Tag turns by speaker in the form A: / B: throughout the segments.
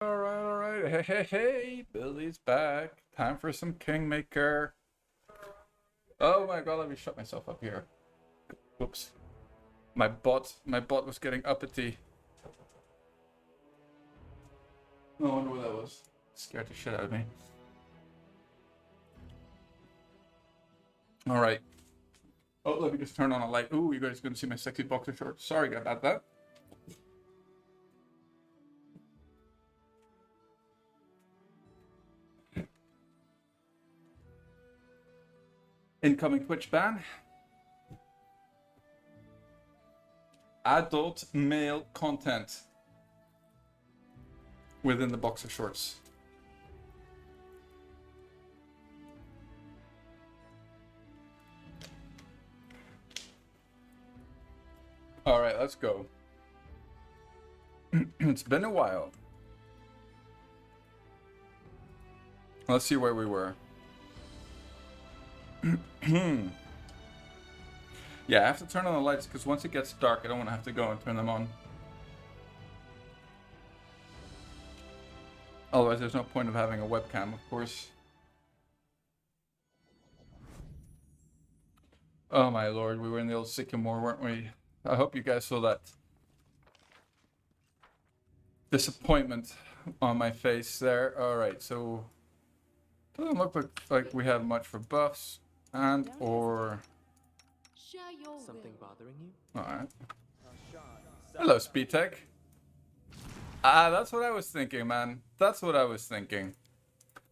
A: Alright. Hey, Billy's back. Time for some Kingmaker. Oh my god, let me shut myself up here. Whoops. My bot was getting uppity. No wonder what that was. Scared the shit out of me. Alright. Oh, let me just turn on a light. Ooh, you guys gonna see my sexy boxer shorts. Sorry about that. Incoming Twitch ban. Adult male content within the boxer shorts. Alright, let's go. It's been a while. Let's see where we were. Yeah, I have to turn on the lights because once it gets dark, I don't want to have to go and turn them on. Otherwise, there's no point of having a webcam, of course. Oh my lord, we were in the old Sycamore, weren't we? I hope you guys saw that disappointment on my face there. Alright, so doesn't look like we have much for buffs and or
B: Something bothering you?
A: alright. Hello, Speedtech. Ah, that's what I was thinking, man. That's what I was thinking.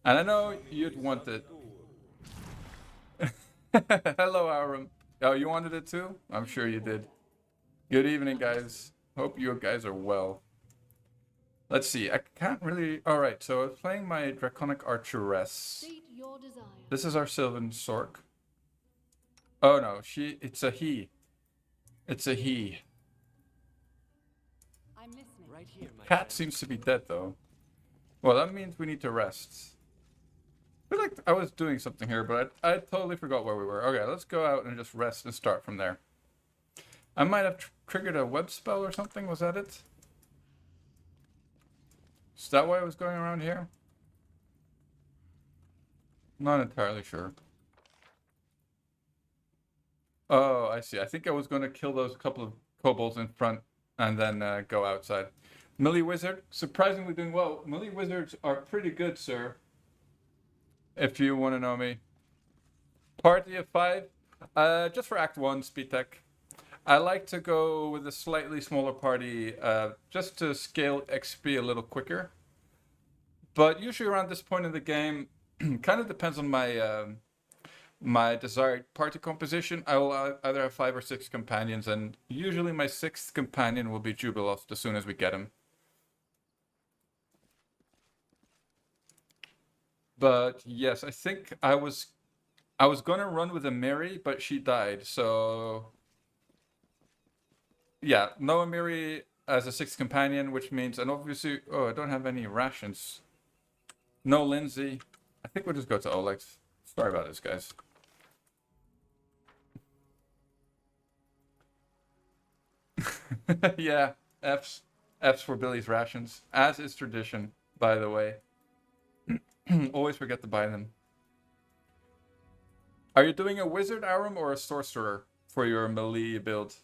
A: And I know you'd want it. Hello, Aram. Oh, you wanted it too? I'm sure you did. Good evening, guys. Hope you guys are well. Let's see. I can't really... Alright, so I was playing my Draconic Archeress. This is our Sylvan Sork. Oh no, it's a he. It's a he.
B: I'm listening. Right here, my
A: Cat
B: friend.
A: seems to be dead though. Well, that means we need to rest. I feel like I was doing something here, but I totally forgot where we were. Okay, let's go out and just rest and start from there. I might have triggered a web spell or something. Was that it? Is that why I was going around here? Not entirely sure. Oh, I see. I think I was going to kill those couple of kobolds in front and then go outside. Melee Wizard, surprisingly doing well. Melee Wizards are pretty good, sir. If you want to know me. Party of 5. Just for Act 1, Speed Tech. I like to go with a slightly smaller party just to scale XP a little quicker. But usually around this point in the game, kind of depends on my my desired party composition. I will either have 5 or 6 companions, and usually my 6th companion will be Jubilost as soon as we get him. But yes, I think I was gonna run with a Miri, but she died, so yeah, no Miri as a 6th companion, which means, and obviously, oh, I don't have any rations. No Lindsay. I think we'll just go to Olex. Sorry about this, guys. Yeah, F's for Billy's rations, as is tradition, by the way. Always forget to buy them. Are you doing a wizard, Aram, or a sorcerer for your melee build?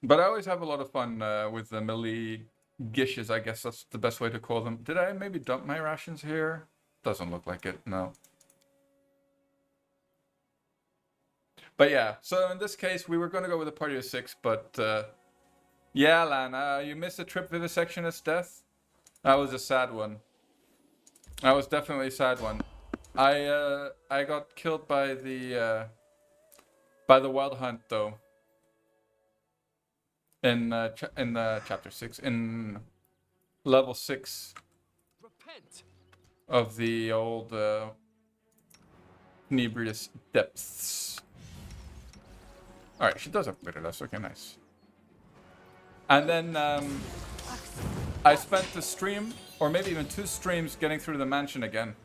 A: But I always have a lot of fun with the melee gishes, I guess that's the best way to call them. Did I maybe dump my rations here? Doesn't look like it, no. But yeah, so in this case, we were going to go with a party of 6, but yeah, Lan, you missed a trip vivisectionist death? That was a sad one. That was definitely a sad one. I got killed by the wild hunt though. In chapter 6, in level 6
B: Repent.
A: of the old Nebrius depths. Alright, she does upgrade us. Okay, nice. And then I spent the stream, or maybe even 2 streams, getting through the mansion again.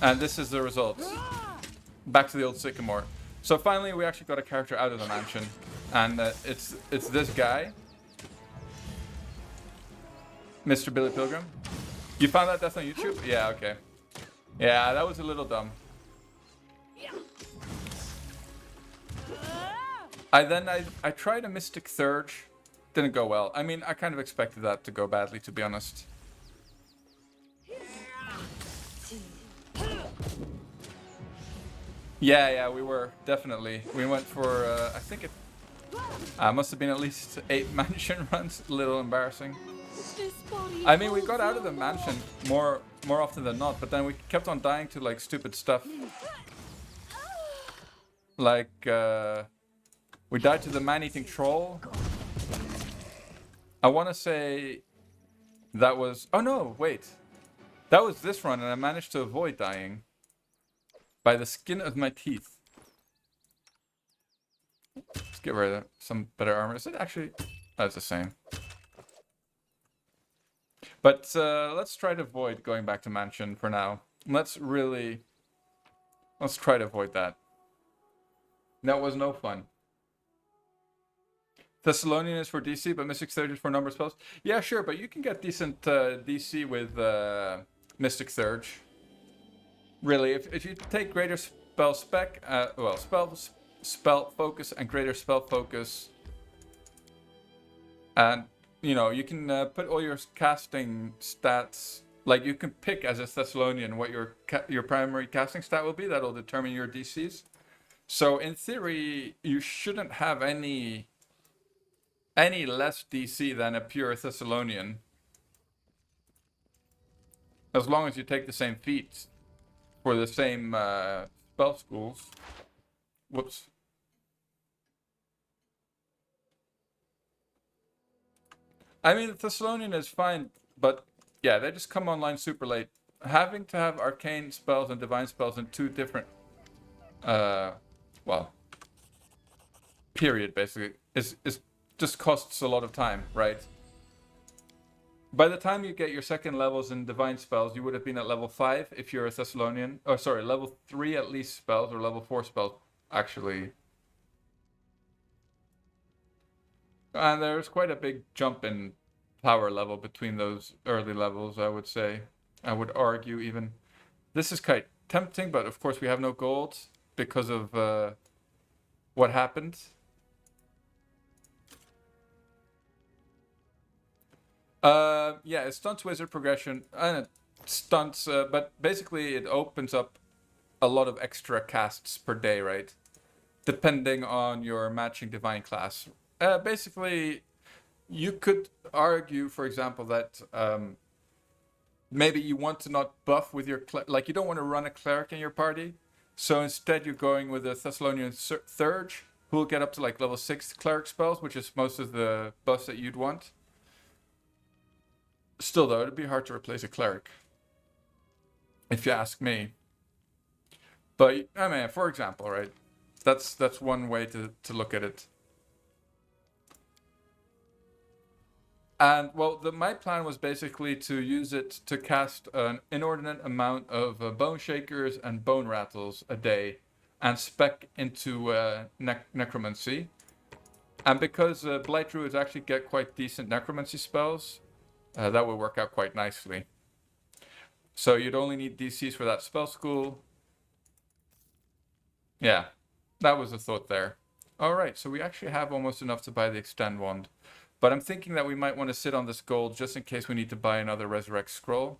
A: And this is the result. Back to the old Sycamore. So finally we actually got a character out of the mansion. And it's this guy. Mr. Billy Pilgrim. You found that? That's on YouTube? Yeah, okay. Yeah, that was a little dumb. I tried a Mystic Surge. Didn't go well. I mean, I kind of expected that to go badly, to be honest. Yeah, we were, definitely. We went for, I think it must have been at least 8 mansion runs. A little embarrassing. I mean, we got out of the mansion more often than not, but then we kept on dying to, like, stupid stuff. Like, we died to the man-eating troll. I want to say that was... Oh, no, wait. That was this run, and I managed to avoid dying. By the skin of my teeth. Let's get rid of some better armor. Is it actually... Oh, it's the same. But let's try to avoid going back to mansion for now. Let's try to avoid that. That was no fun. Thessalonian is for DC, but Mystic Surge is for number spells. Yeah, sure, but you can get decent DC with Mystic Surge. Really, if you take greater spell spec, spell focus and greater spell focus, and you know you can put all your casting stats. Like you can pick as a Thessalonian what your primary casting stat will be. That'll determine your DCs. So in theory, you shouldn't have any less DC than a pure Thessalonian, as long as you take the same feats. For the same spell schools. Whoops. I mean, the Thessalonian is fine, but yeah, they just come online super late. Having to have arcane spells and divine spells in 2 different, period basically is just costs a lot of time, right? By the time you get your second levels in divine spells, you would have been at level 5 if you're a Thessalonian. Oh, sorry, level 3 at least spells, or level 4 spells, actually. And there's quite a big jump in power level between those early levels, I would say. I would argue even. This is quite tempting, but of course we have no gold because of what happened. Yeah, it stunts wizard progression and it stunts, but basically it opens up a lot of extra casts per day, right? Depending on your matching divine class. Basically, you could argue, for example, that maybe you want to not buff with your like you don't want to run a cleric in your party, so instead you're going with a Thessalonian Surge, who will get up to like level 6 cleric spells, which is most of the buffs that you'd want. Still, though, it'd be hard to replace a cleric, if you ask me. But I mean, for example, right? That's one way to look at it. And well, my plan was basically to use it to cast an inordinate amount of bone shakers and bone rattles a day, and spec into necromancy. And because Blight Druids actually get quite decent necromancy spells. That would work out quite nicely. So you'd only need DCs for that spell school. Yeah, that was the thought there. Alright, so we actually have almost enough to buy the Extend Wand. But I'm thinking that we might want to sit on this gold just in case we need to buy another Resurrect Scroll.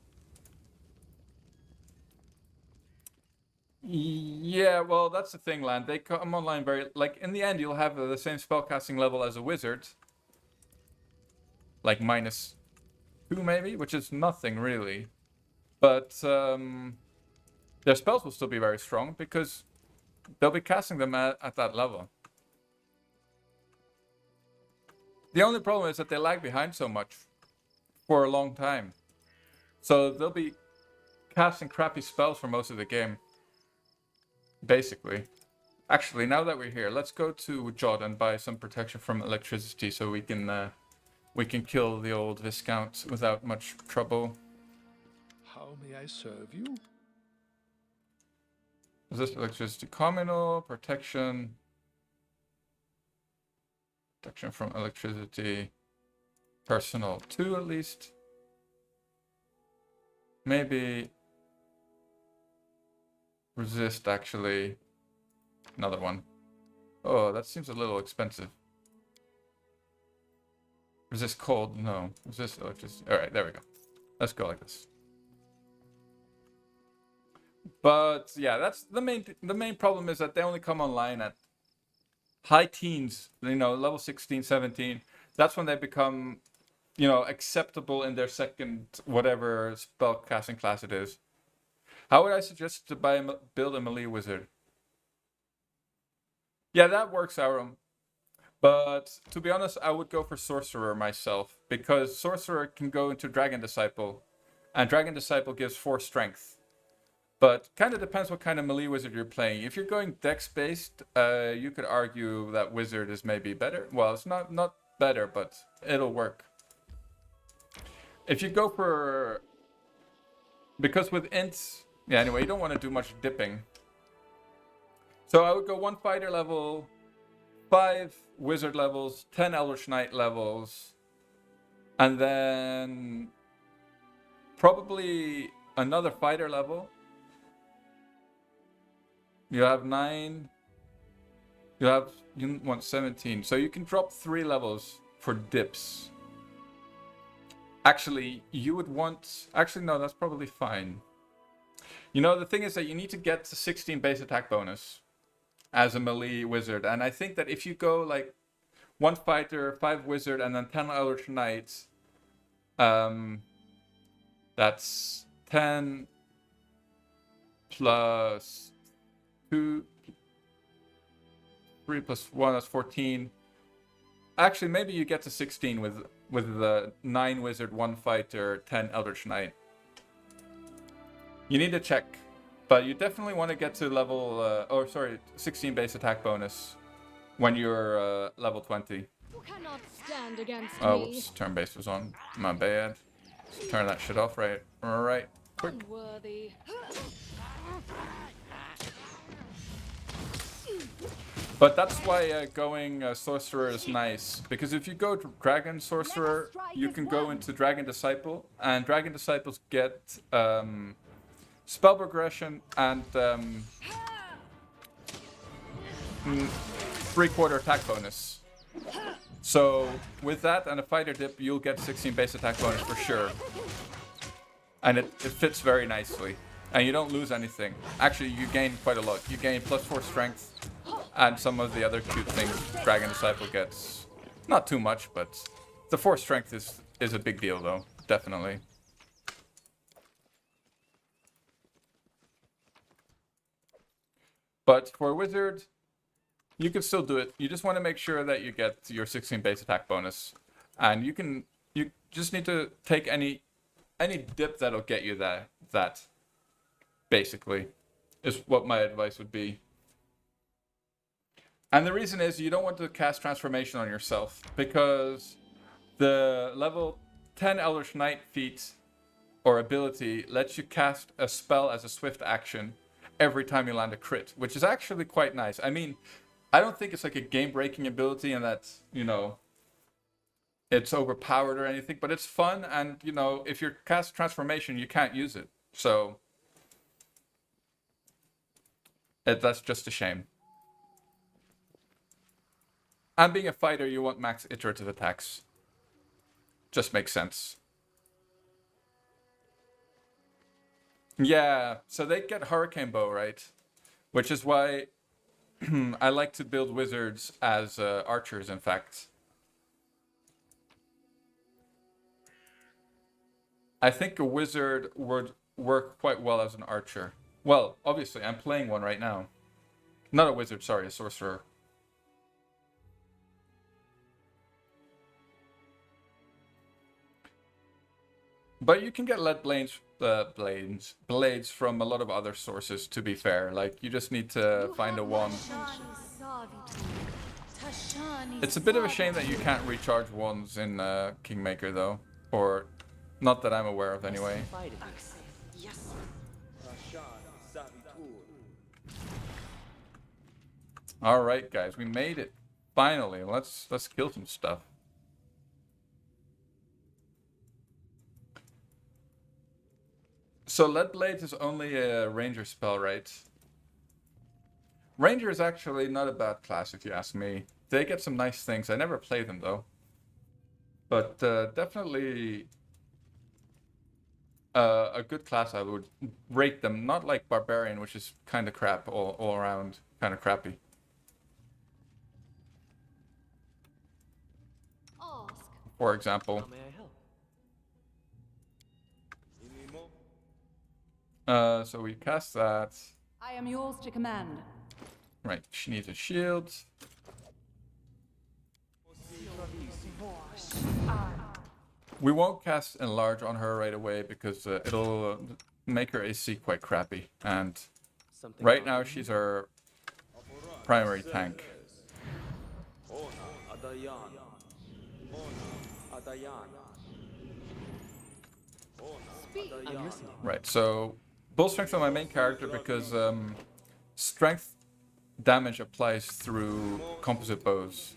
A: Yeah, well, that's the thing, Land. They come online very... Like, in the end, you'll have the same spellcasting level as a wizard. Like, -2 maybe, which is nothing really, but their spells will still be very strong because they'll be casting them at that level. The only problem is that they lag behind so much for a long time, so they'll be casting crappy spells for most of the game, basically. Actually, now that we're here, let's go to Jod and buy some protection from electricity so we can kill the old Viscount without much trouble.
C: How may I serve you?
A: Resist electricity communal, protection from electricity, personal 2 at least. Maybe resist, actually. Another one. Oh, that seems a little expensive. Resist cold? No. Resist electricity. Alright, there we go. Let's go like this. But yeah, that's the main problem is that they only come online at high teens, you know, level 16, 17. That's when they become, you know, acceptable in their second whatever spell casting class it is. How would I suggest to build a melee wizard? Yeah, that works, Aurum. But to be honest, I would go for sorcerer myself, because sorcerer can go into dragon disciple, and dragon disciple gives 4 strength. But kind of depends what kind of melee wizard you're playing. If you're going dex based, you could argue that wizard is maybe better. Well, it's not better, but it'll work. If you go for, because with ints, yeah. Anyway, you don't want to do much dipping. So I would go 1 fighter level, 5 wizard levels, 10 Eldritch Knight levels, and then probably another fighter level. You have 9. You want 17. So you can drop 3 levels for dips. Actually, you would want... Actually, no, that's probably fine. You know, the thing is that you need to get to 16 base attack bonus as a melee wizard. And I think that if you go like 1 fighter, 5 wizard, and then 10 Eldritch Knights, that's 10 plus 2, 3 plus 1, that's 14. Actually, maybe you get to 16 with the 9 wizard, 1 fighter, 10 Eldritch Knight. You need to check, but you definitely want to get to level, 16 base attack bonus when you're level 20.
D: You cannot stand against
A: Oh,
D: me.
A: whoops, turn base was on. My bad. Let's turn that shit off right quick.
D: Unworthy.
A: But that's why going sorcerer is nice, because if you go dragon sorcerer, you can go into dragon disciple, and dragon disciples get spell progression and 3/4 attack bonus. So with that and a fighter dip, you'll get 16 base attack bonus for sure, and it fits very nicely, and you don't lose anything. Actually, you gain quite a lot. You gain +4 strength. And some of the other cute things Dragon Disciple gets. Not too much, but the 4 strength is a big deal, though. Definitely. But for a wizard, you can still do it. You just want to make sure that you get your 16 base attack bonus. And you just need to take any dip that'll get you that. Basically, is what my advice would be. And the reason is you don't want to cast transformation on yourself, because the level 10 Eldritch Knight feat or ability lets you cast a spell as a swift action every time you land a crit, which is actually quite nice. I mean, I don't think it's like a game-breaking ability and that's, you know, it's overpowered or anything, but it's fun, and, you know, if you cast transformation, you can't use it. So that's just a shame. And being a fighter, you want max iterative attacks. Just makes sense. Yeah, so they get Hurricane Bow, right? Which is why I like to build wizards as archers, in fact. I think a wizard would work quite well as an archer. Well, obviously, I'm playing one right now. Not a wizard, sorry, a sorcerer. But you can get lead blades from a lot of other sources, to be fair. Like, you just need to find a wand. It's a bit of a shame that you can't recharge wands in Kingmaker, though. Or, not that I'm aware of, anyway.
B: Yes.
A: Alright, guys, we made it. Finally, let's kill some stuff. So Lead Blades is only a ranger spell, right? Ranger is actually not a bad class if you ask me. They get some nice things. I never play them though. But definitely a good class. I would rate them. Not like Barbarian, which is kind of crap all around. Kind of crappy.
D: Ask.
A: For example.
E: How may I help?
A: So we cast that.
F: I am yours to command.
A: Right, she needs a shield. We won't cast Enlarge on her right away because it'll make her AC quite crappy. And
E: Something
A: right
E: wrong?
A: now she's our primary tank.
E: Adayan. Adayan.
D: Speak.
E: I'm listening.
A: Right, so Bull Strength on my main character because strength damage applies through composite bows.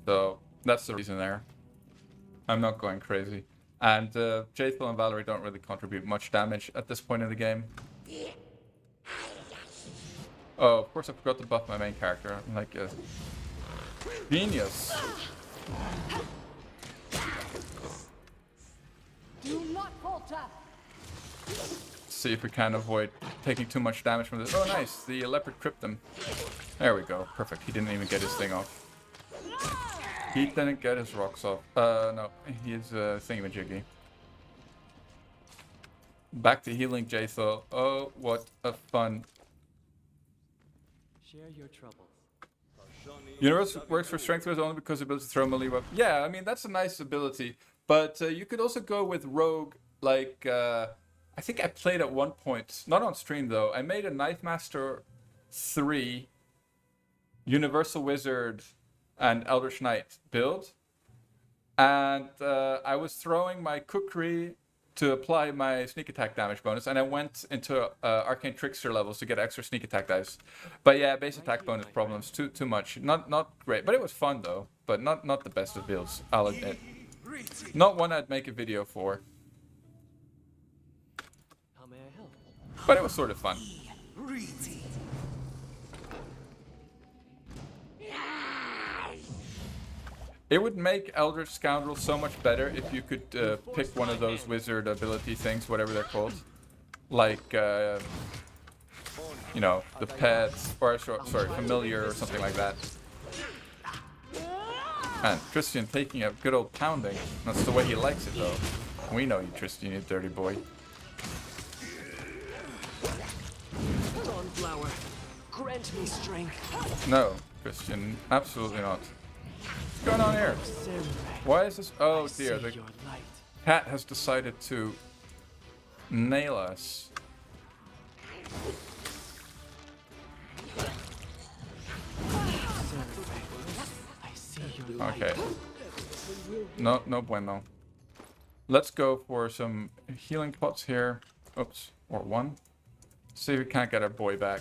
A: So that's the reason there. I'm not going crazy. And Jaethal and Valerie don't really contribute much damage at this point in the game. Oh, of course I forgot to buff my main character. I'm like a genius.
F: Do not falter.
A: See if we can avoid taking too much damage from this. Oh, nice. The leopard crypt him. There we go. Perfect. He didn't even get his thing off. He didn't get his rocks off. No. He's thingamajiggy. Back to healing Jaethal. Oh, what a fun.
E: Share your troubles.
A: Universe works for strength was only because the ability to throw melee weapon. Yeah, I mean, that's a nice ability. But you could also go with Rogue, like, I think I played at one point, not on stream though, I made a Knife Master 3, Universal Wizard, and Eldritch Knight build. And I was throwing my Kukri to apply my sneak attack damage bonus, and I went into Arcane Trickster levels to get extra sneak attack dice. But yeah, base attack bonus problems, too much. Not great, but it was fun though, but not the best of builds, I'll admit. Not one I'd make a video for.
E: How may I help?
A: But it was sort of fun. It would make Eldritch Scoundrel so much better if you could pick one of those wizard ability things, whatever they're called. Like, you know, the pet, or sorry, familiar or something like that. And Tristan taking a good old pounding. That's the way he likes it though. We know you, Tristan, you dirty boy.
B: Dawnflower, grant me strength.
A: No, Christian, absolutely not. What's going on here? Why is this? Oh dear, the cat has decided to nail us. Okay. No bueno. Let's go for some healing pots here. Oops, or one. See if we can't get our boy back.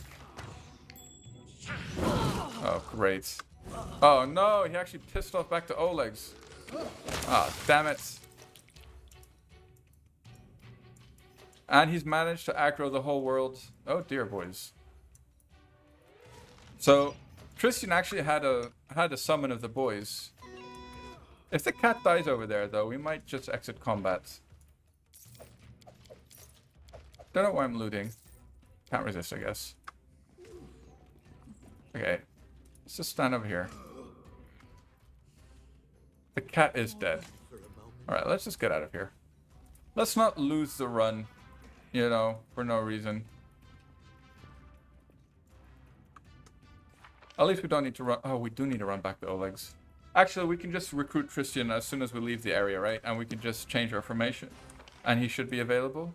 A: Oh, great. Oh no, he actually pissed off back to Oleg's. Ah, damn it. And he's managed to aggro the whole world. Oh dear, boys. So, Tristan actually had a summon of the boys. If the cat dies over there, though, we might just exit combat. Don't know why I'm looting. Can't resist, I guess. Okay. Let's just stand over here. The cat is dead. Alright, let's just get out of here. Let's not lose the run, you know, for no reason. At least we don't need to run. Oh, we do need to run back to Oleg's. Actually, we can just recruit Tristan as soon as we leave the area, right? And we can just change our formation. And he should be available.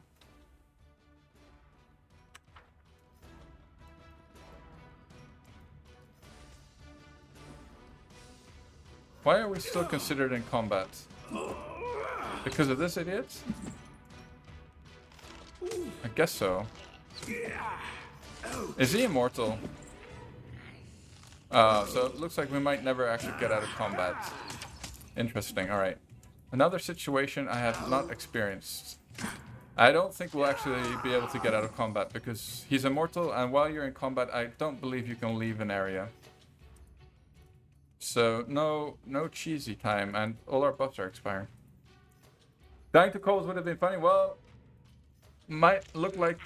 A: Why are we still considered in combat? Because of this idiot? I guess so. Is he immortal? So it looks like we might never actually get out of combat. Interesting, alright. Another situation I have not experienced. I don't think we'll actually be able to get out of combat because he's immortal, and while you're in combat, I don't believe you can leave an area. So no cheesy time, and all our buffs are expiring. Dying to calls would have been funny. Well, might look like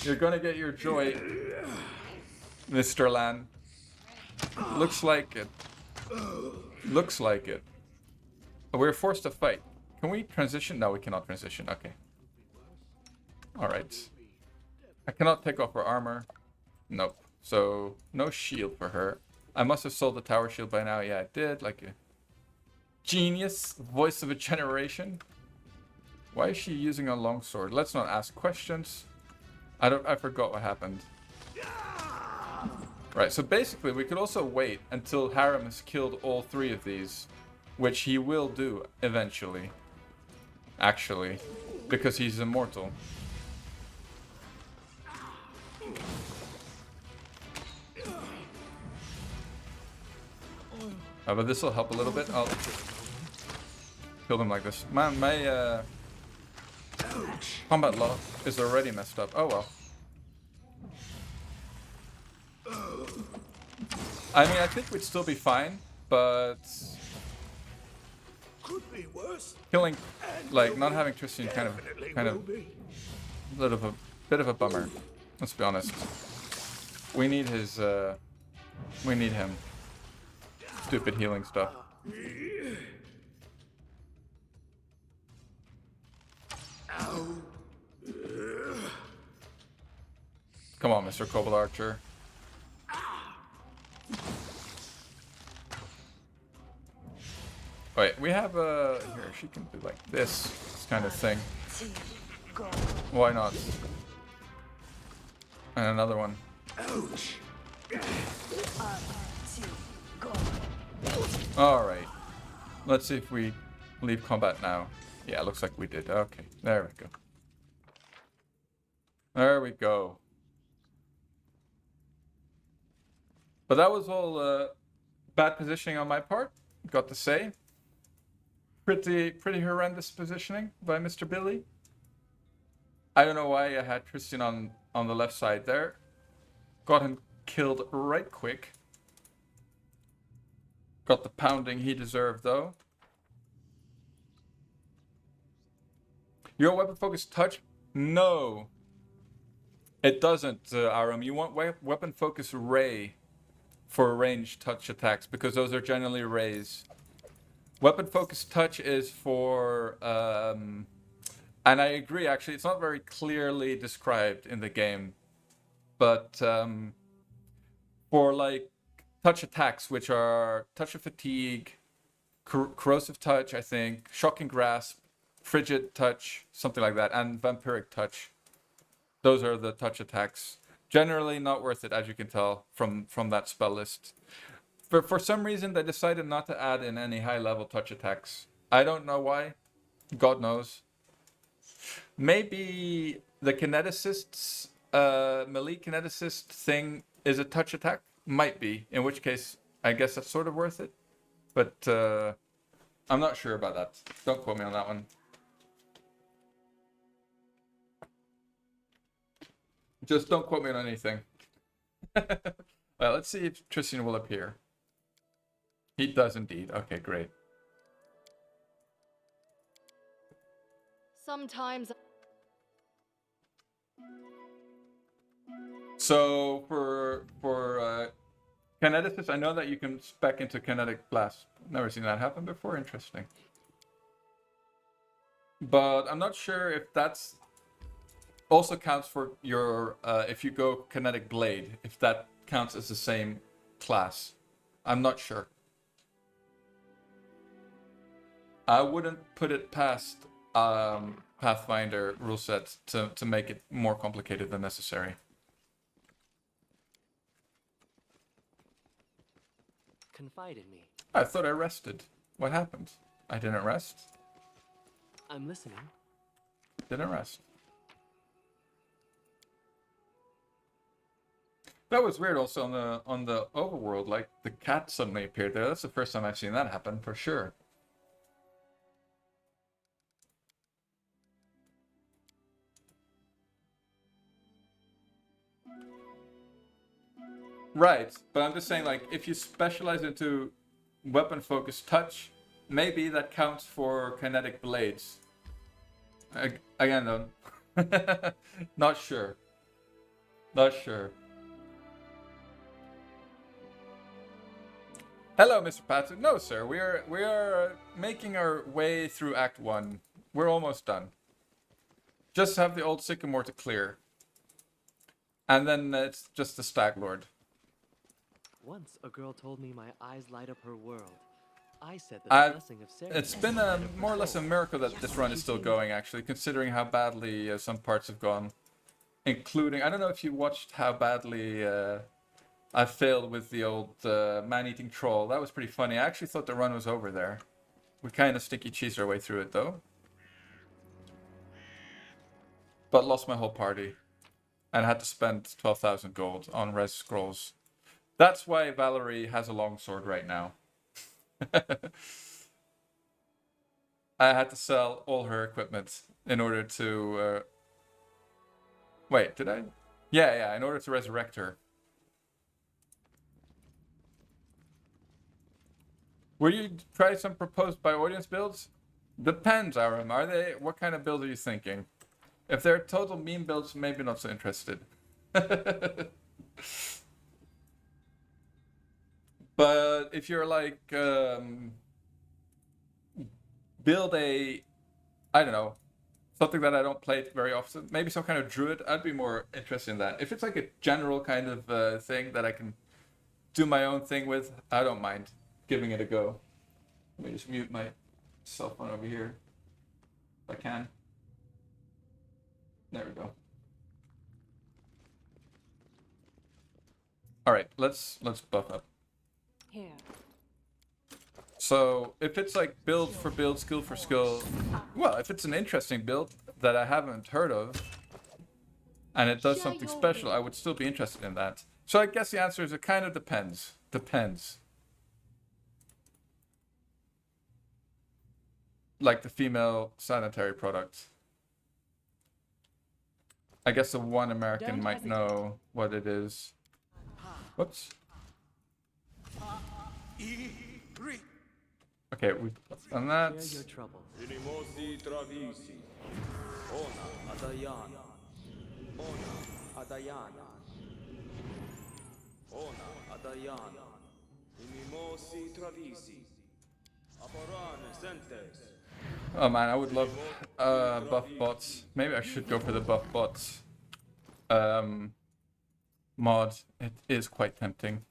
A: you're gonna get your joy, Mr. Lan. Looks like it. Looks like it. We're forced to fight. Can we transition? No, we cannot transition. Okay. Alright. I cannot take off her armor. Nope. So, no shield for her. I must have sold the tower shield by now. Yeah, I did. Like a genius. Voice of a generation. Why is she using a longsword? Let's not ask questions. I forgot what happened. Right, so basically we could also wait until Harem has killed all 3 of these. Which he will do eventually. Actually. Because he's immortal. But this will help a little bit. I'll kill them like this. Man, my combat law is already messed up. Oh well. I mean, I think we'd still be fine, but
C: Could be worse.
A: killing, like not having Tristan, kind of a bit of a bummer. Let's be honest. We need his. We need him. Stupid healing stuff. Come on, Mr. Kobold Archer. Wait, we have a... Here, she can do like this kind of thing. Why not? And another one. Alright. Let's see if we leave combat now. Yeah, looks like we did. Okay, there we go. There we go. But that was all bad positioning on my part, got to say. Pretty horrendous positioning by Mr. Billy. I don't know why I had Tristan on the left side there. Got him killed right quick. Got the pounding he deserved though. Your weapon focus touch? No. It doesn't, Aram. You want weapon focus ray for ranged touch attacks because those are generally rays. Weapon focus touch is for, and I agree actually, it's not very clearly described in the game, but for like touch attacks, which are touch of fatigue, corrosive touch, I think, shocking grasp, frigid touch, something like that, and vampiric touch. Those are the touch attacks. Generally not worth it, as you can tell from that spell list. For some reason, they decided not to add in any high-level touch attacks. I don't know why. God knows. Maybe the kineticist's melee kineticist thing is a touch attack? Might be. In which case, I guess that's sort of worth it. But I'm not sure about that. Don't quote me on that one. Just don't quote me on anything. Well, let's see if Tristan will appear. He does indeed. Okay, great.
D: Sometimes.
A: So for kineticist, I know that you can spec into kinetic blast. Never seen that happen before. Interesting. But I'm not sure if that's also counts for your if you go kinetic blade, if that counts as the same class. I'm not sure. I wouldn't put it past Pathfinder rule sets to make it more complicated than necessary.
E: Confide in me.
A: I thought I rested. What happened? I didn't rest.
E: I'm listening.
A: Didn't rest. That was weird also on the overworld, like the cat suddenly appeared there. That's the first time I've seen that happen for sure. Right, but I'm just saying, like, if you specialize into weapon focused touch, maybe that counts for kinetic blades. Again, though, not sure. Not sure. Hello, Mr. Patton. No, sir. We are making our way through Act 1. We're almost done. Just have the old sycamore to clear. And then it's just the Stag Lord.
E: Once a girl told me my eyes light up her world. I said that the blessing of Sarah.
A: It's been more or less a miracle that this run is still going, actually, considering how badly some parts have gone. Including, I don't know if you watched how badly I failed with the old man-eating troll. That was pretty funny. I actually thought the run was over there. We kind of sticky cheesed our way through it, though. But lost my whole party. And had to spend 12,000 gold on res scrolls. That's why Valerie has a longsword right now. I had to sell all her equipment in order to... Wait, did I? Yeah, in order to resurrect her. Will you try some proposed by audience builds? Depends, Aram. Are they? What kind of build are you thinking? If they're total meme builds, maybe not so interested. But if you're like, build a, I don't know, something that I don't play very often, maybe some kind of druid, I'd be more interested in that. If it's like a general kind of thing that I can do my own thing with, I don't mind giving it a go. Let me just mute my cell phone over here, if I can. There we go. All right, let's buff up.
F: Here.
A: So if it's like build for build, skill for skill, well, if it's an interesting build that I haven't heard of, and it does something special, I would still be interested in that. So I guess the answer is it kind of depends. Depends. Like the female sanitary product. I guess the one American might know what it is. Whoops. Okay, we've done that.
E: Share your troubles.
A: Oh man, I would love buff bots. Maybe I should go for the buff bots mod. It is quite tempting.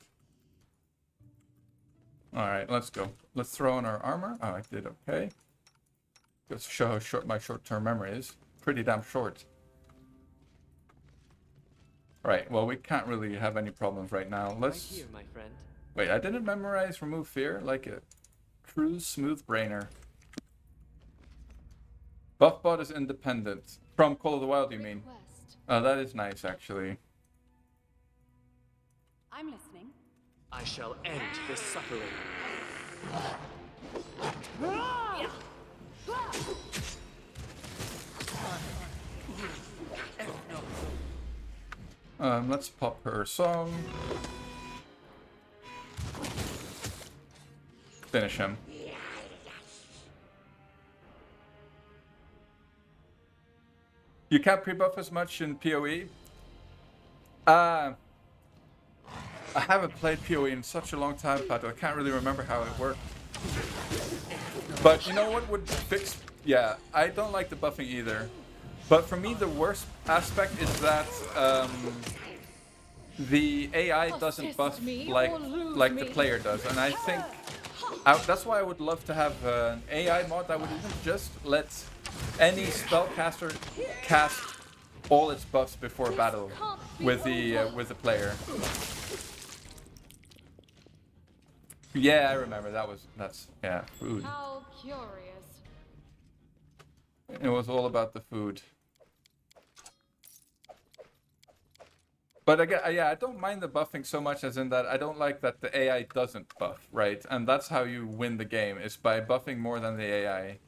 A: Alright, let's go. Let's throw on our armor. Oh, I did okay. Just show how short my short-term memory is. Pretty damn short. Alright, well we can't really have any problems right now. Let's...
E: Right here, my friend.
A: Wait, I didn't memorize Remove Fear like a true smooth brainer. Buffbot is independent. From Call of the Wild, you mean? Oh, that is nice, actually.
F: I'm listening.
E: I shall end this suffering.
A: Let's pop her song. Finish him. You can't pre-buff as much in PoE? I haven't played PoE in such a long time, Pato. I can't really remember how it worked. But you know what would fix... Yeah, I don't like the buffing either. But for me, the worst aspect is that the AI doesn't buff like the player does. And I think... that's why I would love to have an AI mod that would even just let any spellcaster cast all its buffs before battle with the player. Yeah, I remember that's food.
D: How curious.
A: It was all about the food. But again, yeah, I don't mind the buffing so much as in that I don't like that the AI doesn't buff, right? And that's how you win the game, is by buffing more than the AI.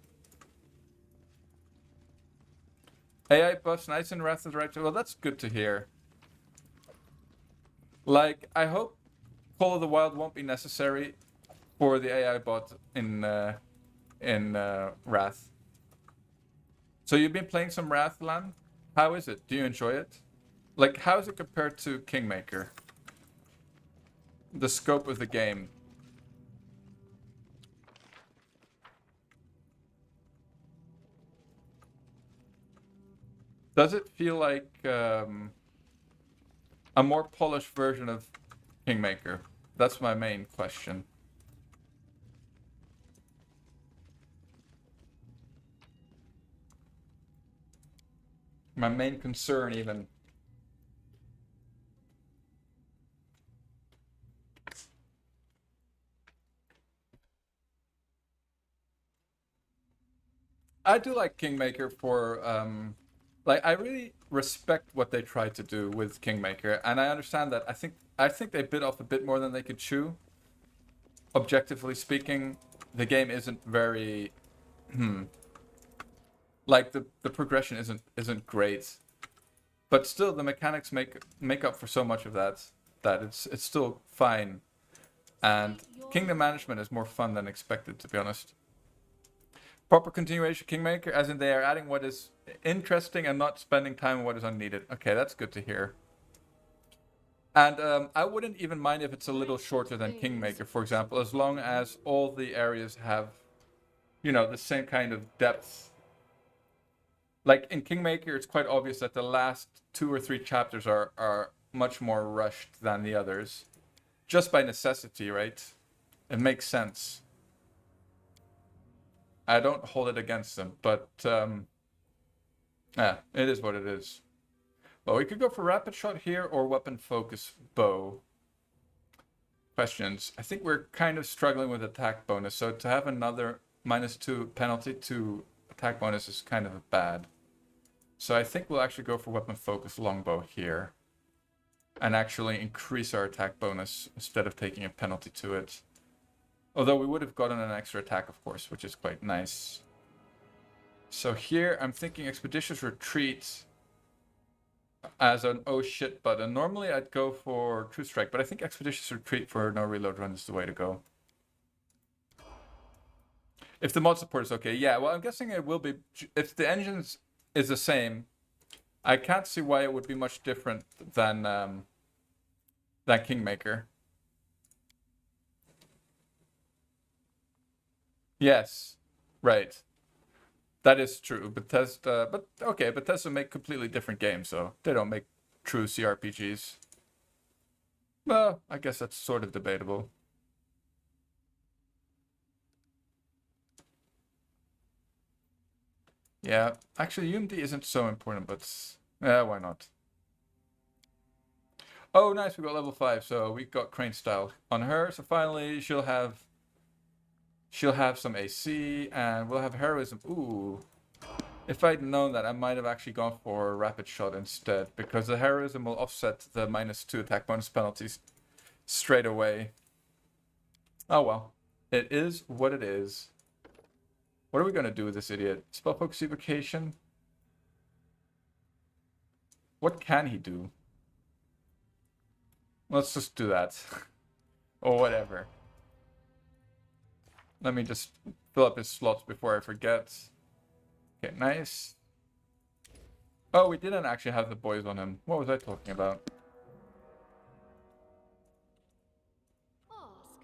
A: AI buffs nice and Wrath of the Righteous. Well, that's good to hear. Like, I hope Call of the Wild won't be necessary for the AI bot in Wrath. So you've been playing some Wrath, Lan? How is it? Do you enjoy it? Like, how is it compared to Kingmaker? The scope of the game. Does it feel like a more polished version of Kingmaker? That's my main question. My main concern, even. I do like Kingmaker for like, I really respect what they tried to do with Kingmaker, and I understand that. I think they bit off a bit more than they could chew. Objectively speaking, the game isn't very like the progression isn't great. But still the mechanics make up for so much of that it's still fine. And kingdom management is more fun than expected, to be honest. Proper continuation Kingmaker, as in they are adding what is interesting and not spending time on what is unneeded. Okay, that's good to hear. And I wouldn't even mind if it's a little shorter than Kingmaker, for example, as long as all the areas have, you know, the same kind of depth. Like in Kingmaker, it's quite obvious that the last 2 or 3 chapters are much more rushed than the others. Just by necessity, right? It makes sense. I don't hold it against them, but yeah, it is what it is. Well, we could go for rapid shot here or weapon focus bow. Questions. I think we're kind of struggling with attack bonus, so to have another -2 penalty to attack bonus is kind of bad. So I think we'll actually go for weapon focus longbow here. And actually increase our attack bonus instead of taking a penalty to it. Although we would have gotten an extra attack, of course, which is quite nice. So here I'm thinking Expeditious Retreat as an oh shit button. Normally I'd go for True Strike, but I think Expeditious Retreat for no reload run is the way to go. If the mod support is okay. Yeah, well, I'm guessing it will be. If the engines is the same, I can't see why it would be much different than Kingmaker. Yes, right. That is true. Bethesda, but okay, Bethesda make completely different games, so they don't make true CRPGs. Well, I guess that's sort of debatable. Yeah, actually UMD isn't so important, but yeah, why not? Oh, nice, we got level 5, so we got Crane Style on her, so finally she'll have some AC, and we'll have Heroism. Ooh. If I'd known that, I might have actually gone for Rapid Shot instead, because the Heroism will offset the -2 attack bonus penalties straight away. Oh well. It is what it is. What are we going to do with this idiot? Spell Focus Evocation? What can he do? Let's just do that. Or whatever. Let me just fill up his slots before I forget. Okay, nice. Oh, we didn't actually have the boys on him. What was I talking about?
D: Ask.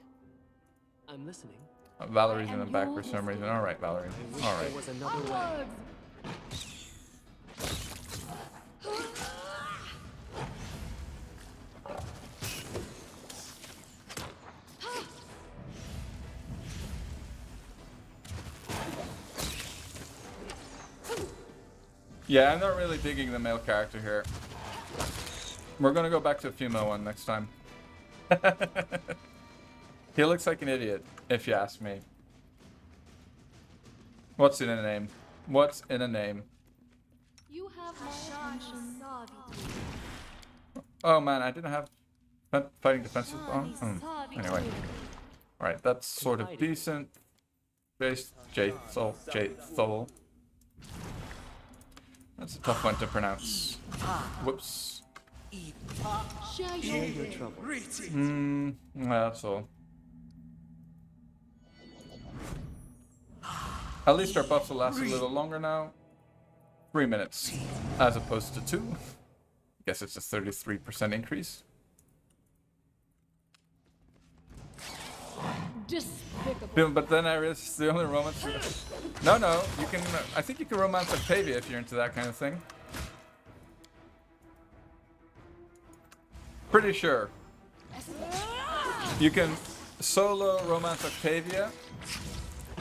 E: I'm listening.
A: Valerie's in the back for some reason. Alright, Valerie. Alright.
E: There was another way.
A: Yeah, I'm not really digging the male character here. We're gonna go back to a female one next time. He looks like an idiot, if you ask me. What's in a name? What's in a name?
D: You have my attention.
A: Oh man, I didn't have fighting defensive on. Anyway. Alright, that's sort of decent. Based Thol. That's a tough one to pronounce. Whoops.
D: Share your
E: trouble.
A: That's all. At least our buffs will last a little longer now. 3 minutes, as opposed to 2. Guess it's a 33% increase.
F: Despicable.
A: But then I realized it's the only romance. No, you can. I think you can romance Octavia if you're into that kind of thing. Pretty sure. You can solo romance Octavia.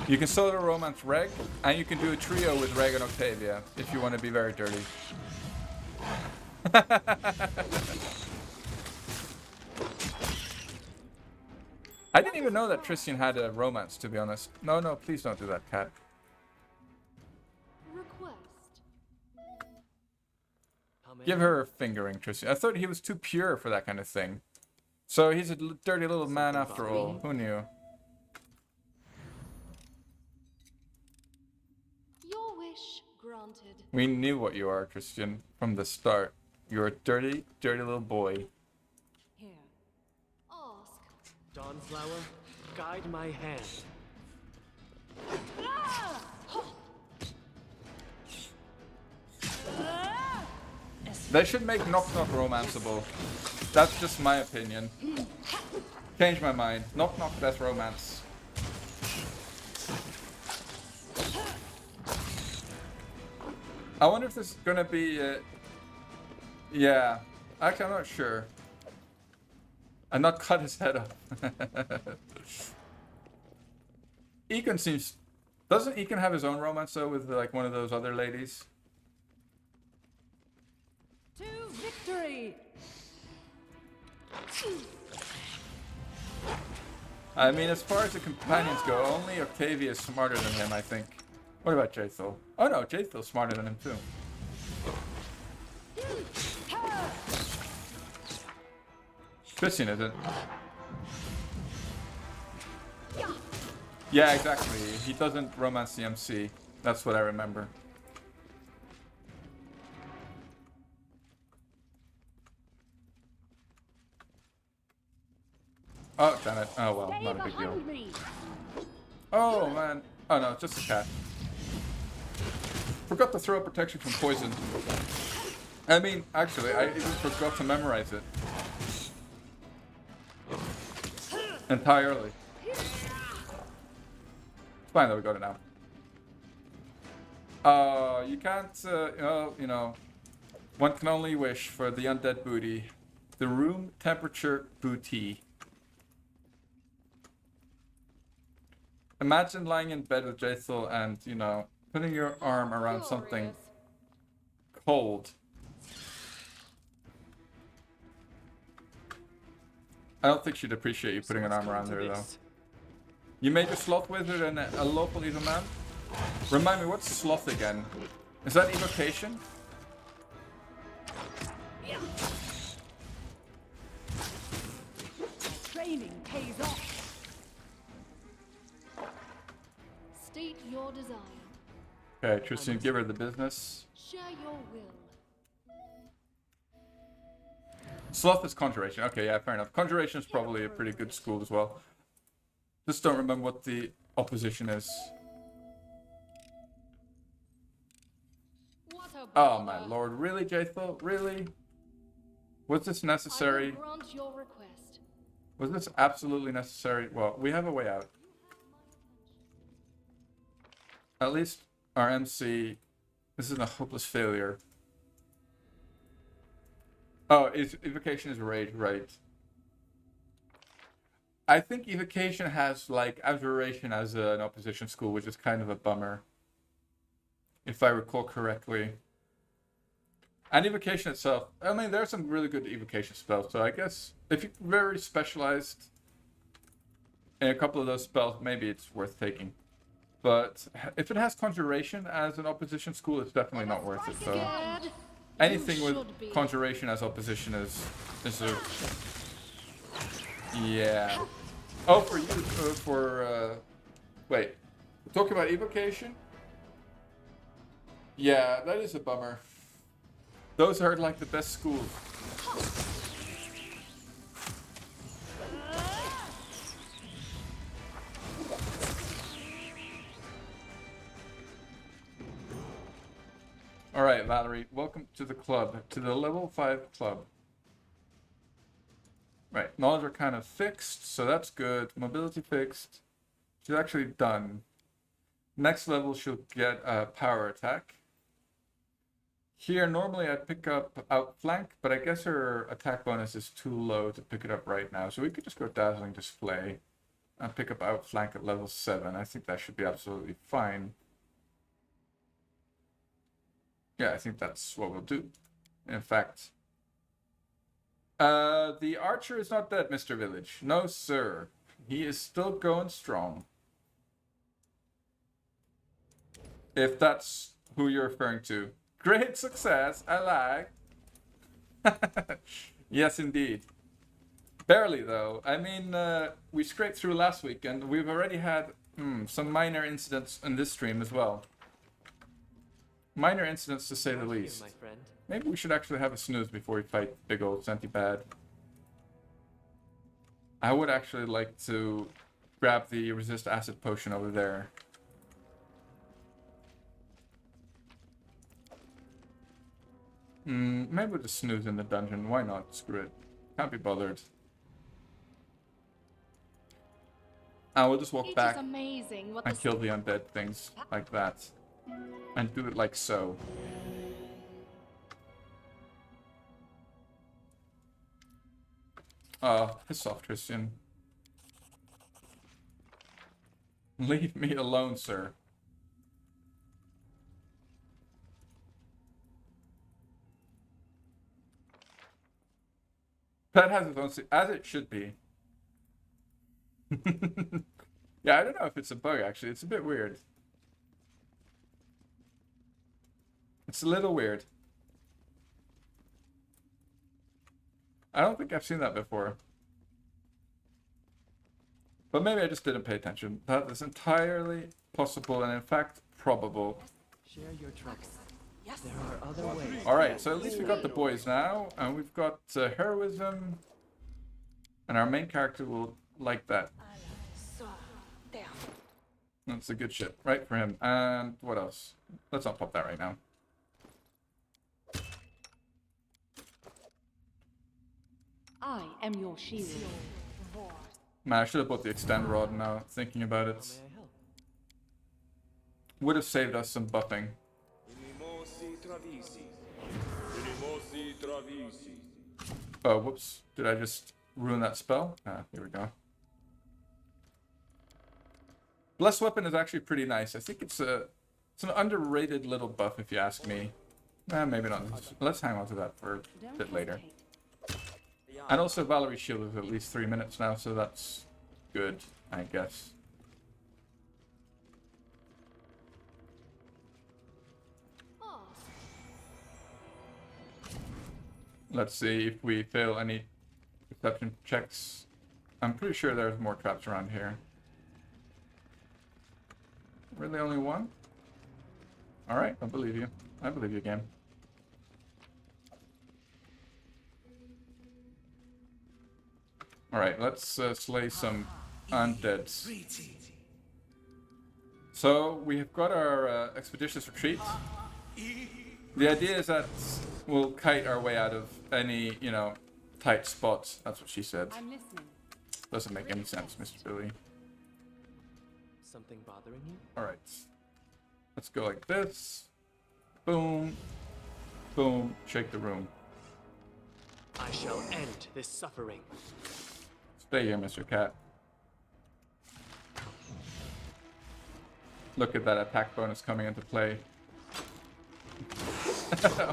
A: You can solo romance Reg, and you can do a trio with Reg and Octavia if you want to be very dirty. I didn't even know that Tristan had a romance, to be honest. No, please don't do that, cat.
D: request.
A: Give her a fingering, Tristan. I thought he was too pure for that kind of thing. So he's a dirty little man after all. Who knew?
D: Your wish granted.
A: We knew what you are, Tristan, from the start. You're a dirty, dirty little boy.
F: Here.
D: Ask.
E: Dawnflower, guide my hand.
A: They should make Knock Knock romanceable. That's just my opinion. Change my mind. Knock Knock, that's romance. I wonder if this is gonna be. Yeah, actually, I'm not sure. And not cut his head off. Egon seems. Doesn't Egon have his own romance though with like one of those other ladies?
F: To victory.
A: I mean, as far as the companions go, only Octavia is smarter than him, I think. What about Jaethil? Oh no, Jaethil's smarter than him too. Christian isn't. Yeah, exactly. He doesn't romance the MC. That's what I remember. Oh, damn it. Oh, well, not a big deal. Oh, man. Oh, no, it's just a cat. Forgot to throw protection from poison. I mean, actually, I even forgot to memorize it. Entirely. It's fine that we got it now. You can't, you know, one can only wish for the undead booty. The room temperature booty. Imagine lying in bed with Jaethil and, you know, putting your arm around something cold. I don't think she'd appreciate you putting an arm around her, though. You made a sloth wizard and a local evil man? Remind me, what's sloth again? Is that evocation?
F: Training pays off.
D: State your desire.
A: Okay, Tristan, give her the business.
D: Share your will.
A: Sloth is Conjuration. Okay, yeah, fair enough. Conjuration is probably a pretty good school as well. Just don't remember what the opposition is.
D: What a
A: Oh
D: bother.
A: my lord, really, Jaethil? Really? Was this
D: I
A: necessary?
D: will grant your request.
A: Was this absolutely necessary? Well, we have a way out. At least our MC isn't a hopeless failure. Oh, evocation is rage, right? I think evocation has like abjuration as an opposition school, which is kind of a bummer, if I recall correctly. And evocation itself, I mean, there are some really good evocation spells. So I guess if you're very specialized in a couple of those spells, maybe it's worth taking. But if it has conjuration as an opposition school, it's definitely not worth it. So
D: Scared?
A: anything
D: You
A: with
D: should be.
A: conjuration as opposition is a yeah. Oh, for you, wait, talking about evocation. Yeah, that is a bummer. Those are like the best schools. Alright, Valerie, welcome to the club, to the level 5 club. Right, knowledge are kind of fixed, so that's good. Mobility fixed. She's actually done. Next level, she'll get a power attack. Here, normally I'd pick up outflank, but I guess her attack bonus is too low to pick it up right now. So we could just go dazzling display and pick up outflank at level 7. I think that should be absolutely fine. Yeah, I think that's what we'll do. In fact, the archer is not dead, Mr. Village. No, sir. He is still going strong. If that's who you're referring to. Great success. I like. Yes, indeed. Barely, though. I mean, we scraped through last week, and we've already had some minor incidents in this stream as well. Minor incidents, to say the least.
E: My friend.
A: Maybe we should actually have a snooze before we fight big old Senti-Bad. I would actually like to grab the resist acid potion over there. Maybe we'll just snooze in the dungeon. Why not? Screw it. Can't be bothered. I will just walk
D: It
A: back
D: is amazing what
A: and
D: the
A: kill the undead things like that. And do it like so. Oh, piss off, Tristan. Leave me alone, sir. Pet has its own as it should be. Yeah, I don't know if it's a bug, actually. It's a bit weird. It's a little weird. I don't think I've seen that before. But maybe I just didn't pay attention. That is entirely possible and in fact probable.
E: Share your troubles. Yes. There are other ways.
A: Alright, so at least we got the boys now. And we've got heroism. And our main character will like that. That's a good shit. Right for him. And what else? Let's not pop that right now.
F: I am your shield.
A: Man, I should have bought the extend rod now, thinking about it.
E: May I help?
A: Would have saved us some buffing. Oh, whoops. Did I just ruin that spell? Ah, here we go. Blessed Weapon is actually pretty nice. I think it's an underrated little buff if you ask me. Maybe not. Let's hang on to that for a bit later. And also Valerie's shield is at least 3 minutes now, so that's good, I guess.
D: ask.
A: Let's see if we fail any perception checks. I'm pretty sure there's more traps around here. Really only one? Alright, I believe you. I believe you, game. Alright, let's slay some undeads. So, we have got our expeditious retreat. The idea is that we'll kite our way out of any, you know, tight spots. That's what she said.
F: I'm listening.
A: Doesn't make any sense, Mr. Billy.
E: Something bothering you?
A: Alright. Let's go like this. Boom. Boom. Shake the room.
E: I shall end this suffering.
A: Stay here, Mr. Cat. Look at that attack bonus coming into play.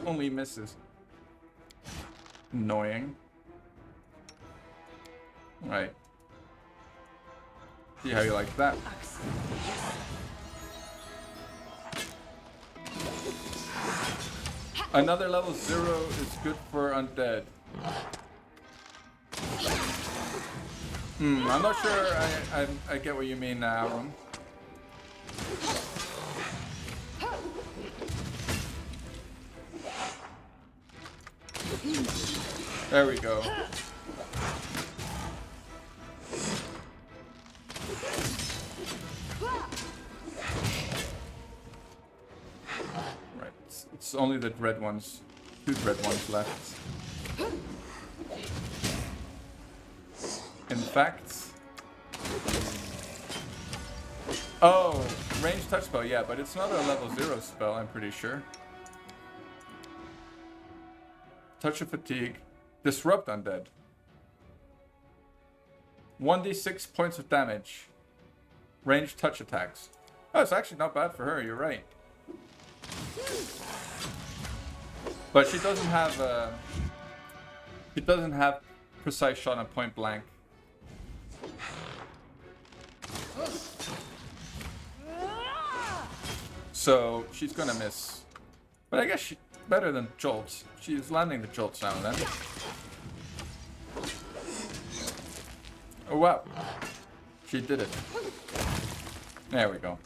A: Only misses. Annoying. Right. See how you like that. Another level 0 is good for undead. I'm not sure I get what you mean now, Aaron. There we go. Right, it's only the red ones, 2 red ones left. In fact, oh, ranged touch spell, yeah, but it's not a level 0 spell, I'm pretty sure. Touch of Fatigue. Disrupt Undead. 1d6 points of damage. Ranged touch attacks. Oh, it's actually not bad for her, you're right. But she doesn't have precise shot and point blank. So she's gonna miss. But I guess she's better than jolts. She's landing the jolts now and then. Oh wow. She did it. There we go.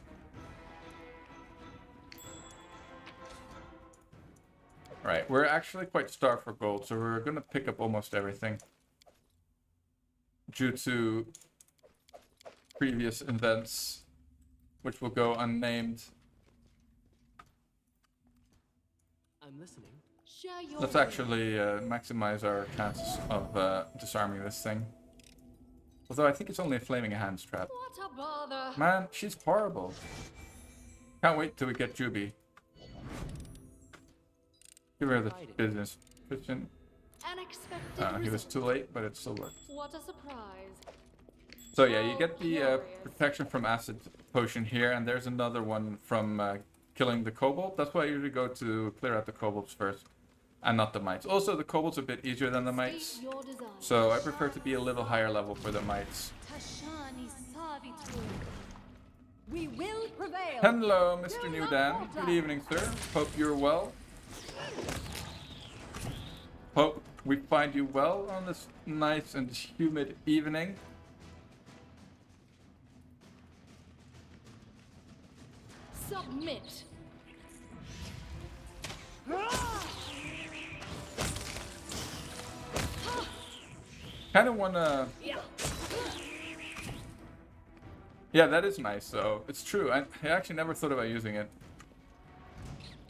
A: Right, we're actually quite starved for gold, so we're gonna pick up almost everything. Due to previous events, which will go unnamed.
E: I'm listening.
D: Share your
A: Let's actually maximize our chances of disarming this thing. Although I think it's only a flaming hands trap.
D: What a bother.
A: Man, she's horrible. Can't wait till we get Juby. Give her the business. Christian.
D: Unexpected
A: He was too late, but it still worked.
D: What a surprise.
A: So yeah, you get the protection from acid potion here, and there's another one from killing the kobold. That's why I usually go to clear out the kobolds first, and not the mites. Also, the kobolds are a bit easier than the mites,
D: State your desire.
A: so I prefer to be a little higher level for the mites.
F: Tashani Savitur. We will prevail.
A: Hello, Mr. New Dan. Good evening, sir. Hope you're well. Hope we find you well on this nice and humid evening.
D: Submit.
A: Kind of wanna. Yeah, that is nice. So it's true. I actually never thought about using it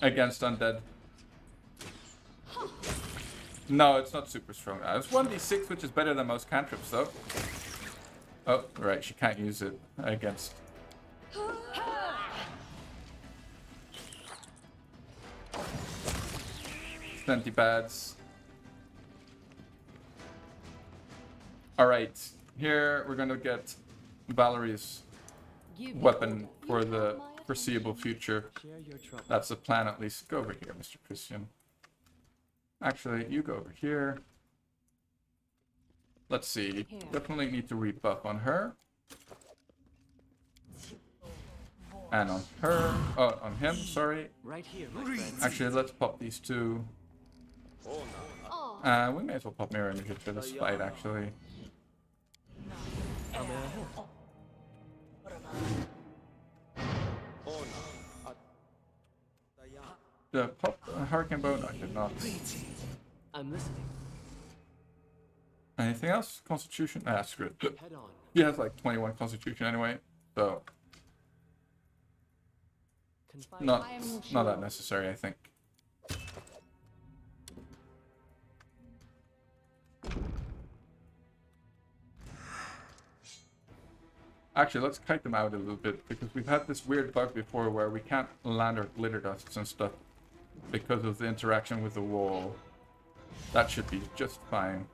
A: against undead. No, it's not super strong. It's 1d6, which is better than most cantrips, though. Oh, right. She can't use it against. Plenty bads. Alright, here we're gonna get Valerie's weapon for the foreseeable future.
E: Share your trouble.
A: That's the plan, at least. Go over here, Mr. Christian. Actually, you go over here. Let's see. Definitely need to rebuff on her. And on her. Oh, on him, sorry.
E: Right here, my friend.
A: Actually, let's pop these two.
D: Oh,
A: We may as well pop mirror images for this fight, actually.
E: How may I help?
A: The pop hurricane bow? No, I did not.
E: I'm listening.
A: Anything else? Constitution? Ah, screw it.
E: Head on.
A: He has like 21 constitution anyway, so
E: Confide.
A: not that necessary, I think. Actually, let's kite them out a little bit, because we've had this weird bug before where we can't land our glitter dusts and stuff because of the interaction with the wall. That should be just fine.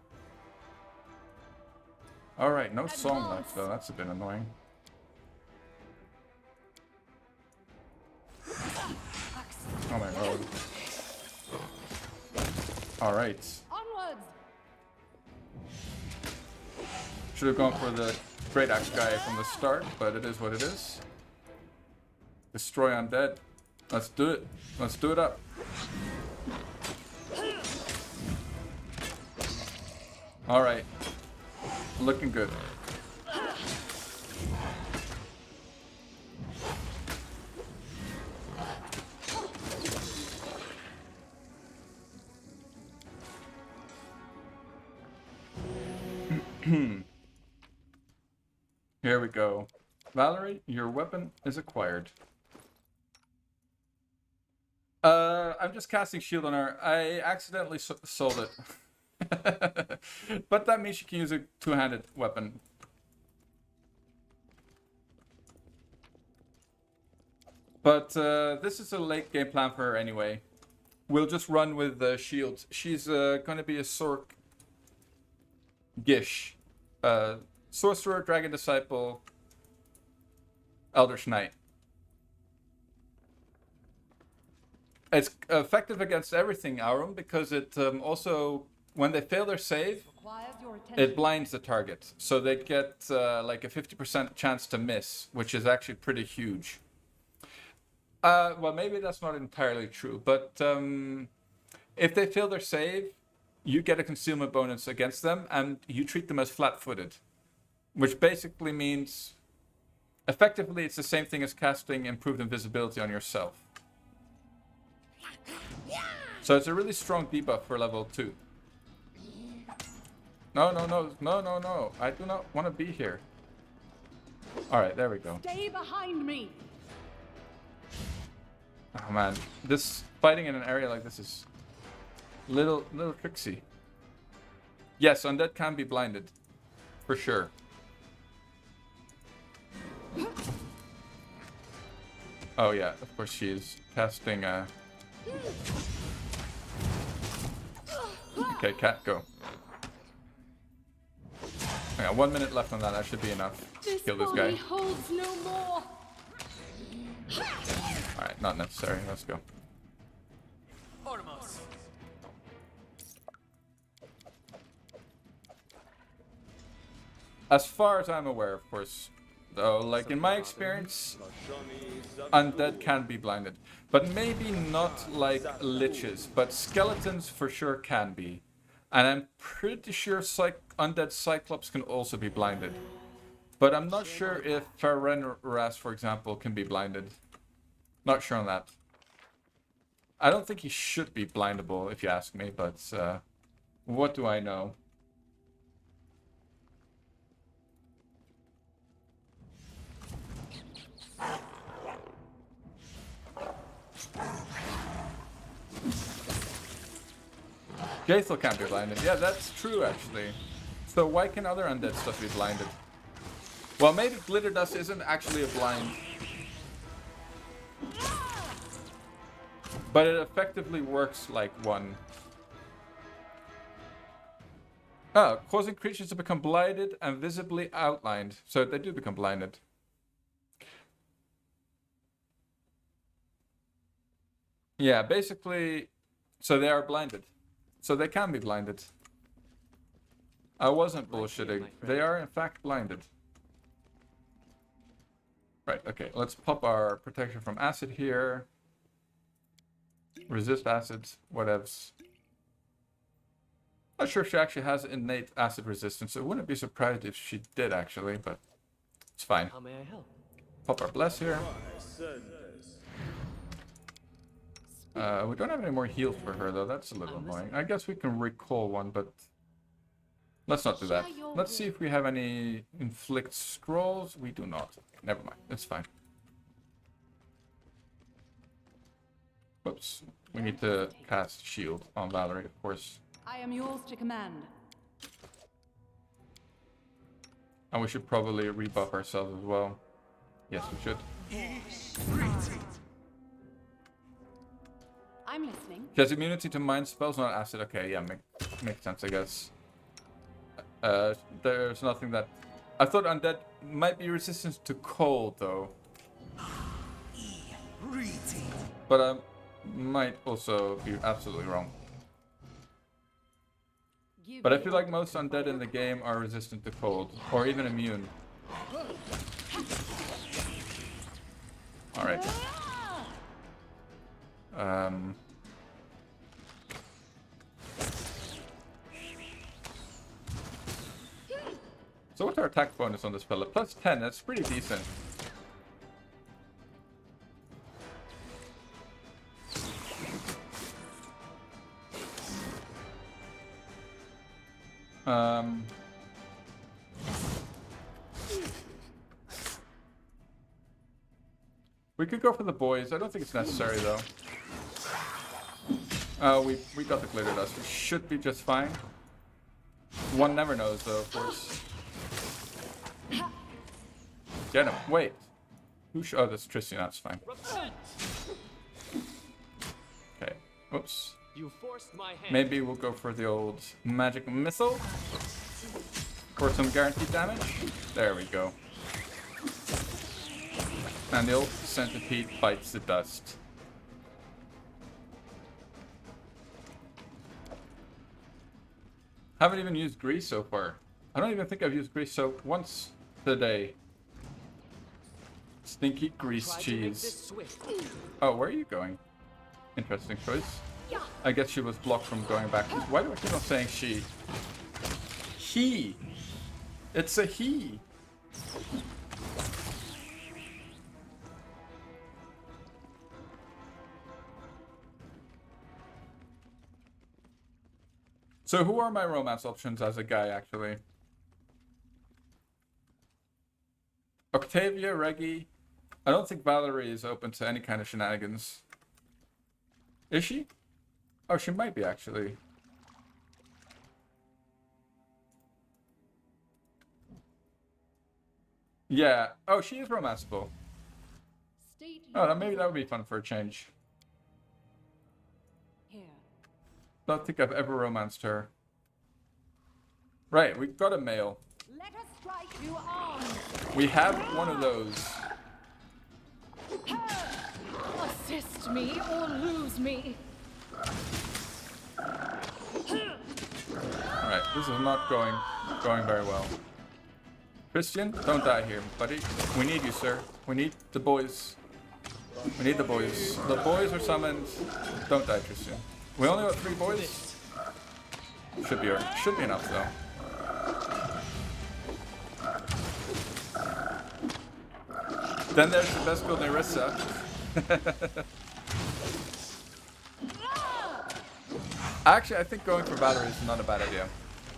A: Alright, no song left though, that's a bit annoying. Oh my lord. Alright.
F: Onwards.
A: Should have gone for the Great Axe guy from the start, but it is what it is. Destroy undead. Let's do it. Let's do it up. Alright. Looking good. Here we go. Valerie, your weapon is acquired. I'm just casting shield on her. I accidentally sold it. But that means she can use a two-handed weapon. But this is a late game plan for her anyway. We'll just run with the shields. She's going to be a Sork Gish. Sorcerer, Dragon Disciple, Eldritch Knight. It's effective against everything, Aurum, because it also, when they fail their save,
F: Requires your attention.
A: it blinds the target. So they get like a 50% chance to miss, which is actually pretty huge. Well, maybe that's not entirely true, but if they fail their save, you get a concealment bonus against them, and you treat them as flat-footed, which basically means, effectively, it's the same thing as casting improved invisibility on yourself. So it's a really strong debuff for level 2. No. I do not want to be here. Alright, there we go.
F: Stay behind me.
A: Oh man, this fighting in an area like this is little tricksy. Yes, undead can be blinded. For sure. Oh yeah, of course she is casting Okay, cat, go. I got 1 minute left on that. That should be enough to kill this guy.
D: Holds no more.
A: Alright, not necessary. Let's go. As far as I'm aware, of course, though, like in my experience, undead can be blinded. But maybe not like liches, but skeletons for sure can be. And I'm pretty sure undead cyclops can also be blinded. But I'm not sure if Farenras, for example, can be blinded. Not sure on that. I don't think he should be blindable, if you ask me, but what do I know? Jaethel can't be blinded. Yeah, that's true, actually. So why can other undead stuff be blinded? Well, maybe glitter dust isn't actually a blind. But it effectively works like one. Oh, causing creatures to become blinded and visibly outlined. So they do become blinded. Yeah, basically, so they are blinded. So they can be blinded. I wasn't bullshitting. They are in fact blinded. Right, okay, let's pop our protection from acid here. Resist acids, whatevs. Not sure if she actually has innate acid resistance. I wouldn't be surprised if she did actually, but it's fine.
E: How may I help?
A: Pop our bless here. We don't have any more heals for her though, that's a little annoying. I guess we can recall one, but let's not do that. Let's see if we have any inflict scrolls. We do not. Never mind, it's fine. Whoops. We need to cast shield on Valerie, of course.
F: I am yours to command.
A: And we should probably rebuff ourselves as well. Yes, we should.
F: I'm listening.
A: She has immunity to mind spells, not acid. Okay, yeah, makes sense, I guess. There's nothing that... I thought undead might be resistant to cold, though. But I might also be absolutely wrong. But I feel like most undead in the game are resistant to cold, or even immune. Alright. So what's our attack bonus on this fella? Plus 10, that's pretty decent. We could go for the boys. I don't think it's necessary though. We got the glitter dust. We should be just fine. One never knows though, of course. Get him. Wait. Oh, that's Tristan. That's fine. Okay. Oops.
B: You forced my hand.
A: Maybe we'll go for the old magic missile. For some guaranteed damage. There we go. And the old centipede bites the dust. Haven't even used grease so far. I don't even think I've used grease soap once today. Stinky grease
B: Try to make
A: cheese.
B: this swift.
A: Oh, where are you going? Interesting choice. I guess she was blocked from going back. Why do I keep on saying she? He. It's a he. So who are my romance options as a guy, actually? Octavia, Reggie. I don't think Valerie is open to any kind of shenanigans. Is she? Oh, she might be, actually. Yeah. Oh, she is romanceable.
D: State
A: Oh, then maybe that would be fun for a change.
F: Here.
A: Don't think I've ever romanced her. Right, we got a male.
F: Let us strike you arms.
A: We have one of those.
D: assist me or lose me.
A: Alright, this is not going very well. Christian, don't die here, buddy. We need you, sir. We need the boys. We need the boys. The boys are summoned. Don't die, Christian. We only got 3 boys. Should be enough though. Then there's the best girl, Nerissa. Actually, I think going for Valerie is not a bad idea.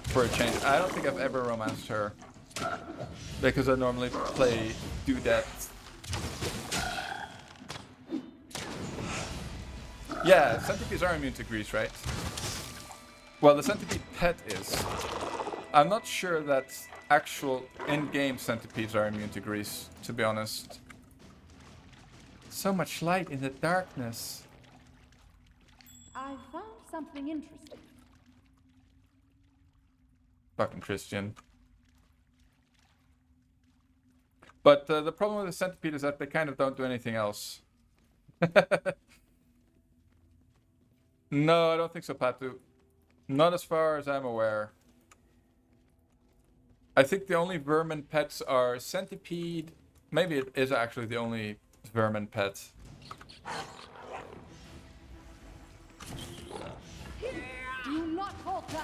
A: For a change. I don't think I've ever romanced her. Because I normally play dudettes. Yeah, centipedes are immune to grease, right? Well, the centipede pet is. I'm not sure that actual in-game centipedes are immune to grease, to be honest. So much light in the darkness.
F: I found something interesting.
A: Fucking Christian. But the problem with the centipede is that they kind of don't do anything else. No, I don't think so, Patu. Not as far as I'm aware. I think the only vermin pets are centipede. Maybe it is actually the only vermin pet.
F: Do not falter.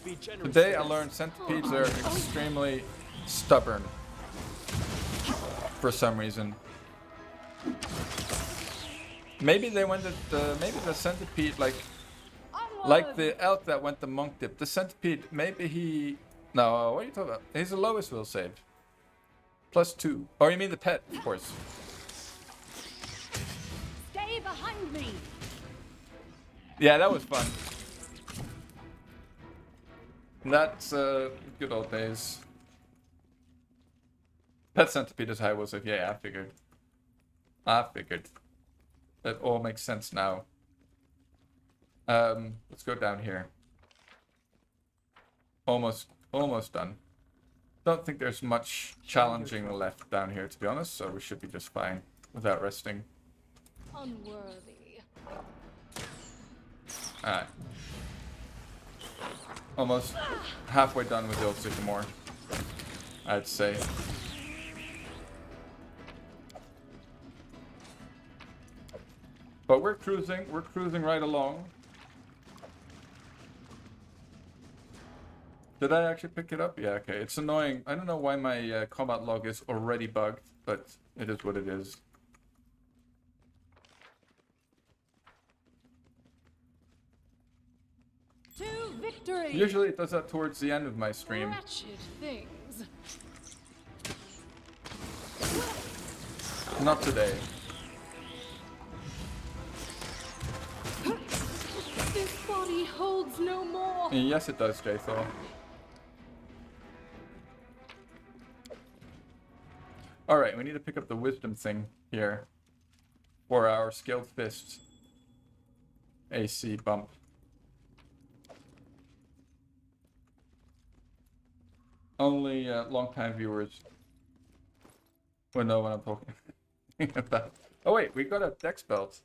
B: Be generous.
A: Today I learned centipedes are extremely stubborn. For some reason. Maybe they went maybe the centipede like the elk that went the monk dip. The centipede, maybe he... No, what are you talking about? He's the lowest will save. +2. Or you mean the pet, of course.
F: Stay behind me.
A: Yeah, that was fun. That's good old days. Pet centipede is high will save. Yeah, I figured. That all makes sense now. Let's go down here. Almost done. Don't think there's much challenging left down here, to be honest, so we should be just fine without resting.
D: Unworthy.
A: Alright. Almost halfway done with the old sycamore, I'd say. But we're cruising right along. Did I actually pick it up? Yeah, okay. It's annoying. I don't know why my combat log is already bugged, but it is what it is.
F: To victory.
A: Usually it does that towards the end of my stream.
D: Wretched things.
A: Not today.
D: This body holds no more.
A: Yes, it does, Jaythor. Alright, we need to pick up the wisdom thing here for our scaled fist AC bump. Only long-time viewers will know what I'm talking about. Oh wait, we got a dex belt.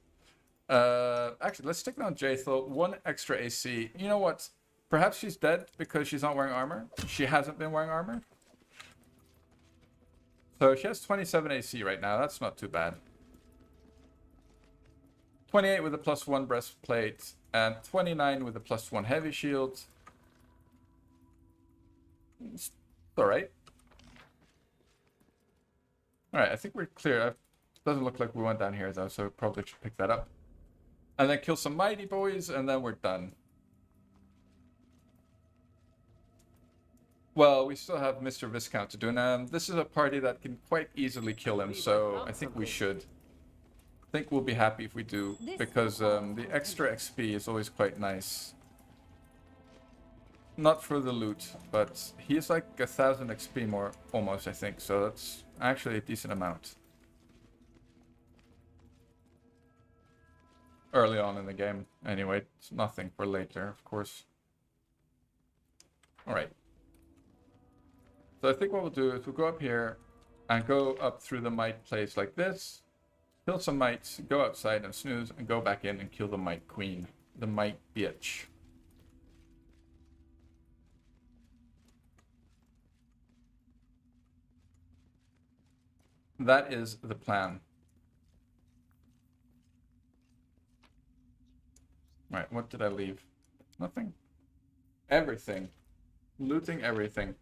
A: Actually, let's stick on Jaythor. 1 extra AC. You know what? Perhaps she's dead because she's not wearing armor. She hasn't been wearing armor. So she has 27 AC right now. That's not too bad. 28 with a +1 breastplate and 29 with a +1 heavy shield. It's alright. Alright, I think we're clear. Doesn't look like we went down here though, so we probably should pick that up. And then kill some mighty boys, and then we're done. Well, we still have Mr. Viscount to do, and this is a party that can quite easily kill him, so I think we should. I think we'll be happy if we do, because the extra XP is always quite nice. Not for the loot, but he's like 1,000 XP more, almost, I think, so that's actually a decent amount. Early on in the game, anyway. It's nothing for later, of course. Alright. So I think what we'll do is we'll go up here and go up through the might place like this. Kill some mites, go outside and snooze, and go back in and kill the might queen. The might bitch. That is the plan. Right, what did I leave? Nothing. Everything. Looting everything.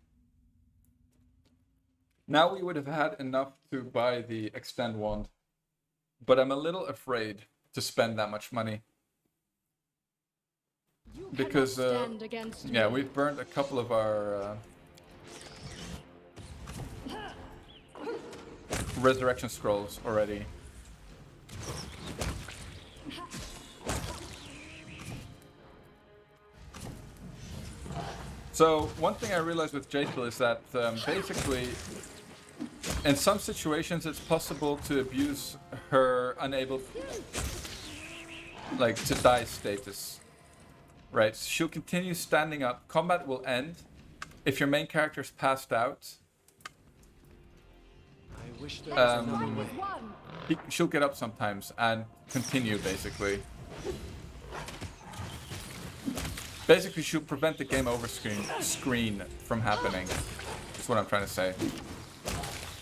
A: Now we would have had enough to buy the extend wand. But I'm a little afraid to spend that much money. Because, yeah, we've burned a couple of our resurrection scrolls already. So, one thing I realized with Jaythor is that basically, in some situations it's possible to abuse her unable, like, to die status. Right? So she'll continue standing up, combat will end. If your main character's passed out,
E: I wish there was another way.
A: she'll get up sometimes and continue, basically. Basically, she'll prevent the game over screen from happening. That's what I'm trying to say.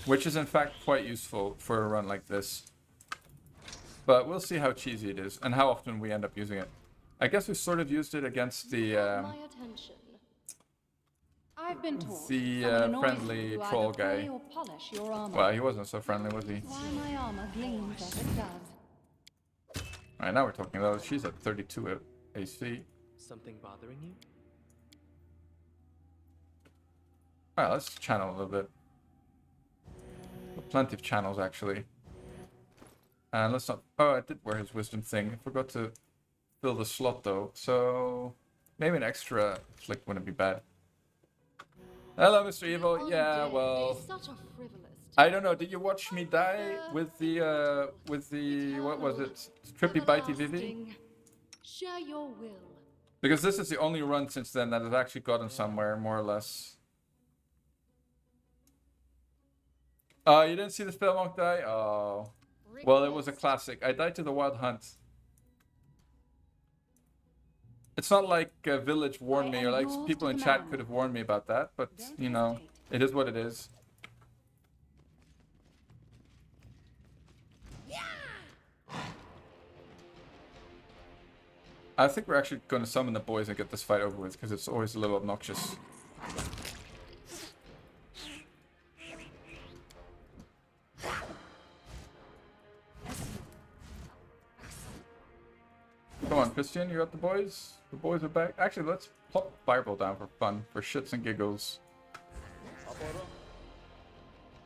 A: Which is in fact quite useful for a run like this. But we'll see how cheesy it is and how often we end up using it. I guess we sort of used it against the
F: I've been told
A: the
F: someone annoys
A: friendly
F: you,
A: troll
F: either play
A: guy.
F: or polish your armor.
A: Well, he wasn't so friendly, was he?
F: Why my armor gleams as it does.
A: Alright, now we're talking about she's at 32 AC.
E: Something bothering you?
A: Alright, let's channel a little bit. Plenty of channels, actually. And let's not... Oh, I did wear his wisdom thing. I forgot to fill the slot, though. So... maybe an extra flick wouldn't be bad. Hello, Mr. Evil. Yeah, well... I don't know. Did you watch me die with the... what was it? Trippy Bitey Vivi?
D: Share your will.
A: Because this is the only run since then that has actually gotten somewhere, more or less. Oh, you didn't see the Spellmonk die? Oh. Well, it was a classic. I died to the Wild Hunt. It's not like Village warned me, or like people in chat could have warned me about that, but, you know, it is what it is. I think we're actually going to summon the boys and get this fight over with, because it's always a little obnoxious. Come on, Christian, you got the boys? The boys are back. Actually, let's plop Fireball down for fun, for shits and giggles.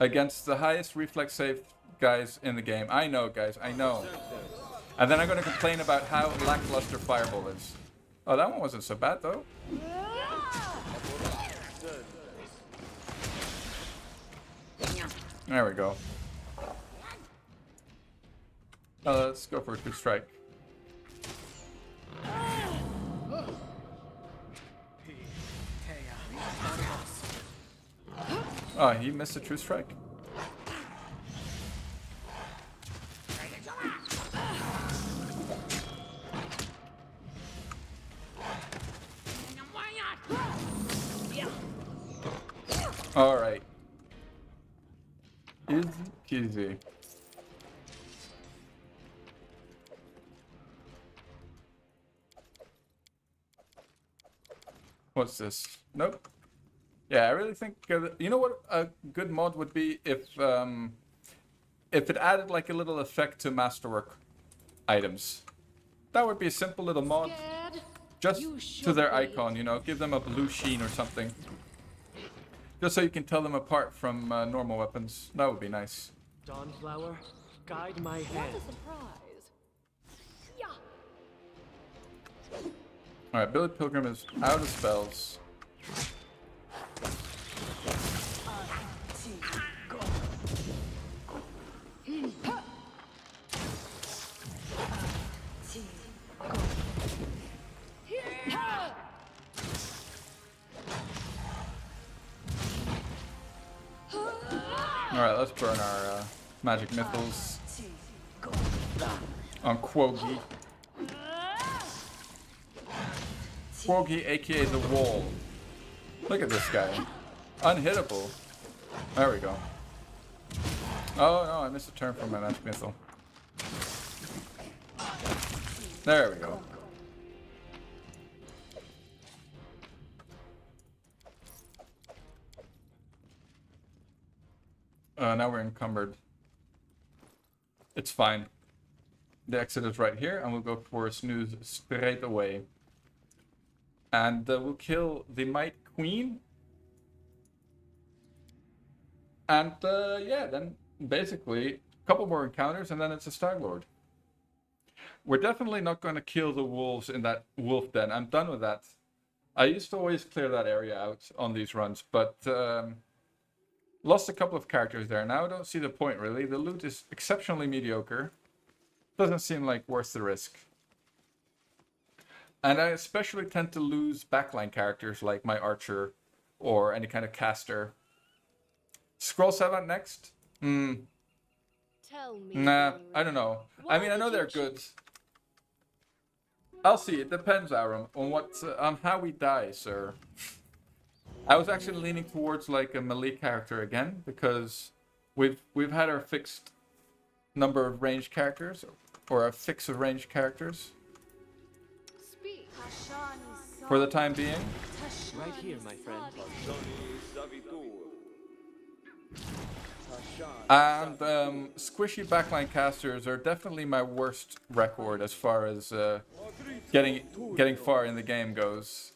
A: Against the highest reflex save guys in the game. I know, guys. I know. And then I'm going to complain about how lackluster Fireball is. Oh, that one wasn't so bad, though. There we go. Let's go for a 2 strike. Oh, he missed a true strike? Alright. Easy peasy. What's this? Nope. Yeah, I really think you know what a good mod would be if it added like a little effect to masterwork items. That would be a simple little mod,
D: Scared?
A: just
D: You
A: to
D: should
A: their
D: be.
A: icon. You know, give them a blue sheen or something, just so you can tell them apart from normal weapons. That would be nice.
E: Dawnflower, guide my
D: What
E: hand.
D: a surprise. Yeah.
A: All right, Billy Pilgrim is out of spells. Alright, let's burn our magic missiles on Quogi. Quogi, aka the Wall. Look at this guy. Unhittable. There we go. Oh no, I missed a turn from my magic missile. There we go. Now we're encumbered. It's fine. The exit is right here, and we'll go for a snooze straight away. And we'll kill the Might Queen. And yeah, then basically a couple more encounters, and then it's a Stag Lord. We're definitely not going to kill the wolves in that wolf den. I'm done with that. I used to always clear that area out on these runs, but lost a couple of characters there. Now I don't see the point, really. The loot is exceptionally mediocre. Doesn't seem like worth the risk. And I especially tend to lose backline characters like my archer or any kind of caster. Scroll 7 next?
D: Tell me.
A: Nah,
D: Henry,
A: I don't know.
D: why
A: I mean, I know
D: did you
A: they're good. I'll see. It depends, Aram, on what, on how we die, sir. I was actually leaning towards like a melee character again because we've had our fixed number of ranged characters, or a fix of ranged characters
D: Speak.
A: for the time being.
E: Right here, my friend.
A: And squishy backline casters are definitely my worst record as far as getting far in the game goes.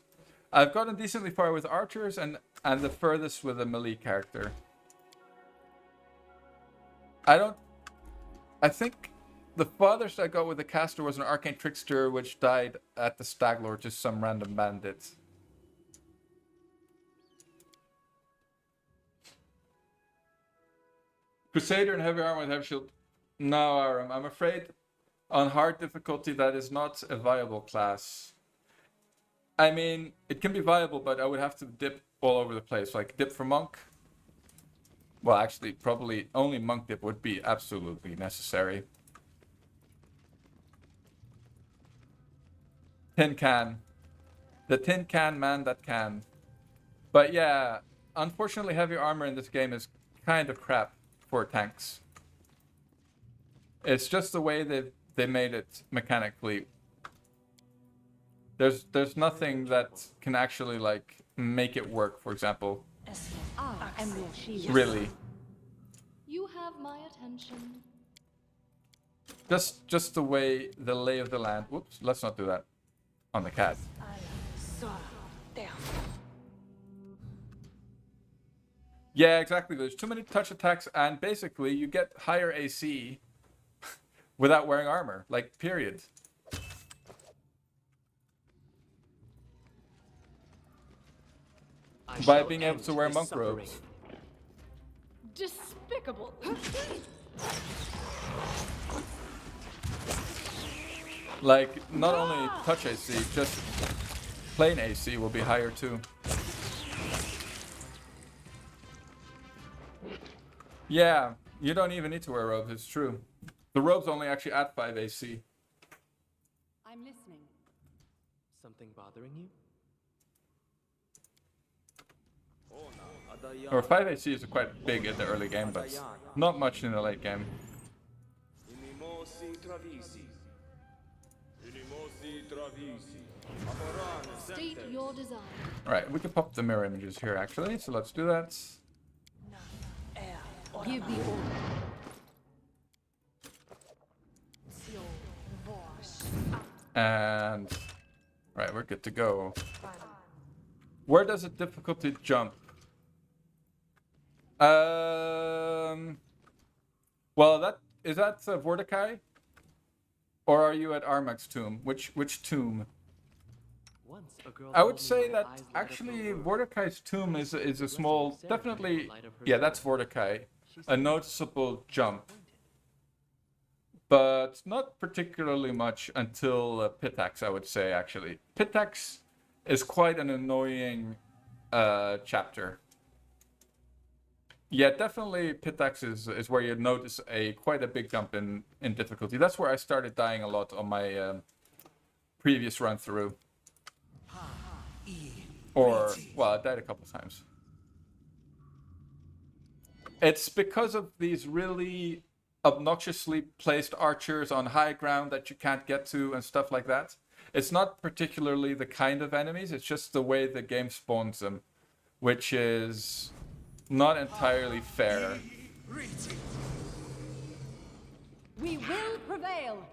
A: I've gotten decently far with archers and the furthest with a melee character. I think the farthest I got with the caster was an arcane trickster which died at the Stag Lord, just some random bandit. Crusader and heavy armor with heavy shield. No, Aram, I'm afraid on hard difficulty that is not a viable class. I mean, it can be viable, but I would have to dip all over the place. Like dip for monk. Well, actually, probably only monk dip would be absolutely necessary. Tin can. The tin can man that can. But yeah, unfortunately heavy armor in this game is kind of crap for tanks. It's just the way they made it mechanically. There's nothing that can actually like make it work, for example.
F: I am your shield.
A: Really.
D: You have my attention.
A: Just the way the lay of the land. Whoops, let's not do that on the cat. Yeah, exactly. There's too many touch attacks, and basically you get higher AC without wearing armor. Like, period.
E: I
A: By
E: shall
A: being able
E: end
A: to wear
E: this
A: monk
E: suffering.
A: robes.
D: Despicable.
A: Like, not only touch AC, just plain AC will be higher too. Yeah, you don't even need to wear robes, it's true. The robes only actually add 5 AC.
F: I'm listening.
E: Something bothering you?
A: Or 5 AC is quite big in the early game, but not much in the late game.
F: State your desire.
A: Alright, we can pop the mirror images here actually, so let's do that.
F: Give the order.
A: And right, we're good to go. Where does a difficulty jump? Well, that is that Vorticai, or are you at Armak's tomb? Which tomb?
E: Once a girl
A: I would
E: told me
A: say
E: my
A: that
E: eyes light up her
A: actually
E: world.
A: Vorticai's tomb is a small, definitely, yeah, that's Vorticai, a noticeable jump, but not particularly much until Pitax, I would say actually. Pitax is quite an annoying chapter. Yeah, definitely Pitax is where you notice quite a big jump in difficulty. That's where I started dying a lot on my previous run through. Or, well, I died a couple times. It's because of these really obnoxiously placed archers on high ground that you can't get to and stuff like that. It's not particularly the kind of enemies, it's just the way the game spawns them, which is not entirely fair.
F: We will prevail.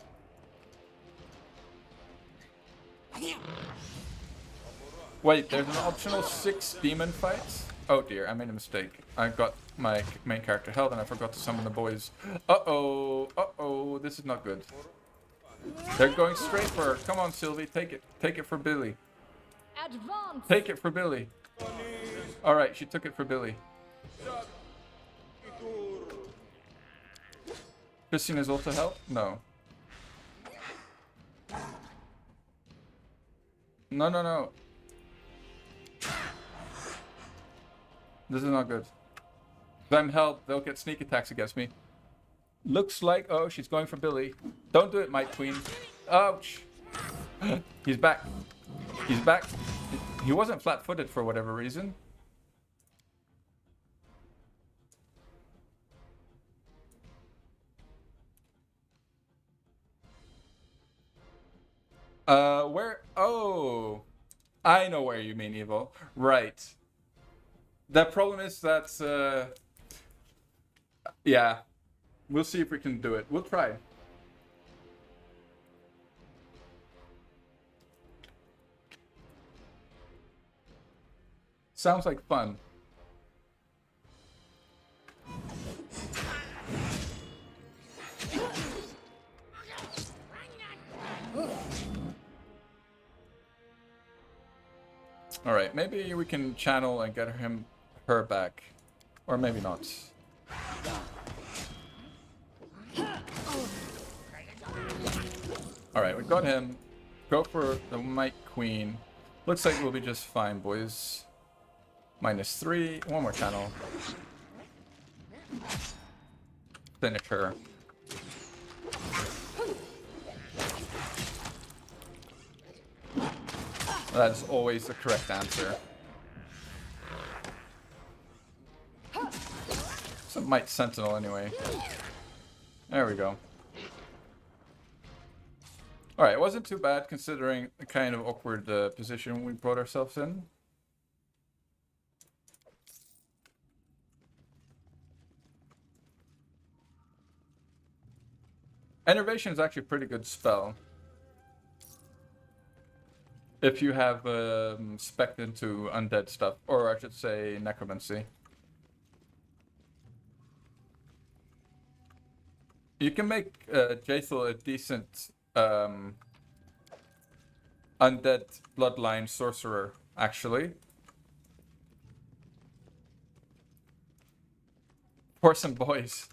A: Wait, there's an optional 6 demon fights? Oh dear, I made a mistake. I got my main character held and I forgot to summon the boys. Uh-oh, this is not good. They're going straight for her. Come on, Sylvie, take it. Take it for Billy.
D: Advance.
A: Take it for Billy. Alright, she took it for Billy. Christina's also help? No. No. This is not good. If I'm help, they'll get sneak attacks against me. Looks like, oh, she's going for Billy. Don't do it, Might Queen. Ouch. He's back. He's back. He wasn't flat-footed for whatever reason. Where? Oh, I know where you mean, Evil. Right. The problem is that, yeah, we'll see if we can do it. We'll try. Sounds like fun. All right, maybe we can channel and get her back, or maybe not. All right, we got him. Go for the Might Queen. Looks like we'll be just fine, boys. -3. One more channel. Finish her. That is always the correct answer. Some Might Sentinel anyway. There we go. Alright, it wasn't too bad considering the kind of awkward position we brought ourselves in. Enervation is actually a pretty good spell. If you have spec'd into undead stuff, or I should say necromancy. You can make Jaethal a decent undead bloodline sorcerer, actually. Horse and boys.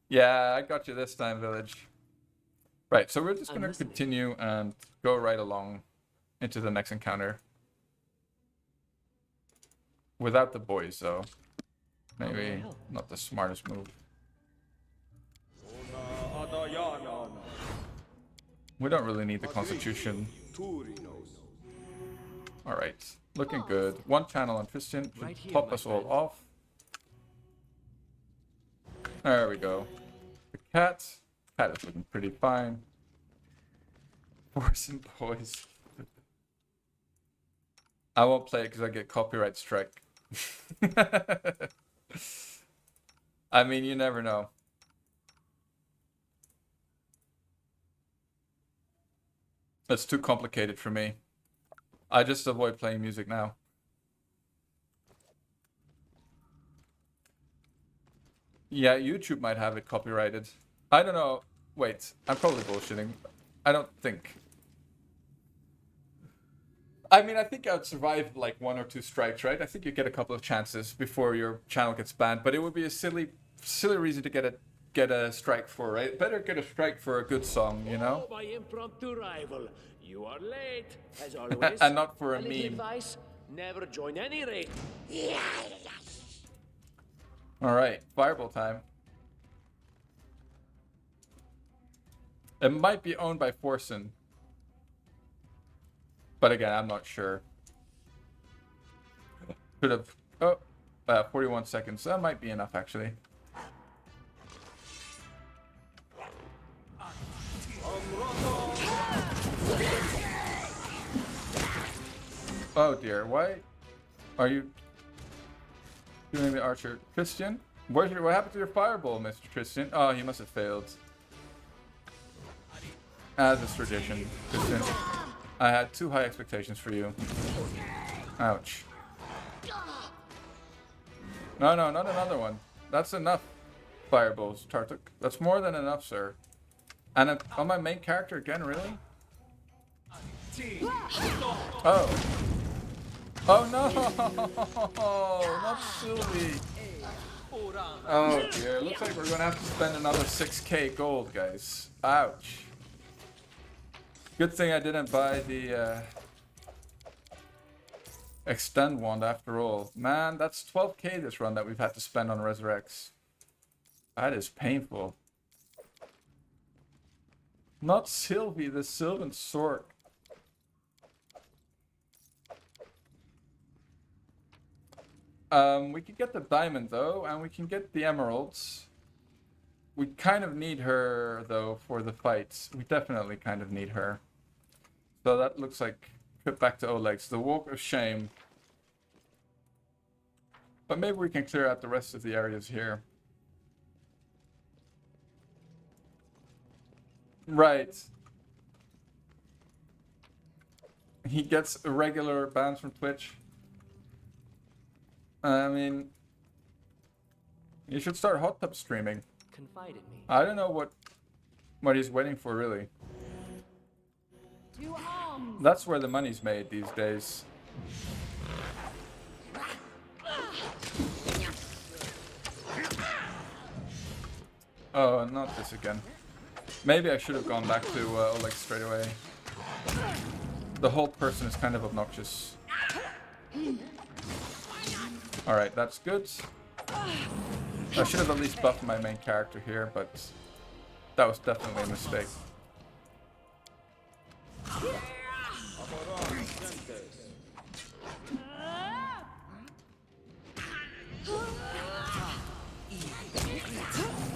A: Yeah, I got you this time, village. Right, so we're just going to continue and go right along into the next encounter. Without the boys, though. Maybe not the smartest move. We don't really need the constitution. Alright, looking good. One channel on Tristan should top us all off. There we go. The cat. Cat is looking pretty fine. Horse and boys. I won't play it because I get copyright strike. I mean, you never know. It's too complicated for me. I just avoid playing music now. Yeah, YouTube might have it copyrighted. I don't know. Wait, I'm probably bullshitting. I don't think. I mean, I think I'd survive like 1 or 2 strikes, right? I think you get a couple of chances before your channel gets banned, but it would be a silly reason to get a strike for, right? Better get a strike for a good song, you know?
B: Oh, my impromptu rival. You are late, as always.
A: And not for a
B: little
A: meme.
B: advice, never join any raid.
A: Alright, fireball time. It might be owned by Forsen. But again, I'm not sure. Could have... Oh, 41 seconds. That might be enough, actually. Oh dear, why are you doing the archer? Christian? What happened to your fireball, Mr. Christian? Oh, he must have failed. As is tradition, Christian. I had too high expectations for you. Ouch. No, not another one. That's enough fireballs, Tartuk. That's more than enough, sir. And on my main character again, really? Oh. Oh no! Not Sylvie. Oh dear. Looks like we're gonna have to spend another 6k gold, guys. Ouch. Good thing I didn't buy the extend wand after all. Man, that's 12k this run that we've had to spend on Resurrects. That is painful. Not Sylvie, the Sylvan Sword. We can get the diamond though, and we can get the emeralds. We kind of need her though for the fights. We definitely kind of need her. So that looks like trip back to Oleg's. The Walk of Shame. But maybe we can clear out the rest of the areas here. Right. He gets irregular bans from Twitch. I mean, you should start hot tub streaming.
E: Confide in me.
A: I don't know what he's waiting for, really.
D: To arms.
A: That's where the money's made these days. Oh, not this again. Maybe I should have gone back to Oleg straight away. The whole person is kind of obnoxious. Alright, that's good. I should have at least buffed my main character here, but that was definitely a mistake.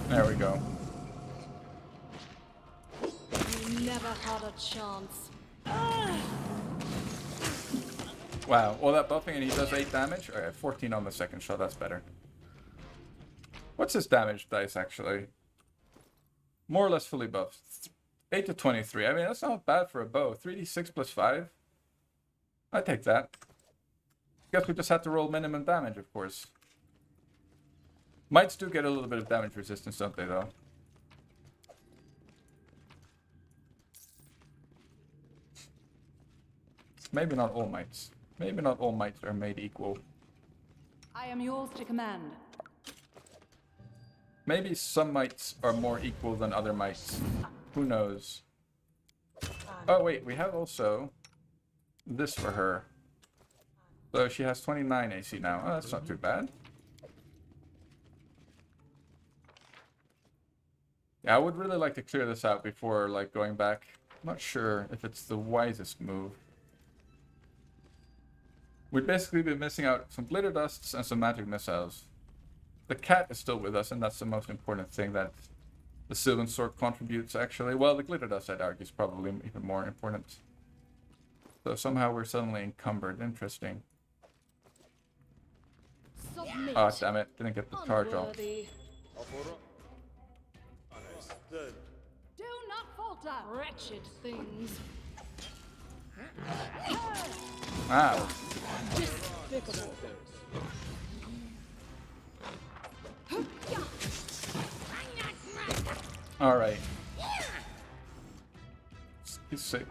A: There we go.
D: You never had a chance.
A: Wow, all that buffing and he does 8 damage? Okay, 14 on the second shot, that's better. What's his damage dice, actually? More or less fully buffed. 8 to 23. I mean, that's not bad for a bow. 3d6 plus 5. I take that. Guess we just had to roll minimum damage, of course. Mites do get a little bit of damage resistance, don't they, though? Maybe not all mites. Maybe not all mites are made equal.
F: I am yours to command.
A: Maybe some mites are more equal than other mites. Who knows? Oh wait, we have also this for her. So she has 29 AC now. Oh, that's not too bad. Yeah, I would really like to clear this out before like going back. I'm not sure if it's the wisest move. We'd basically be missing out some glitter dusts and some magic missiles. The cat is still with us, and that's the most important thing that the Sylvan Sword contributes, actually. Well, the glitter dust, I'd argue, is probably even more important. So somehow we're suddenly encumbered. Interesting.
D: Submit.
A: Oh, damn it. Didn't get the charge off.
D: Unworthy.
B: Understood.
F: Do not falter.
D: Wretched things.
A: Ow.
D: Despicable.
A: Alright. He's safe.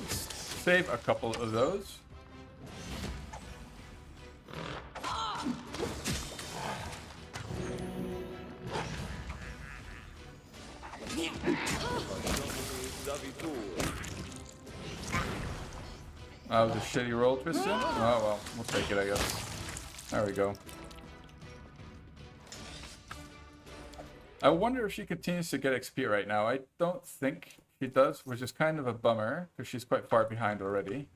A: Save a couple of those. That was a shitty roll, Tristan. Oh well, we'll take it, I guess. There we go. I wonder if she continues to get XP right now. I don't think she does, which is kind of a bummer, because she's quite far behind already.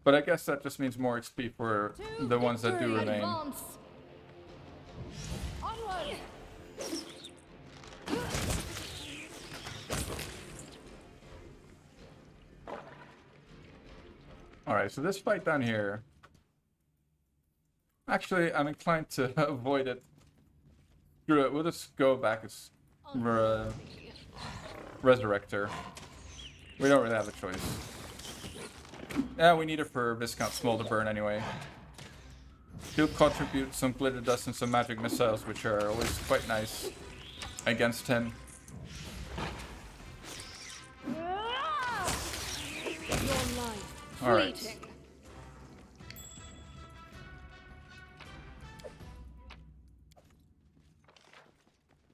A: But I guess that just means more XP for the ones that do remain.
D: Advance.
F: Onward.
A: Alright, so this fight down here... Actually, I'm inclined to avoid it. Screw it, we'll just go back as Resurrector. We don't really have a choice. Yeah, we need it for Viscount Smolder Burn anyway. He'll contribute some glitter dust and some magic missiles, which are always quite nice against him.
D: Your life.
A: All right.
D: Fleeting.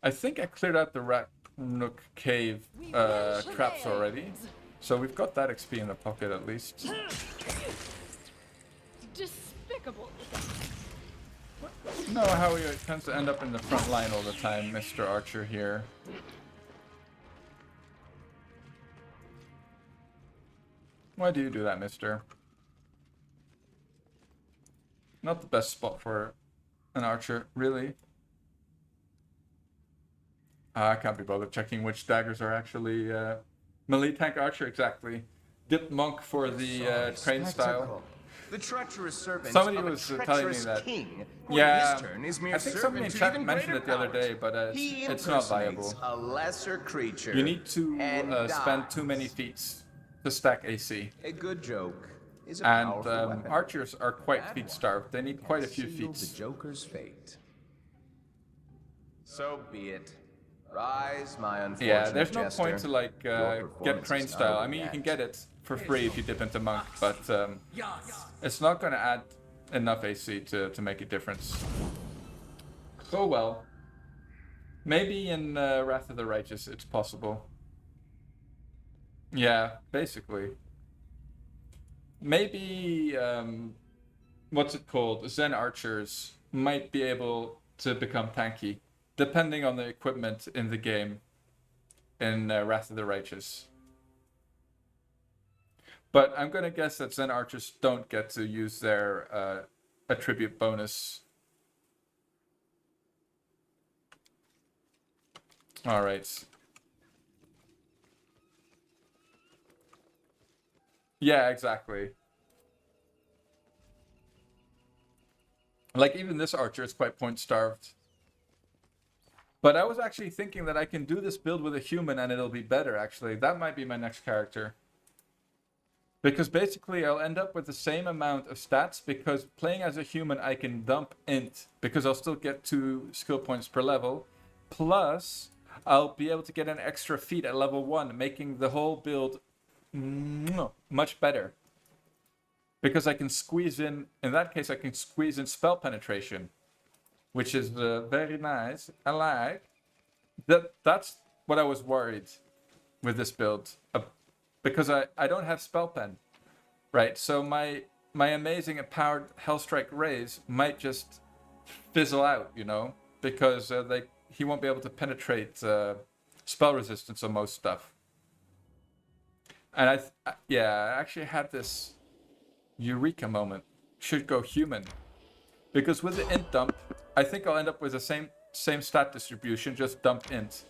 A: I think I cleared out the Rat Nook Cave traps already. So we've got that XP in the pocket at least.
D: Despicable.
A: You know how he tends to end up in the front line all the time, Mr. Archer here. Why do you do that, mister? Not the best spot for an archer, really. I can't be bothered checking which daggers are actually melee tank archer, exactly. Dip monk for the crane style.
G: The treacherous servant
A: Somebody
G: of a
A: was telling me
G: treacherous
A: that.
G: king, who
A: Yeah,
G: in his turn is mere
A: I think somebody in
G: servant to
A: chat
G: even
A: mentioned it the
G: greater
A: other day,
G: powers.
A: but
G: He
A: it's not viable.
G: impersonates a lesser creature.
A: You need to
G: and
A: spend too
G: dies.
A: many feats to stack AC.
G: A good joke is a
A: And
G: powerful weapon.
A: archers are quite
G: That
A: feat
G: one
A: starved. They need quite a
G: has
A: few
G: sealed
A: feats.
G: The Joker's fate. So be it. Rise, my unfortunate
A: Yeah, there's no
G: jester.
A: point to like
G: Your
A: get
G: performance
A: crane
G: is not
A: style.
G: over
A: I mean, you
G: yet.
A: can get it for free if you dip into monk, but it's not going to add enough AC to make a difference. Oh well. Maybe in Wrath of the Righteous it's possible. Yeah, basically. Maybe what's it called? Zen archers might be able to become tanky, depending on the equipment in the game in Wrath of the Righteous. But I'm gonna guess that Zen archers don't get to use their attribute bonus. All right. Yeah, exactly. Like even this archer is quite point starved. But I was actually thinking that I can do this build with a human and it'll be better actually. That might be my next character. Because basically I'll end up with the same amount of stats because playing as a human I can dump int because I'll still get 2 skill points per level. Plus I'll be able to get an extra feat at level 1, making the whole build much better. Because I can squeeze in that case, I can squeeze in spell penetration, which is very nice. I like. That's what I was worried with this build. Because I don't have spell pen, right? So my amazing empowered Hellstrike Rays might just fizzle out, you know? Because he won't be able to penetrate spell resistance on most stuff. And I actually had this eureka moment. Should go human, because with the int dump, I think I'll end up with the same stat distribution, just dump int.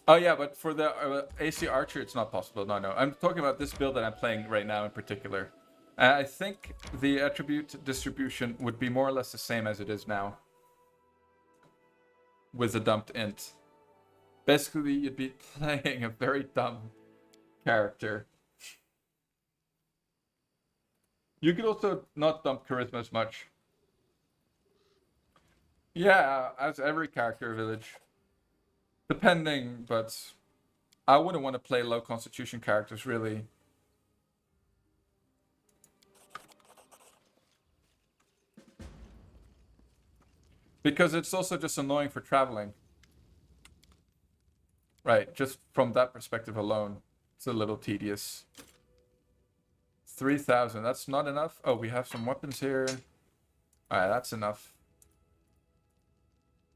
A: Oh yeah, but for the AC Archer, it's not possible. No, I'm talking about this build that I'm playing right now in particular. I think the attribute distribution would be more or less the same as it is now, with the dumped int. Basically, you'd be playing a very dumb character. You could also not dump charisma as much. Yeah, as every character village. Depending, but I wouldn't want to play low constitution characters, really. Because it's also just annoying for traveling. Right, just from that perspective alone, it's a little tedious. 3,000, that's not enough. Oh, we have some weapons here. Alright, that's enough.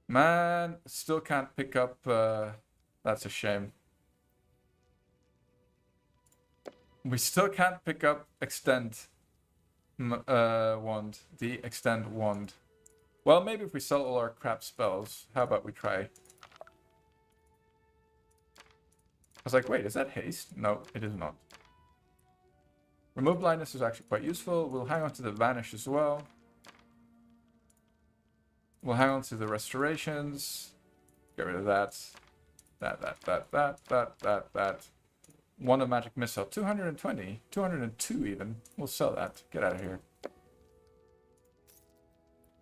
A: Man, still can't pick up, that's a shame. We still can't pick up extend wand, the extend wand. Well, maybe if we sell all our crap spells, how about we try? I was like, wait, is that haste? No, it is not. Remove blindness is actually quite useful. We'll hang on to the vanish as well. We'll hang on to the restorations. Get rid of that. That. One of magic missile. 220. 202 even. We'll sell that. Get out of here.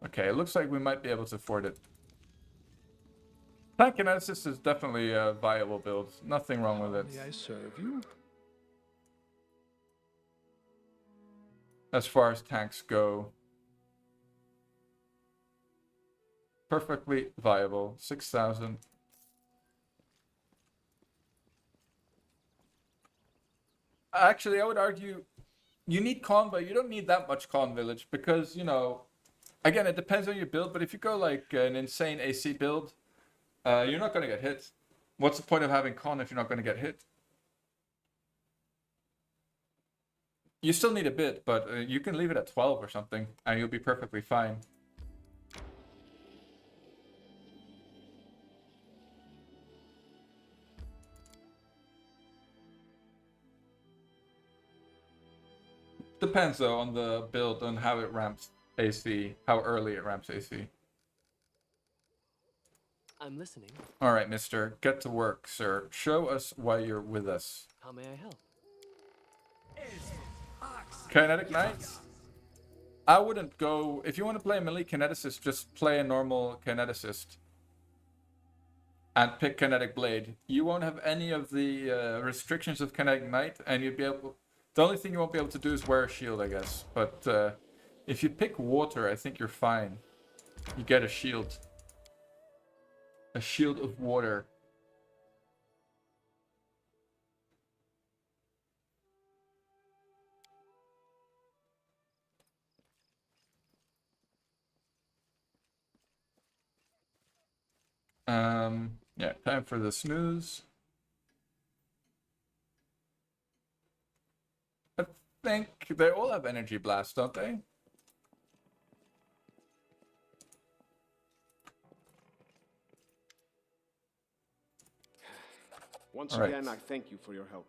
A: Okay, it looks like we might be able to afford it. Tank Kineticist is definitely a viable build. Nothing wrong with it.
C: May I serve you?
A: As far as tanks go. Perfectly viable. 6,000. Actually, I would argue you need con, but you don't need that much con village because, you know, again, it depends on your build, but if you go like an insane AC build, you're not going to get hit. What's the point of having con if you're not going to get hit? You still need a bit, but you can leave it at 12 or something, and you'll be perfectly fine. Depends though on the build and how it ramps AC, how early it ramps AC.
E: I'm listening.
A: All right, mister, get to work, sir. Show us why you're with us.
E: How may I help?
A: Kinetic Knights? I wouldn't go... If you want to play a melee Kineticist, just play a normal Kineticist. And pick Kinetic Blade. You won't have any of the restrictions of Kinetic Knight, and you'd be able... The only thing you won't be able to do is wear a shield, I guess. But if you pick water, I think you're fine. You get a shield. A shield of water. Yeah, time for the snooze. I think they all have energy blast, don't they?
B: Once
A: All right.
B: again, I thank you for your help.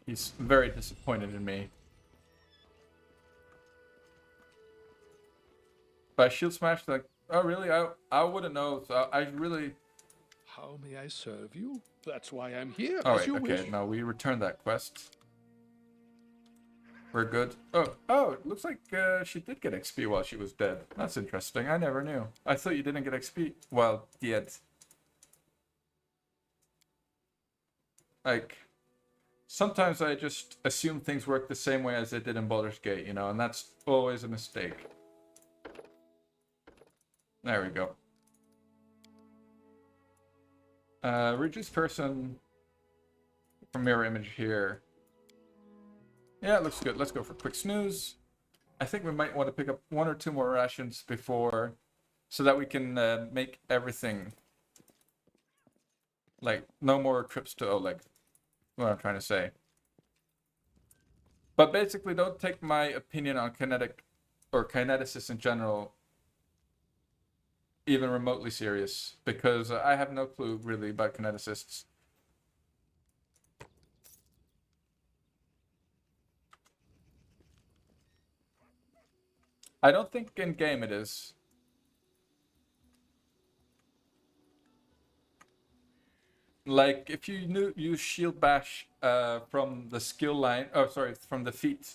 A: He's very disappointed in me. By shield smash, like, oh really? I wouldn't know. So I really.
C: How may I serve you? That's why I'm here.
A: Oh
C: as
A: wait,
C: you
A: okay.
C: wish.
A: No, we returned that quest. We're good. Oh, it looks like she did get XP while she was dead. That's interesting. I never knew. I thought you didn't get XP while dead. Like, sometimes I just assume things work the same way as they did in Baldur's Gate, you know, and that's always a mistake. There we go. Reduce person from mirror image here. Yeah, it looks good. Let's go for quick snooze. I think we might want to pick up 1 or 2 more rations before, so that we can make everything. Like, no more trips to Oleg. What I'm trying to say. But basically, don't take my opinion on kinetic or kineticists in general even remotely serious, because I have no clue really about kineticists. I don't think in game it is. Like, if you use shield bash from the skill line, oh sorry, from the feat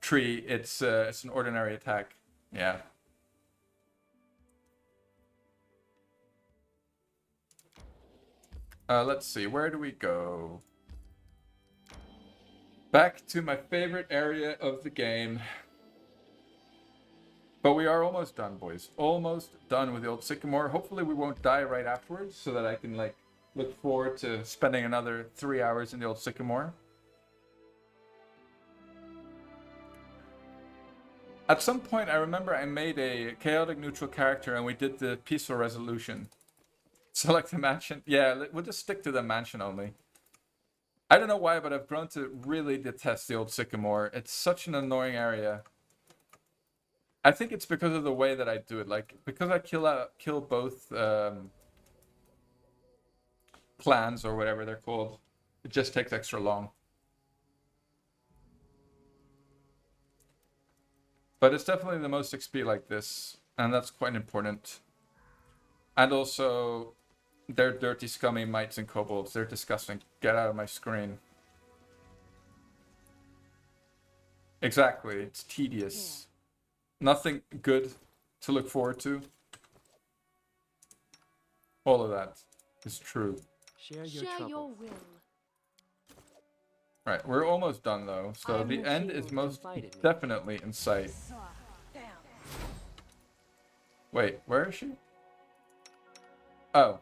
A: tree, it's an ordinary attack. Yeah. Let's see, where do we go? Back to my favorite area of the game. But we are almost done, boys. Almost done with the old Sycamore. Hopefully we won't die right afterwards, so that I can, like, look forward to spending another 3 hours in the old Sycamore. At some point, I remember I made a chaotic neutral character and we did the peaceful resolution. Select the mansion. Yeah, we'll just stick to the mansion only. I don't know why, but I've grown to really detest the old Sycamore. It's such an annoying area. I think it's because of the way that I do it. Like, because I kill both clans or whatever they're called, it just takes extra long. But it's definitely the most XP like this, and that's quite important. And also, they're dirty, scummy mites and kobolds. They're disgusting. Get out of my screen. Exactly, it's tedious. Nothing good to look forward to. All of that is true.
E: Share your
F: Share
E: troubles.
F: your will.
A: Right, we're almost done though, so
F: I'm
A: the end
F: looking
A: is
F: to
A: most
E: confide in me.
A: definitely in sight. Wait, where is she? Oh.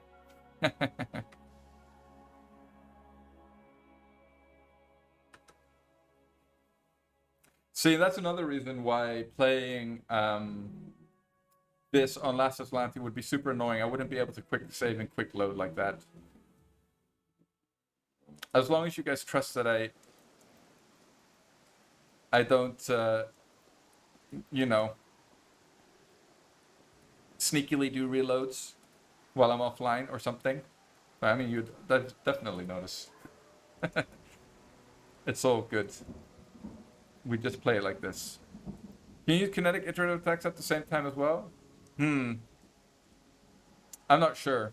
A: See, that's another reason why playing this on Last of Us would be super annoying. I wouldn't be able to quick save and quick load like that. As long as you guys trust that I don't, you know, sneakily do reloads while I'm offline or something. I mean, you'd definitely notice. It's all good. We just play it like this. Can you use kinetic iterative attacks at the same time as well? I'm not sure.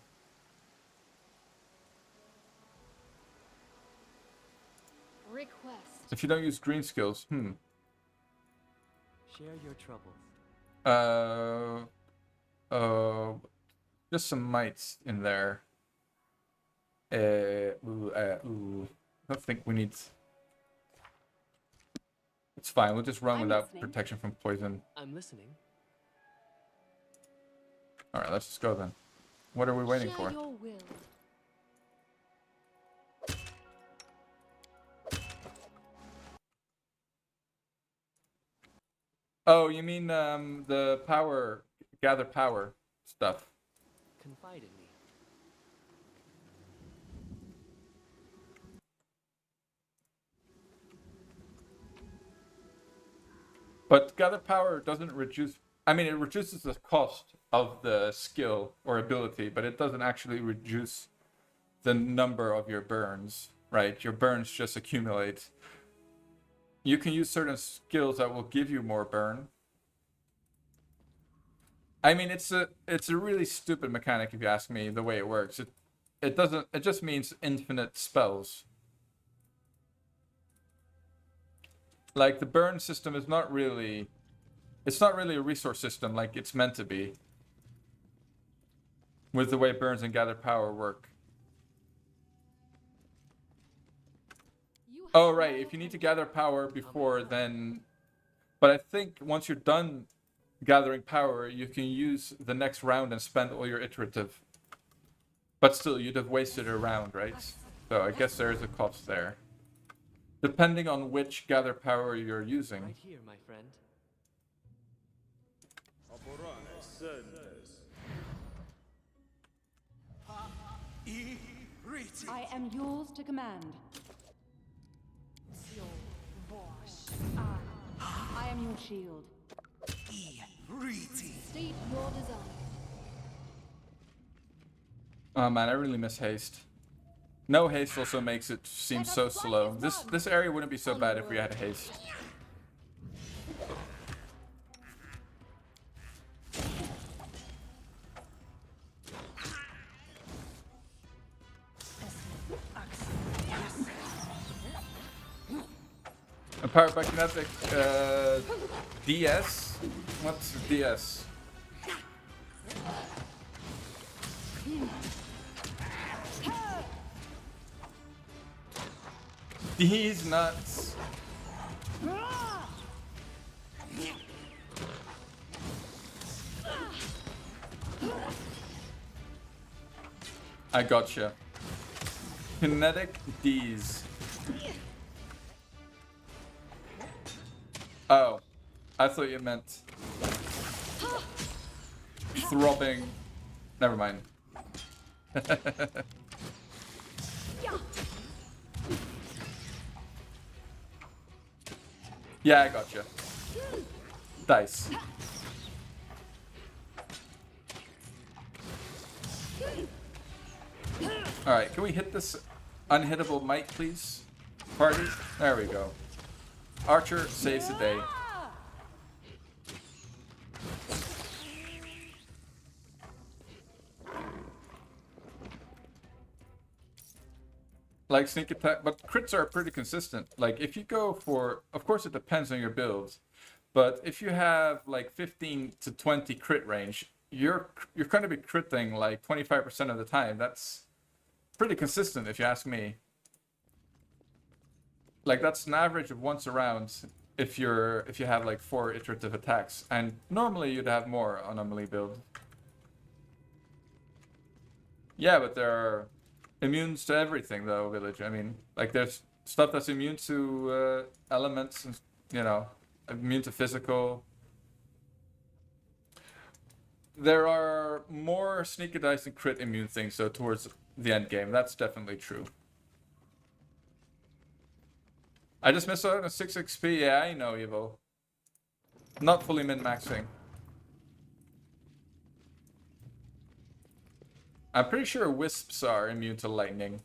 F: Request.
A: If you don't use green skills,
E: Share your troubles.
A: just some mites in there. I don't think we need. It's fine. We'll just run
F: I'm
A: without
F: listening.
A: protection from poison.
E: I'm listening.
A: All right, let's just go then. What are we waiting
F: Share
A: for?
F: your will.
A: Oh, you mean the power, gather power stuff?
E: Confide in me.
A: But gather power doesn't reduce. I mean, it reduces the cost of the skill or ability, but it doesn't actually reduce the number of your burns, right? Your burns just accumulate. You can use certain skills that will give you more burn. I mean, it's a really stupid mechanic if you ask me. The way it works, it doesn't. It just means infinite spells. Like the burn system is not really, it's not really a resource system like it's meant to be. With the way burns and gather power work. Oh right, if you need to gather power before then, but I think once you're done gathering power, you can use the next round and spend all your iterative. But still, you'd have wasted a round, right? So I guess there is a cost there. Depending on which gather power you're using.
E: Right here, my friend.
F: I am yours to command. I am your shield. State your desire.
A: Oh man, I really miss haste. No haste also makes it seem so slow. This area wouldn't be so bad if we had haste. Empowered by kinetic DS? What's DS? These nuts. I gotcha. Kinetic D's. Oh, I thought you meant throbbing. Never mind. Yeah, I gotcha. Dice. Alright, can we hit this unhittable might, please? Party? There we go. Archer saves the day. Like sneak attack, but crits are pretty consistent. Like if you go for, of course it depends on your build, but if you have like 15 to 20 crit range, you're going to be critting like 25% of the time. That's pretty consistent if you ask me. Like that's an average of once a round if you have like 4 iterative attacks, and normally you'd have more on a melee build. Yeah, but there are immunes to everything though, Village. I mean, like there's stuff that's immune to elements, and you know, immune to physical. There are more sneaker dice and crit immune things, so towards the end game, that's definitely true. I just missed out on 6 XP. Yeah, I know, Evo. Not fully min-maxing. I'm pretty sure wisps are immune to lightning,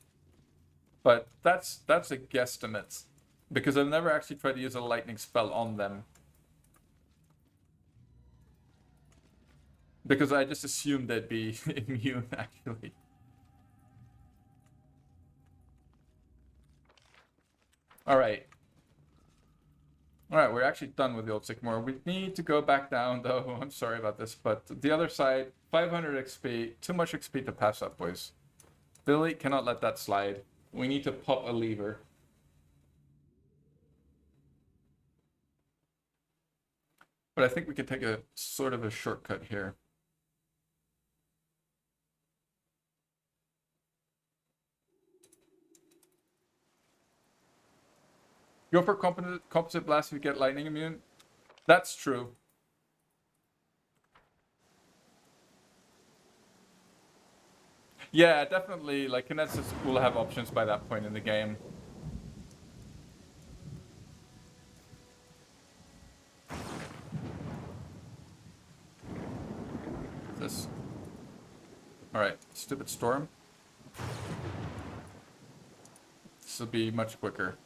A: but that's a guesstimate because I've never actually tried to use a lightning spell on them because I just assumed they'd be immune actually. All right, we're actually done with the old Sycamore. We need to go back down though. I'm sorry about this, but the other side, 500 XP, too much XP to pass up, boys. Billy cannot let that slide. We need to pop a lever. But I think we can take a sort of a shortcut here. Go for composite blast if you get lightning immune. That's true. Yeah, definitely. Like Kinesis will have options by that point in the game. This. All right, stupid storm. This will be much quicker.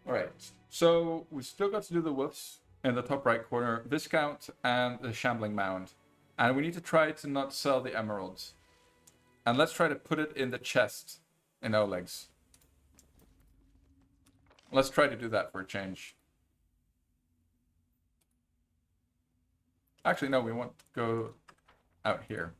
A: Alright, so we still got to do the wolves in the top right corner, Viscount and the Shambling Mound. And we need to try to not sell the emeralds. And let's try to put it in the chest in Oleg's. Let's try to do that for a change. Actually, no, we want to go out here.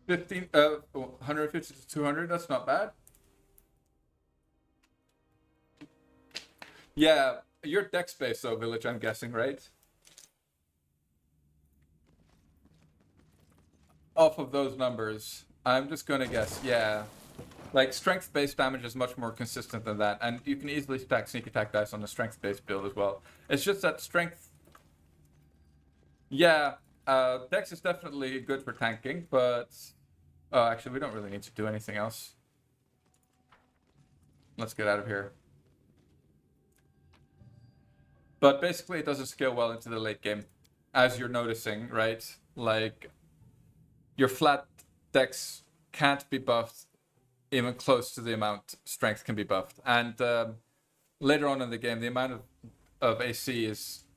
A: $150 to 200, that's not bad. Yeah, you're dex based though, Village, I'm guessing, right? Off of those numbers, I'm just gonna guess, yeah. Like, strength-based damage is much more consistent than that, and you can easily stack sneak attack dice on a strength-based build as well. It's just that strength... Yeah, dex is definitely good for tanking, but... Oh, actually, we don't really need to do anything else. Let's get out of here. But basically, it doesn't scale well into the late game, as you're noticing, right? Like, your flat dex can't be buffed even close to the amount strength can be buffed. And later on in the game, the amount of AC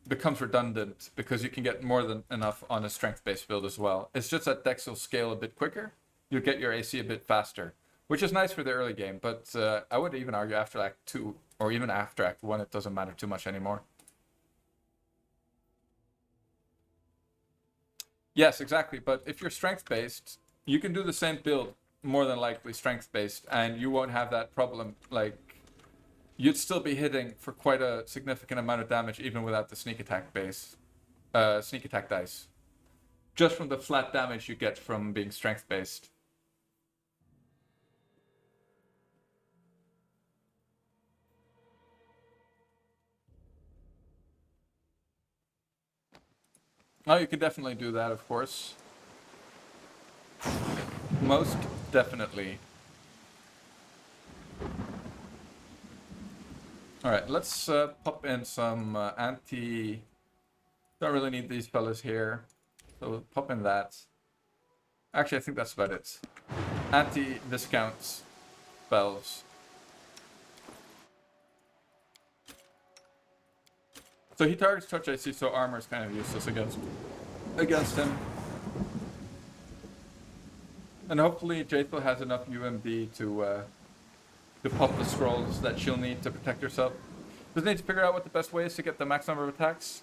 A: becomes redundant because you can get more than enough on a strength-based build as well. It's just that dex will scale a bit quicker. You'll get your AC a bit faster, which is nice for the early game. But I would even argue after Act 2 or even after Act 1, it doesn't matter too much anymore. Yes, exactly. But if you're strength-based, you can do the same build, more than likely strength-based, and you won't have that problem. Like, you'd still be hitting for quite a significant amount of damage even without the sneak attack dice. Just from the flat damage you get from being strength-based. Oh, you can definitely do that, of course. Most definitely. Alright, let's pop in some anti... Don't really need these fellas here. So we'll pop in that. Actually, I think that's about it. Anti-discount spells. So he targets touch AC, so armor is kind of useless against him. And hopefully Jaethal has enough UMD to pop the scrolls that she'll need to protect herself. Does need to figure out what the best way is to get the max number of attacks.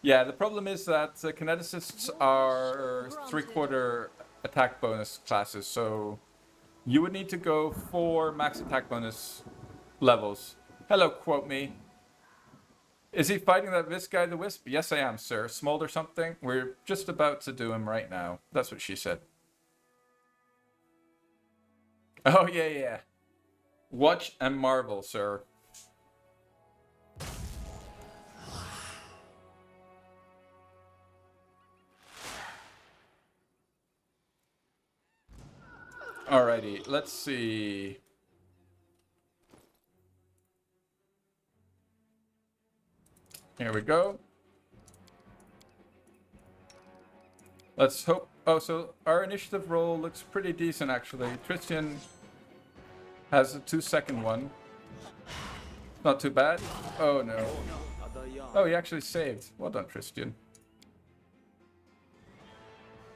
A: Yeah, the problem is that kineticists are 3/4 attack bonus classes, so you would need to go 4 max attack bonus levels. Hello, quote me. Is he fighting this guy, the Wisp? Yes, I am, sir. Smolder something? We're just about to do him right now. That's what she said. Oh, yeah. Watch and marvel, sir. Alrighty, let's see. Here we go. Let's hope... Oh, so our initiative roll looks pretty decent, actually. Tristan has a 2-second one. Not too bad. Oh, no. Oh, he actually saved. Well done, Tristan.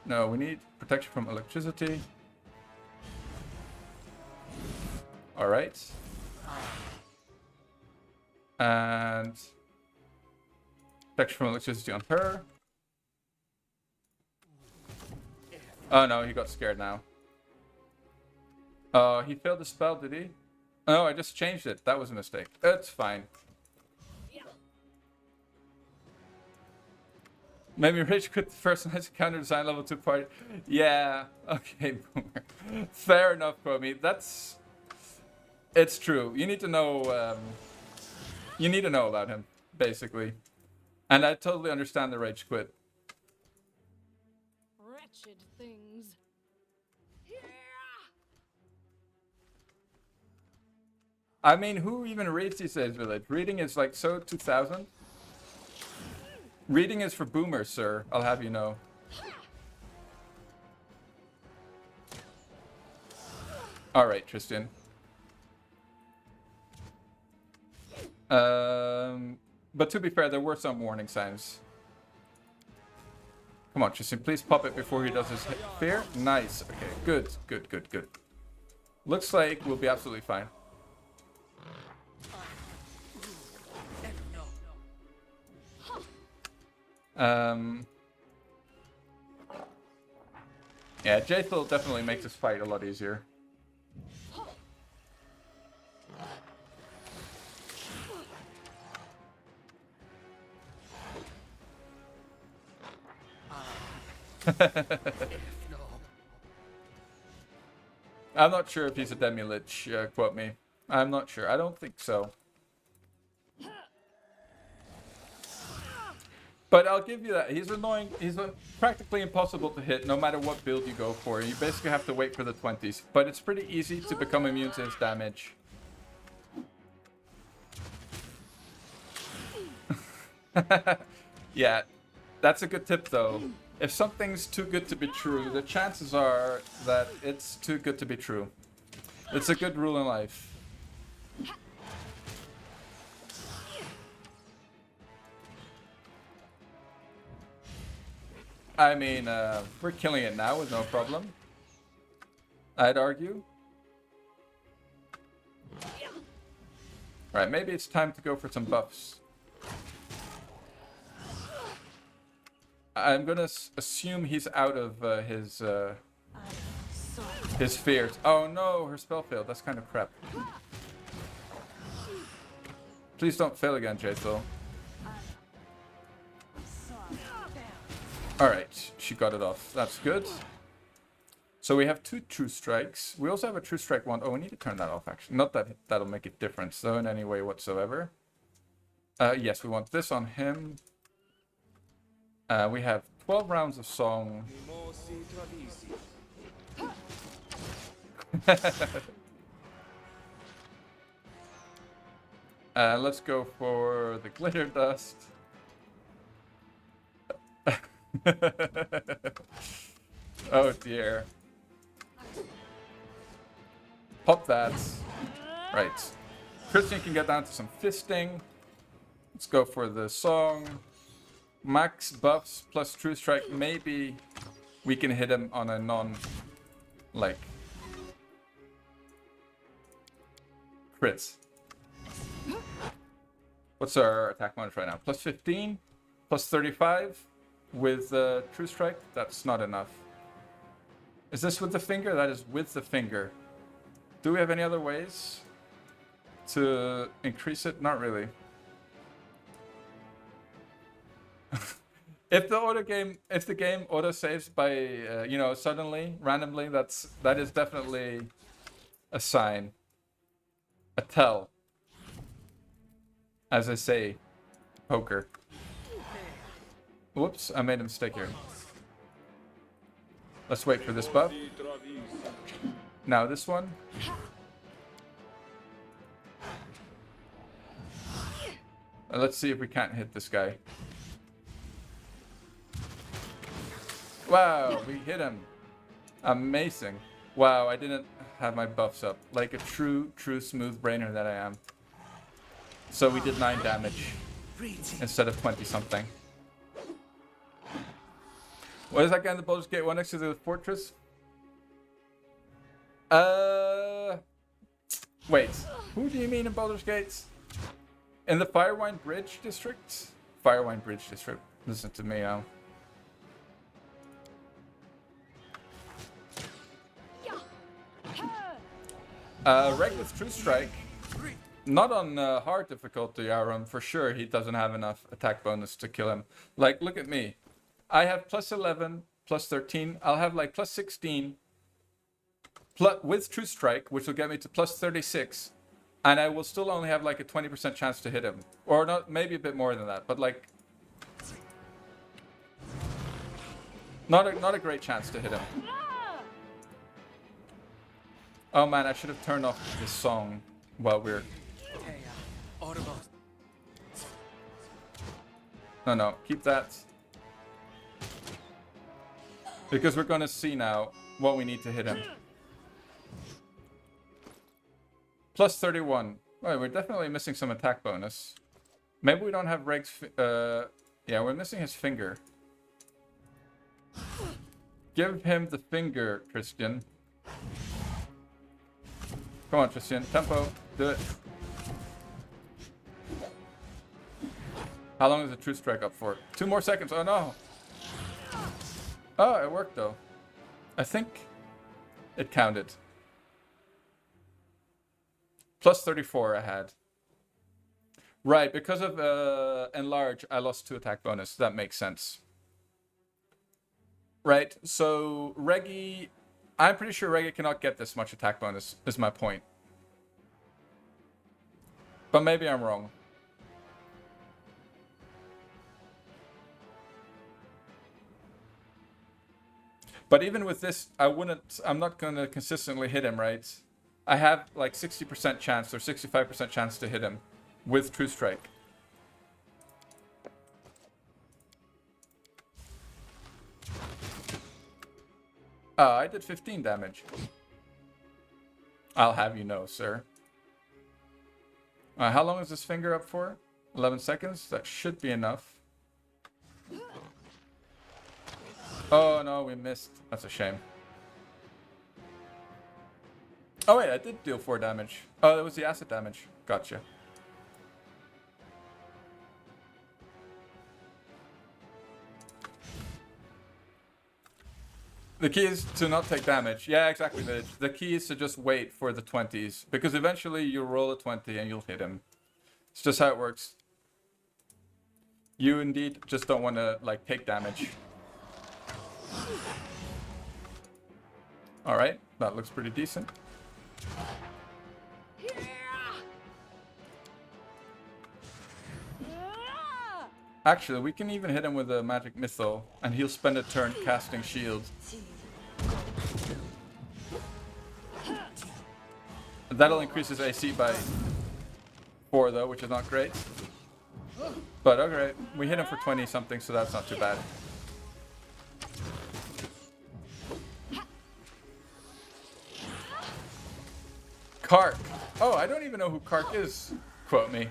A: No, we need protection from electricity. Alright. And... protection from electricity on her. Oh no, he got scared now. He failed the spell, did he? Oh, I just changed it. That was a mistake. It's fine. Maybe Rage quit the personalized counter design level 2 party. Yeah, okay, Boomer. Fair enough, Komi. That's... It's true. You need to know, you need to know about him, basically. And I totally understand the rage quit.
D: Wretched things.
A: I mean, who even reads these days, Village? Reading is like so 2000. Reading is for boomers, sir. I'll have you know. Alright, Tristan. But to be fair, there were some warning signs. Come on, Tristan, please pop it before he does his fear. Nice. Okay, good, good, good, good. Looks like we'll be absolutely fine. Yeah, Jaethal definitely makes this fight a lot easier. I'm not sure if he's a demi-lich, quote me. I'm not sure. I don't think so. But I'll give you that. He's annoying. He's practically impossible to hit no matter what build you go for. You basically have to wait for the 20s. But it's pretty easy to become immune to his damage. Yeah, that's a good tip though. If something's too good to be true, the chances are that it's too good to be true. It's a good rule in life. I mean, we're killing it now with no problem, I'd argue. Right, maybe it's time to go for some buffs. I'm gonna assume he's out of his fears. Oh no, her spell failed. That's kind of crap. Please don't fail again, Jaethal. Alright, she got it off. That's good. So we have 2 True Strikes. We also have a True Strike 1. Oh, we need to turn that off, actually. Not that that'll make a difference, though, in any way whatsoever. Yes, we want this on him. We have 12 rounds of song. Let's go for the glitter dust. Oh dear. Pop that. Right. Christian can get down to some fisting. Let's go for the song. Max buffs plus True Strike. Maybe we can hit him on a like crits. What's our attack bonus right now? Plus 15, plus 35 with True Strike. That's not enough. Is this with the finger? That is with the finger. Do we have any other ways to increase it? Not really. If the game auto saves by you know, suddenly, randomly, that is definitely a sign, a tell. As I say, poker. Whoops, I made a mistake here. Let's wait for this buff. Now this one. Let's see if we can't hit this guy. Wow, we hit him. Amazing. Wow, I didn't have my buffs up. Like a true smooth brainer that I am. So we did 9 damage instead of 20 something. What is that guy in the Baldur's Gate 1 next to the fortress? Wait. Who do you mean in Baldur's Gate? In the Firewine Bridge district? Firewine Bridge district. Listen to me now. Reg with True Strike. Not on hard difficulty, Aaron. For sure, he doesn't have enough attack bonus to kill him. Like, look at me. I have plus 11, plus 13. I'll have like plus 16 with True Strike, which will get me to plus 36. And I will still only have like a 20% chance to hit him. Or not, maybe a bit more than that. But like, not a great chance to hit him. Oh man, I should have turned off this song while we're... No, keep that. Because we're gonna see now what we need to hit him. Plus 31. Oh, we're definitely missing some attack bonus. Maybe we don't have Reg's... yeah, we're missing his finger. Give him the finger, Christian. Come on, Christian. Tempo. Do it. How long is the True Strike up for? 2 more seconds. Oh, no. Oh, it worked, though. I think it counted. Plus 34 I had. Right, because of Enlarge, I lost 2 attack bonus. That makes sense. Right, so Reggie... I'm pretty sure Reggie cannot get this much attack bonus, is my point. But maybe I'm wrong. But even with this, I'm not going to consistently hit him, right? I have like 60% chance or 65% chance to hit him with True Strike. I did 15 damage. I'll have you know, sir. How long is this finger up for? 11 seconds? That should be enough. Oh no, we missed. That's a shame. Oh wait, I did deal 4 damage. Oh, that was the acid damage. Gotcha. The key is to not take damage. Yeah, exactly. The key is to just wait for the 20s. Because eventually you'll roll a 20 and you'll hit him. It's just how it works. You indeed just don't want to like take damage. Alright, that looks pretty decent. Actually, we can even hit him with a magic missile, and he'll spend a turn casting shield. That'll increase his AC by 4 though, which is not great. But okay, we hit him for 20 something, so that's not too bad. Kark. Oh, I don't even know who Kark is, quote me.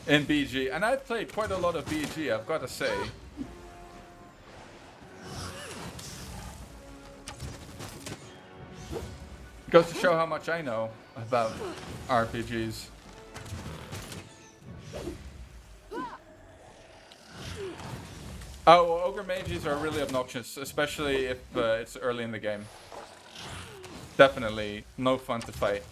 A: In BG. And I've played quite a lot of BG, I've got to say. Goes to show how much I know about RPGs. Oh, well, Ogre Mages are really obnoxious, especially if it's early in the game. Definitely no fun to fight.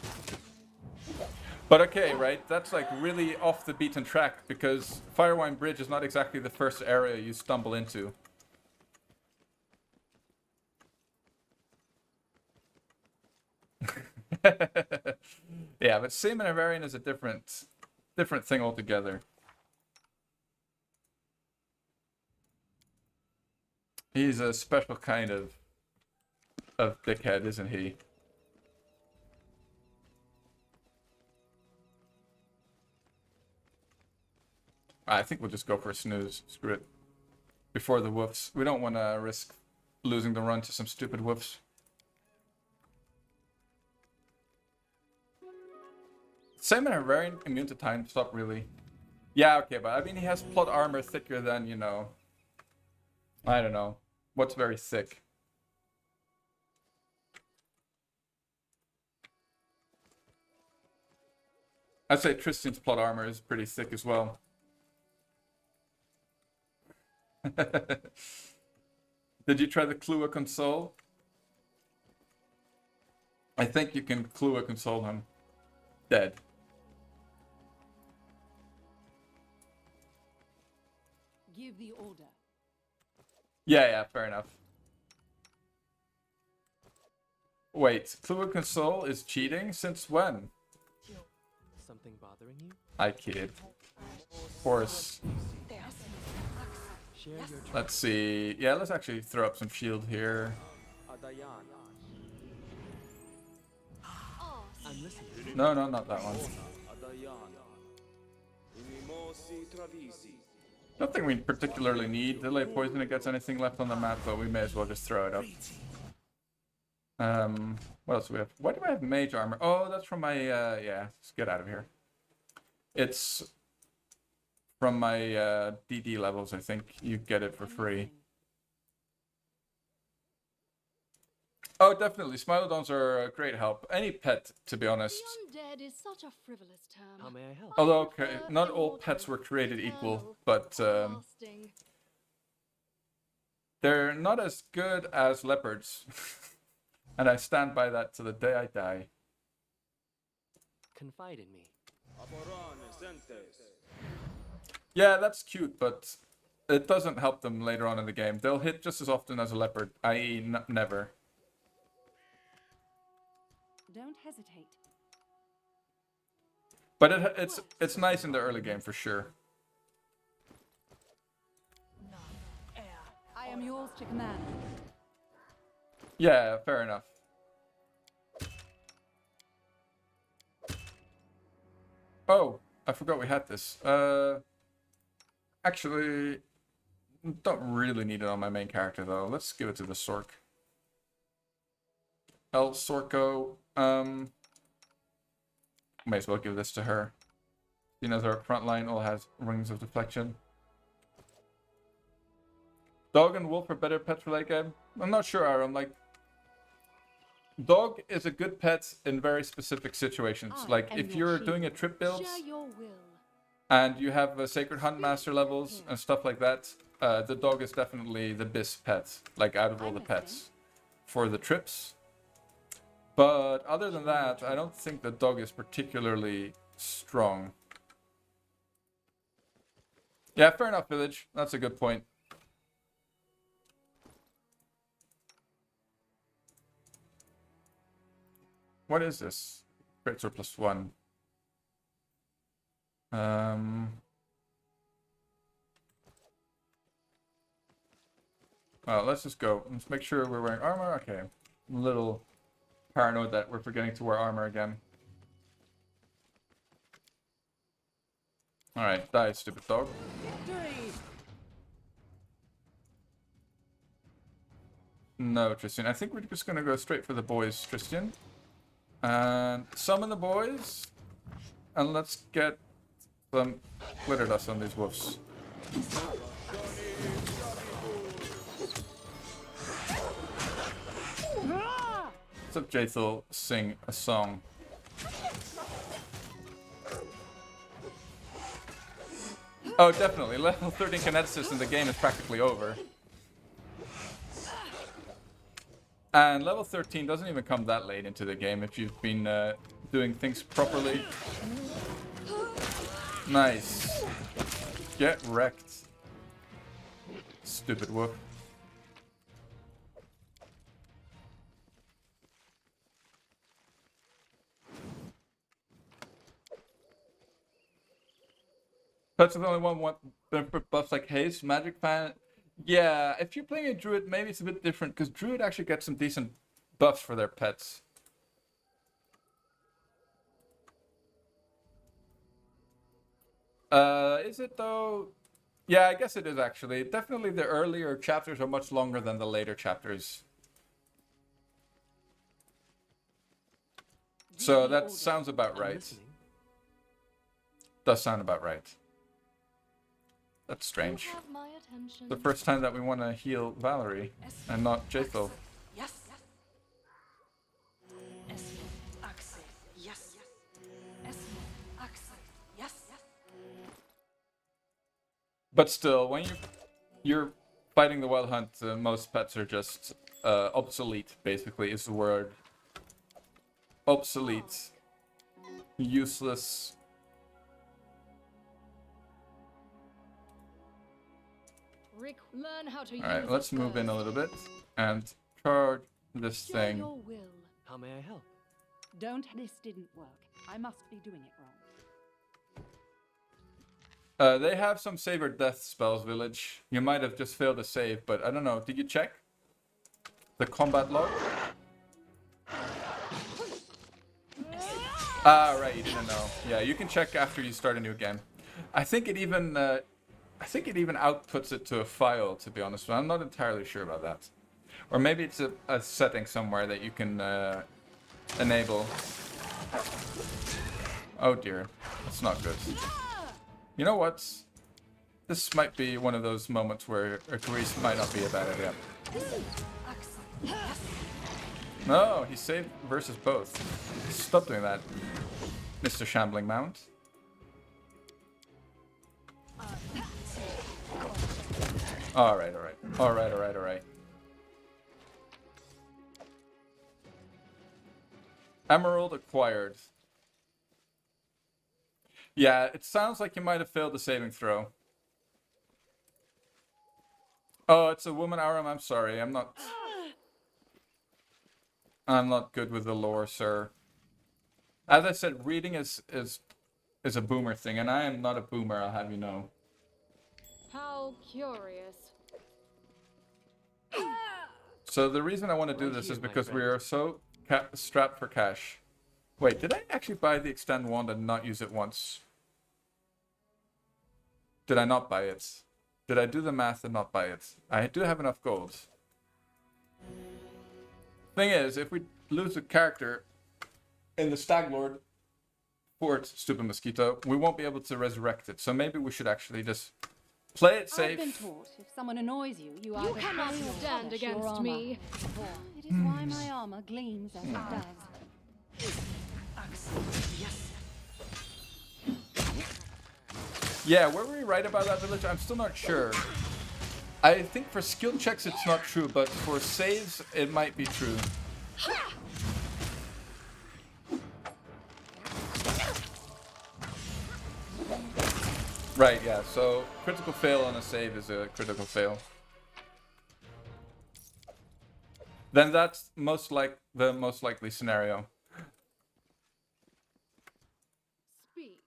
A: But okay, right? That's like really off the beaten track because Firewine Bridge is not exactly the first area you stumble into. Yeah, but Seminarian is a different thing altogether. He's a special kind of dickhead, isn't he? I think we'll just go for a snooze. Screw it. Before the woofs. We don't want to risk losing the run to some stupid woofs. Seminarian immune to time stop, really. Yeah, okay, but I mean he has plot armor thicker than, you know, I don't know. What's very thick? I'd say Tristan's plot armor is pretty thick as well. Did you try the Clua console? I think you can Clua console him. Dead.
F: Give the order.
A: Yeah, fair enough. Wait, Clua console is cheating? Since when?
E: Something bothering you?
A: I kid. Of course.
E: Share your
A: Let's see. Yeah, let's actually throw up some shield here.
E: I'm listening.
A: No, not that one. Nothing we particularly need. Delay poison against anything left on the map, but we may as well just throw it up. What else do we have? Why do I have mage armor? Oh, that's from my, yeah, let's get out of here. It's from my DD levels, I think. You get it for free. Oh, definitely. Smilodons are a great help. Any pet, to be honest.
D: The undead is such a frivolous term.
E: How may I help?
A: Although, okay, not all pets were created equal, but
D: Lasting.
A: they're not as good as leopards. And I stand by that to the day I die.
E: Confide in me.
A: Yeah, that's cute, but it doesn't help them later on in the game. They'll hit just as often as a leopard, i.e. Never.
F: Don't hesitate.
A: But it's nice in the early game for sure.
F: I am yours to command.
A: Yeah, fair enough. Oh, I forgot we had this. Actually, don't really need it on my main character though. Let's give it to the Sork. El Sorco. May as well give this to her. You know, our front line all has rings of deflection. Dog and wolf are better pets for late game. I'm not sure, Aaron. Like, dog is a good pet in very specific situations. Like, if you're doing a trip build
D: Share your will.
A: and you have Sacred Hunt Master levels and stuff like that, the dog is definitely the best pet, like out of all the pets for the trips. But other than that, I don't think the dog is particularly strong. Yeah, fair enough, Village. That's a good point. What is this? Crit or +1. Well, let's just go. Let's make sure we're wearing armor. Okay. I'm a little paranoid that we're forgetting to wear armor again. Alright, die, stupid dog. No, Tristan. I think we're just gonna go straight for the boys, Tristan. And summon the boys. And let's get some glitter dust on these wolves. Let's have Jaethal sing a song. Oh, definitely. Level 13 kineticist in the game is practically over. And level 13 doesn't even come that late into the game if you've been doing things properly. Nice. Get wrecked. Stupid wolf. That's the only one buffs like haste, magic fan. Yeah, if you're playing a druid, maybe it's a bit different because druid actually gets some decent buffs for their pets. Is it though? Yeah, I guess it is actually. Definitely the earlier chapters are much longer than the later chapters. So that sounds about right. Does sound about right. That's strange.
D: You have my attention.
A: The first time that we want to heal Valerie and not Jaethal.
F: Yes. Yes. Yes.
A: But still, when you're fighting the Wild Hunt, most pets are just obsolete, basically, is the word. Obsolete. Useless.
D: Learn how to use
A: Alright, let's
D: it
A: move in a
D: first.
A: little bit and charge this
D: Share
A: thing.
D: your will.
E: How may I help?
F: Don't. This didn't work. I must be doing it wrong.
A: They have some save or death spells, Village. You might have just failed to save, but I don't know. Did you check the combat log? Ah, right, you didn't know. Yeah, you can check after you start a new game. I think it even outputs it to a file, to be honest. But I'm not entirely sure about that. Or maybe it's a setting somewhere that you can enable. Oh dear, that's not good. You know what? This might be one of those moments where a grease might not be a bad idea. No, he saved versus both. Stop doing that, Mr. Shambling Mount. Alright. Emerald acquired. Yeah, it sounds like you might have failed the saving throw. Oh, it's a woman, Aram. I'm sorry. I'm not good with the lore, sir. As I said, reading is a boomer thing, and I am not a boomer, I'll have you know.
D: How curious.
A: So the reason I want to do this is because we are so strapped for cash. Wait, did I actually buy the extend wand and not use it once? Did I not buy it? Did I do the math and not buy it? I do have enough gold. Thing is, if we lose a character in the Stag Lord Fort, stupid mosquito, we won't be able to resurrect it. So maybe we should actually just play it safe.
F: I've been taught if someone annoys you, you
D: You
F: either
D: cannot
F: pray or
D: stand
F: polish your
D: against
F: armor.
D: me.
F: It is why my armor gleams as it does.
A: Yeah, were we right about that village? I'm still not sure. I think for skill checks it's not true, but for saves it might be true. Right, yeah, so critical fail on a save is a critical fail. Then that's the most likely scenario.
D: Speak.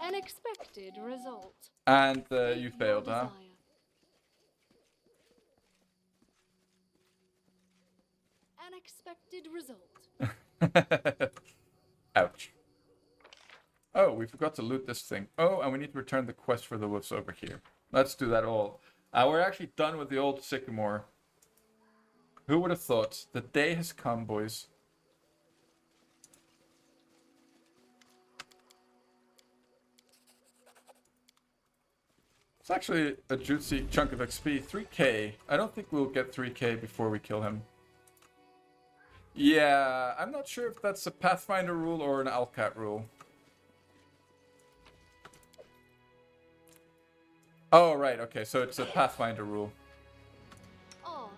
D: An expected result.
A: And
D: Take
A: you
D: your
A: failed, huh?
D: desire. An expected result.
A: Ouch. Oh, we forgot to loot this thing. Oh, and we need to return the quest for the wolves over here. Let's do that all. We're actually done with the old sycamore. Who would have thought? The day has come, boys. It's actually a juicy chunk of XP. 3k. I don't think we'll get 3k before we kill him. Yeah, I'm not sure if that's a Pathfinder rule or an Alcat rule. Oh, right, okay, so it's a Pathfinder rule.
D: Ask.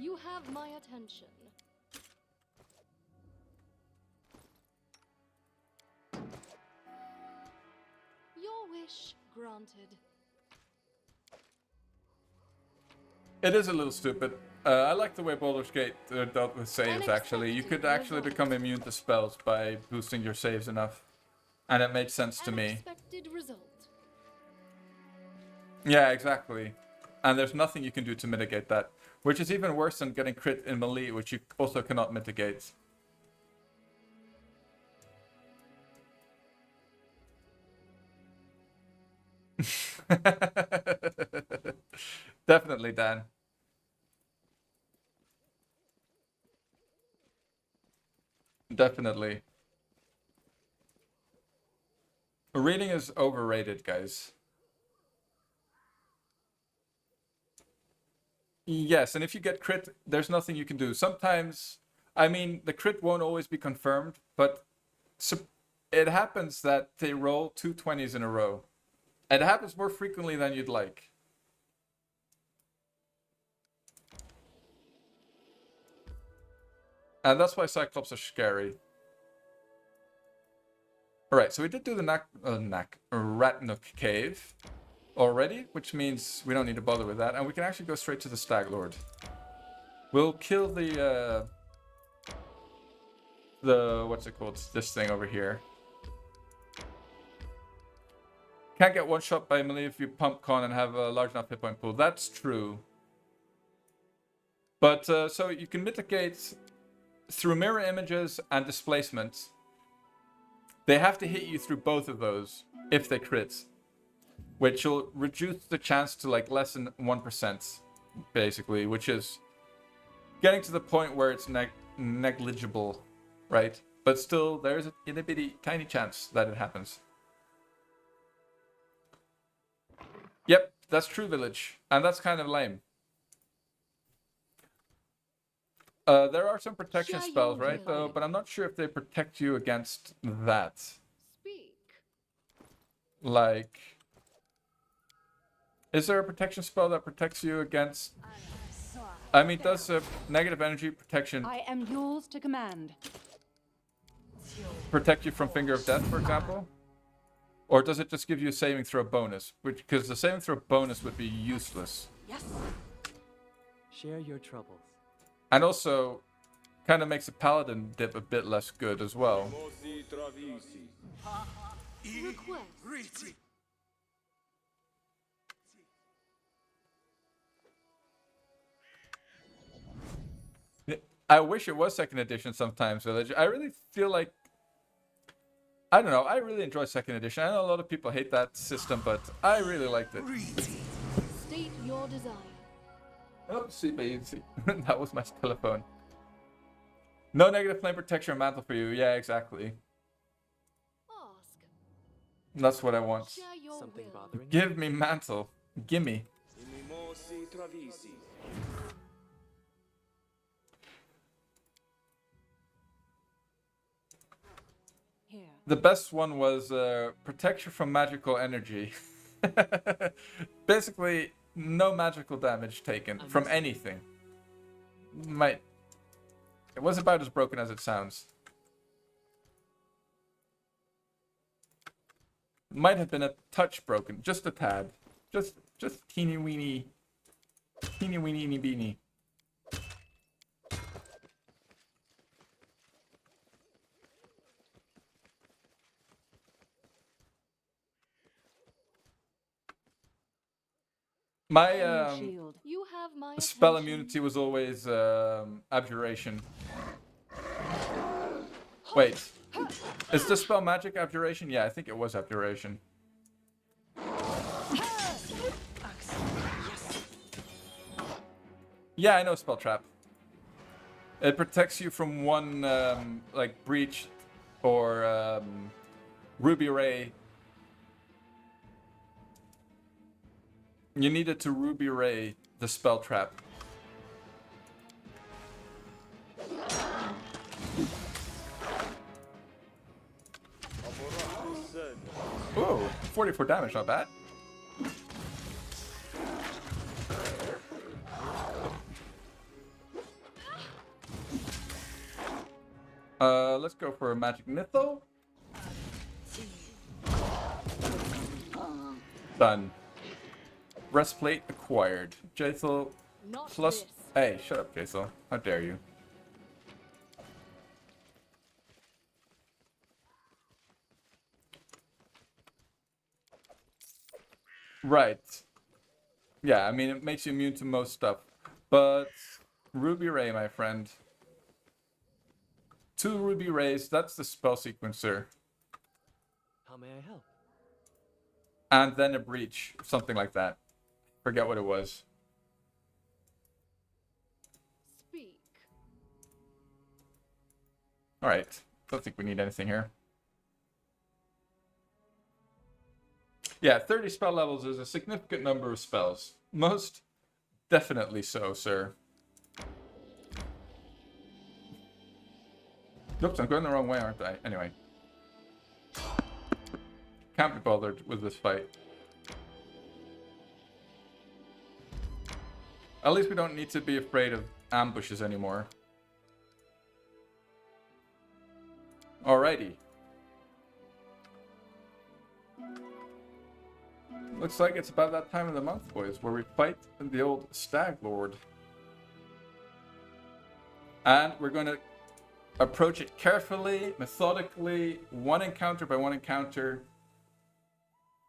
D: You have my attention. Your wish granted.
A: It is a little stupid. I like the way Baldur's Gate dealt with saves, actually. You could actually become immune to spells by boosting your saves enough. And it made sense to me.
D: Expected result.
A: Yeah, exactly. And there's nothing you can do to mitigate that. Which is even worse than getting crit in melee, which you also cannot mitigate. Definitely, Dan. Definitely. Reading is overrated, guys. Yes, and if you get crit, there's nothing you can do. Sometimes, I mean, the crit won't always be confirmed, but it happens that they roll 2 20s in a row. It happens more frequently than you'd like. And that's why Cyclops are scary. Alright, so we did do the Ratnook Cave already, which means we don't need to bother with that, and we can actually go straight to the Stag Lord. We'll kill the what's it called? This thing over here. Can't get one shot by melee if you pump con and have a large enough hit point pool. That's true. But so you can mitigate through mirror images and displacement. They have to hit you through both of those if they crit, which will reduce the chance to like less than 1%. basically, which is getting to the point where it's negligible, right? But still, there's a itty bitty tiny chance that it happens. Yep, that's True Village, and that's kind of lame. There are some protection
D: Share
A: spells,
D: your
A: right, though,
D: will.
A: but I'm not sure if they protect you against that.
D: Speak.
A: Like, is there a protection spell that protects you against... I mean, does negative energy protection
F: I am yours to command.
A: protect you from Finger of Death, for example? Or does it just give you a saving throw bonus? Because the saving throw bonus would be useless.
F: Yes.
E: Share your troubles.
A: And also, kind of makes the paladin dip a bit less good as well.
D: Request.
A: I wish it was second edition sometimes, Village. I really feel like... I don't know, I really enjoy second edition. I know a lot of people hate that system, but I really liked it.
D: State your desire.
A: Oh, see, baby. That was my telephone. No negative flame protection or mantle for you. Yeah, exactly.
D: Ask.
A: That's what I want.
D: Share your
E: Something
D: will.
E: bothering you?
A: Give me mantle. Gimme.
F: Here.
A: The best one was protection from magical energy. Basically, no magical damage taken from anything. It was about as broken as it sounds. Might have been a touch broken, just a tad. Just teeny weeny beanie. My
F: Shield.
D: You have my
A: spell
D: attention.
A: immunity was always abjuration. Wait, is this spell magic abjuration? Yeah, I think it was abjuration. Yeah, I know spell trap. It protects you from one like breach or ruby ray. You needed to ruby ray the spell trap. Ooh, 44 damage, not bad. Let's go for a magic mytho. Done. Breastplate acquired. Jaethel
D: Not
A: plus...
D: this.
A: Hey, shut up, Jaethel. How dare you. Right. Yeah, I mean, it makes you immune to most stuff. But Ruby Ray, my friend. 2 Ruby Rays, that's the spell sequencer.
E: How may I help?
A: And then a breach, something like that. Forget what it was.
D: Speak.
A: Alright, don't think we need anything here. Yeah, 30 spell levels is a significant number of spells. Most definitely so, sir. Oops, I'm going the wrong way, aren't I? Anyway. Can't be bothered with this fight. At least we don't need to be afraid of ambushes anymore. Alrighty. Looks like it's about that time of the month, boys, where we fight the old Stag Lord. And we're going to approach it carefully, methodically, one encounter by one encounter,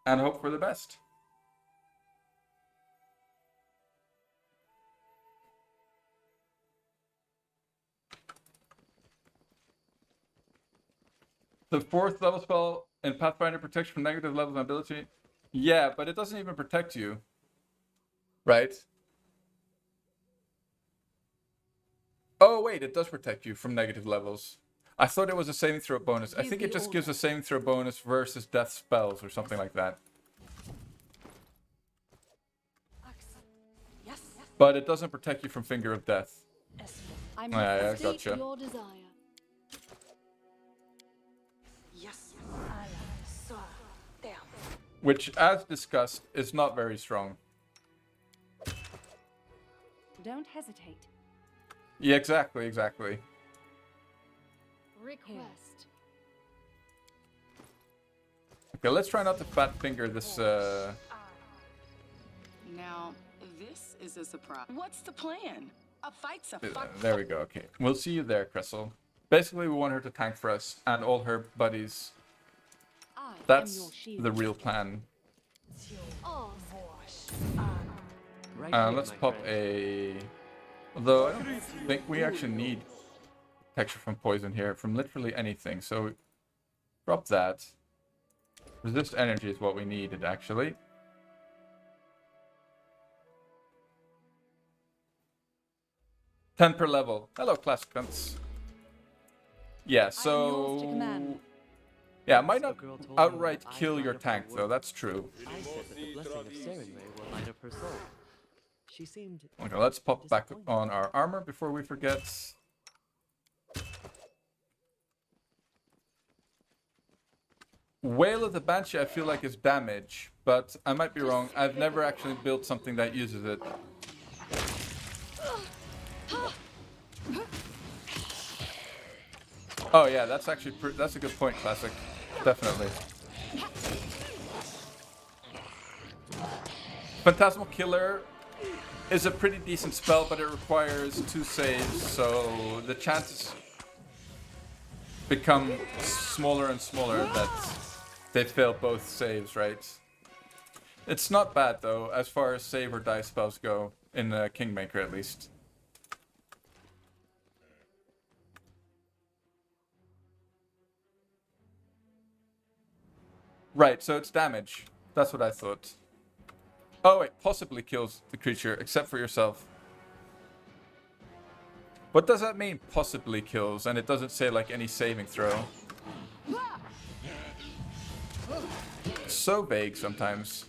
A: and hope for the best. The 4th level spell in Pathfinder protects from negative levels of ability. Yeah, but it doesn't even protect you. Right? Oh, wait, it does protect you from negative levels. I thought it was a saving throw bonus. I think it just gives a saving throw bonus versus death spells or something like that.
F: Yes.
A: But it doesn't protect you from Finger of Death.
F: I
A: Yeah,
F: must state
A: gotcha.
F: your desire.
H: Yes.
A: Which, as discussed, is not very strong.
F: Don't hesitate.
A: Yeah, exactly.
D: Request.
A: Okay, let's try not to fat finger this,
H: Now, this is a surprise. What's the plan? A fight's a fuck.
A: there we go, okay. We'll see you there, Cressel. Basically, we want her to tank for us and all her buddies.
F: I am
A: That's
F: your shield.
A: the real plan.
D: Oh,
E: Right here,
A: Let's
E: my
A: pop
E: friend.
A: a... Although, I don't think we actually need protection from poison here, from literally anything. So, drop that. Resist energy is what we needed, actually. $10 per level. Hello, classicants. Yeah,
F: yours to
A: so...
F: command.
A: Yeah, it might not
E: A girl told me
A: outright
E: my eyes
A: kill
E: light
A: your
E: up her
A: tank, though.
E: world.
A: That's true.
E: I said that the blessing of Sarenrae will light up her soul. She seemed
A: Okay, let's pop back
E: disappointed.
A: on our armor before we forget. Wail of the Banshee I feel like is damage, but I might be wrong. I've never actually built something that uses it. Oh yeah, that's actually that's a good point, Classic. Definitely. Phantasmal Killer is a pretty decent spell, but it requires 2 saves, so the chances become smaller and smaller that they fail both saves, right? It's not bad though, as far as save or die spells go, in Kingmaker at least. Right, so it's damage. That's what I thought. Oh wait, possibly kills the creature, except for yourself. What does that mean, possibly kills? And it doesn't say like any saving throw. So vague sometimes.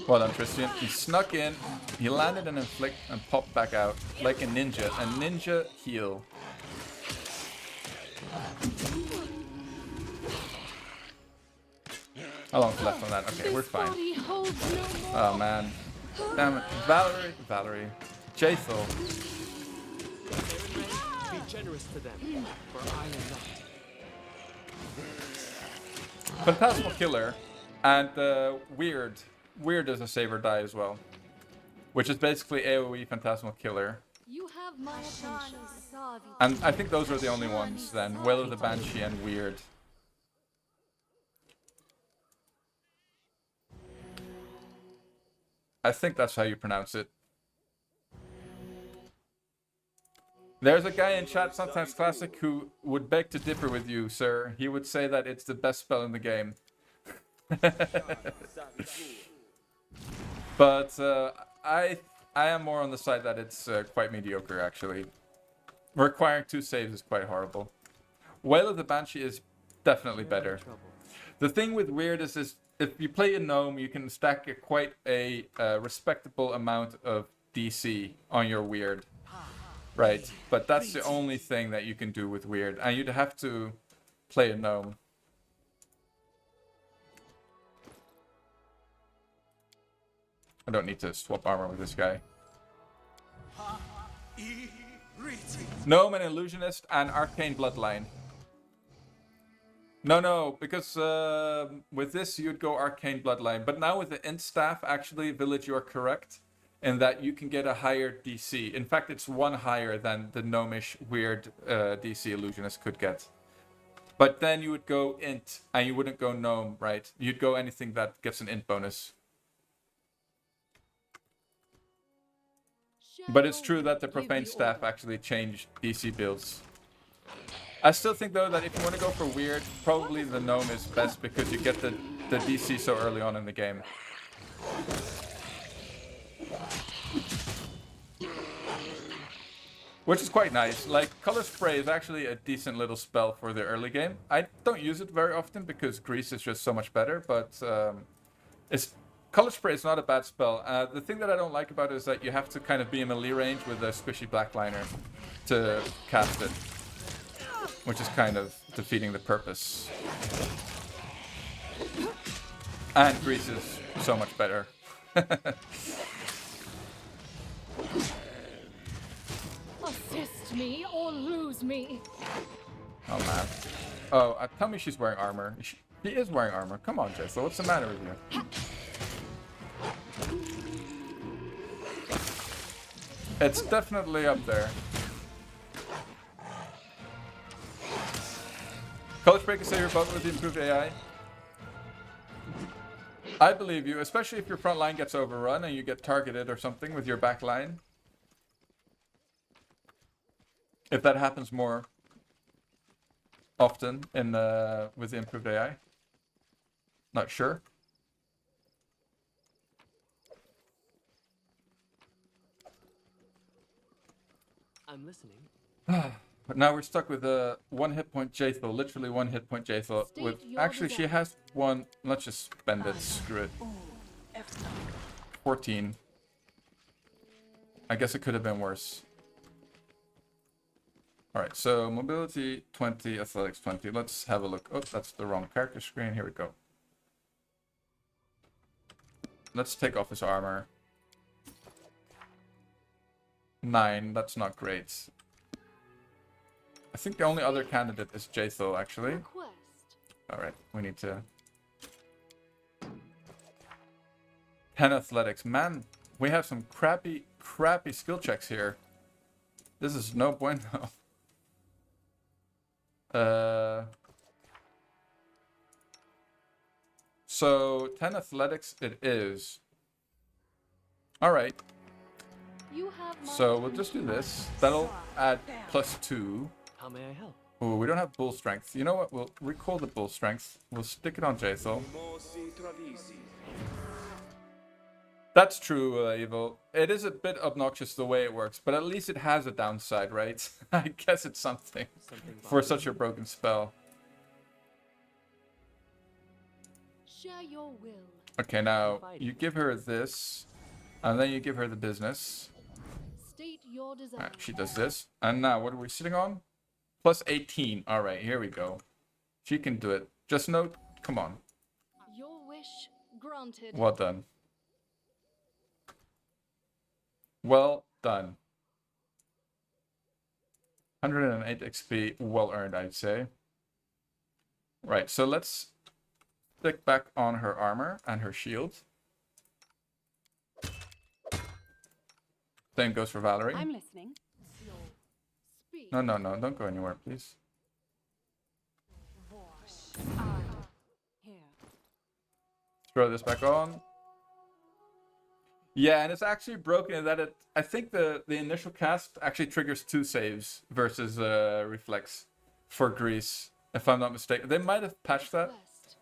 A: Well done, Christian. He snuck in, he landed an inflict and popped back out like a ninja. A ninja heal. How long's left on that? Okay, we're fine.
D: body holds no more.
A: Oh man. Damn it. Valerie. Jaethal.
E: Sarenrae, be generous to them, for I am not.
A: Phantasmal Killer and Weird. Weird is a save or die as well. Which is basically AoE Phantasmal Killer.
D: You have my attention.
A: And I think those are the only ones then. Wail of the Banshee and Weird. I think that's how you pronounce it. There's a guy in chat, sometimes Classic, who would beg to differ with you, sir. He would say that it's the best spell in the game. But I am more on the side that it's quite mediocre, actually. Requiring 2 saves is quite horrible. Wail of the Banshee is definitely better.
E: Trouble.
A: The thing with Weird is if you play a gnome, you can stack quite a respectable amount of DC on your Weird. Right, but that's the only thing that you can do with Weird. And you'd have to play a gnome. I don't need to swap armor with this guy. Gnome and Illusionist and Arcane Bloodline. No, because with this you'd go Arcane Bloodline. But now with the Int Staff, actually, Village, you're correct. In that you can get a higher DC. In fact, it's 1 higher than the gnomish weird DC Illusionist could get. But then you would go Int, and you wouldn't go Gnome, right? You'd go anything that gets an Int bonus. But it's true that the Profane Staff actually changed DC builds. I still think though that if you want to go for weird, probably the gnome is best because you get the DC so early on in the game. Which is quite nice. Like, Color Spray is actually a decent little spell for the early game. I don't use it very often because Grease is just so much better, but Color Spray is not a bad spell. The thing that I don't like about it is that you have to kind of be in melee range with a squishy black liner to cast it, which is kind of defeating the purpose. And Grease is so much better.
D: Assist me or lose me.
A: Oh man. Oh, tell me she's wearing armor. She is wearing armor. Come on, Jessel. What's the matter with you? It's definitely up there. Color Spray can save your butt with the improved AI. I believe you, especially if your front line gets overrun and you get targeted or something with your back line. If that happens more often in with the improved AI. Not sure.
E: I'm listening.
A: But now we're stuck with a 1 hit point Jaethel, literally 1 hit point Jaethel. With actually she has one. Let's just spend it. Screw it. 14. I guess it could have been worse. All right, so mobility 20, athletics 20. Let's have a look. Oh, that's the wrong character screen. Here we go. Let's take off his armor. 9. That's not great. I think the only other candidate is Jaethel, actually.
D: Request.
A: All right, we need to. 10 athletics. Man, we have some crappy skill checks here. This is no bueno. So 10 athletics it is. All right.
D: You have my
A: So we'll just do this. That'll add +2.
E: How may I help?
A: Oh, we don't have bull strength. You know what? We'll recall the bull strength. We'll stick it on Jaethel. That's true, Evil. It is a bit obnoxious the way it works, but at least it has a downside, right? I guess it's something for such a broken spell.
D: share your will.
A: Okay, now you give her this, and then you give her the business.
D: State your desire.
A: Alright, she does this. And now, what are we sitting on? +18. Alright, here we go. She can do it. Just note, come on.
D: Your wish granted.
A: Well done. Well done. 108 XP, well earned, I'd say. Right, so let's stick back on her armor and her shield. Same goes for Valerie.
F: I'm listening.
D: Speak.
A: No, don't go anywhere, please.
F: Here.
A: Throw this back on. Yeah, and it's actually broken in that I think the initial cast actually triggers 2 saves versus reflex for Grease, if I'm not mistaken. They might have patched that.
D: Request.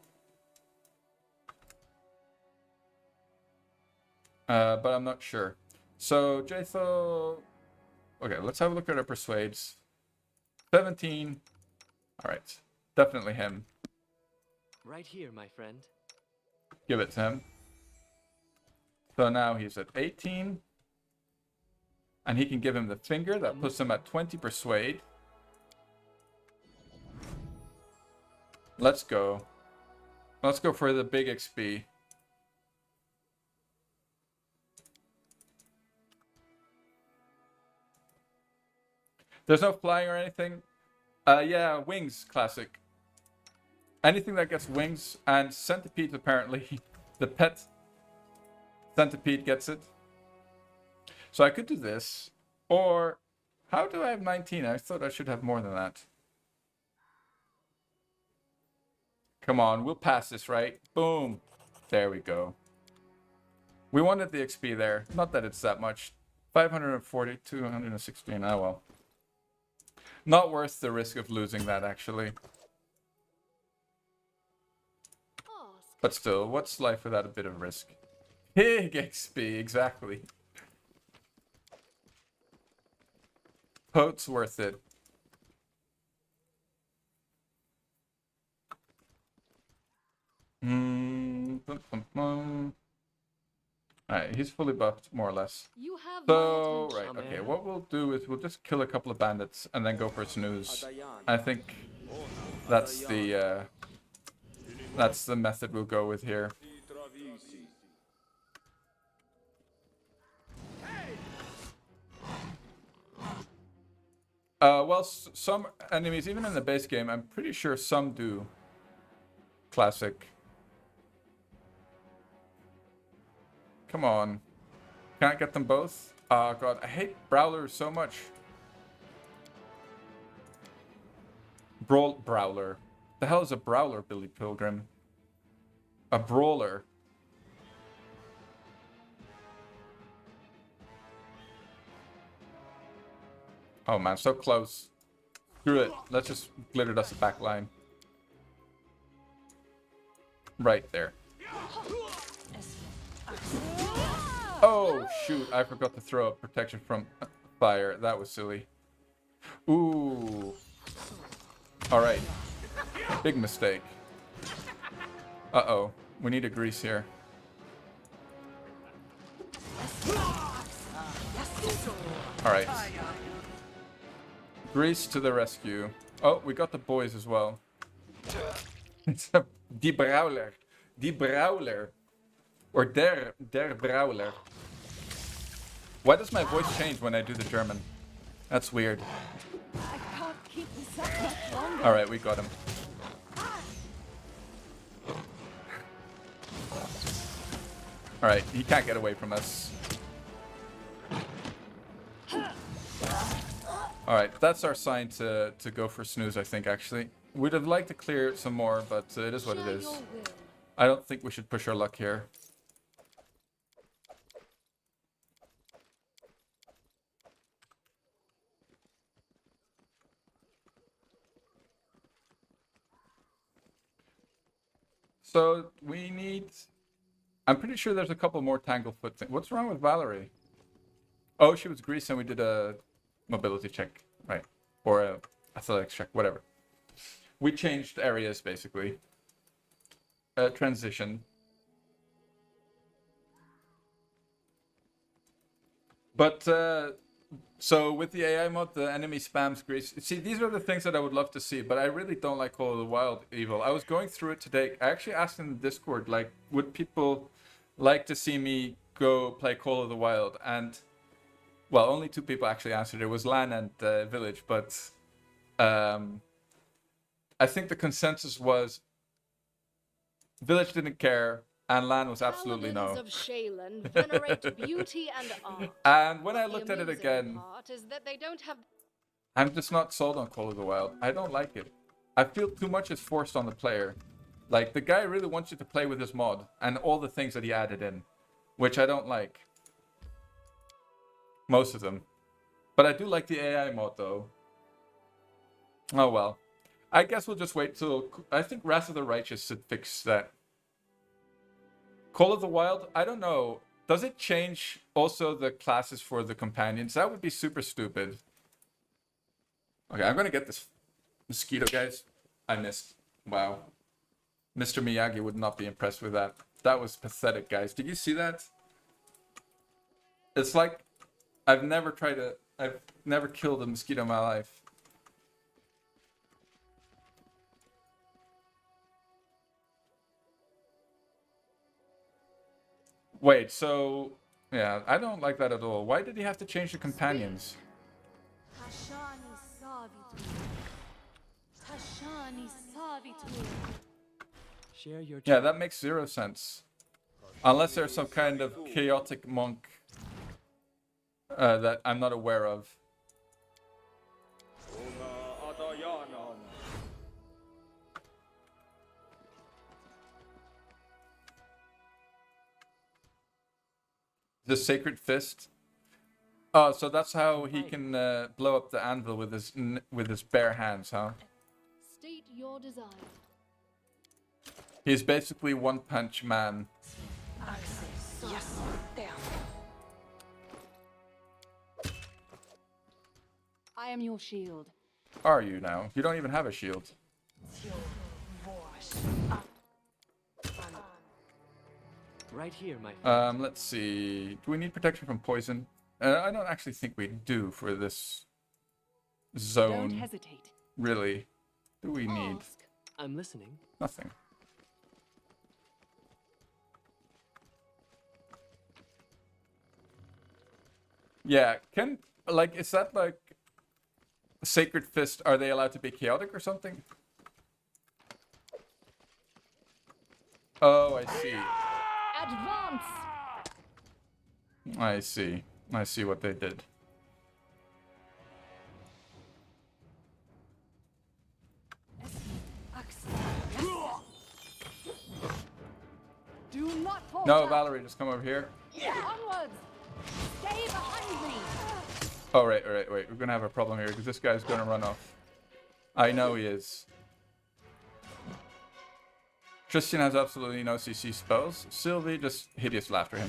A: But I'm not sure. So Jaethel, okay, let's have a look at our persuades. 17. All right, definitely him.
E: Right here, my friend.
A: Give it to him. So now he's at 18. And he can give him the finger. That puts him at 20 persuade. Let's go. Let's go for the big XP. There's no flying or anything. Yeah, wings, classic. Anything that gets wings, and centipede apparently. The pet centipede gets it. So I could do this. Or, how do I have 19? I thought I should have more than that. Come on, we'll pass this, right? Boom. There we go. We wanted the XP there. Not that it's that much. 540, 216, oh well. Not worth the risk of losing that, actually. But still, what's life without a bit of risk? Big XP, exactly. Pote's worth it. Alright, he's fully buffed, more or less.
D: You have
A: So,
D: my
A: right,
D: attention.
A: okay, what we'll do is we'll just kill a couple of bandits and then go for a snooze. I think that's the method we'll go with here. Well, some enemies, even in the base game, I'm pretty sure some do. Classic. Come on. Can't get them both? Oh god, I hate brawlers so much. Brawler. The hell is a brawler, Billy Pilgrim? A brawler. Oh man, so close. Screw it. Let's just glitter dust the back line. Right there. Oh shoot, I forgot to throw up protection from fire. That was silly. Ooh. Alright. Big mistake. Uh-oh. We need a grease here. Alright. Grease to the rescue. Oh, we got the boys as well. It's a Die Brawler. Die Brawler. Or der Brawler. Why does my voice change when I do the German? That's weird.
F: I can't keep this up much longer.
A: Alright, we got him. Alright, he can't get away from us. Alright, that's our sign to go for snooze, I think, actually. We'd have liked to clear some more, but it is what it is. I don't think we should push our luck here. So, we need... I'm pretty sure there's a couple more Tanglefoot things. What's wrong with Valerie? Oh, she was greased and we did a mobility check. Right. Or a athletics check, whatever. We changed areas, basically. Transition. But, so with the AI mod, the enemy spams grease. See, these are the things that I would love to see, but I really don't like Call of the Wild Evil. I was going through it today. I actually asked in the Discord, like, would people like to see me go play Call of the Wild? And, well, only 2 people actually answered. It was Lan and Village, but I think the consensus was Village didn't care, and Lan was absolutely no.
D: Paladins of Shaylin venerate beauty and art.
A: And when I
D: The
A: looked at it
D: amusing
A: again,
D: part is that they don't have
A: I'm just not sold on Call of the Wild. I don't like it. I feel too much is forced on the player. Like, the guy really wants you to play with his mod and all the things that he added in, which I don't like. Most of them. But I do like the AI mod, though. Oh well. I guess we'll just wait till... I think Wrath of the Righteous should fix that. Call of the Wild, I don't know. Does it change also the classes for the companions? That would be super stupid. Okay, I'm gonna get this mosquito, guys. I missed. Wow. Mr. Miyagi would not be impressed with that. That was pathetic, guys. Did you see that? It's like I've never killed a mosquito in my life. Wait, so... Yeah, I don't like that at all. Why did he have to change the companions?
E: Share your
A: Yeah, that makes 0 sense. Unless there's some kind of chaotic monk that I'm not aware of. The Sacred Fist. Oh, so that's how he can blow up the anvil with his bare hands, huh?
D: State your desire.
A: He's basically One Punch Man.
H: Yes. There.
F: I am your shield.
A: Are you now? You don't even have a shield.
E: Right here, my friend.
A: Let's see. Do we need protection from poison? I don't actually think we do for this
F: Don't
A: zone.
F: hesitate.
A: Really. Do we need
D: Ask.
E: I'm listening.
A: nothing? Yeah, is that like Sacred Fist, are they allowed to be chaotic or something? Oh, I see.
D: Advance!
A: I see. I see what they did.
F: Do not falter.
A: No, Valerie, just come over here.
F: Onwards. Stay behind me.
A: Oh, right. We're gonna have a problem here because this guy's gonna run off. I know he is. Tristan has absolutely no CC spells. Sylvie, just hideous laughter him.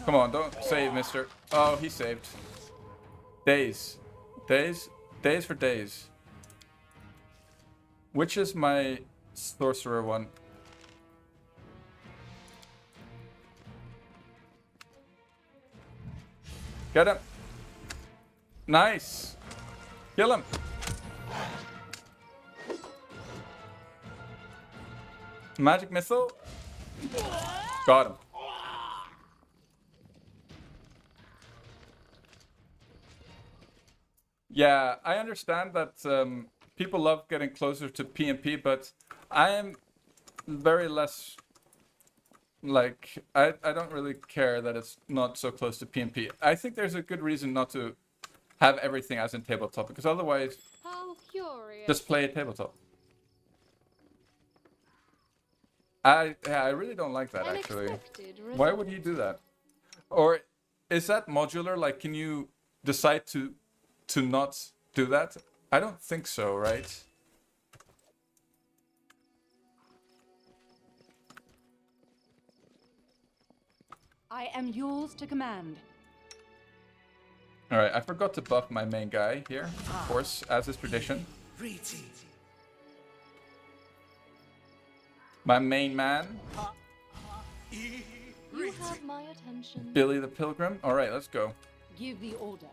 A: Come on, don't save, mister. Oh, he saved. Days. Days for days. Which is my sorcerer one? Get him. Nice. Kill him. Magic missile. Got him. Yeah, I understand that people love getting closer to PMP, but I am very less like I don't really care that it's not so close to PMP. I think there's a good reason not to have everything as in tabletop, because otherwise
D: How curious.
A: just play tabletop. I really don't like that actually.
D: Unexpected
A: Why
D: result.
A: would he do that? Or is that modular? Like, can you decide to not do that? I don't think so, right?
F: I am yours to command.
A: All right, I forgot to buff my main guy here, of course, as is tradition. My main man,
D: You have my attention.
A: Billy the Pilgrim. All right, let's go.
F: Give the order.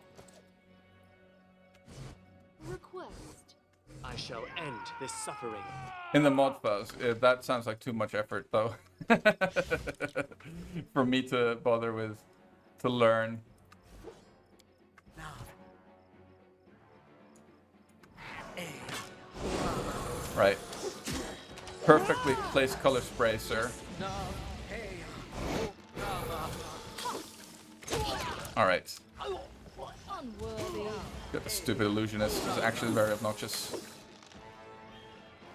D: Request.
E: I shall end this suffering.
A: In the mod files, that sounds like too much effort, though, for me to bother with, to learn. Right. Perfectly placed color spray, sir. All right.
D: Unworthy.
A: Get the stupid illusionist. He's actually very obnoxious.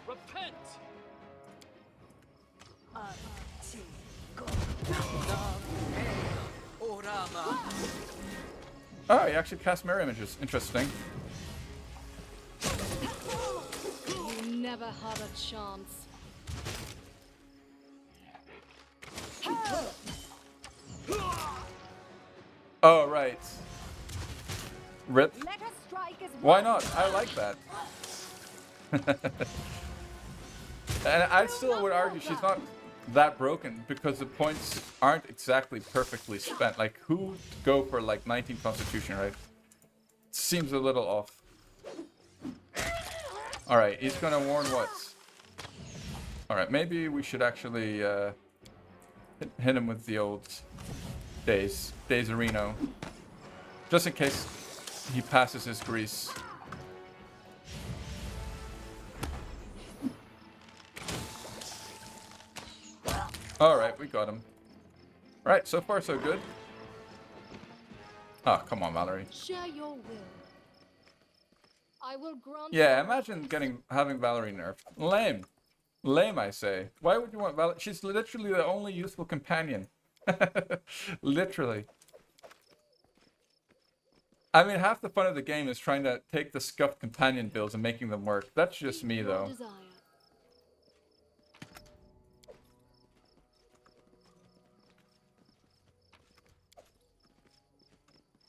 E: Repent!
A: Oh, he actually cast mirror images. Interesting.
D: You never had a chance.
A: Oh, right. Rip.
F: Let us strike as
A: Why
F: one.
A: not? I like that. And I still would argue she's not that broken because the points aren't exactly perfectly spent. Like, who would go for like 19 constitution, right? Seems a little off. Alright, he's gonna warn what? Alright, maybe we should actually hit him with the old Days Areno. Just in case he passes his grease. Alright, we got him. Right, so far so good. Oh, come on, Valerie.
D: Share your will. I will grant.
A: Yeah, imagine having Valerie nerfed. Lame. Lame, I say. Why would you want Valerie? She's literally the only useful companion. Literally. I mean, half the fun of the game is trying to take the scuffed companion builds and making them work. That's just me,
F: Your
A: though.
F: desire.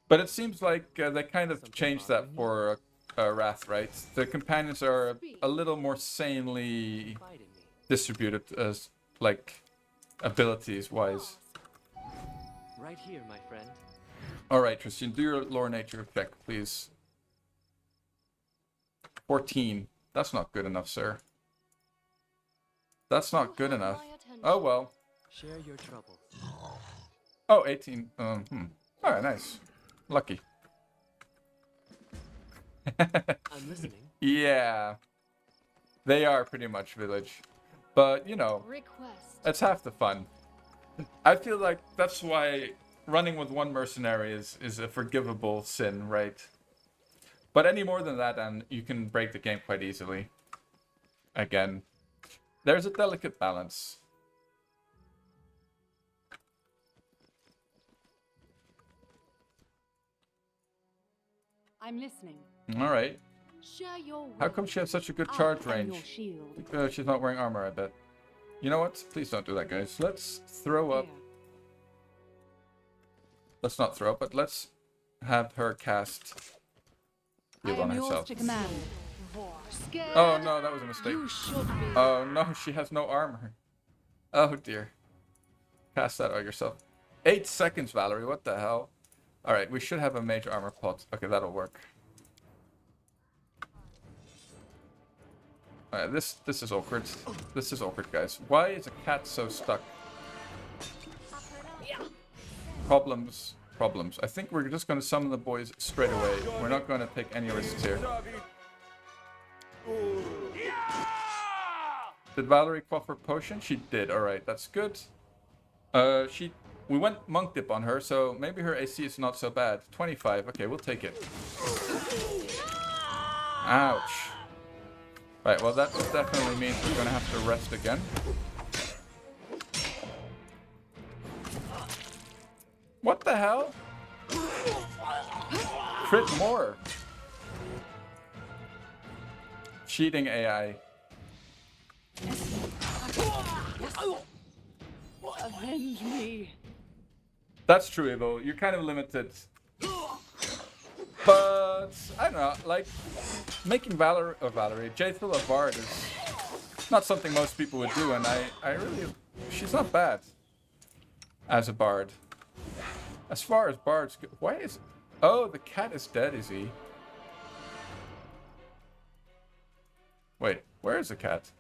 A: But it seems like they kind of
E: Something
A: changed that
E: bothering
A: for Wrath, right? The companions are a little more sanely
E: Confide in me.
A: distributed as, like, abilities-wise.
E: Right here, my friend.
A: Alright, Tristan, do your lore nature check, please. 14. That's not good enough, sir. That's not
F: You
A: good
F: have
A: enough.
F: my attention.
A: Oh, well.
E: Share your troubles.
A: Oh, 18. Alright, nice. Lucky.
E: I'm listening.
A: Yeah. They are pretty much village. But, you know,
F: Request.
A: it's half the fun. I feel like that's why running with one mercenary is a forgivable sin, right? But any more than that, and you can break the game quite easily. Again, there's a delicate balance.
F: I'm listening.
A: All right.
F: Share your
A: How come
F: will.
A: she has such a good
F: I
A: charge
F: am
A: range?
F: your shield.
A: She's not wearing armor, I bet. You know what? Please don't do that, guys. Let's throw up.
F: Here.
A: Let's not throw up, but let's have her cast
F: I
A: heal on
F: am yours
A: herself.
F: to command. Scared?
A: Oh no, that was a mistake.
F: You should be.
A: Oh no, she has no armor. Oh dear. Cast that out yourself. 8 seconds, Valerie. What the hell? Alright, we should have a major armor pot. Okay, that'll work. Alright, this is awkward. This is awkward, guys. Why is a cat so stuck? Problems. I think we're just going to summon the boys straight away. We're not going to take any risks here. Did Valerie quaff her potion? She did. Alright, that's good. We went monk dip on her, so maybe her AC is not so bad. 25. Okay, we'll take it. Ouch. Right, well that definitely means we're going to have to rest again. What the hell? Crit more. Cheating AI.
F: Avenge me.
A: That's true, Evo. You're kind of limited. But, I don't know, like, making Valerie, Jethil a bard is not something most people would do, and I really, she's not bad as a bard. As far as bards go, why is, oh, the cat is dead, is he? Wait, where is the cat?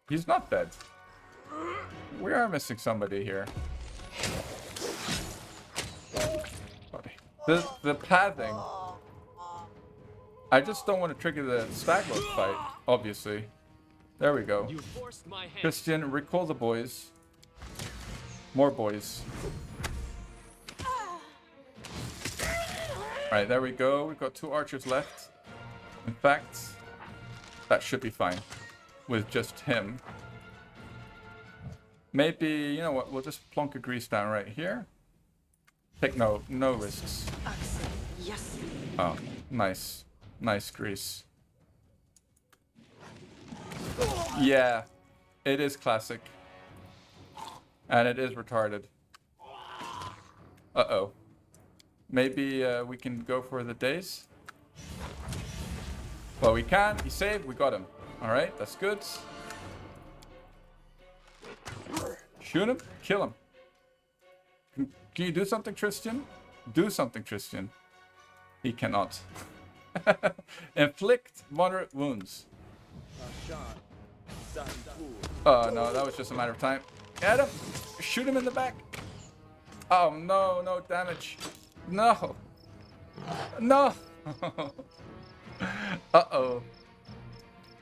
A: He's not dead. We are missing somebody here. The pathing. I just don't want to trigger the Staglord fight, obviously. There we go.
E: You forced my hand.
A: Christian, recall the boys. More boys. Alright, there we go. We've got 2 archers left. In fact, that should be fine. With just him. Maybe, you know what, we'll just plonk a grease down right here. Take no risks.
H: Yes.
A: Oh, nice. Nice grease. Yeah, it is classic. And it is retarded. Uh-oh. Maybe we can go for the days? Well, we can. He saved. We got him. Alright, that's good. Shoot him. Kill him. Can you do something, Tristan? Do something, Tristan. He cannot. Inflict moderate wounds. Oh no, that was just a matter of time. Get him! Shoot him in the back! Oh no, no damage. No! No! Uh-oh.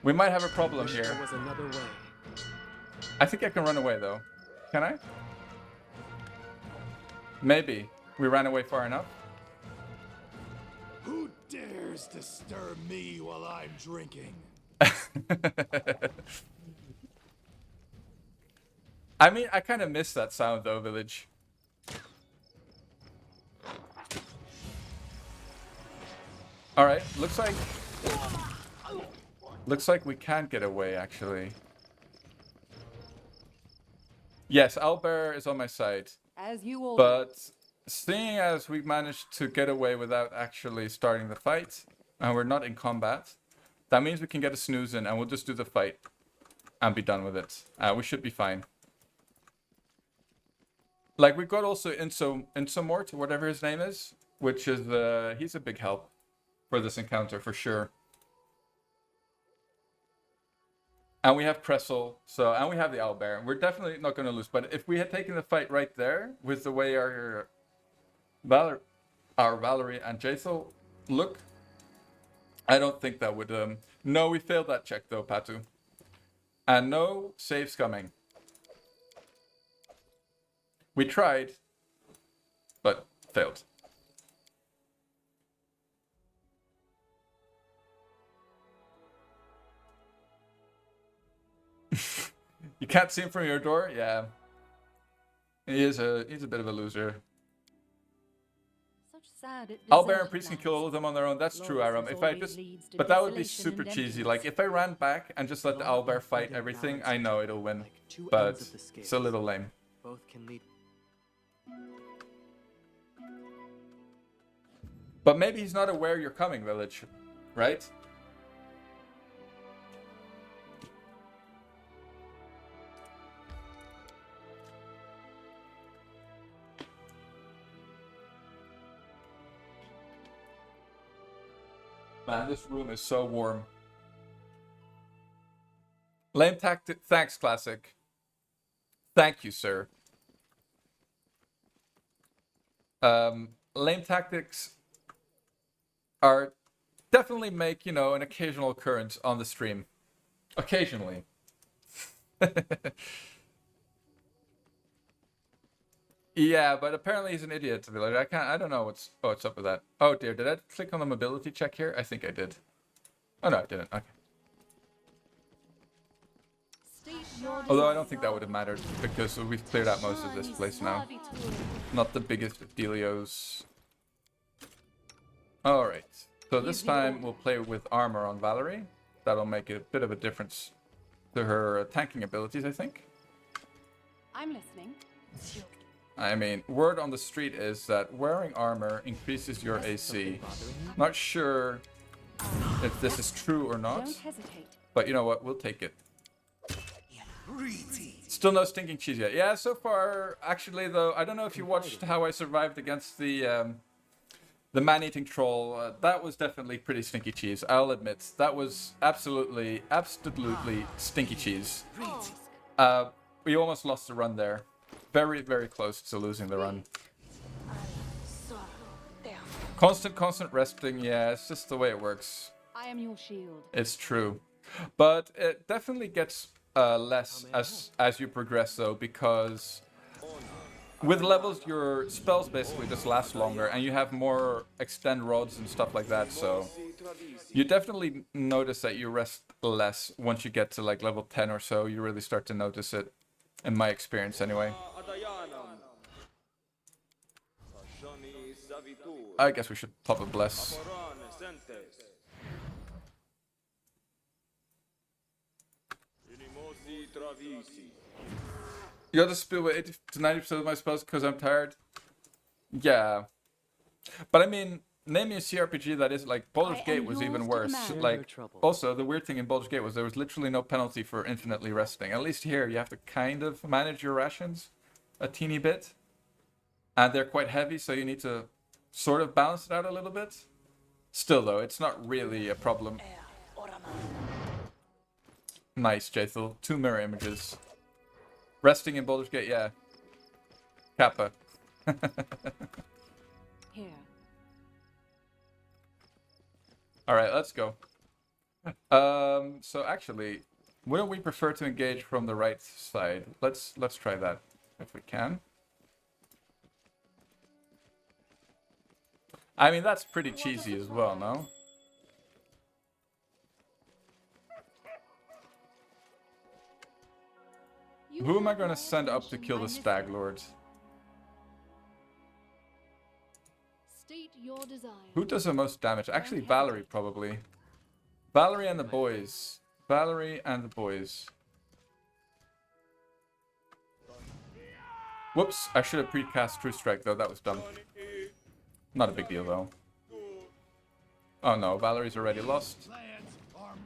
A: We might have a problem
E: Wish
A: here.
E: there was another way.
A: I think I can run away though. Can I? Maybe. We ran away far enough.
C: Who dares disturb me while I'm drinking?
A: I mean, I kind of miss that sound though, Village. Alright, looks like we can get away, actually. Yes, Owlbear is on my side.
F: As you order.
A: But seeing as we managed to get away without actually starting the fight, and we're not in combat, that means we can get a snooze in and we'll just do the fight and be done with it. We should be fine. Like, we got also Insomort, whatever his name is, which is, he's a big help for this encounter, for sure. And we have Cressel, and we have the Owlbear. We're definitely not going to lose, but if we had taken the fight right there, with the way our Valerie and Jaethel look, I don't think that would, no, we failed that check though, Patu. And no saves coming. We tried, but failed. You can't see him from your door? Yeah. He's a bit of a loser.
F: Such sad
A: Owlbear and Priest can kill all of them on their own. That's true, Aram. If I just... But that would be super cheesy. Like, if I ran back and just let the Owlbear fight everything, I know it'll win. But it's a little lame.
E: Both can lead.
A: But maybe he's not aware you're coming, Village. Right? Man, this room is so warm. Lame tactic. Thanks, Classic. Thank you, sir. Lame tactics are definitely make, you know, an occasional occurrence on the stream. Occasionally. Yeah, but apparently he's an idiot, Village. I don't know what's up with that. Oh dear, did I click on the mobility check here? I think I did. Oh no, I didn't. Okay. Although I don't think that would have mattered, because we've cleared out most of this place now. Not the biggest of dealios. Alright, so this time we'll play with armor on Valerie. That'll make a bit of a difference to her tanking abilities, I think.
F: I'm listening.
A: I mean, word on the street is that wearing armor increases your AC. Not sure if this is true or not,
F: Don't hesitate.
A: but you know what, we'll take it. Still no stinking cheese yet. Yeah, so far, actually though, I don't know if you watched how I survived against the man-eating troll. That was definitely pretty stinky cheese, I'll admit. That was absolutely stinky cheese. We almost lost the run there. Very, very close to losing the run. Constant resting, yeah, it's just the way it works.
F: I am your shield.
A: It's true. But it definitely gets less as you progress though, because with levels your spells basically just last longer and you have more extend rods and stuff like that, so you definitely notice that you rest less once you get to like level 10 or so. You really start to notice it, in my experience anyway. I guess we should pop a bless. You gotta spill with 80 to 90% of my spells because I'm tired. Yeah. But I mean, name me a CRPG that is like Baldur's Gate was even worse. Like, also, the weird thing in Baldur's Gate was there was literally no penalty for infinitely resting. At least here, you have to kind of manage your rations a teeny bit. And they're quite heavy, so you need to sort of balance it out a little bit. Still, though, it's not really a problem. Nice, Jaethel. 2 mirror images. Resting in Baldur's Gate, yeah. Kappa.
F: Here.
A: Alright, let's go. So actually, wouldn't we prefer to engage from the right side? Let's try that, if we can. I mean, that's pretty cheesy as well, no? Who am I going to send up to kill the Stag Lord?
D: State your desire.
A: Who does the most damage? Actually, Valerie, probably. Valerie and the boys. Valerie and the boys. Whoops, I should have precast True Strike, though. That was dumb. Not a big deal, though. Oh, no. Valerie's already lost.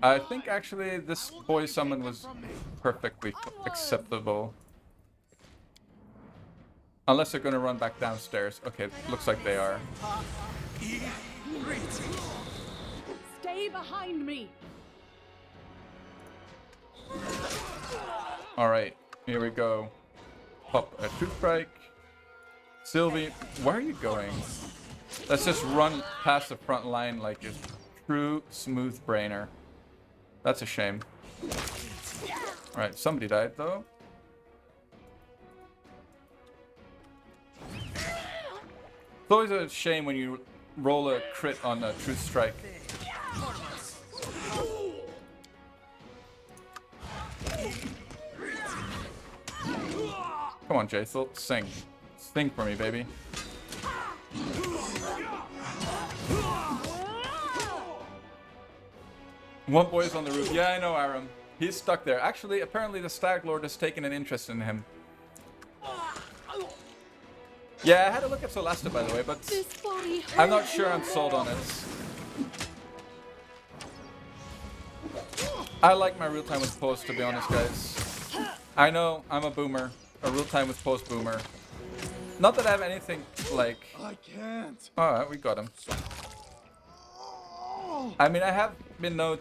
A: I think, actually, this boy summon was perfectly acceptable. Unless they're going to run back downstairs. Okay, looks like they are.
D: Stay behind me.
A: Alright, here we go. Pop a True Strike. Sylvie, where are you going? Let's just run past the front line like a true smooth brainer. That's a shame. Alright, somebody died though. It's always a shame when you roll a crit on a True Strike. Come on, Jaethel, sing. Sing for me, baby. One boy's on the roof. Yeah, I know, Aram. He's stuck there. Actually, apparently the Stag Lord has taken an interest in him. Yeah, I had a look at Solasta, by the way, but I'm not sure I'm sold on it. I like my real-time with post, to be honest, guys. I know, I'm a boomer. A real-time with post boomer. Not that I have anything, like...
C: I can't.
A: Alright, we got him. I mean, I have been known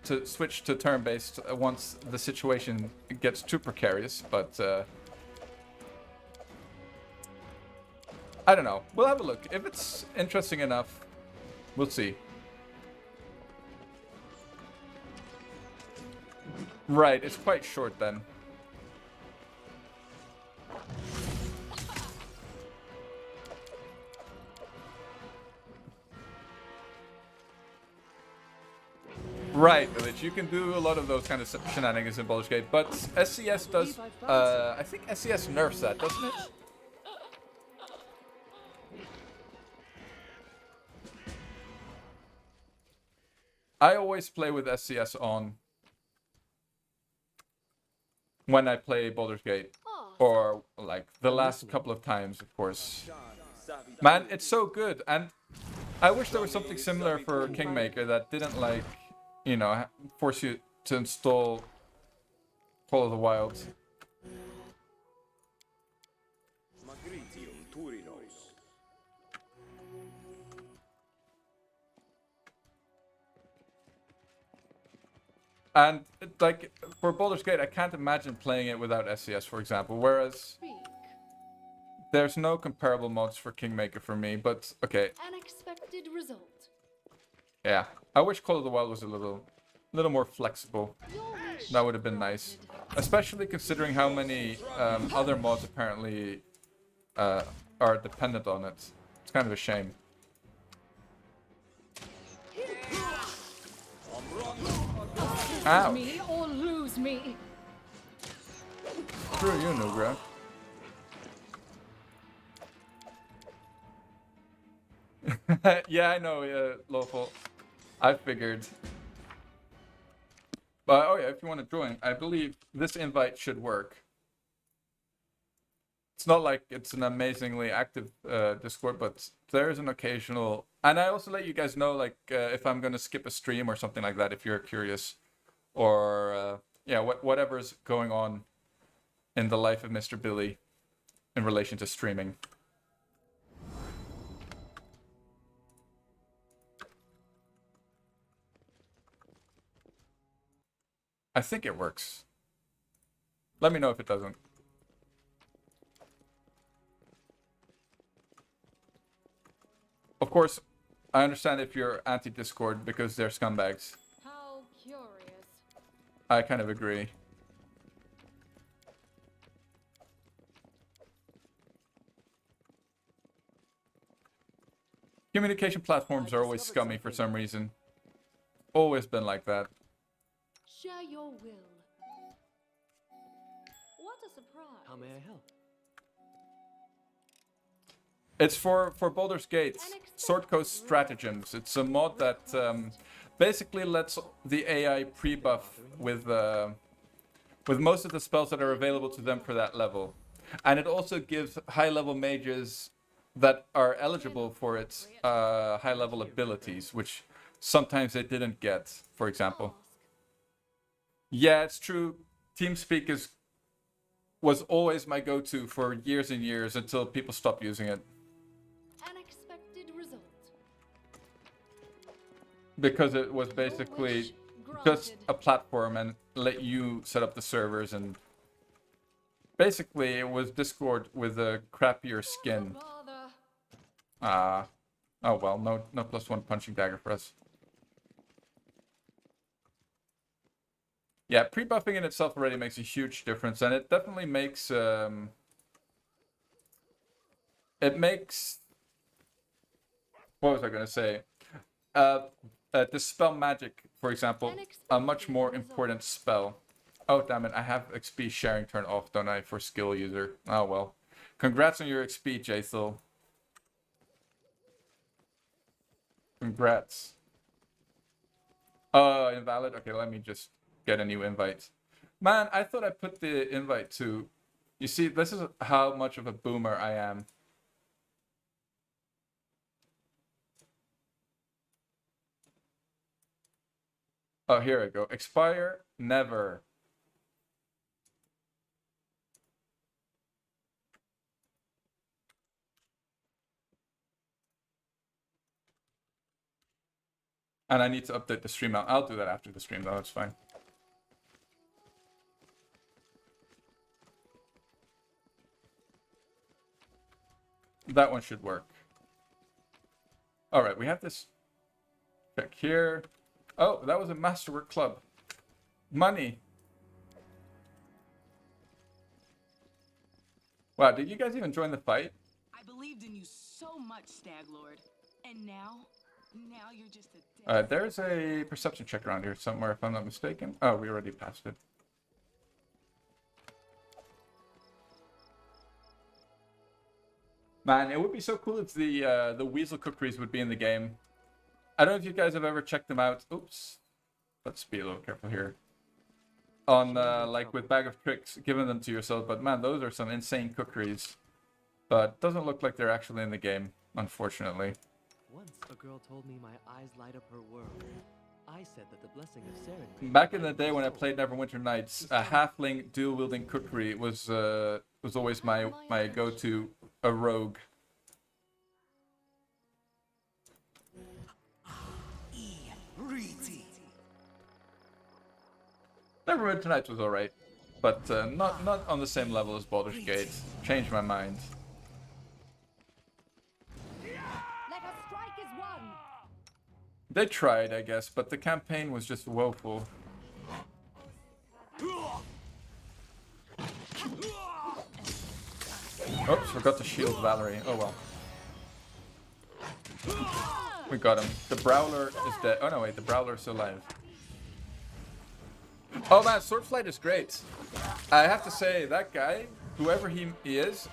A: to switch to turn-based once the situation gets too precarious, but... I don't know. We'll have a look. If it's interesting enough, we'll see. Right, it's quite short then. Right, Village. You can do a lot of those kind of shenanigans in Baldur's Gate, but SCS does... I think SCS nerfs that, doesn't it? I always play with SCS on when I play Baldur's Gate. Or, like, the last couple of times, of course. Man, it's so good. And I wish there was something similar for Kingmaker that didn't, like, you know, force you to install Call of the Wild. And, like, for Baldur's Gate, I can't imagine playing it without SCS, for example. Whereas, there's no comparable mods for Kingmaker for me, but, okay.
D: Unexpected result.
A: Yeah. I wish Call of the Wild was a little more flexible. That would have been nice. Especially considering how many other mods apparently are dependent on it. It's kind of a shame. Ouch.
D: Me or lose me.
A: Screw you, Nugra. Yeah, I know, Lawful. I figured. But, oh yeah, if you want to join, I believe this invite should work. It's not like it's an amazingly active Discord, but there is an occasional... And I also let you guys know, like, if I'm going to skip a stream or something like that, if you're curious. Or, yeah, whatever's going on in the life of Mr. Billy in relation to streaming. I think it works. Let me know if it doesn't. Of course, I understand if you're anti-Discord because they're scumbags.
D: How curious.
A: I kind of agree. Communication platforms are always scummy for some reason. Always been like that.
D: Share your will. What a surprise.
E: How may I help?
A: It's for Baldur's Gate, Sword Coast Stratagems. It's a mod that basically lets the AI pre-buff with most of the spells that are available to them for that level. And it also gives high-level mages that are eligible for its high-level abilities, which sometimes they didn't get, for example. Yeah, it's true. TeamSpeak was always my go-to for years and years until people stopped using it.
D: Unexpected result.
A: Because it was basically just a platform and let you set up the servers, and basically it was Discord with a crappier skin. Oh well, no +1 punching dagger for us. Yeah, pre-buffing in itself already makes a huge difference, and it definitely makes what was I gonna say? Dispel magic, for example, a much more important spell. Oh damn it, I have XP sharing turned off, don't I, for skill user? Oh well. Congrats on your XP, Jathil. Congrats. Invalid? Okay, let me just get a new invite. Man, I thought I put the invite to... You see, this is how much of a boomer I am. Oh, here I go. Expire? Never. And I need to update the stream now. I'll do that after the stream though, that's fine. That one should work. Alright, we have this. Check here. Oh, that was a Masterwork Club. Money. Wow, did you guys even join the fight?
H: I believed in you so much, Stag Lord. And now you're just a
A: There's a perception check around here somewhere, if I'm not mistaken. Oh, we already passed it. Man, it would be so cool if the Weasel Cookeries would be in the game. I don't know if you guys have ever checked them out. Oops. Let's be a little careful here. On, like, with Bag of Tricks, giving them to yourself. But man, those are some insane cookeries. But doesn't look like they're actually in the game, unfortunately.
E: Once a girl told me my eyes light up her world. I said that the blessing of serenity...
A: Back in the day when I played Neverwinter Nights, a halfling dual-wielding cookery was always my go-to, a rogue. Neverwinter Nights was alright, but not on the same level as Baldur's Gate. Changed my mind.
F: Let us strike as one.
A: They tried, I guess, but the campaign was just woeful. Oops, forgot to shield Valerie. Oh well. We got him. The Brawler is dead. Oh no, wait, the Brawler is still alive. Oh man, Swordflight is great. I have to say, that guy, whoever he is,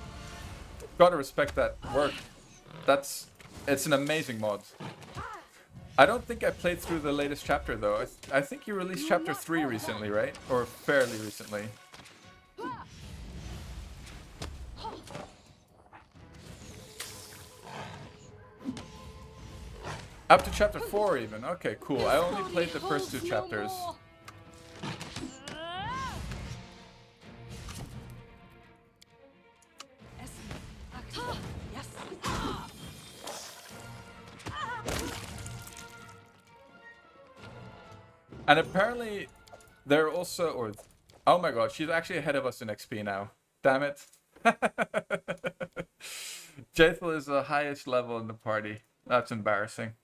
A: gotta respect that work. It's an amazing mod. I don't think I played through the latest chapter though. I think you released chapter 3 recently, right? Or fairly recently. Up to chapter 4 even. Okay, cool. I only played the first 2 chapters. And apparently, they're also, or, oh my god, she's actually ahead of us in XP now. Damn it. Jathil is the highest level in the party. That's embarrassing.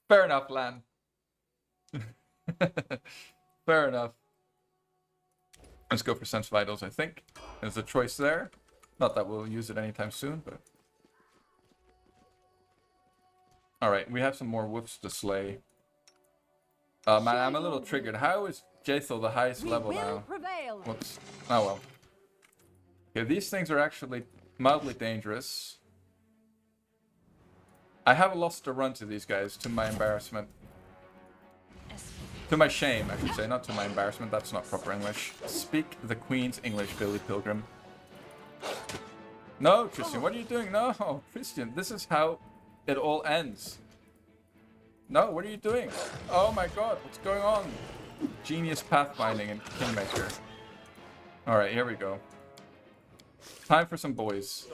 A: Fair enough, Lan. Fair enough. Let's go for Sense Vitals, I think. There's a choice there. Not that we'll use it anytime soon, but... Alright, we have some more wolves to slay. Man, I'm a little triggered. How is Jaethel the highest
F: We
A: level
F: will
A: now.
F: prevail.
A: Whoops. Oh well. Okay, these things are actually mildly dangerous. I have lost a run to these guys, to my embarrassment. To my shame, I should say, not to my embarrassment. That's not proper English. Speak the Queen's English, Billy Pilgrim. No, Christian, what are you doing? No, Christian, this is how it all ends. No, what are you doing? Oh my god, what's going on? Genius pathfinding in Kingmaker. Alright, here we go. Time for some boys.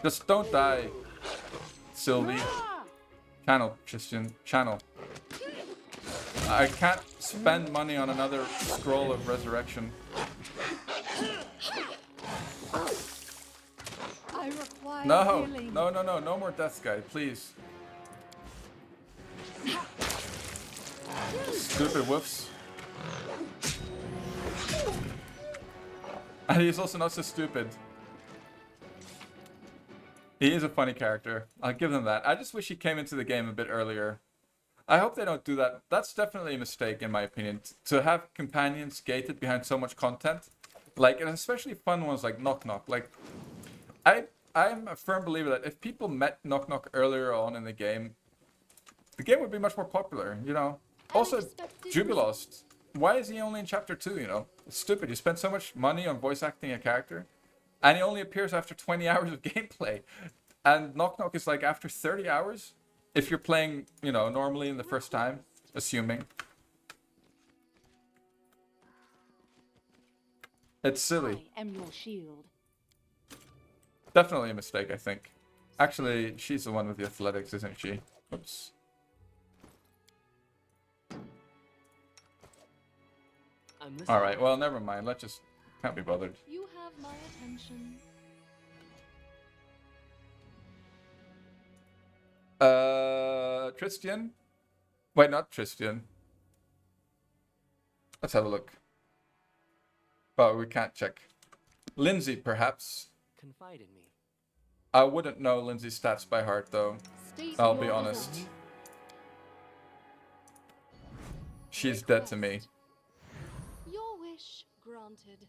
A: Just don't die, Sylvie. Channel, Christian, channel. I can't spend money on another scroll of resurrection.
F: I require
A: No,
F: healing.
A: no more death guy, please. Stupid whoofs. And he's also not so stupid. He is a funny character. I'll give them that. I just wish he came into the game a bit earlier. I hope they don't do that. That's definitely a mistake, in my opinion. To have companions gated behind so much content. Like, and especially fun ones like Knock Knock. Like, I'm a firm believer that if people met Knock Knock earlier on in the game would be much more popular, you know? Also, Jubilost. Why is he only in chapter 2, you know? It's stupid. You spend so much money on voice acting a character, and he only appears after 20 hours of gameplay. And Knock Knock is like after 30 hours, if you're playing, you know, normally in the first time, assuming. It's silly.
F: I am your shield.
A: Definitely a mistake, I think. Actually, she's the one with the athletics, isn't she? Oops. Alright, well, never mind. Let's just... Can't be bothered.
D: You have my attention.
A: Tristian? Wait, not Tristian. Let's have a look. Oh, we can't check. Lindsay, perhaps.
E: Confide in me.
A: I wouldn't know Lindsay's stats by heart, though.
D: State
A: I'll be
D: your
A: honest.
D: will.
A: She's dead to me.
D: Your wish granted.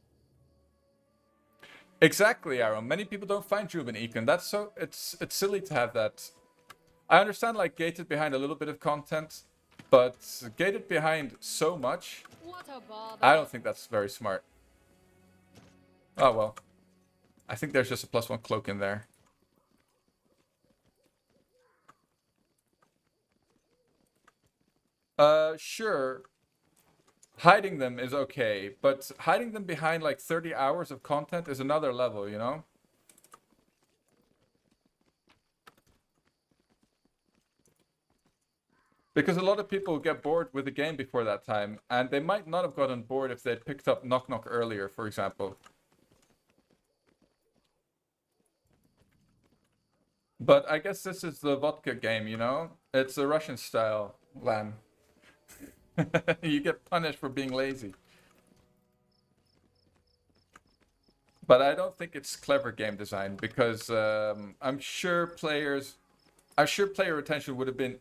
A: Exactly, Aaron. Many people don't find Juven Econ. That's so... It's silly to have that. I understand, like, gated behind a little bit of content, but gated behind so much,
D: What a bother.
A: I don't think that's very smart. Oh, well. I think there's just a +1 cloak in there. Sure. Hiding them is okay, but hiding them behind like 30 hours of content is another level, you know? Because a lot of people get bored with the game before that time, and they might not have gotten bored if they'd picked up Knock Knock earlier, for example. But I guess this is the vodka game, you know? It's a Russian style, Lan. You get punished for being lazy. But I don't think it's clever game design, because I'm sure player retention would have been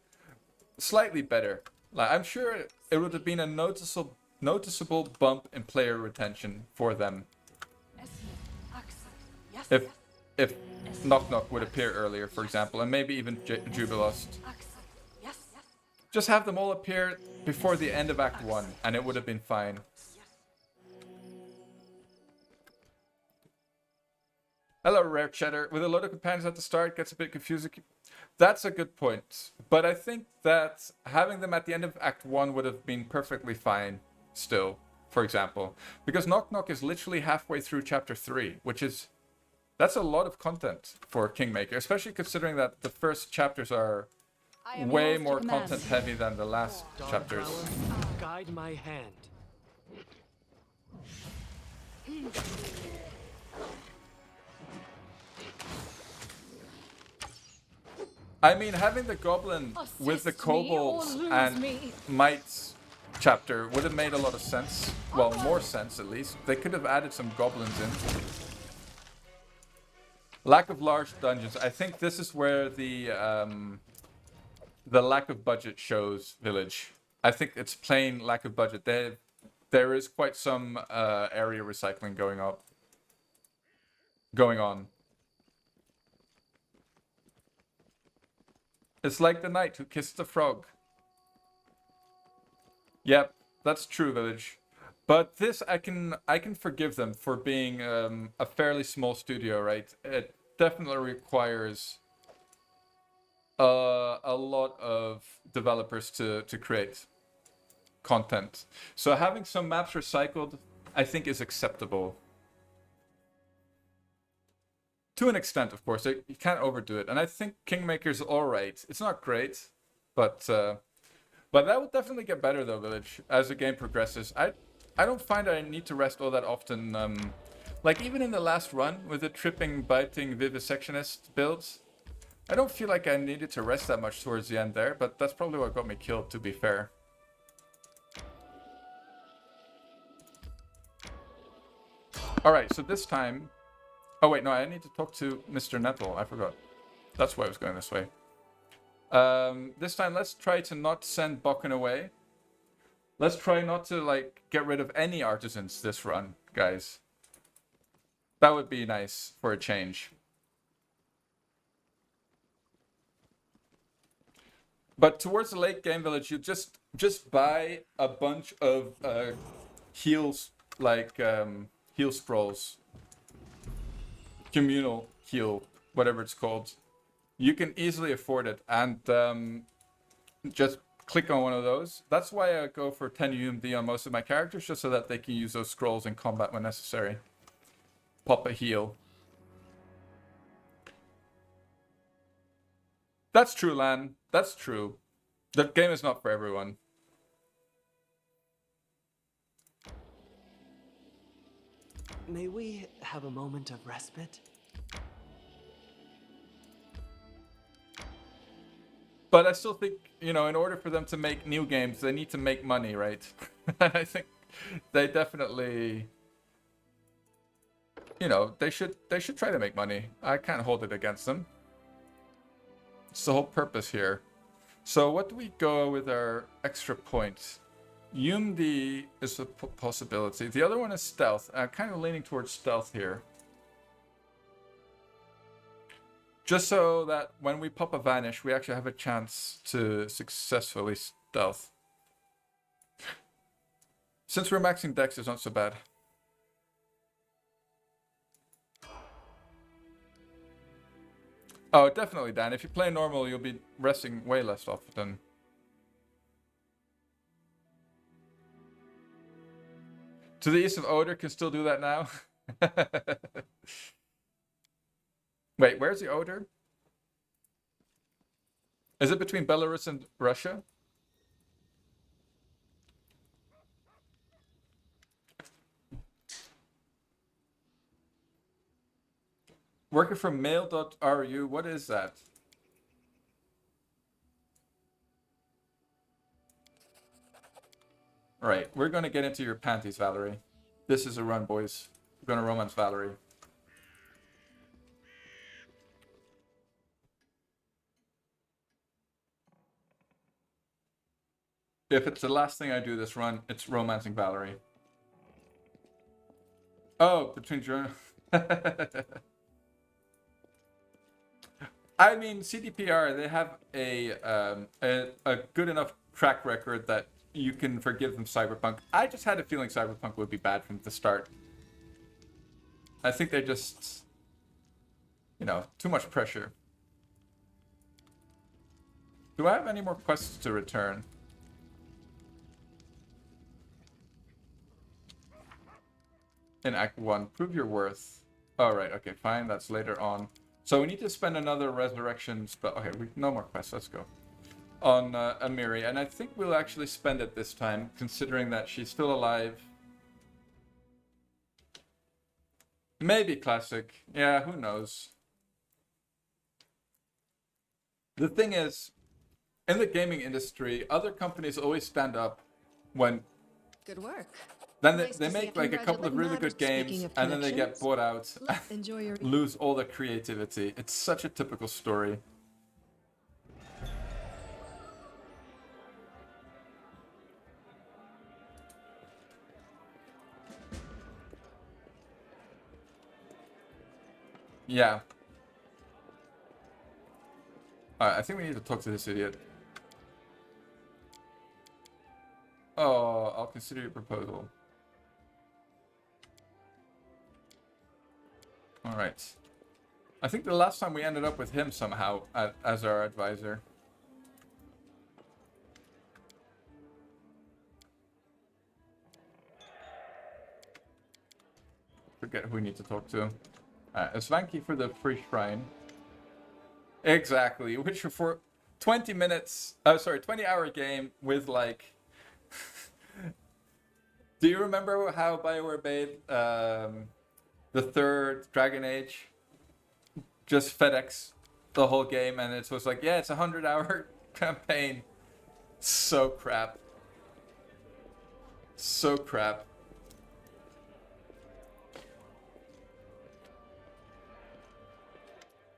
A: slightly better. Like, I'm sure it would have been a noticeable bump in player retention for them if Knock Knock would appear earlier, for example, and maybe even Jubilost. Just have them all appear before the end of Act 1, and it would have been fine. Hello, Rare Cheddar. With a load of companions at the start, gets a bit confusing. That's a good point. But I think that having them at the end of Act 1 would have been perfectly fine still, for example. Because Knock Knock is literally halfway through Chapter 3, which is... That's a lot of content for Kingmaker, especially considering that the first chapters are way more content heavy than the last chapters.
E: Guide my hand.
A: I mean, having the goblin with the
D: Assist me or
A: kobolds
D: lose
A: and
D: me.
A: mites chapter would have made a lot of sense. Well, more sense at least. They could have added some goblins in. Lack of large dungeons. I think this is where the lack of budget shows Village. I think it's plain lack of budget. There is quite some area recycling going on. It's like the knight who kissed the frog. Yep, that's true, Village. But this, I can forgive them for being a fairly small studio, right? It definitely requires a lot of developers to create content. So having some maps recycled, I think, is acceptable. To an extent, of course. You can't overdo it. And I think Kingmaker's alright. It's not great, but that will definitely get better, though, Village, as the game progresses. I don't find I need to rest all that often. Like, even in the last run, with the tripping, biting, vivisectionist builds, I don't feel like I needed to rest that much towards the end there, but that's probably what got me killed, to be fair. Alright, so this time... Oh wait, no, I need to talk to Mr. Nettle. I forgot. That's why I was going this way. This time, let's try to not send Bokken away. Let's try not to, like, get rid of any artisans this run, guys. That would be nice for a change. But towards the late game, Village, you just buy a bunch of heals, like heal scrolls. Communal heal, whatever it's called. You can easily afford it, and just click on one of those. That's why I go for 10 UMD on most of my characters, just so that they can use those scrolls in combat when necessary. Pop a heal. That's true, Lan. That's true. The game is not for everyone.
E: May we have a moment of respite?
A: But I still think, you know, in order for them to make new games, they need to make money, right? I think they definitely, you know, they should try to make money. I can't hold it against them. It's the whole purpose here. So what do we go with our extra points? UMD is a possibility. The other one is stealth. I'm kind of leaning towards stealth here. Just so that when we pop a vanish, we actually have a chance to successfully stealth. Since we're maxing dex, it's not so bad. Oh, definitely, Dan. If you play normal, you'll be resting way less often. To the east of Oder can still do that now. Wait, where's the Oder? Is it between Belarus and Russia? Working from mail.ru, what is that? Right, we're gonna get into your panties, Valerie. This is a run, boys. We're gonna romance Valerie. If it's the last thing I do this run, it's romancing Valerie. Oh, between journal. I mean, CDPR, they have a good enough track record that you can forgive them Cyberpunk. I just had a feeling Cyberpunk would be bad from the start. I think they just, you know, too much pressure. Do I have any more quests to return? In Act 1, prove your worth. Alright, okay, fine, that's later on. So we need to spend another resurrection spell. Okay, no more quests, let's go. On Amiri, and I think we'll actually spend it this time, considering that she's still alive. Maybe classic. Yeah, who knows? The thing is, in the gaming industry, other companies always stand up when...
I: Good work.
A: Then
I: Nice
A: they
I: to see
A: make
I: you
A: like a couple of really good games,
I: Speaking of
A: and then they get
I: connections,
A: bought out,
I: let's enjoy your...
A: lose all the creativity. It's such a typical story. Yeah. Alright, I think we need to talk to this idiot. Oh, I'll consider your proposal. Alright. I think the last time we ended up with him somehow as our advisor. Forget who we need to talk to. Svanky for the free shrine. Exactly. Which for 20 minutes, 20-hour game with like... Do you remember how BioWare made the third Dragon Age? Just FedEx the whole game, and it was like, yeah, it's a 100-hour campaign. So crap. So crap.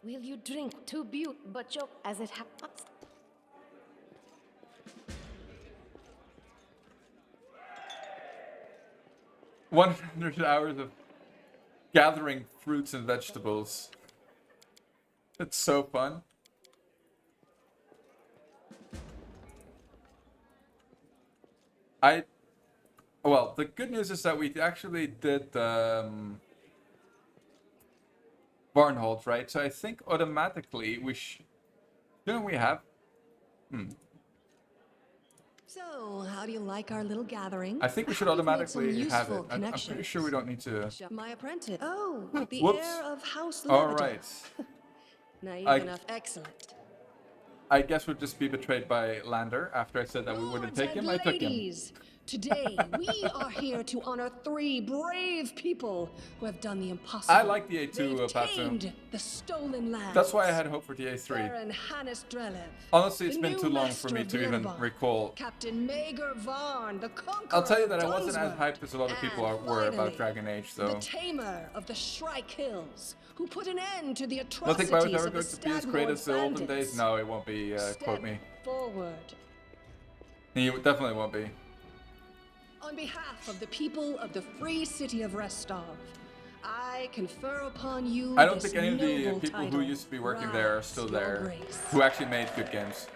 I: Will you drink to Butte, but choke as it happens?
A: 100 hours of gathering fruits and vegetables. It's so fun. Well, the good news is that we actually did Barnhold, right? So I think automatically we shouldn't we have?
J: So, how do you like our little gathering?
A: I think we should
J: We've made some
A: automatically have it.
J: useful
A: I'm pretty sure we don't need to.
J: My apprentice. Oh, the
A: Whoops.
J: heir of House
A: All
J: Leviton.
A: right.
J: Naive
A: I-
J: enough. Excellent.
A: I guess we'll just be betrayed by Lander after I said that we wouldn't
J: Lords
A: take him.
J: and
A: I took him.
J: ladies, today we are here to honor 3 brave people who have done the impossible.
A: I like the A2
J: They've
A: Patsu.
J: tamed the stolen lands.
A: That's why I had hope for DA3.
J: Baron Hannes Drelev.
A: Honestly, it's
J: the
A: been
J: new
A: too long
J: master
A: for me
J: of
A: to even
J: Nirvan,
A: recall.
J: Captain Maegor Varn, the conqueror.
A: I'll tell you that I
J: of
A: wasn't as
J: Dunsworth,
A: hyped as a lot of people
J: and
A: were about
J: finally,
A: Dragon Age,
J: the
A: though.
J: tamer of the Shrike Hills, who put an end to the
A: I don't
J: atrocities
A: think Bio's ever
J: of the
A: going to be as great as the olden days. No, it won't be, quote me.
J: Forward.
A: He definitely won't be.
J: On behalf of the people of the free city of Restov, I confer upon you
A: I don't
J: this
A: think any of the
J: noble
A: people who
J: title.
A: used to be working there are still
J: Rise, your
A: there,
J: grace.
A: who actually made good games.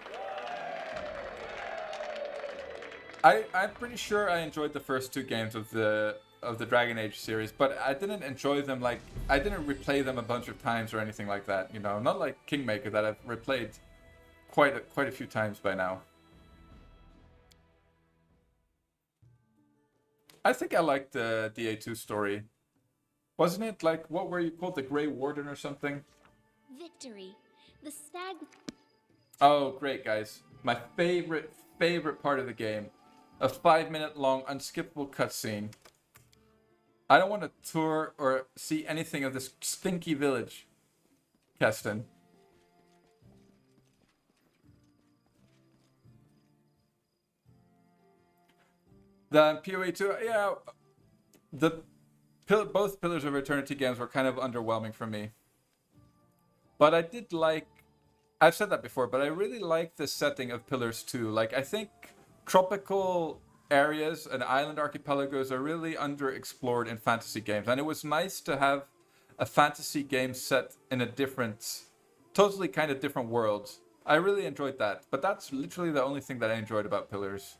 A: I'm pretty sure I enjoyed the first 2 games of the Dragon Age series, but I didn't enjoy them like I didn't replay them a bunch of times or anything like that. You know, not like Kingmaker that I've replayed quite a few times by now. I think I liked the DA2 story. Wasn't it like, what were you called, the Grey Warden or something?
K: Victory. The stag.
A: Oh, great, guys. My favorite part of the game. A 5-minute long, unskippable cutscene. I don't want to tour or see anything of this stinky village, Keston. The PoE 2, yeah, both Pillars of Eternity games were kind of underwhelming for me. But I did like, I've said that before, but I really like the setting of Pillars 2. Like, I think tropical areas and island archipelagos are really underexplored in fantasy games. And it was nice to have a fantasy game set in a totally kind of different world. I really enjoyed that. But that's literally the only thing that I enjoyed about Pillars.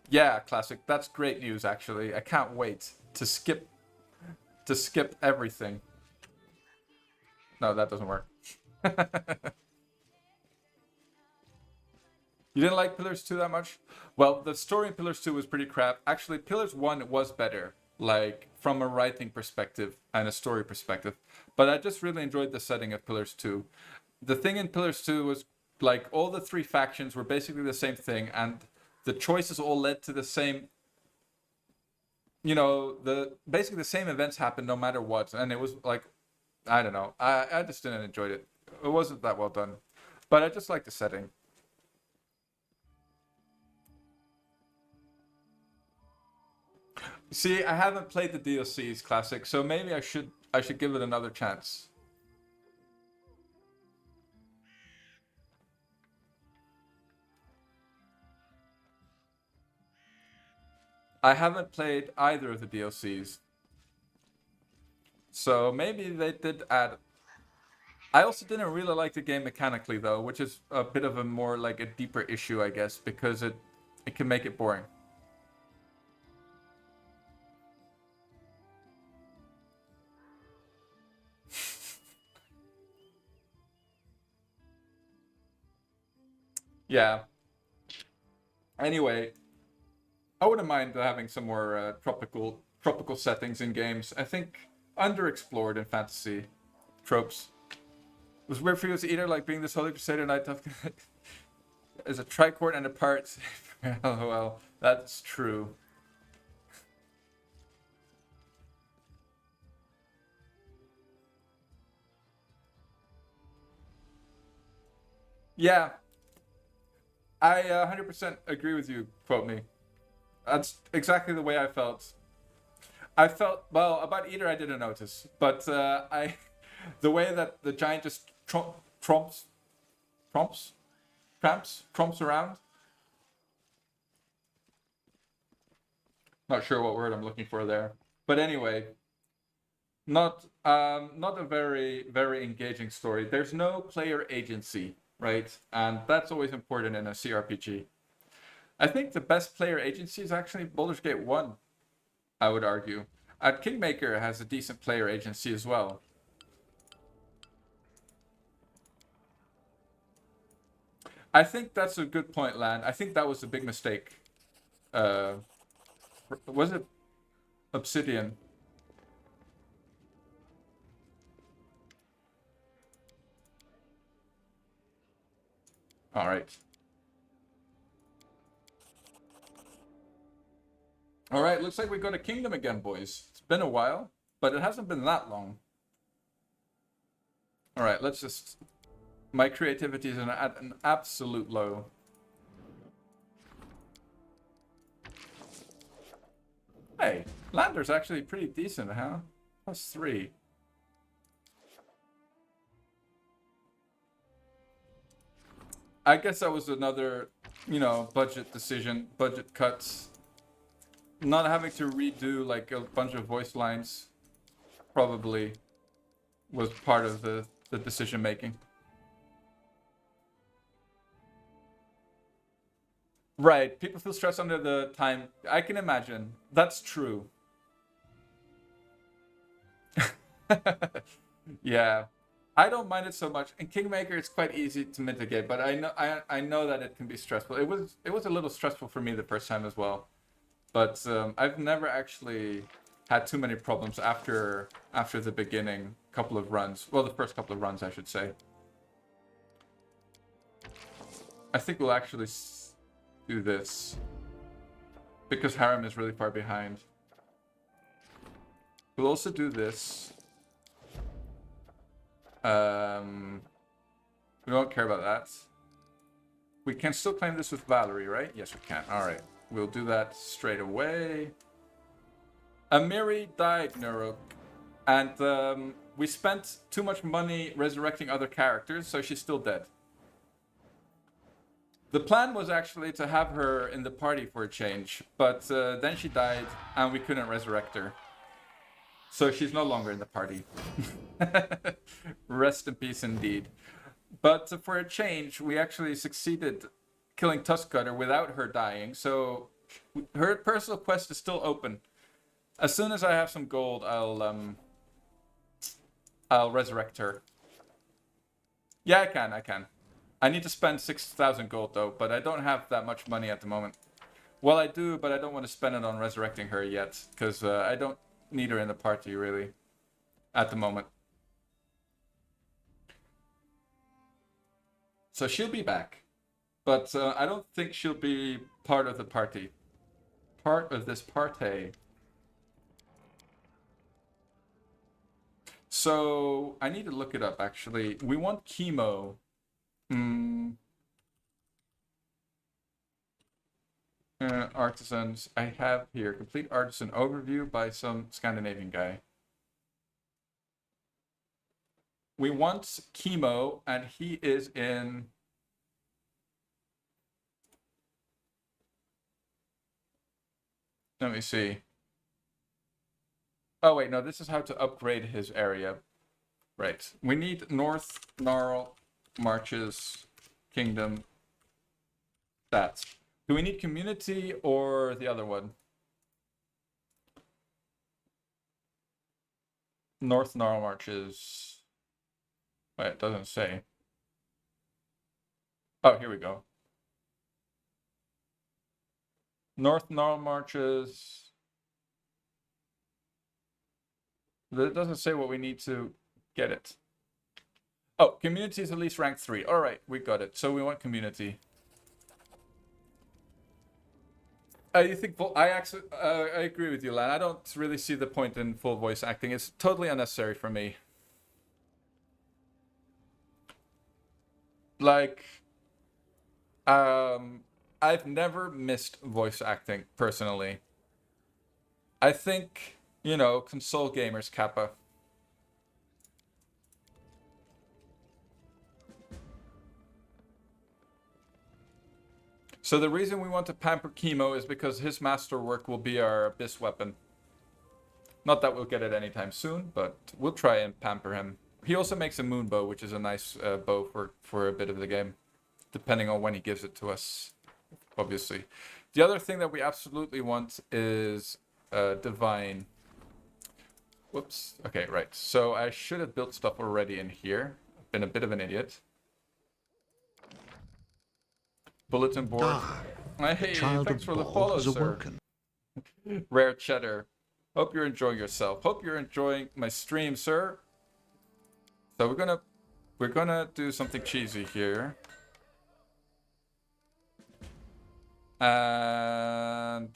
A: Yeah, Classic. That's great news, actually. I can't wait to skip everything. No, that doesn't work. You didn't like Pillars 2 that much? Well, the story in Pillars 2 was pretty crap. Actually, Pillars 1 was better, like, from a writing perspective and a story perspective. But I just really enjoyed the setting of Pillars 2. The thing in Pillars 2 was, like, all the 3 factions were basically the same thing, and the choices all led to the same, you know, basically the same events happened no matter what. And it was like, I don't know. I just didn't enjoy it. It wasn't that well done. But I just like the setting. See, I haven't played the DLCs, Classic, so maybe I should give it another chance. I haven't played either of the DLCs. So maybe they did add. I also didn't really like the game mechanically though, which is a bit of a more like a deeper issue, I guess, because it can make it boring. Yeah. Anyway, I wouldn't mind having some more tropical settings in games. I think underexplored in fantasy tropes. It was weird for you as Eater, like being this Holy Crusader Knight tough as a tricord and a part. LOL. That's true. Yeah. I 100% agree with you, quote me. That's exactly the way I felt. I felt, well, about Eater I didn't notice, but the way that the giant just tromps around. Not sure what word I'm looking for there. But anyway, not a very engaging story. There's no player agency, right? And that's always important in a CRPG. I think the best player agency is actually Baldur's Gate 1, I would argue. Kingmaker has a decent player agency as well. I think that's a good point, Lan. I think that was a big mistake. Was it Obsidian? All right. All right, looks like we go to Kingdom again, boys. It's been a while, but it hasn't been that long. All right, let's just... My creativity is at an absolute low. Hey, Lander's actually pretty decent, huh? +3. I guess that was another, budget decision, budget cuts. Not having to redo like a bunch of voice lines probably was part of the decision making. Right, people feel stressed under the time. I can imagine. That's true. Yeah. I don't mind it so much. In Kingmaker, it's quite easy to mitigate, but I know that it can be stressful. It was a little stressful for me the first time as well, but I've never actually had too many problems after the beginning couple of runs. Well, the first couple of runs, I should say. I think we'll actually do this because Harem is really far behind. We'll also do this. We don't care about that. We can still claim this with Valerie, right? Yes, we can. All right. We'll do that straight away. Amiri died, Nuruk. And we spent too much money resurrecting other characters, so she's still dead. The plan was actually to have her in the party for a change, but then she died and we couldn't resurrect her. So she's no longer in the party. Rest in peace indeed. But for a change, we actually succeeded killing Tuskcutter without her dying. So her personal quest is still open. As soon as I have some gold, I'll resurrect her. Yeah, I can. I need to spend 6,000 gold though, but I don't have that much money at the moment. Well, I do, but I don't want to spend it on resurrecting her yet, because I don't need her in the party really at the moment. So she'll be back, but I don't think she'll be part of the party. Part of this party. So I need to look it up actually. We want chemo. Artisans. I have here complete artisan overview by some Scandinavian guy. We want chemo, and he is in. Let me see. Oh wait, no, this is how to upgrade his area. Right. We need North Gnarl, Marches, Kingdom. That. Do we need community or the other one? North Gnarl Marches. Wait, it doesn't say. Oh, here we go. North Gnarl Marches. It doesn't say what we need to get it. Oh, community is at least rank 3. All right, we got it. So we want community. You think I agree with you, Lan. I don't really see the point in full voice acting. It's totally unnecessary for me. Like, I've never missed voice acting personally. I think, you know, console gamers, Kappa. So the reason we want to pamper Chemo is because his masterwork will be our abyss weapon. Not that we'll get it anytime soon, but we'll try and pamper him. He also makes a moon bow, which is a nice bow for a bit of the game, depending on when he gives it to us, obviously. The other thing that we absolutely want is divine. Whoops. Okay, right. So I should have built stuff already in here. I've been a bit of an idiot. Bulletin board. Hey, thanks for the follow, sir. Rare cheddar. Hope you're enjoying yourself. Hope you're enjoying my stream, sir. So we're gonna do something cheesy here. And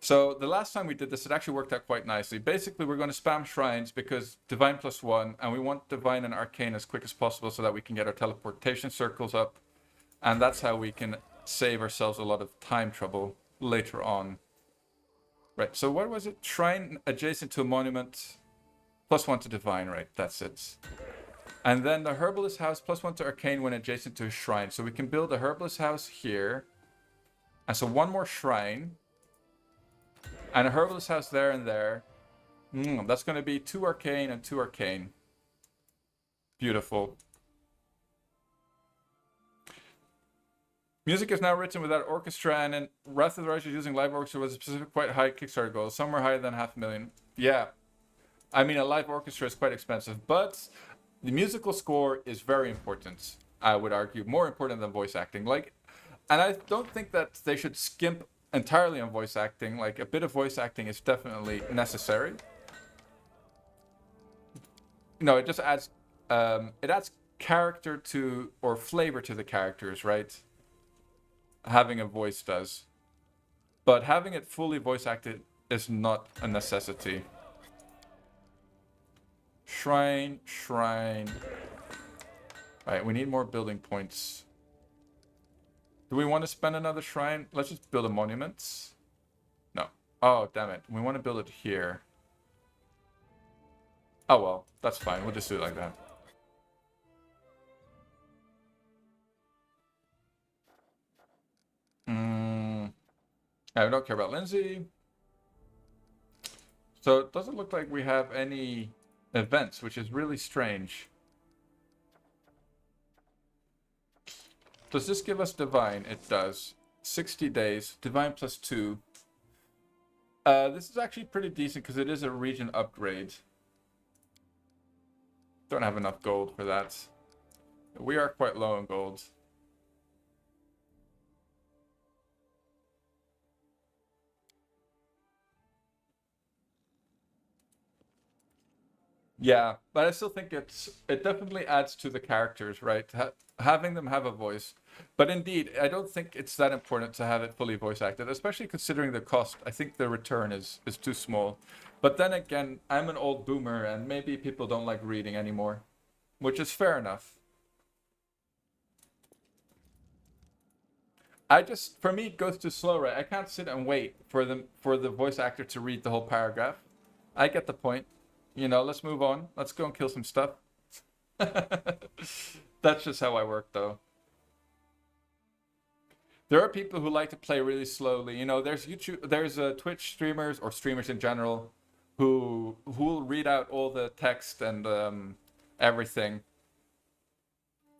A: so the last time we did this, it actually worked out quite nicely. Basically, we're going to spam shrines because divine +1, and we want divine and arcane as quick as possible so that we can get our teleportation circles up. And that's how we can save ourselves a lot of time trouble later on. Right, so what was it? Shrine adjacent to a monument, +1 to divine, right? That's it. And then the herbalist house, +1 to arcane when adjacent to a shrine. So we can build a herbalist house here. And so one more shrine. And a herbalist house there and there. That's going to be 2 arcane and 2 arcane. Beautiful. Music is now written without orchestra, and in Wrath of the Righteous using live orchestra was a specific quite high Kickstarter goal. Some were higher than 500,000. Yeah. I mean, a live orchestra is quite expensive, but the musical score is very important. I would argue more important than voice acting. And I don't think that they should skimp entirely on voice acting. Like, a bit of voice acting is definitely necessary. No, it just adds character to, or flavor to the characters, right? Having a voice does. But having it fully voice acted is not a necessity. Shrine. Right, we need more building points. Do we want to spend another shrine? Let's just build a monument. No. Oh, damn it. We want to build it here. Oh, well. That's fine. We'll just do it like that. I don't care about Lindsay. So it doesn't look like we have any events, which is really strange. Does this give us divine? It does. 60 days. Divine +2. This is actually pretty decent because it is a region upgrade. Don't have enough gold for that. We are quite low on gold. Yeah, but I still think it definitely adds to the characters, right? Having them have a voice. But indeed, I don't think it's that important to have it fully voice acted, especially considering the cost. I think the return is too small. But then again, I'm an old boomer and maybe people don't like reading anymore, which is fair enough. For me, it goes too slow, right? I can't sit and wait for the voice actor to read the whole paragraph. I get the point. You know, let's move on. Let's go and kill some stuff. That's just how I work, though. There are people who like to play really slowly. You know, there's Twitch streamers or streamers in general who will read out all the text and everything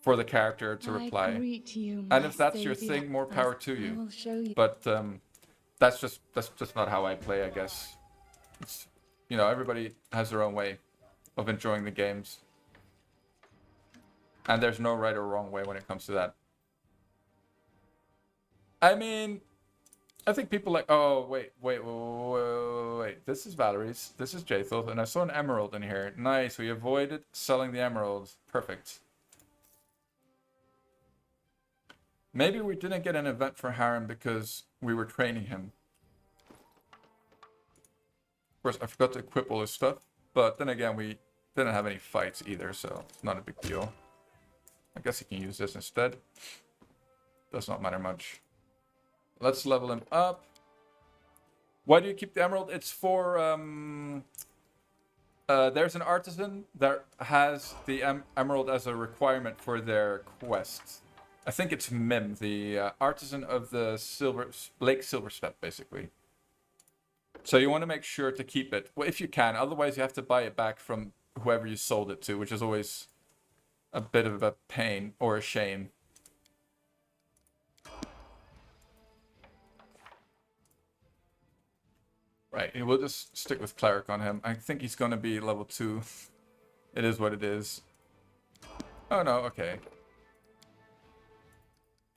A: for the character to reply. And if that's your thing, more power to you. But that's just not how I play, I guess. It's, you know, everybody has their own way of enjoying the games. And there's no right or wrong way when it comes to that. I mean, I think people like, oh, wait. This is Valerie's. This is Jathel. And I saw an emerald in here. Nice. We avoided selling the emeralds. Perfect. Maybe we didn't get an event for Harem because we were training him. Of course, I forgot to equip all his stuff. But then again, we didn't have any fights either, so it's not a big deal. I guess he can use this instead. Does not matter much. Let's level him up. Why do you keep the emerald? It's for... there's an artisan that has the emerald as a requirement for their quest. I think it's Mim, the artisan of the Lake Silverstep, basically. So you want to make sure to keep it. Well, if you can. Otherwise, you have to buy it back from whoever you sold it to, which is always a bit of a pain or a shame. Right, we'll just stick with Cleric on him. I think he's going to be level 2. It is what it is. Oh no, okay.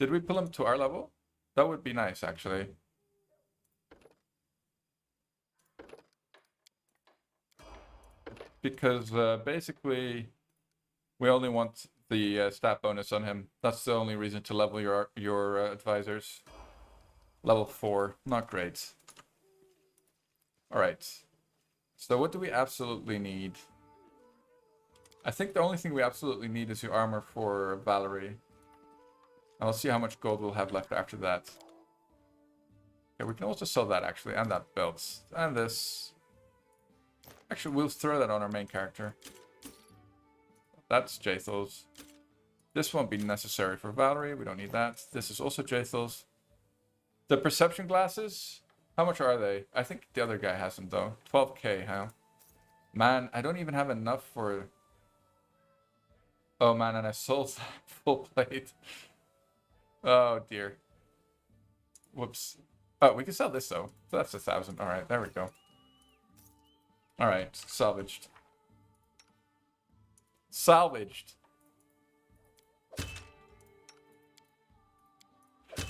A: Did we pull him to our level? That would be nice, actually. Because basically, we only want the stat bonus on him. That's the only reason to level your advisors. Level 4, not great. Alright. So what do we absolutely need? I think the only thing we absolutely need is your armor for Valerie. And we'll see how much gold we'll have left after that. Okay, we can also sell that actually, and that belt. And this. Actually, we'll throw that on our main character. That's Jathel's. This won't be necessary for Valerie, we don't need that. This is also Jathel's. The perception glasses, how much are they? I think the other guy has them though. 12k, huh? Man, I don't even have enough for... Oh man, and I sold that full plate. Oh dear. Whoops. Oh, we can sell this though. So that's 1,000. Alright, there we go. Alright, salvaged. Salvaged.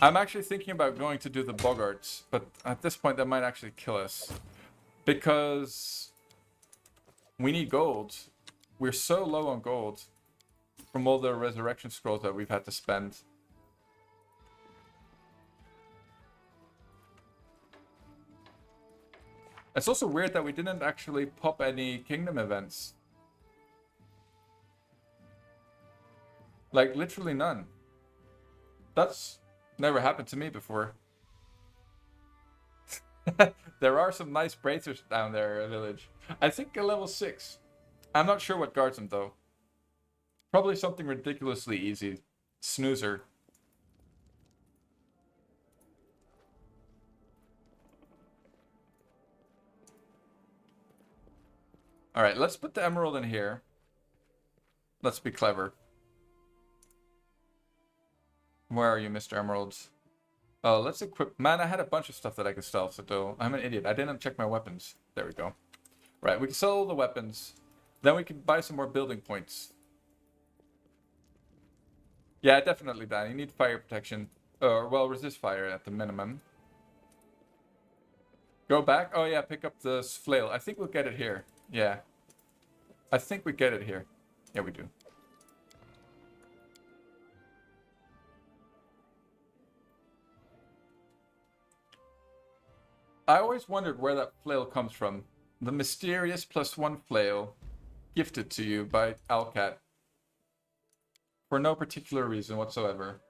A: I'm actually thinking about going to do the Boggarts, but at this point that might actually kill us. Because we need gold. We're so low on gold from all the resurrection scrolls that we've had to spend. It's also weird that we didn't actually pop any kingdom events. Like, literally none. That's never happened to me before. There are some nice bracers down there, village. I think a level 6. I'm not sure what guards them, though. Probably something ridiculously easy. Snoozer. Alright, let's put the emerald in here. Let's be clever. Where are you, Mr. Emeralds? Oh, let's equip... Man, I had a bunch of stuff that I could sell, so I'm an idiot. I didn't check my weapons. There we go. Right, we can sell all the weapons. Then we can buy some more building points. Yeah, definitely, Dan. You need fire protection. Or, well, resist fire at the minimum. Go back? Oh, yeah, pick up the flail. I think we'll get it here. Yeah. I think we get it here. Yeah, we do. I always wondered where that flail comes from. The mysterious +1 flail gifted to you by Alcat. For no particular reason whatsoever.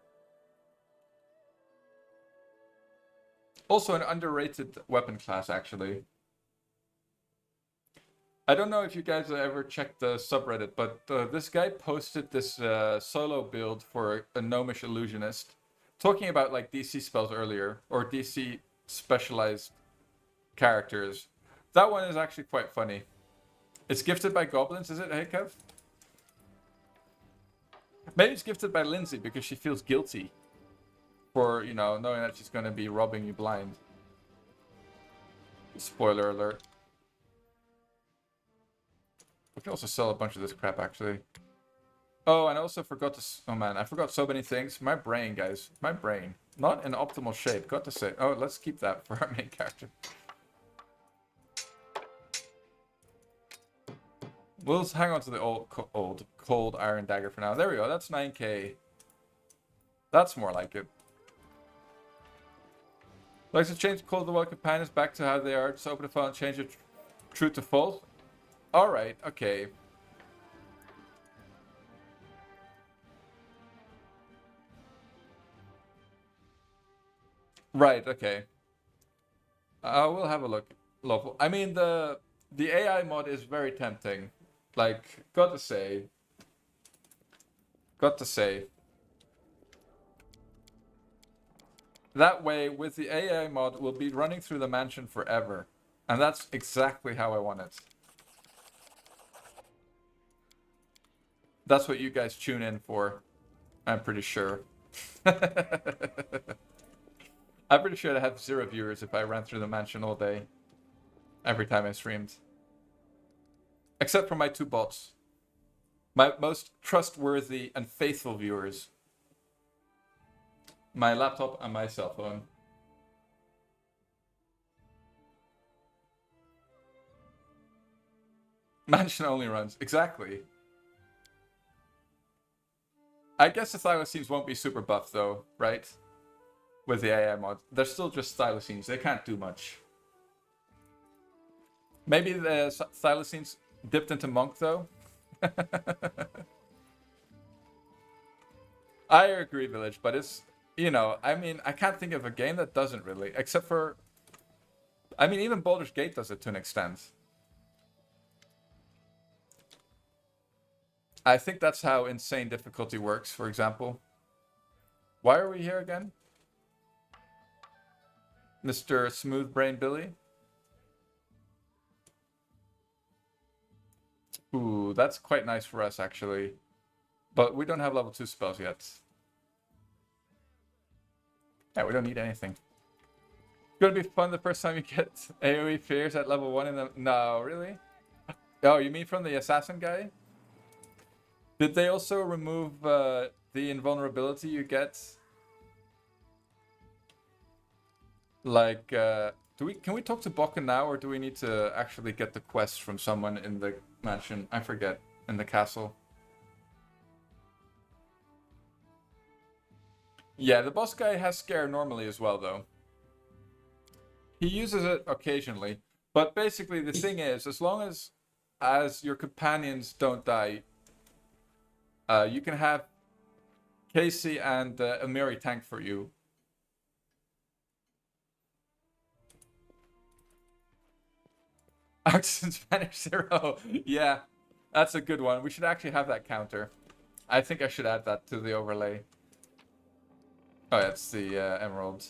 A: Also an underrated weapon class, actually. I don't know if you guys have ever checked the subreddit, but this guy posted this solo build for a gnomish illusionist talking about like DC spells earlier, or DC specialized characters, that one is actually quite funny. It's gifted by goblins, is it, hey Kev? Maybe it's gifted by Lindsay because she feels guilty for, you know, knowing that she's going to be robbing you blind. Spoiler alert. We can also sell a bunch of this crap, actually. Oh, and I also forgot to... Oh, man, I forgot so many things. My brain, guys. My brain. Not in optimal shape, got to say. Oh, let's keep that for our main character. We'll hang on to the old cold iron dagger for now. There we go. That's 9k. That's more like it. Like to change Call of the Wild companions back to how they are. Just open the file and change it true to false. Alright, okay. Right, okay. We'll have a look. Lawful. I mean, the AI mod is very tempting. Like, got to say. That way, with the AI mod, we'll be running through the mansion forever. And that's exactly how I want it. That's what you guys tune in for. I'm pretty sure. I'm pretty sure I'd have 0 viewers if I ran through the mansion all day. Every time I streamed. Except for my 2 bots. My most trustworthy and faithful viewers. My laptop and my cell phone. Mansion only runs. Exactly. I guess the thylacines won't be super buff though, right? With the AI mod. They're still just thylacines. They can't do much. Maybe the thylacines dipped into monk though. I agree, Village, but it's... You know, I mean, I can't think of a game that doesn't really, except for... I mean, even Baldur's Gate does it to an extent. I think that's how insane difficulty works, for example. Why are we here again? Mr. Smooth Brain Billy? Ooh, that's quite nice for us, actually. But we don't have level 2 spells yet. Yeah, we don't need anything. It's gonna be fun the first time you get AoE fears at level 1 in the... No, really? Oh, you mean from the assassin guy? Did they also remove the invulnerability you get? Like, can we talk to Bokken now, or do we need to actually get the quest from someone in the mansion? I forget. In the castle. Yeah, the boss guy has scare normally as well, though. He uses it occasionally. But basically, the thing is, as long as your companions don't die, you can have Casey and Amiri tank for you. Arts in Spanish 0. Yeah, that's a good one. We should actually have that counter. I think I should add that to the overlay. Oh, yeah, it's the emerald.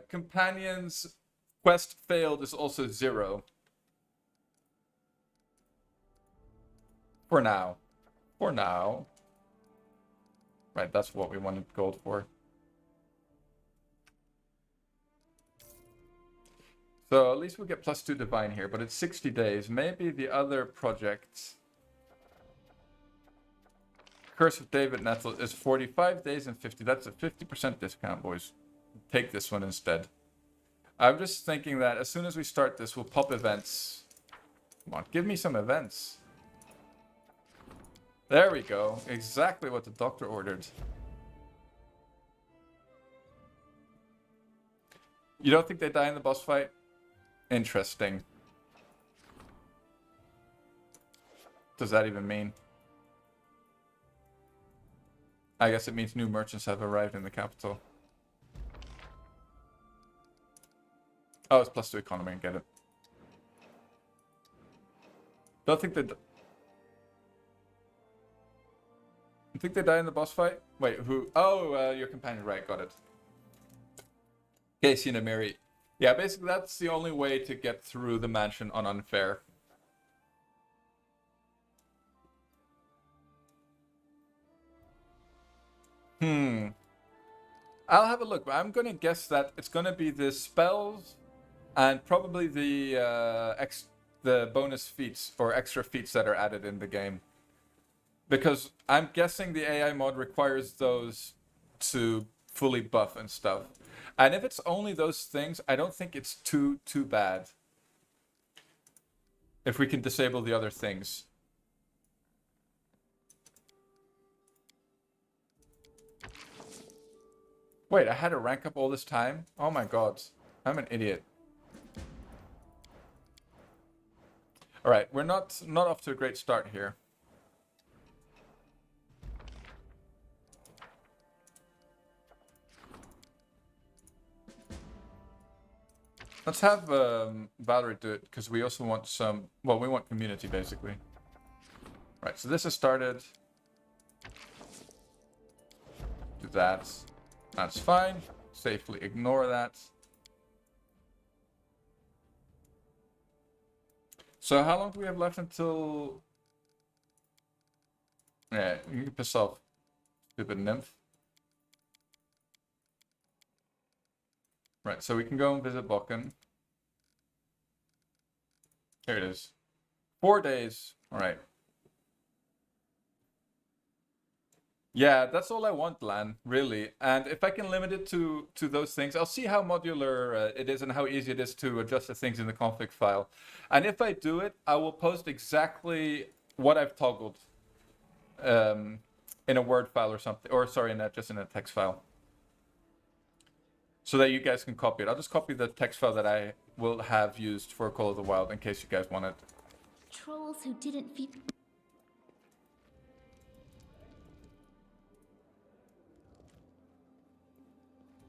A: Companions quest failed is also 0. For now. For now. Right, that's what we wanted gold for. So at least we get +2 divine here, but it's 60 days. Maybe the other project, Curse of David Nettle, is 45 days and 50. That's a 50% discount, boys. Take this one instead. I'm just thinking that as soon as we start this, we'll pop events. Come on, give me some events. There we go. Exactly what the doctor ordered. You don't think they die in the boss fight? Interesting. What does that even mean? I guess it means new merchants have arrived in the capital. Oh, it's +2 economy, I get it. Don't think that... You think they die in the boss fight? Wait, who? Oh, your companion, right, got it. Casey and Amiri. Yeah, basically that's the only way to get through the mansion on unfair. I'll have a look, but I'm gonna guess that it's gonna be the spells and probably the the bonus feats or extra feats that are added in the game. Because I'm guessing the AI mod requires those to fully buff and stuff. And if it's only those things, I don't think it's too bad. If we can disable the other things. Wait, I had to rank up all this time? Oh my god. I'm an idiot. Alright, we're not off to a great start here. Let's have Valerie do it, because we also want some... Well, we want community, basically. Right, so this has started. Do that. That's fine. Safely ignore that. So how long do we have left until... Yeah, you can piss off, stupid nymph. Right, so we can go and visit Bokken. Here it is. 4 days. Alright. Yeah, that's all I want, Lan, really. And if I can limit it to those things, I'll see how modular it is and how easy it is to adjust the things in the config file. And if I do it, I will post exactly what I've toggled in a Word file or something. Or sorry, just in a text file. So that you guys can copy it. I'll just copy the text file that I will have used for Call of the Wild in case you guys want it.
K: Trolls who didn't feed...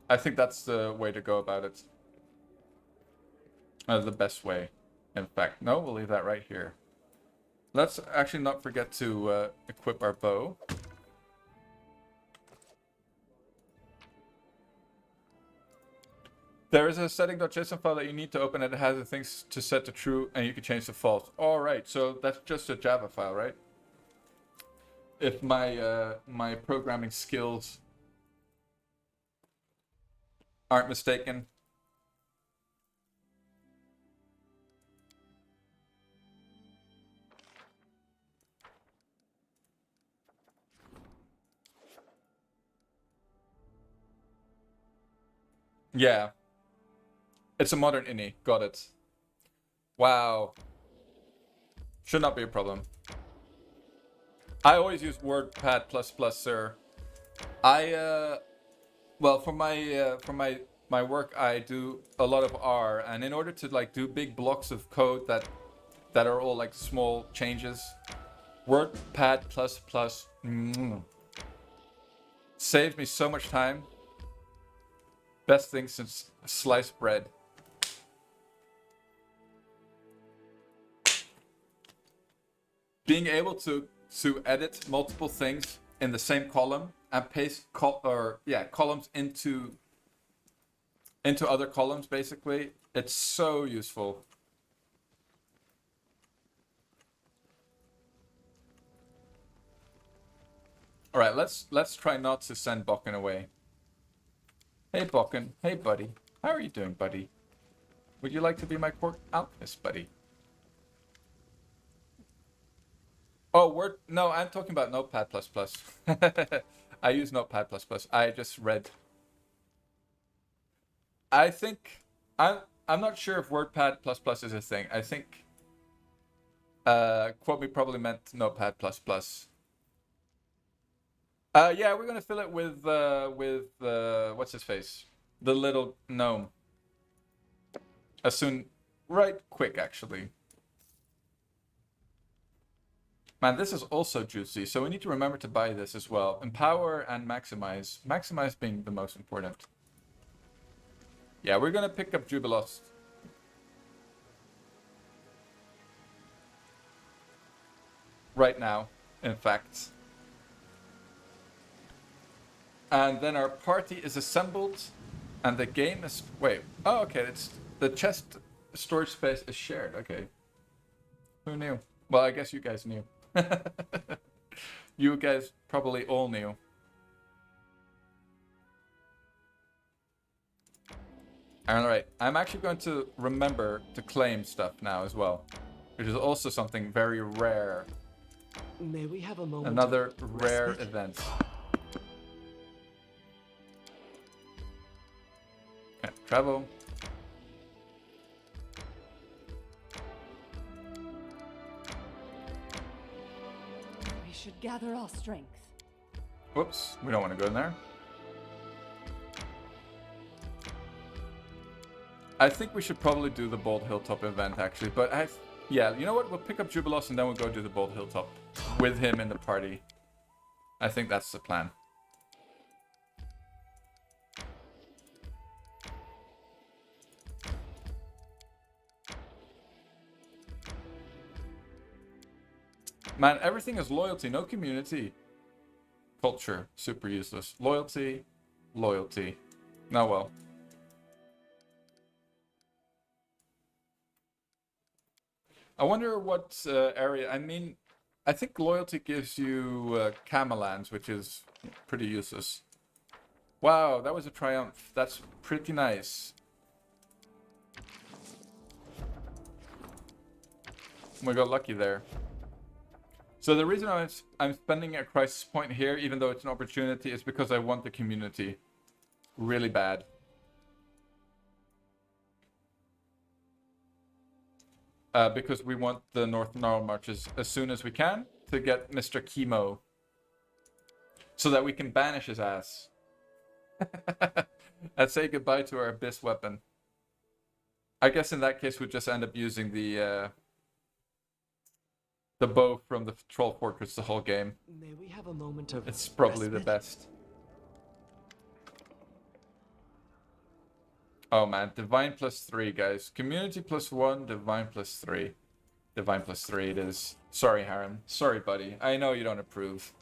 A: I think that's the way to go about it. The best way, in fact. No, we'll leave that right here. Let's actually not forget to equip our bow. There is a setting.json file that you need to open and it has the things to set to true and you can change to false. Alright, so that's just a Java file, right? If my my programming skills aren't mistaken. Yeah. It's a modern ini. Got it. Wow. Should not be a problem. I always use WordPad++, sir. Well, for my work, I do a lot of R, and in order to like do big blocks of code that are all like small changes, WordPad++ saved me so much time. Best thing since sliced bread. Being able to edit multiple things in the same column and paste columns into other columns, basically, it's so useful. All right, let's try not to send Bokken away. Hey Bokken, hey buddy, how are you doing, buddy? Would you like to be my court alchemist, buddy? Oh, Word. No, I'm talking about Notepad++. I use Notepad++. I just read. I think I'm not sure if WordPad++ is a thing. I think Quote Me probably meant Notepad++. Yeah, we're gonna fill it with what's his face, the little gnome. As soon, right quick actually. Man, this is also juicy, so we need to remember to buy this as well. Empower and maximize. Maximize being the most important. Yeah, we're gonna pick up Jubilost. Right now, in fact. And then our party is assembled, and the game is... Wait. Oh, okay. It's the chest storage space is shared. Okay. Who knew? Well, I guess you guys knew. You guys probably all knew. Alright, I'm actually going to remember to claim stuff now as well. Which is also something very rare.
E: May we have a moment?
A: Another rare event. Okay, travel.
F: We should gather our strength.
A: Whoops, we don't want to go in there. I think we should probably do the Bold Hilltop event actually, but yeah, you know what? We'll pick up Jubilos and then we'll go do the Bold Hilltop with him in the party. I think that's the plan. Man, everything is loyalty, no community. Culture, super useless. Loyalty, loyalty. No, well. I wonder what area... I mean, I think loyalty gives you Camelans, which is pretty useless. Wow, that was a triumph. That's pretty nice. We got lucky there. So the reason I'm spending a crisis point here, even though it's an opportunity, is because I want the community really bad. Because we want the North Gnarl marches as soon as we can to get Mr. Chemo. So that we can banish his ass. And say goodbye to our Abyss weapon. I guess in that case we'd just end up using the bow from the Troll Fortress the whole game.
E: May we have a moment of
A: It's probably the best. Oh man, Divine +3, guys. Community +1, Divine +3. Divine +3 it is. Sorry, Harem. Sorry, buddy. I know you don't approve.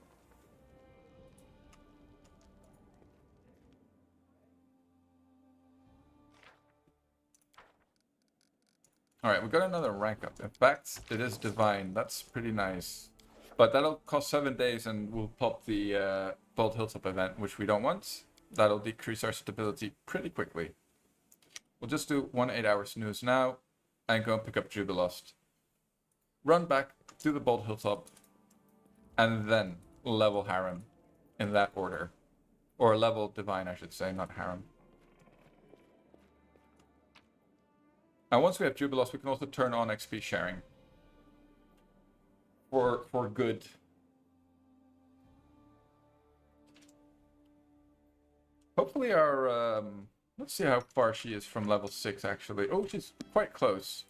A: Alright, we got another rank up. In fact, it is Divine. That's pretty nice. But that'll cost 7 days and we'll pop the Bold Hilltop event, which we don't want. That'll decrease our stability pretty quickly. We'll just do 1 8-hour snooze now and go and pick up Jubilost. Run back, do the Bold Hilltop, and then level Harem in that order. Or level Divine, I should say, not Harem. And once we have Jubilost, we can also turn on XP sharing. For good. Hopefully our... let's see how far she is from level 6, actually. Oh, she's quite close.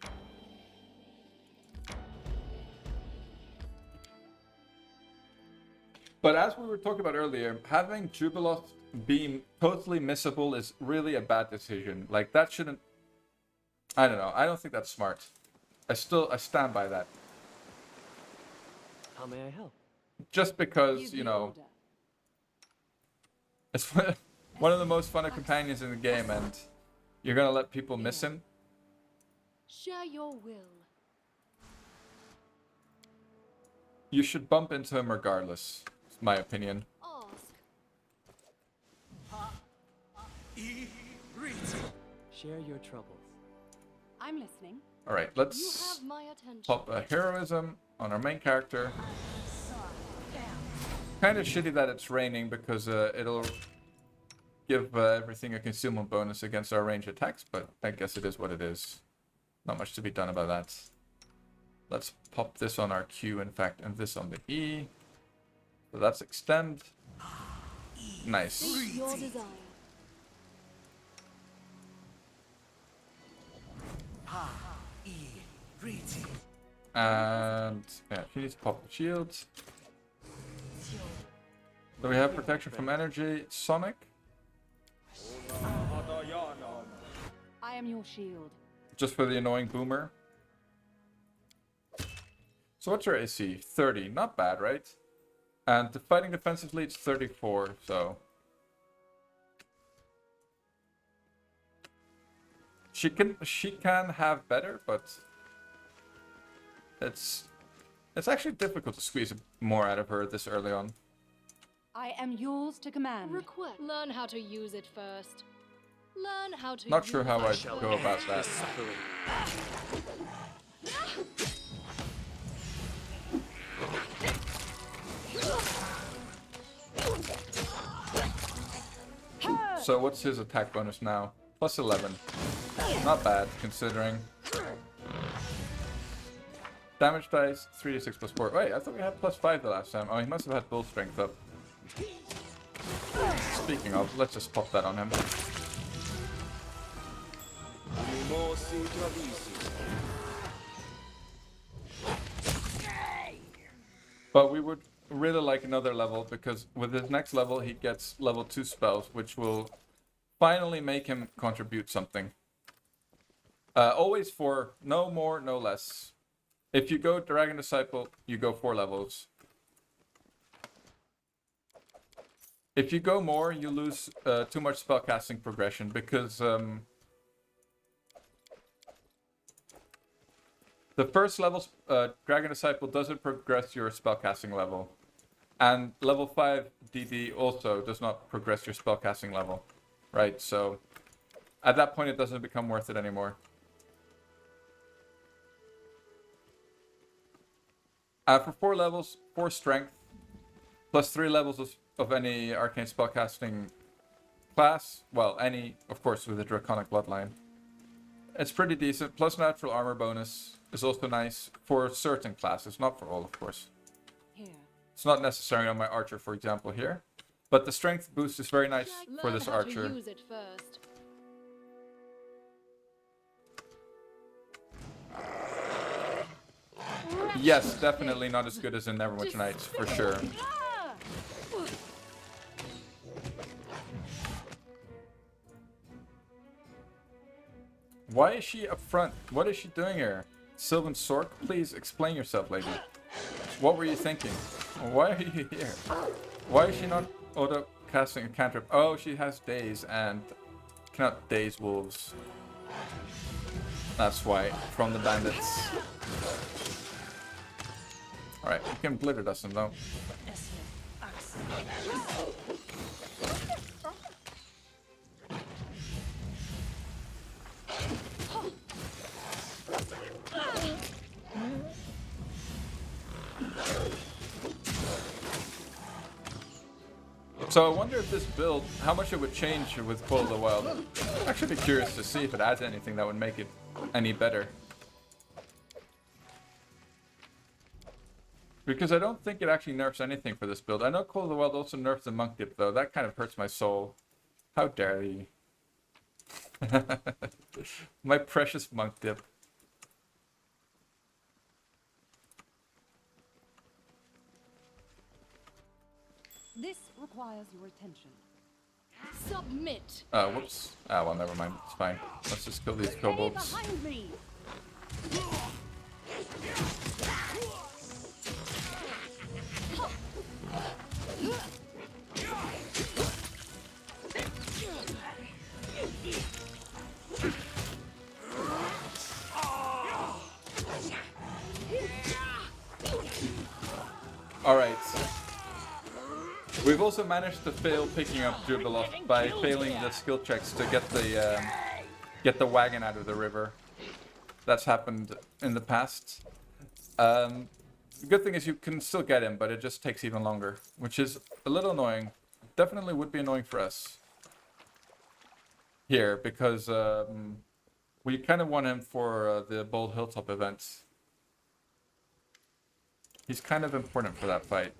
A: But as we were talking about earlier, having Jubilost be totally missable is really a bad decision. Like, that shouldn't... I don't know. I don't think that's smart. I stand by that.
E: How may I help?
A: Just because, you know... It's one of the most fun companions in the game, and you're gonna let people miss him?
F: Share your will.
A: You should bump into him regardless, is my opinion.
E: Share your troubles.
F: I'm listening.
A: Alright, let's pop a heroism on our main character. Kind of shitty that it's raining because it'll give everything a concealment bonus against our range attacks, but I guess it is what it is. Not much to be done about that. Let's pop this on our Q, in fact, and this on the E. So that's extend. Nice.
F: Your desire.
A: And yeah, she needs to pop the shield. Do we have protection from energy? Sonic?
F: I am your shield.
A: Just for the annoying boomer. So what's our AC? 30. Not bad, right? And the fighting defensively, it's 34, so She can have better, but it's actually difficult to squeeze more out of her this early on.
F: I am yours to command.
I: Request. Learn how to use it first. Learn how to
A: Not
I: use
A: sure how
I: it
A: I'd go about that. So what's his attack bonus now? Plus 11. Not bad, considering. Damage dice, 3d6 plus 4. Wait, I thought we had plus 5 the last time. Oh, he must have had bull strength up. Speaking of, let's just pop that on him. But we would really like another level, because with his next level he gets level 2 spells, which will finally make him contribute something. Always 4, no more, no less. If you go Dragon Disciple, you go 4 levels. If you go more, you lose too much spellcasting progression, because the first level Dragon Disciple doesn't progress your spellcasting level. And level 5 DD also does not progress your spellcasting level. Right, so at that point it doesn't become worth it anymore. For 4 levels, 4 strength, plus 3 levels of any arcane spellcasting class. Well, any, of course, with a draconic bloodline. It's pretty decent. Plus natural armor bonus is also nice for certain classes, not for all, of course.
F: Here.
A: It's not necessary on my archer, for example, here. But the strength boost is very nice for this archer.
I: To use it first.
A: Yes, definitely not as good as in Neverwinter Nights, for sure. Why is she up front? What is she doing here? Sylvan Sork, please explain yourself, lady. What were you thinking? Why are you here? Why is she not auto-casting a cantrip? Oh, she has daze and cannot daze wolves. That's why, from the bandits. Alright, you can glitter dust them though. So I wonder if this build, how much it would change with Call of the Wild. I'm actually curious to see if it adds anything that would make it any better. Because I don't think it actually nerfs anything for this build. I know Call of the Wild also nerfs the monk dip though. That kind of hurts my soul. How dare you. My precious monk dip.
F: This requires your attention.
I: Submit.
A: Whoops. Ah, well, never mind. It's fine. Let's just kill these kobolds.
F: Behind me.
A: Alright. We've also managed to fail picking up Jubiloth by failing the skill checks to get the wagon out of the river. That's happened in the past. The good thing is you can still get him, but it just takes even longer, which is a little annoying. Definitely would be annoying for us here, because we kind of want him for the Bold Hilltop event. He's kind of important for that fight.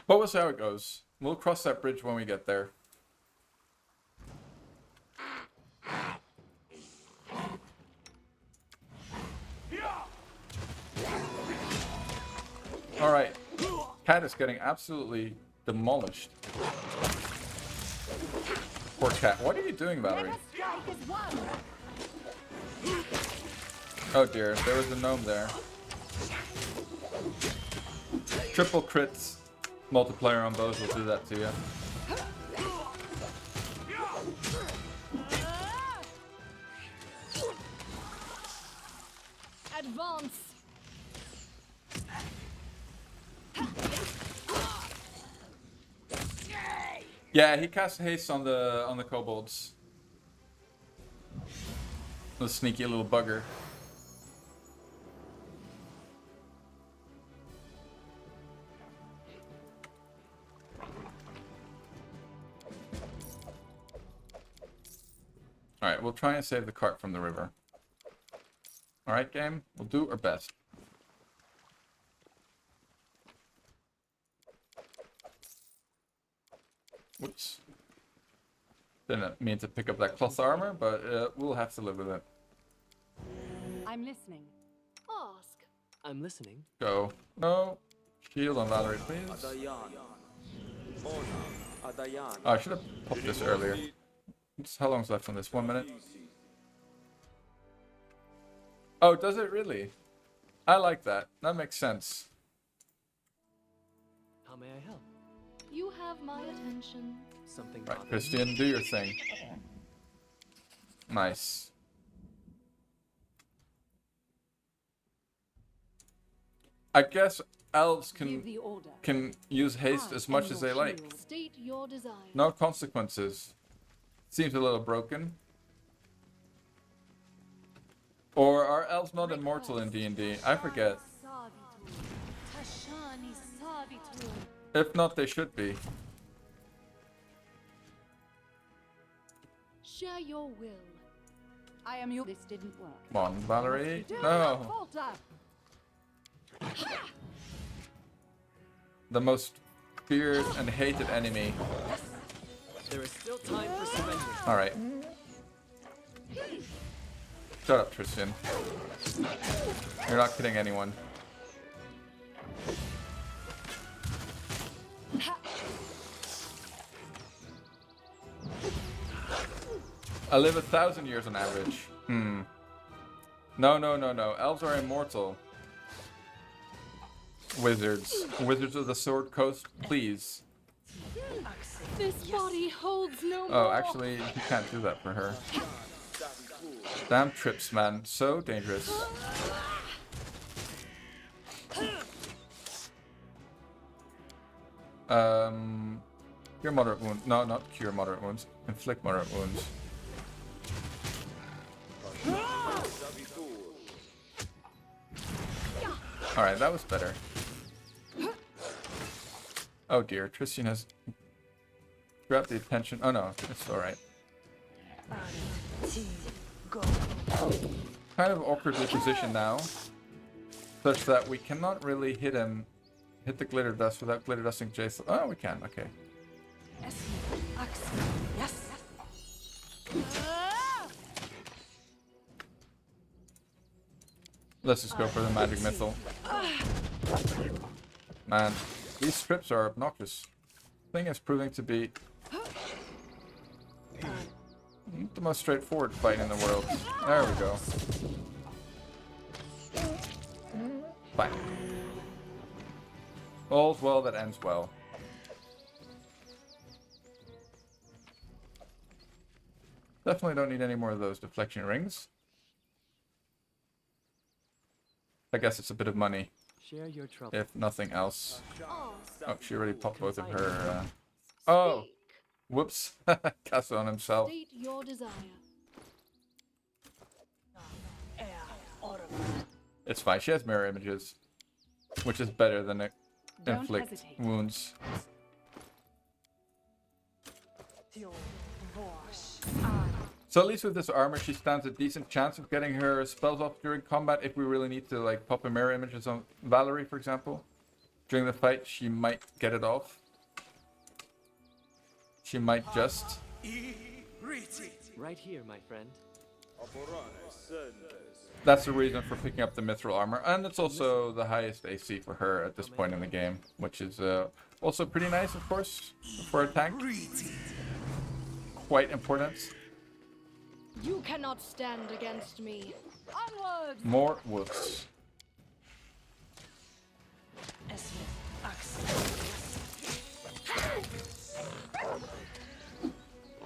A: But we'll see how it goes. We'll cross that bridge when we get there. Alright. Cat is getting absolutely demolished. Poor cat. What are you doing, Valerie? Oh dear, there was a gnome there. Triple crits multiplier on bows will do that to you.
D: Advance.
A: Yeah, he cast haste on the kobolds. The sneaky little bugger. Alright, we'll try and save the cart from the river. Alright, game, we'll do our best. Whoops. Didn't mean to pick up that cloth armor, but we'll have to live with it.
F: I'm listening.
I: Ask.
E: I'm listening.
A: Go. No. Shield on Valerie, please. Oh, I should have popped this earlier. How long's left on this? 1 minute? Oh, does it really? I like that. That makes sense.
E: How may I help?
I: You have my attention.
E: Something
A: Right,
E: bothers
A: Christian, do your thing. Nice. I guess elves
F: Give the order.
A: can use haste as much as they like.
I: State your desire.
A: No consequences. Seems a little broken. Or are elves not immortal in D&D? I forget. If not, they should be.
I: Share your will.
F: I am your. This didn't work.
A: Come on, Valerie.
F: Do not
A: No.
F: falter.
A: The most feared and hated enemy.
E: There is still time for surrender.
A: Alright. Shut up, Tristan. You're not kidding anyone. I live 1,000 years on average. No, no, no, no. Elves are immortal. Wizards. Wizards of the Sword Coast, please.
I: This body holds no more.
A: Oh, actually, you can't do that for her. Damn trips, man. So dangerous. Cure moderate wounds. No, not cure moderate wounds. Inflict moderate wounds. Alright, that was better. Oh dear, Tristan has grabbed the attention. Oh no, it's alright. Kind of awkwardly positioned now, such that we cannot really hit the glitter dust without glitter dusting Jason. Oh, we can, okay. Let's just go for the magic missile. Man, these strips are obnoxious. Thing is proving to be the most straightforward fight in the world. There we go. Fine. All's well that ends well. Definitely don't need any more of those deflection rings. I guess it's a bit of money,
E: Share your trouble.
A: if nothing else. Oh, she already popped both of her. Oh! Whoops. Cast it on himself.
I: State your desire.
A: It's fine. She has mirror images, which is better than
F: Don't
A: inflict
F: hesitate.
A: wounds. So at least with this armor, she stands a decent chance of getting her spells off during combat. If we really need to like pop a mirror images on Valerie, for example, during the fight, she might get it off. She might just.
E: Right here, my friend.
A: That's the reason for picking up the mithril armor, and it's also the highest AC for her at this point in the game, which is also pretty nice, of course, for a tank. Quite important.
I: You cannot stand against me.
F: Onwards.
A: More wolves.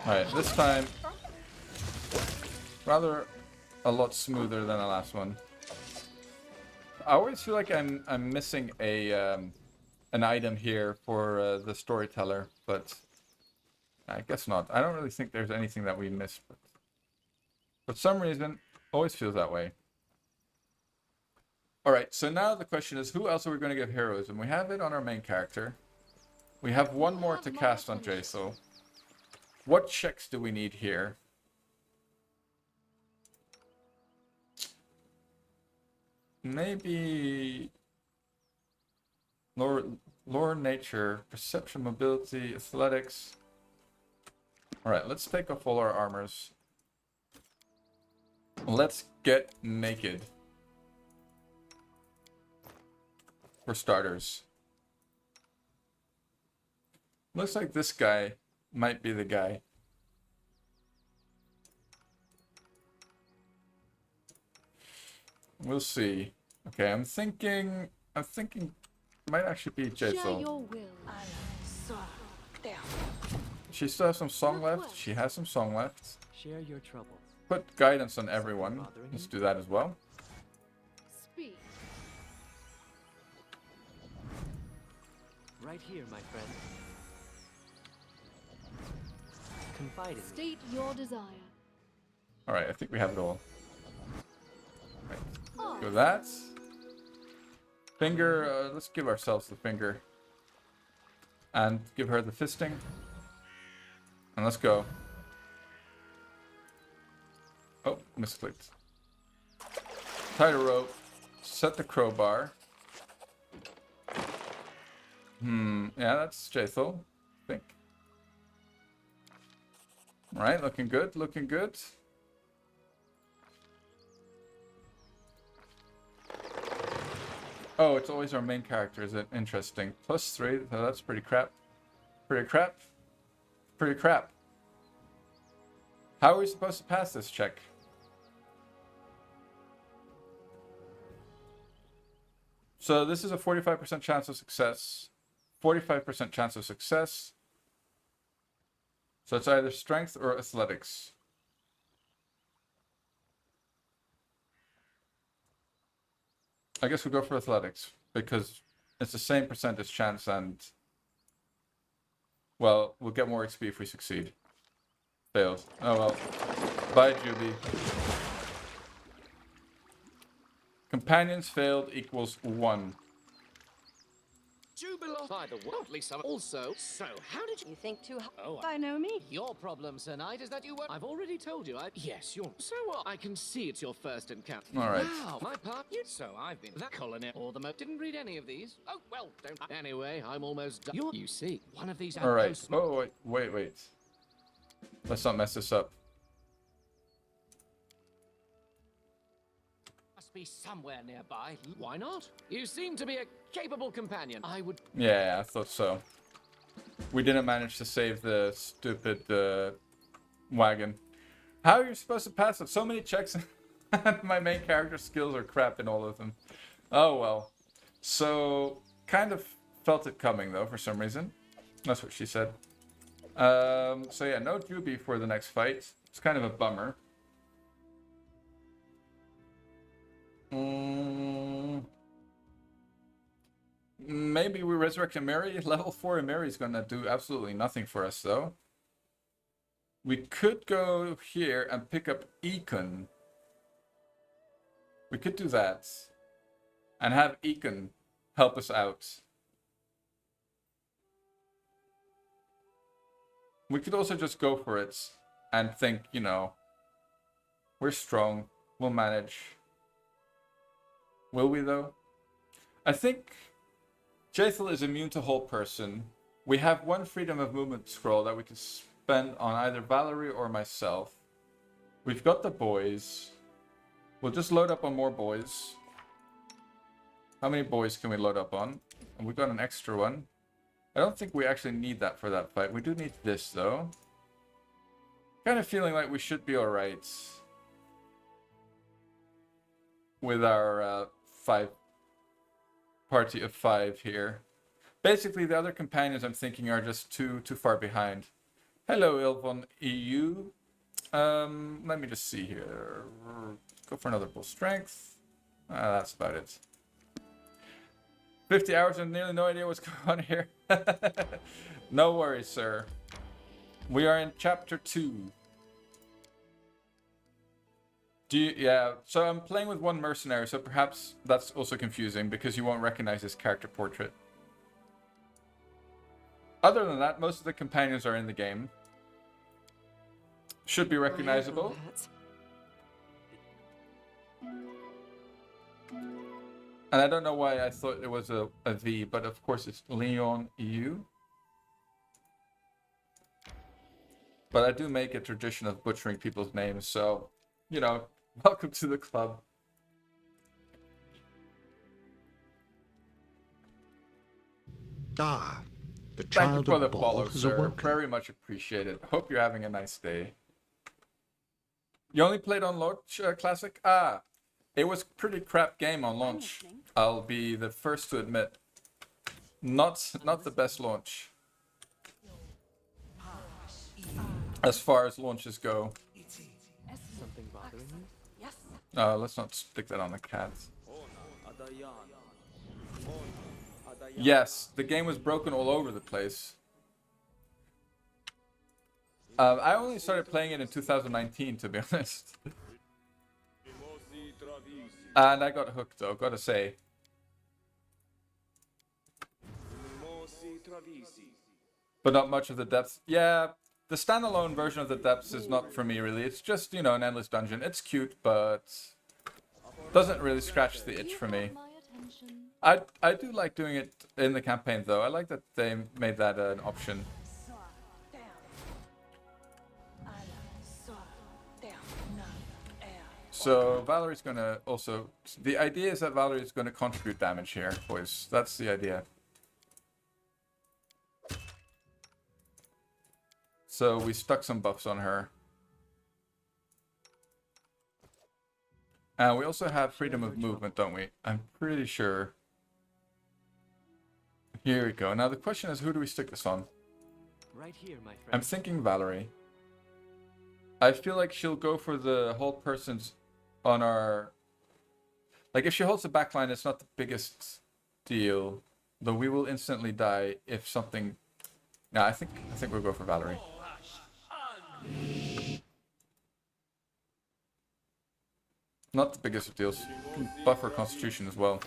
A: Alright, this time rather a lot smoother than the last one. I always feel like I'm missing a an item here for the storyteller, but I guess not. I don't really think there's anything that we missed, but for some reason, always feels that way. All right, so now the question is, who else are we going to give heroism? We have it on our main character. We have one more to cast on Jaisal. What checks do we need here? Maybe lore, nature, perception, mobility, athletics. All right, let's take off all our armors. Let's get naked. For starters. Looks like this guy might be the guy. We'll see. Okay, I'm thinking it might actually be Jaisal.
I: your will.
A: She still has some song left. She has some song left.
E: Share your troubles.
A: Put guidance on everyone. Let's do that as well.
I: Speak.
E: Right here, my friend. Confide in me.
I: State your desire.
A: Alright, I think we have it all. Right. Go that. Finger, let's give ourselves the finger. And give her the fisting. And let's go. Oh, misclicked. Tie the rope. Set the crowbar. Yeah, that's Jaisal, I think. Alright, looking good, looking good. Oh, it's always our main character, is it? Interesting. +3, so that's pretty crap. Pretty crap. Pretty crap. How are we supposed to pass this check? So this is a 45% chance of success. 45% chance of success. So it's either strength or athletics. I guess we'll go for athletics because it's the same percentage chance and, well, we'll get more XP if we succeed. Failed. Oh well. Bye, Juby. Companions failed equals 1.
B: Jubilant by the worldly summer. Also, so how did you
J: You think too hard?
B: Oh,
J: I know me.
B: Your problem, Sir Knight, is that you were. I've already told you. Yes, you're. So what? I can see it's your first encounter.
A: All right.
B: Wow, my part. You. So I've been that colonel or the didn't read any of these. Oh well, don't. Anyway, I'm almost done. You see, one of these.
A: All right. Oh wait. Let's not mess this up.
B: Must be somewhere nearby. Why not? You seem to be a capable companion. I would.
A: Yeah, I thought so. We didn't manage to save the stupid wagon. How are you supposed to pass it? So many checks and my main character skills are crap in all of them. Oh well. So, kind of felt it coming though for some reason. That's what she said. So yeah, no Juby for the next fight. It's kind of a bummer. Maybe we resurrect a Mary. Level 4 Mary is gonna do absolutely nothing for us though. We could go here and pick up Econ. We could do that. And have Econ help us out. We could also just go for it and think, you know, we're strong, we'll manage. Will we though? I think Jaisal is immune to whole person. We have one freedom of movement scroll that we can spend on either Valerie or myself. We've got the boys. We'll just load up on more boys. How many boys can we load up on? And we got an extra one. I don't think we actually need that for that fight. We do need this though. Kind of feeling like we should be alright with our party of 5 here. Basically, the other companions I'm thinking are just too far behind. Hello, Ilvon EU. Let me just see here. Go for another bull strength. That's about it. 50 hours and nearly no idea what's going on here. No worries, sir. We are in chapter 2. Yeah, so I'm playing with one mercenary, so perhaps that's also confusing because you won't recognize his character portrait. Other than that, most of the companions are in the game. Should be recognizable. And I don't know why I thought it was a V, but of course it's Leon EU. But I do make a tradition of butchering people's names, so, you know, welcome to the club.
C: Ah, the
A: Thank you
C: child
A: for the
C: of Ball
A: follow,
C: has
A: sir.
C: awoken.
A: Very much appreciated. Hope you're having a nice day. You only played on launch Classic? Ah, it was pretty crap game on launch. I'll be the first to admit. Not the best launch. As far as launches go.
E: Something bothering you?
D: Yes.
A: Let's not stick that on the cat. Yes, the game was broken all over the place. I only started playing it in 2019, to be honest. And I got hooked, though, gotta say. But not much of the depth. Yeah, the standalone version of the depths is not for me, really. It's just, you know, an endless dungeon. It's cute, but doesn't really scratch the itch for me. I do like doing it in the campaign, though. I like that they made that an option. So Valerie's gonna also... The idea is that Valerie's gonna contribute damage here, boys. That's the idea. So we stuck some buffs on her. And we also have freedom of movement, don't we? I'm pretty sure. Here we go. Now the question is, who do we stick this on?
E: Right here, my friend.
A: I'm thinking Valerie. I feel like she'll go for the hold persons on our... Like, if she holds the backline, it's not the biggest deal. Though we will instantly die if something... No, I think we'll go for Valerie. Not the biggest of deals. Buff her constitution as well.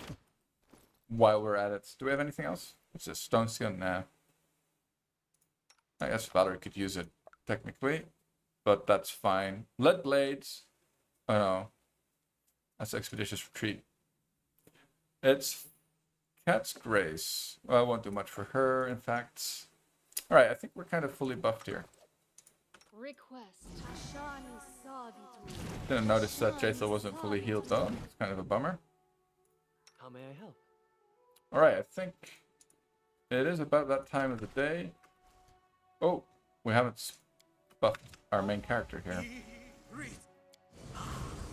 A: While we're at it. Do we have anything else? What's this? Stone skin? Nah. I guess Valerie could use it, technically. But that's fine. Lead blades. Oh no. That's expeditious retreat. It's Cat's Grace. Well, I won't do much for her, in fact. Alright, I think we're kind of fully buffed here.
I: Request.
A: Didn't notice that Jaethel wasn't fully healed though. It's kind of a bummer.
E: How may I help?
A: Alright, I think it is about that time of the day. Oh, we haven't buffed our main character here.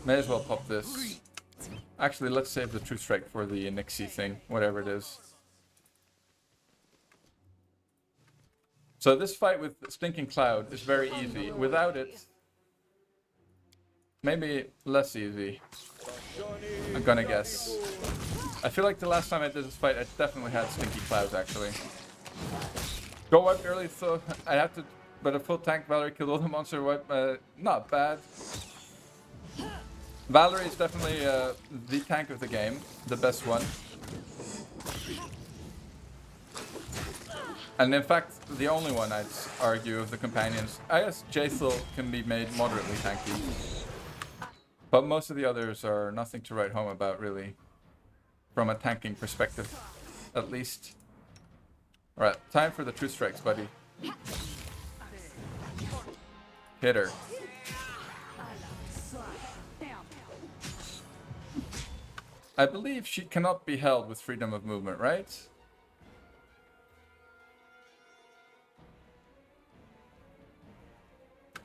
A: May as well pop this. Actually, let's save the True Strike for the Nixie thing, whatever it is. So this fight with Stinking Cloud is very easy. Without it, maybe less easy. I'm gonna guess. I feel like the last time I did this fight, I definitely had Stinky Clouds, actually. Go wipe early, so I have to... But a full tank Valerie killed all the monster wipe. Not bad. Valerie is definitely the tank of the game. The best one. And in fact, the only one I'd argue of the companions. I guess Jaethel can be made moderately tanky. But most of the others are nothing to write home about, really. From a tanking perspective, at least. Alright, time for the True Strikes, buddy. Hit her. I believe she cannot be held with freedom of movement, right?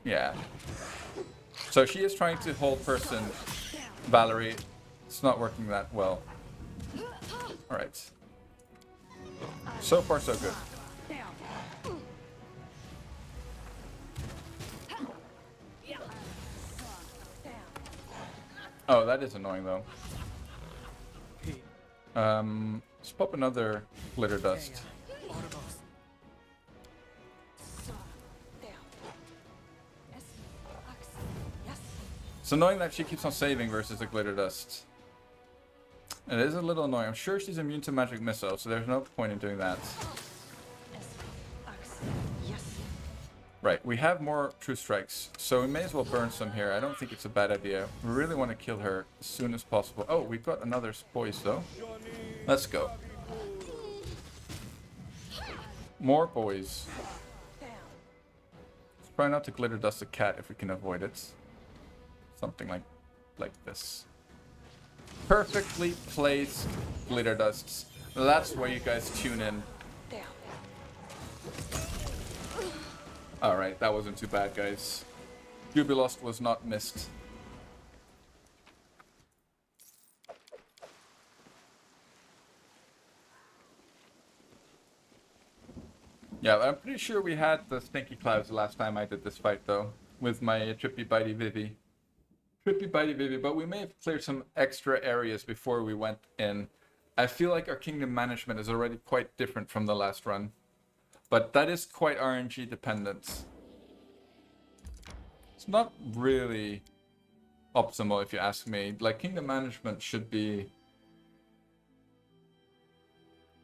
A: Yeah. So she is trying to hold person Valerie. It's not working that well. Alright. So far, so good. Oh, that is annoying though. Let's pop another glitter dust. It's annoying that she keeps on saving versus the glitter dust. It is a little annoying. I'm sure she's immune to magic missile, so there's no point in doing that. Right, we have more true strikes, so we may as well burn some here. I don't think it's a bad idea. We really want to kill her as soon as possible. Oh, we've got another poise though. Let's go. More boys. Let's try not to glitter dust a cat if we can avoid it. Something like this. Perfectly placed glitter dusts. That's where you guys tune in. Alright, that wasn't too bad, guys. Jubilost was not missed. Yeah, I'm pretty sure we had the stinky clouds the last time I did this fight, though. With my Trippy Bitey Vivi. Trippy Bitey Vivi, but we may have cleared some extra areas before we went in. I feel like our kingdom management is already quite different from the last run. But that is quite RNG dependent. It's not really optimal if you ask me. Like, kingdom management should be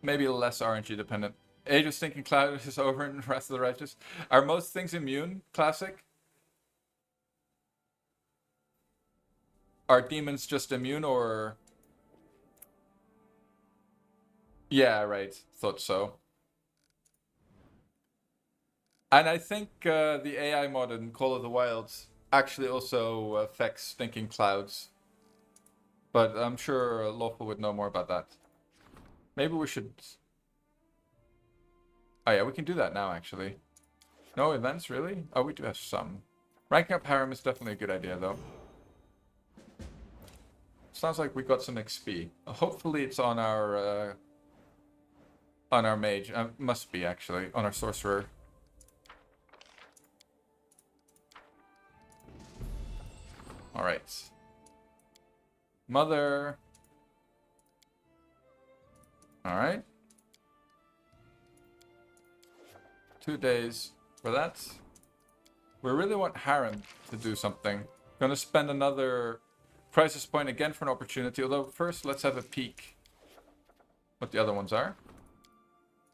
A: maybe less RNG dependent. Age of Stinking Cloud is over in Wrath of the Righteous. Are most things immune? Classic. Are demons just immune or... Yeah, right. Thought so. And I think the AI mod in Call of the Wilds actually also affects Stinking Clouds. But I'm sure Lawful would know more about that. Maybe we should... Oh yeah, we can do that now, actually. No events, really? Oh, we do have some. Ranking up Harem is definitely a good idea, though. Sounds like we got some XP. Hopefully it's on our mage. Must be, actually. On our sorcerer. Alright. Mother. Alright. 2 days for that. We really want Harem to do something. Gonna spend another crisis point again for an opportunity. Although first, let's have a peek what the other ones are.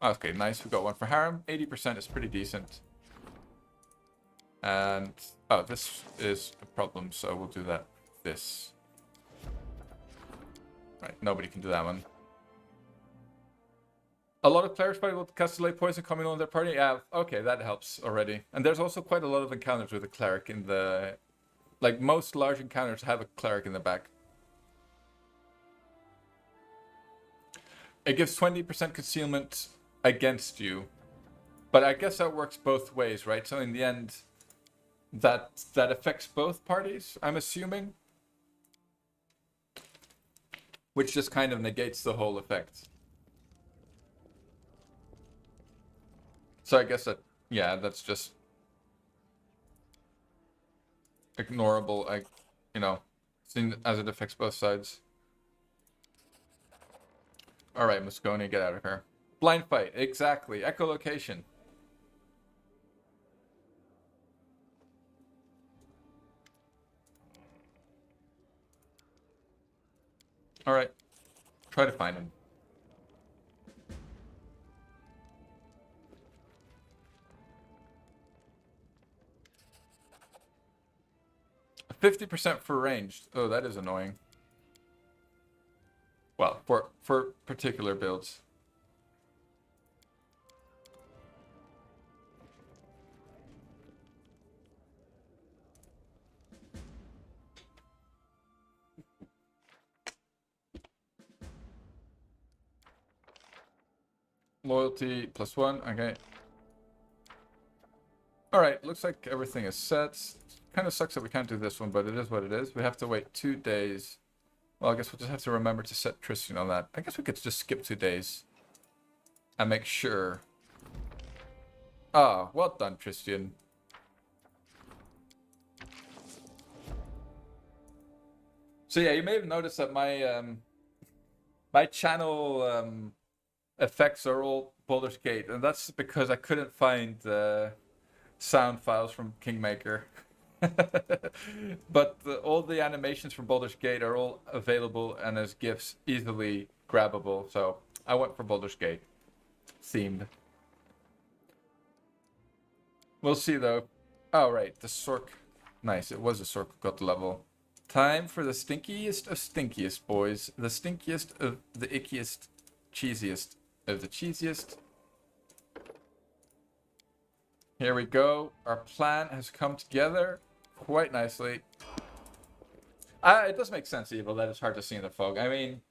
A: Okay, nice. We got one for Harem. 80% is pretty decent. And oh, this is a problem, so we'll do that. This. Right, nobody can do that one. A lot of players probably will cast delay poison coming on their party. Yeah, okay, that helps already. And there's also quite a lot of encounters with a cleric in the... Like, most large encounters have a cleric in the back. It gives 20% concealment against you. But I guess that works both ways, right? So in the end, that affects both parties, I'm assuming. Which just kind of negates the whole effect. So I guess that, yeah, that's just ignorable, you know, seeing as it affects both sides. Alright, Moscone, get out of here. Blind fight, exactly. Echolocation. Alright. Try to find him. 50% for ranged. Oh, that is annoying. Well, for particular builds. Loyalty +1, okay. Alright, looks like everything is set. Kind of sucks that we can't do this one, but it is what it is. We have to wait 2 days. Well, I guess we'll just have to remember to set Tristan on that. I guess we could just skip 2 days. And make sure. Ah, well done, Tristan. So yeah, you may have noticed that my My channel effects are all Baldur's Gate, and that's because I couldn't find sound files from Kingmaker. But all the animations from Baldur's Gate are all available and as GIFs, easily grabbable. So I went for Baldur's Gate themed. We'll see though. Oh right, the Sork. Nice, it was a Sork who got the level. Time for the stinkiest of stinkiest, boys. The stinkiest of the ickiest, cheesiest of the cheesiest. Here we go. Our plan has come together quite nicely. It does make sense, Evil, that it's hard to see in the fog. I mean,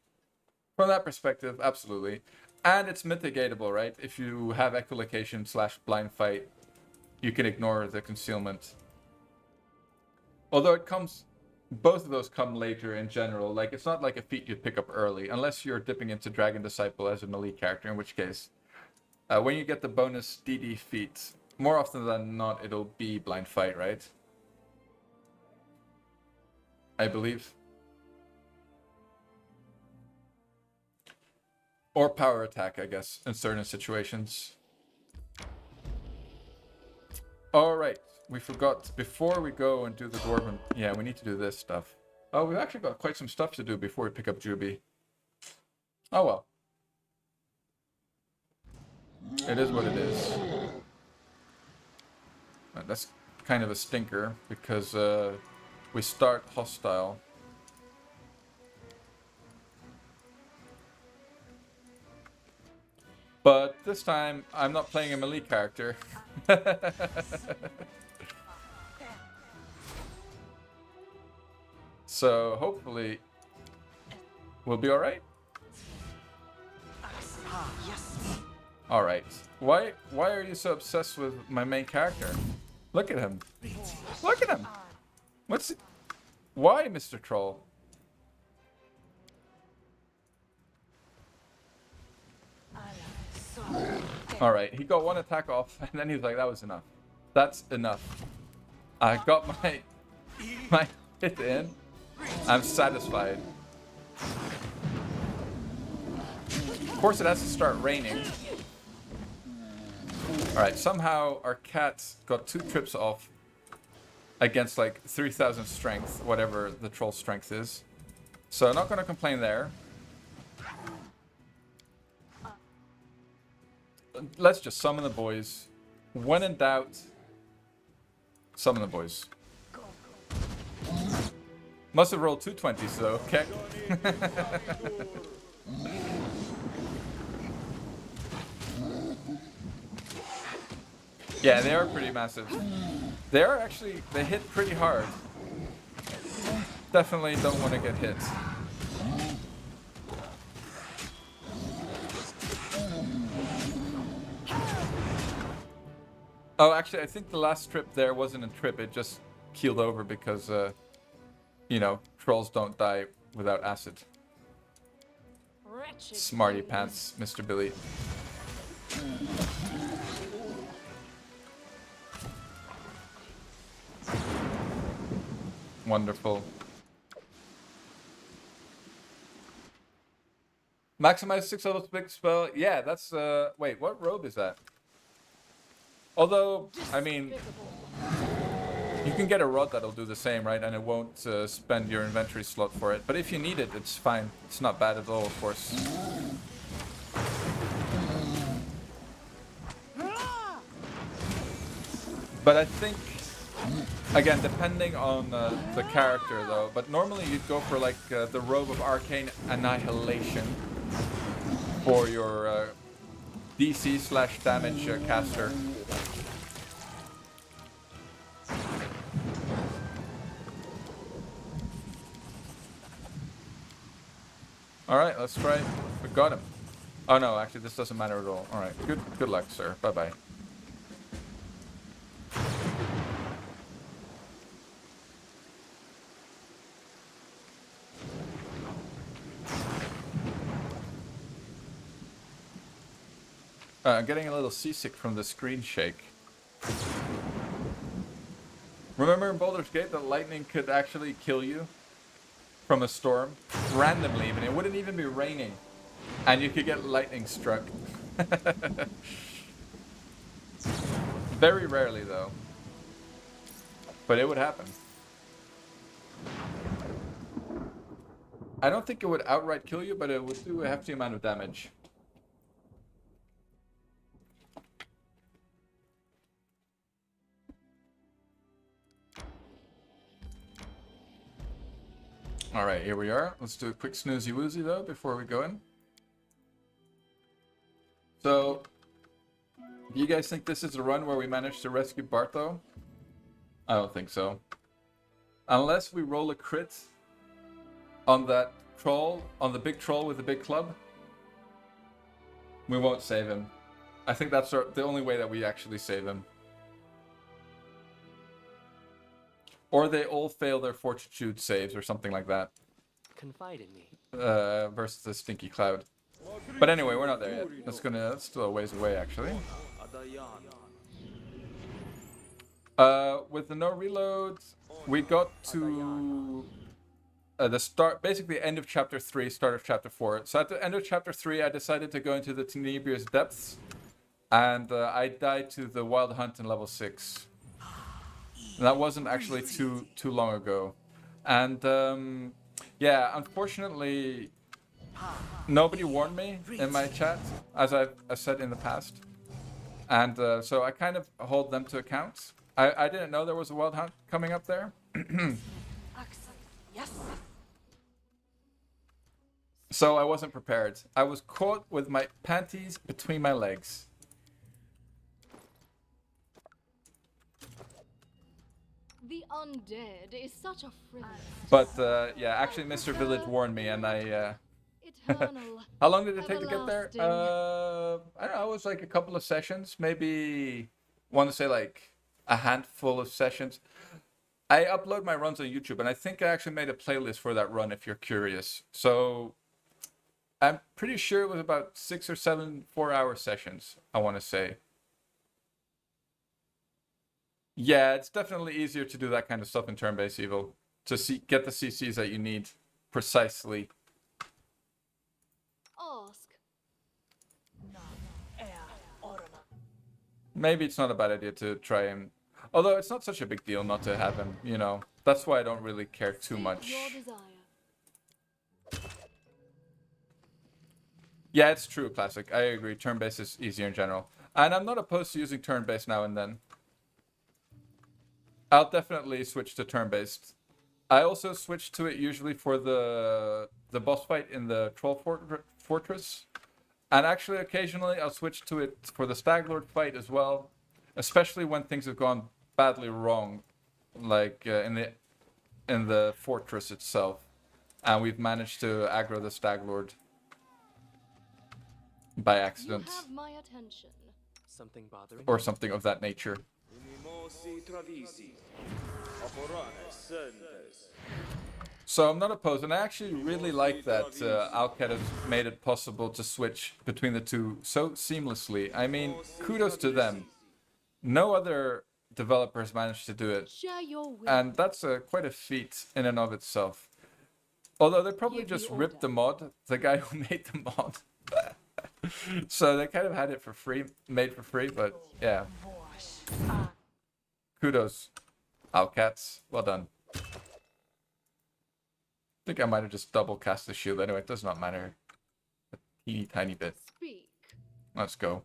A: from that perspective, absolutely. And it's mitigatable, right? If you have echolocation / blind fight, you can ignore the concealment. Although it comes, both of those come later in general. Like, it's not like a feat you pick up early, unless you're dipping into Dragon Disciple as a melee character, in which case, when you get the bonus DD feat, more often than not, it'll be blind fight, right? I believe. Or power attack, I guess, in certain situations. Alright, we forgot, before we go and do the Dwarven... Yeah, we need to do this stuff. Oh, we've actually got quite some stuff to do before we pick up Juby. Oh well. It is what it is. That's kind of a stinker, because we start hostile. But this time, I'm not playing a melee character. So, hopefully, we'll be alright. Alright. Why are you so obsessed with my main character? Look at him. Look at him! What's it? Why, Mr. Troll? Alright, he got one attack off, and then he's like, that was enough. That's enough. I got my hit in. I'm satisfied. Of course it has to start raining. Alright, somehow our cat got 2 trips off against like 3,000 strength, whatever the troll strength is. So not gonna complain there. Let's just summon the boys. When in doubt, summon the boys. Must have rolled 2 20s though, okay? Yeah, they are pretty massive. They are actually, they hit pretty hard. Definitely don't want to get hit. Oh, actually, I think the last trip there wasn't a trip. It just keeled over because, you know, trolls don't die without acid.
D: Wretched
A: Smarty pants, Mr. Billy. Wonderful. Maximize 6 levels big spell. Yeah, that's, wait, what robe is that? Although, I mean, you can get a rod that'll do the same, right? And it won't spend your inventory slot for it. But if you need it, it's fine. It's not bad at all, of course. But I think, again, depending on the character, though. But normally you'd go for, like, the Robe of Arcane Annihilation for your DC/damage caster. Alright, let's try it. We got him. Oh no, actually this doesn't matter at all. Alright, good luck, sir. Bye-bye. I'm getting a little seasick from the screen shake. Remember in Baldur's Gate that lightning could actually kill you? From a storm? Randomly even. It wouldn't even be raining. And you could get lightning struck. Very rarely, though. But it would happen. I don't think it would outright kill you, but it would do a hefty amount of damage. Alright, here we are. Let's do a quick snoozy woozy though before we go in. So, do you guys think this is a run where we manage to rescue Bartho? I don't think so. Unless we roll a crit on that troll, on the big troll with the big club, we won't save him. I think that's the only way that we actually save him. Or they all fail their fortitude saves or something like that.
E: Confide in me.
A: Versus the stinky cloud. But anyway, we're not there yet. That's still a ways away, actually. With the no reload, we got to the start, basically end of chapter 3, start of chapter 4. So at the end of chapter 3, I decided to go into the Tenebrious Depths, and I died to the Wild Hunt in level 6. And that wasn't actually too long ago. And yeah, unfortunately, nobody warned me in my chat, as I've said in the past. And so I kind of hold them to account. I didn't know there was a Wild Hunt coming up there.
J: Yes.
A: So I wasn't prepared. I was caught with my panties between my legs.
I: The undead is such a frivolous.
A: But yeah, actually Mr. Village warned me and I...
I: Eternal.
A: How long did it take to get there?
I: Everlasting.
A: I don't know, it was like a couple of sessions. Maybe, want to say like a handful of sessions. I upload my runs on YouTube and I think I actually made a playlist for that run if you're curious. So I'm pretty sure it was about 6 or 7 4-hour sessions, I want to say. Yeah, it's definitely easier to do that kind of stuff in turn-based Evil. To get the CCs that you need precisely.
I: Ask.
A: Maybe it's not a bad idea to try him. Although it's not such a big deal not to have him, you know. That's why I don't really care too much.
I: Your desire.
A: Yeah, it's true, Classic. I agree. Turn-based is easier in general. And I'm not opposed to using turn-based now and then. I'll definitely switch to turn-based. I also switch to it usually for the boss fight in the Troll Fortress. And actually, occasionally, I'll switch to it for the Staglord fight as well. Especially when things have gone badly wrong. Like in the fortress itself. And we've managed to aggro the Staglord by accident.
I: You have my attention.
E: Something bothering?
A: Or something of that nature. So I'm not opposed, and I actually really like that Alcat has made it possible to switch between the two so seamlessly. I mean, kudos to them. No other developer has managed to do it,
I: Share your will.
A: and that's quite a feat in and of itself. Although they probably
I: Give the
A: just ripped the
I: order.
A: mod, the guy who made the mod. So they kind of had it for free, made for free, but yeah. Kudos, Alcats. Well done. I think I might have just double cast the shield. Anyway, it does not matter. A teeny tiny bit.
I: Speak.
A: Let's go.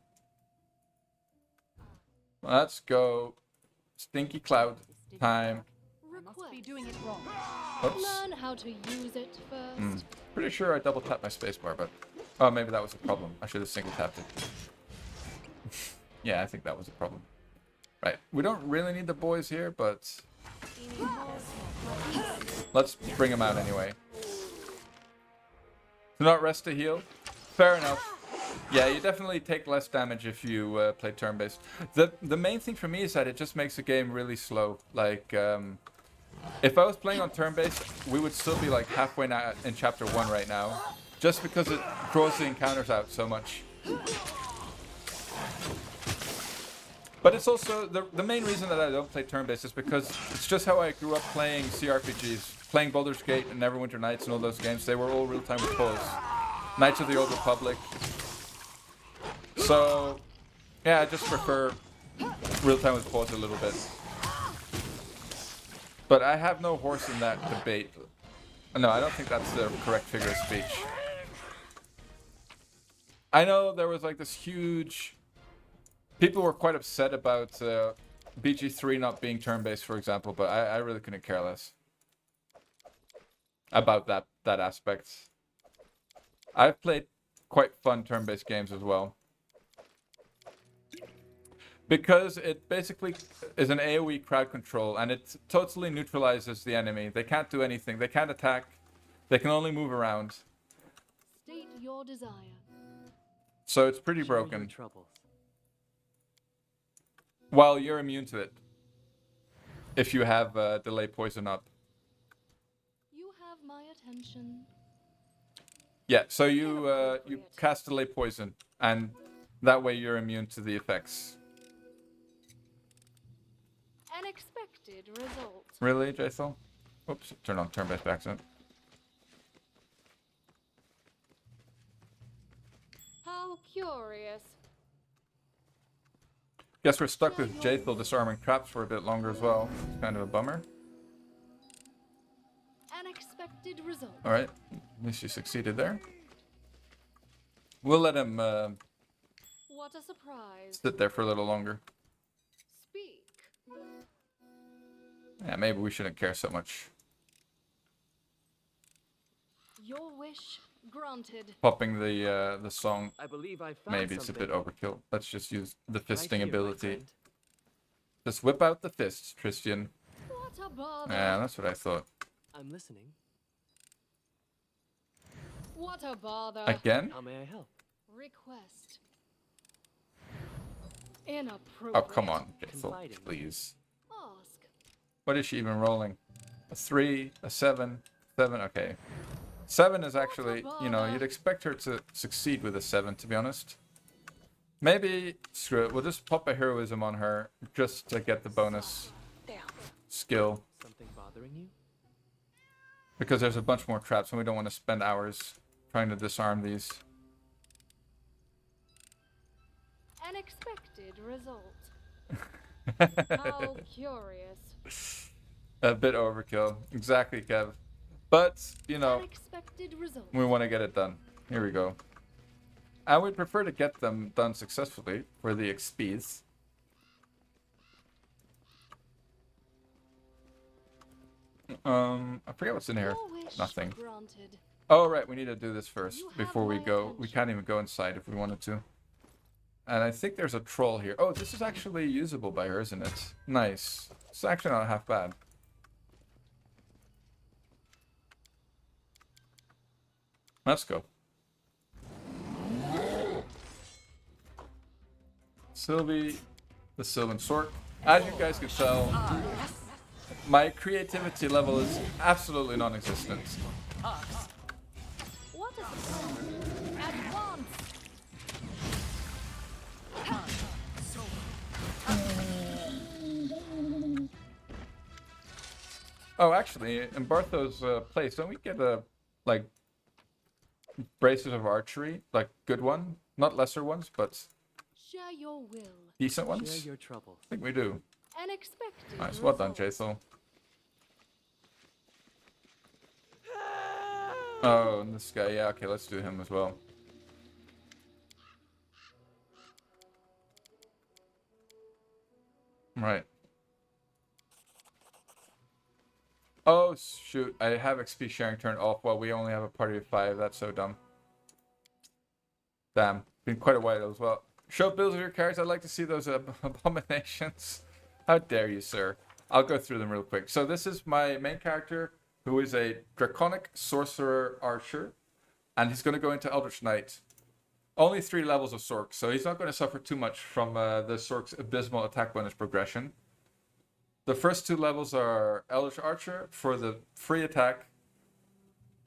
A: Let's go. Stinky cloud time.
I: Request.
J: Be doing it wrong.
A: Oops.
I: Learn how to use it first.
A: Pretty sure I double tapped my spacebar, but oh, maybe that was a problem. I should have single tapped it. Yeah, I think that was a problem. Right. We don't really need the boys here, but let's bring them out anyway. Do not rest to heal. Fair enough. Yeah, you definitely take less damage if you play turn-based. The main thing for me is that it just makes the game really slow. Like, if I was playing on turn-based, we would still be like halfway now in chapter 1 right now. Just because it draws the encounters out so much. But it's also, the main reason that I don't play turn-based is because it's just how I grew up playing CRPGs. Playing Baldur's Gate and Neverwinter Nights and all those games, they were all real-time with pause. Knights of the Old Republic. So, yeah, I just prefer real-time with pause a little bit. But I have no horse in that debate. No, I don't think that's the correct figure of speech. I know there was like this huge... People were quite upset about BG3 not being turn-based, for example, but I really couldn't care less about that aspect. I've played quite fun turn-based games as well. Because it basically is an AoE crowd control, and it totally neutralizes the enemy. They can't do anything. They can't attack. They can only move around.
I: State your desire.
A: So it's pretty broken. While you're immune to it. If you have delay poison up.
I: You have my attention.
A: Yeah, so you cast delay poison, and that way you're immune to the effects.
I: An expected result.
A: Really, Jason? Oops, turn on turn-based by accident.
I: How curious.
A: Guess we're stuck with Jaethel disarming traps for a bit longer as well. It's kind of a bummer.
I: An expected result.
A: Alright, at least you succeeded there. We'll let him
I: What a surprise.
A: sit there for a little longer.
I: Speak.
A: Yeah, maybe we shouldn't care so much.
I: Your wish granted.
A: Popping the song
E: I believe I found
A: maybe it's a bit
E: something.
A: overkill. Let's just use the
E: Right
A: fisting
E: here, my
A: ability.
E: friend.
A: Just whip out the fists, Christian.
I: What a bother.
A: Yeah, that's what I thought.
E: I'm listening.
I: What a bother.
A: Again?
E: How may I help?
I: Request. Inappropriate.
A: Oh, come on, Jaethel,
E: Confide in me.
A: please.
I: Ask.
A: What is she even rolling? A 3, a 7, 7, okay. 7 is actually, you know, you'd expect her to succeed with a 7, to be honest. Maybe, screw it, we'll just pop a heroism on her, just to get the bonus skill.
E: Something bothering you?
A: Because there's a bunch more traps, and we don't want to spend hours trying to disarm these.
I: An expected result. How curious.
A: A bit overkill. Exactly, Kev. But, you know,
I: Unexpected result.
A: we want to get it done. Here we go. And we'd prefer to get them done successfully for the XPs. I forget what's in here.
I: Your wish
A: Nothing.
I: granted.
A: Oh, right, we need to do this first
I: You have
A: before we
I: my
A: go. We
I: attention.
A: can't even go inside if we wanted to. And I think there's a troll here. Oh, this is actually usable by her, isn't it? Nice. It's actually not half bad. Let's go. Sylvie, the Sylvan Sork. As you guys can tell, my creativity level is absolutely non-existent.
I: What a surprise. At once.
A: Oh, actually, in Bartho's place, don't we get like braces of archery, like good one, not lesser ones, but
I: Share your will.
A: decent
E: Share
A: ones?
E: your troubles.
A: I think we do.
I: An expected
A: Nice, well done,
I: result.
A: Jaethel. Oh, and this guy, yeah, okay, let's do him as well. Right. Oh, shoot, I have XP sharing turned off while we only have a party of 5. That's so dumb. Damn, been quite a while as well. Show builds of your cards. I'd like to see those abominations. How dare you, sir? I'll go through them real quick. So this is my main character, who is a Draconic Sorcerer Archer. And he's going to go into Eldritch Knight. Only 3 levels of Sork, so he's not going to suffer too much from the Sork's abysmal attack bonus progression. The first 2 levels are Eldritch Archer for the free attack.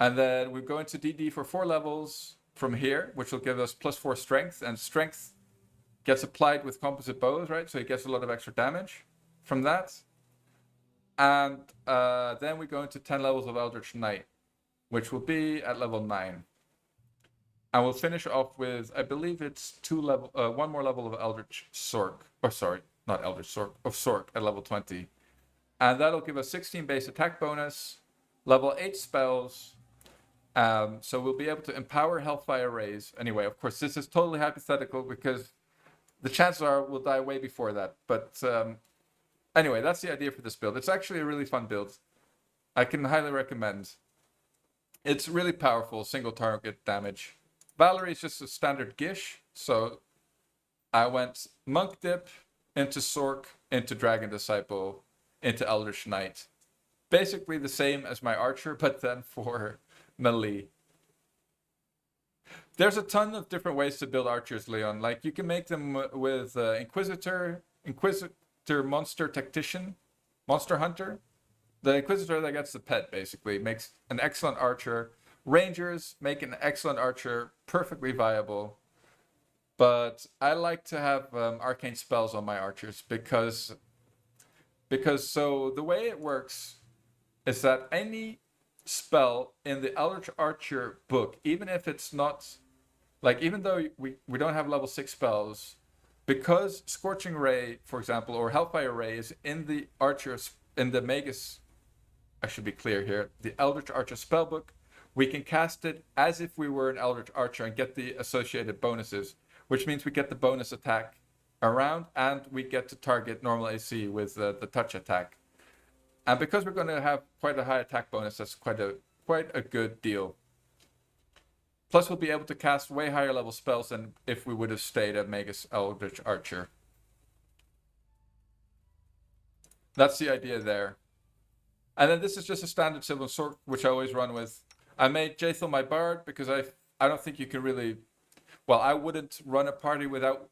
A: And then we go into DD for 4 levels from here, which will give us +4 strength. And strength gets applied with composite bows, right? So he gets a lot of extra damage from that. And then we go into 10 levels of Eldritch Knight, which will be at level 9. And we'll finish off with, I believe it's one more level of Eldritch Sork. Or sorry, not Eldritch Sork, of Sork at level 20. And that'll give us 16 base attack bonus, level 8 spells. So we'll be able to empower Hellfire Rays. Anyway, of course, this is totally hypothetical because the chances are we'll die way before that. But anyway, that's the idea for this build. It's actually a really fun build. I can highly recommend. It's really powerful, single target damage. Valerie is just a standard Gish, so I went Monk Dip into Sork, into Dragon Disciple, into Eldritch Knight. Basically the same as my Archer, but then for melee. There's a ton of different ways to build Archers, Leon. Like, you can make them with Inquisitor, Monster Tactician, Monster Hunter. The Inquisitor that gets the pet, basically, makes an excellent Archer. Rangers make an excellent Archer, perfectly viable. But I like to have arcane spells on my Archers because so the way it works is that any spell in the Eldritch Archer book, even if it's not, like, even though we don't have level 6 spells, because Scorching Ray, for example, or Hellfire Ray is in the Archers, in the Magus, I should be clear here, the Eldritch Archer spellbook, we can cast it as if we were an Eldritch Archer and get the associated bonuses, which means we get the bonus attack around and we get to target normal AC with the touch attack. And because we're going to have quite a high attack bonus, that's quite a good deal. Plus, we'll be able to cast way higher level spells than if we would have stayed at Magus Eldritch Archer. That's the idea there. And then this is just a standard Sylvan Sork, which I always run with. I made Jaethel my Bard because I don't think you can really... Well, I wouldn't run a party without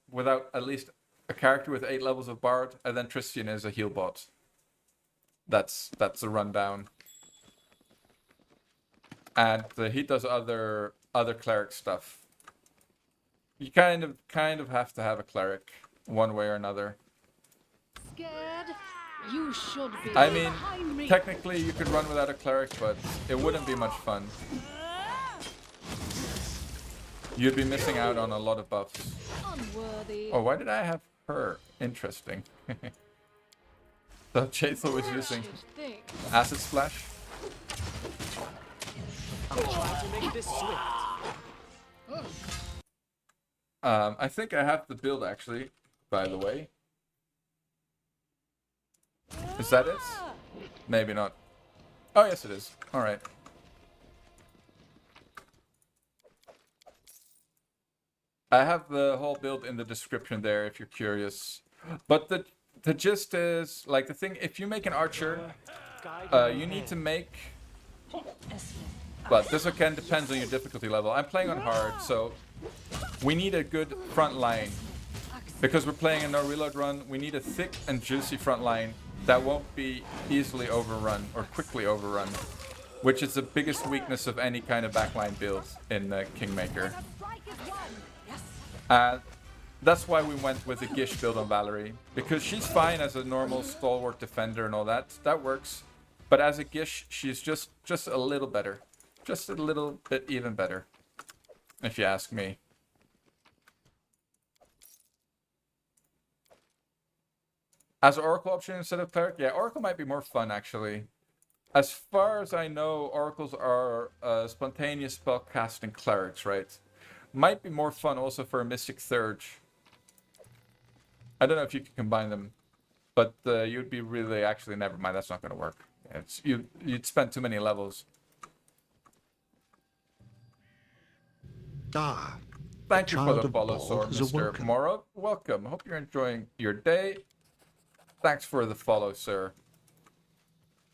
A: at least a character with 8 levels of Bard, and then Tristian is a heal bot. That's the rundown. And he does other cleric stuff. You kind of have to have a cleric one way or another.
D: Scared? You should be.
A: I mean, technically you could run without a cleric, but it wouldn't be much fun. You'd be missing out on a lot of buffs.
D: Unworthy.
A: Oh, why did I have her? Interesting. So Jaethel was using Acid Splash.
E: I'll try to make this swift.
A: I think I have the build actually, by the way. Is that it? Maybe not. Oh, yes it is. Alright. I have the whole build in the description there if you're curious. But the gist is, like, the thing, if you make an Archer, you need to make... But this again depends on your difficulty level. I'm playing on hard, so we need a good front line. Because we're playing a no reload run, we need a thick and juicy front line that won't be easily overrun or quickly overrun, which is the biggest weakness of any kind of backline build in Kingmaker. That's why we went with the Gish build on Valerie, because she's fine as a normal stalwart defender and all that. That works. But as a Gish, she's just a little better. Just a little bit even better, if you ask me. As an Oracle option instead of Cleric? Yeah, Oracle might be more fun, actually. As far as I know, Oracles are spontaneous spellcasting clerics, right? Might be more fun also for a Mystic Surge. I don't know if you can combine them, but you'd be really... Actually, never mind, that's not going to work. You'd spend too many levels. Thank you for the follow, Sword, Mr. Morov. Welcome. Hope you're enjoying your day. Thanks for the follow, sir.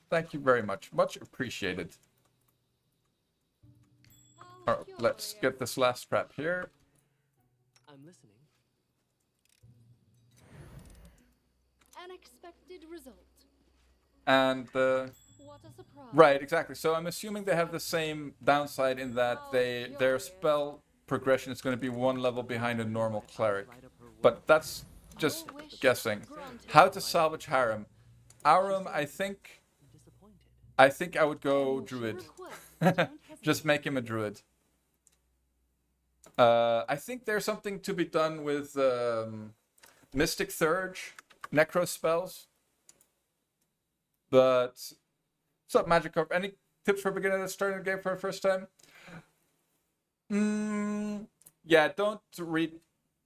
A: Thank you very much. Much appreciated. Alright, let's get this last trap here.
E: I'm listening.
D: Unexpected result.
A: And
D: What a surprise.
A: right, exactly. So I'm assuming they have the same downside in that their spell progression is going to be one level behind a normal cleric. But that's just guessing. How to salvage Harem? Arum, I think I would go Druid. Just make him a Druid. I think there's something to be done with Mystic Surge, Necro spells. But what's up, Magikarp? Any tips for a beginner that's starting the game for the first time? Yeah, don't read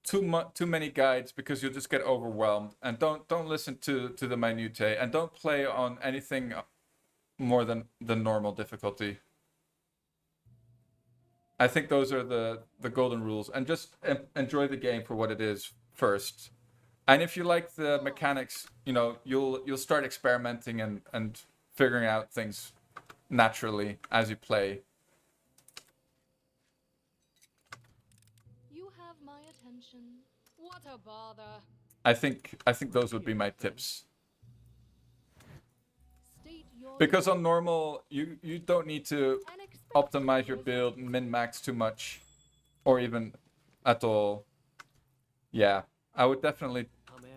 A: too many guides because you'll just get overwhelmed, and don't listen to the minutiae, and don't play on anything more than the normal difficulty. I think those are the golden rules, and just enjoy the game for what it is first. And if you like the mechanics, you know, you'll start experimenting and figuring out things naturally as you play.
D: You have my attention. What a bother.
A: I think those would be my tips.
D: State your
A: Because on normal, you don't need to optimize your build, min-max too much, or even at all. Yeah, I would definitely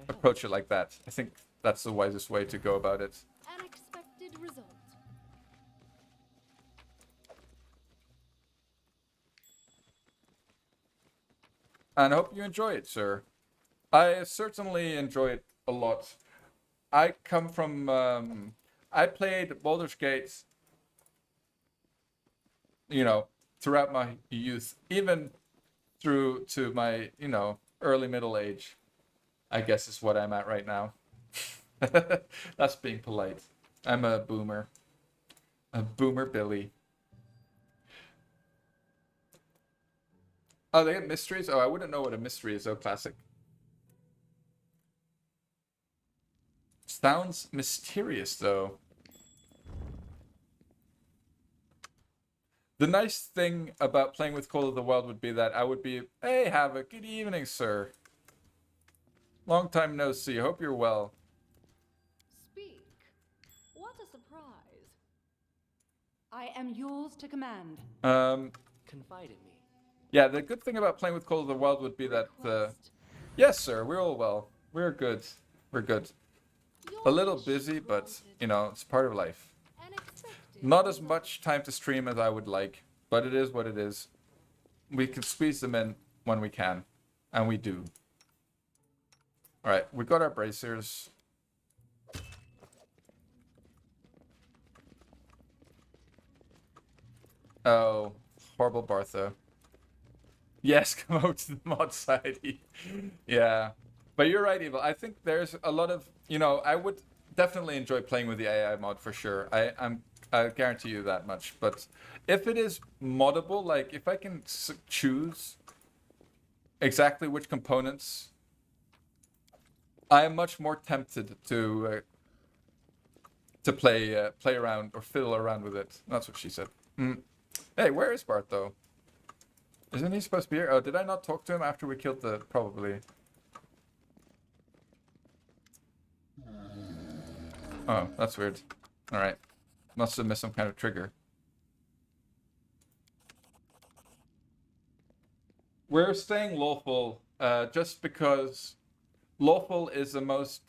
A: approach it like that. I think that's the wisest way to go about it.
D: an expected result.
A: And I hope you enjoy it, sir. I certainly enjoy it a lot. I come from... I played Baldur's Gate, you know, throughout my youth, even through to my, you know, early middle age, I guess is what I'm at right now. That's being polite. I'm a boomer. A boomer Billy. Oh, they get mysteries? Oh, I wouldn't know what a mystery is, though. Classic. Sounds mysterious, though. The nice thing about playing with Call of the Wild would be that I would be, hey, Havoc, good evening, sir. Long time no see. Hope you're well.
D: Speak. What a surprise.
J: I am yours to command.
E: Confide in me.
A: Yeah, the good thing about playing with Call of the Wild would be that, yes, sir, we're all well. We're good. We're good. A little busy, but, you know, it's part of life. Not as much time to stream as I would like, but it is what it is. We can squeeze them in when we can, and we do. Alright, we got our bracers. Oh, horrible Bartha. Yes, come over to the mod side. Yeah. But you're right, Evil. I think there's a lot of, you know, I would definitely enjoy playing with the AI mod for sure. I guarantee you that much. But if it is moddable, like if I can choose exactly which components, I am much more tempted to play around or fiddle around with it. That's what she said. Hey, where is Bart though? Isn't he supposed to be here? Oh, did I not talk to him after we killed the... Probably. Oh, that's weird. Alright. Must have missed some kind of trigger. We're staying lawful, just because lawful is the most,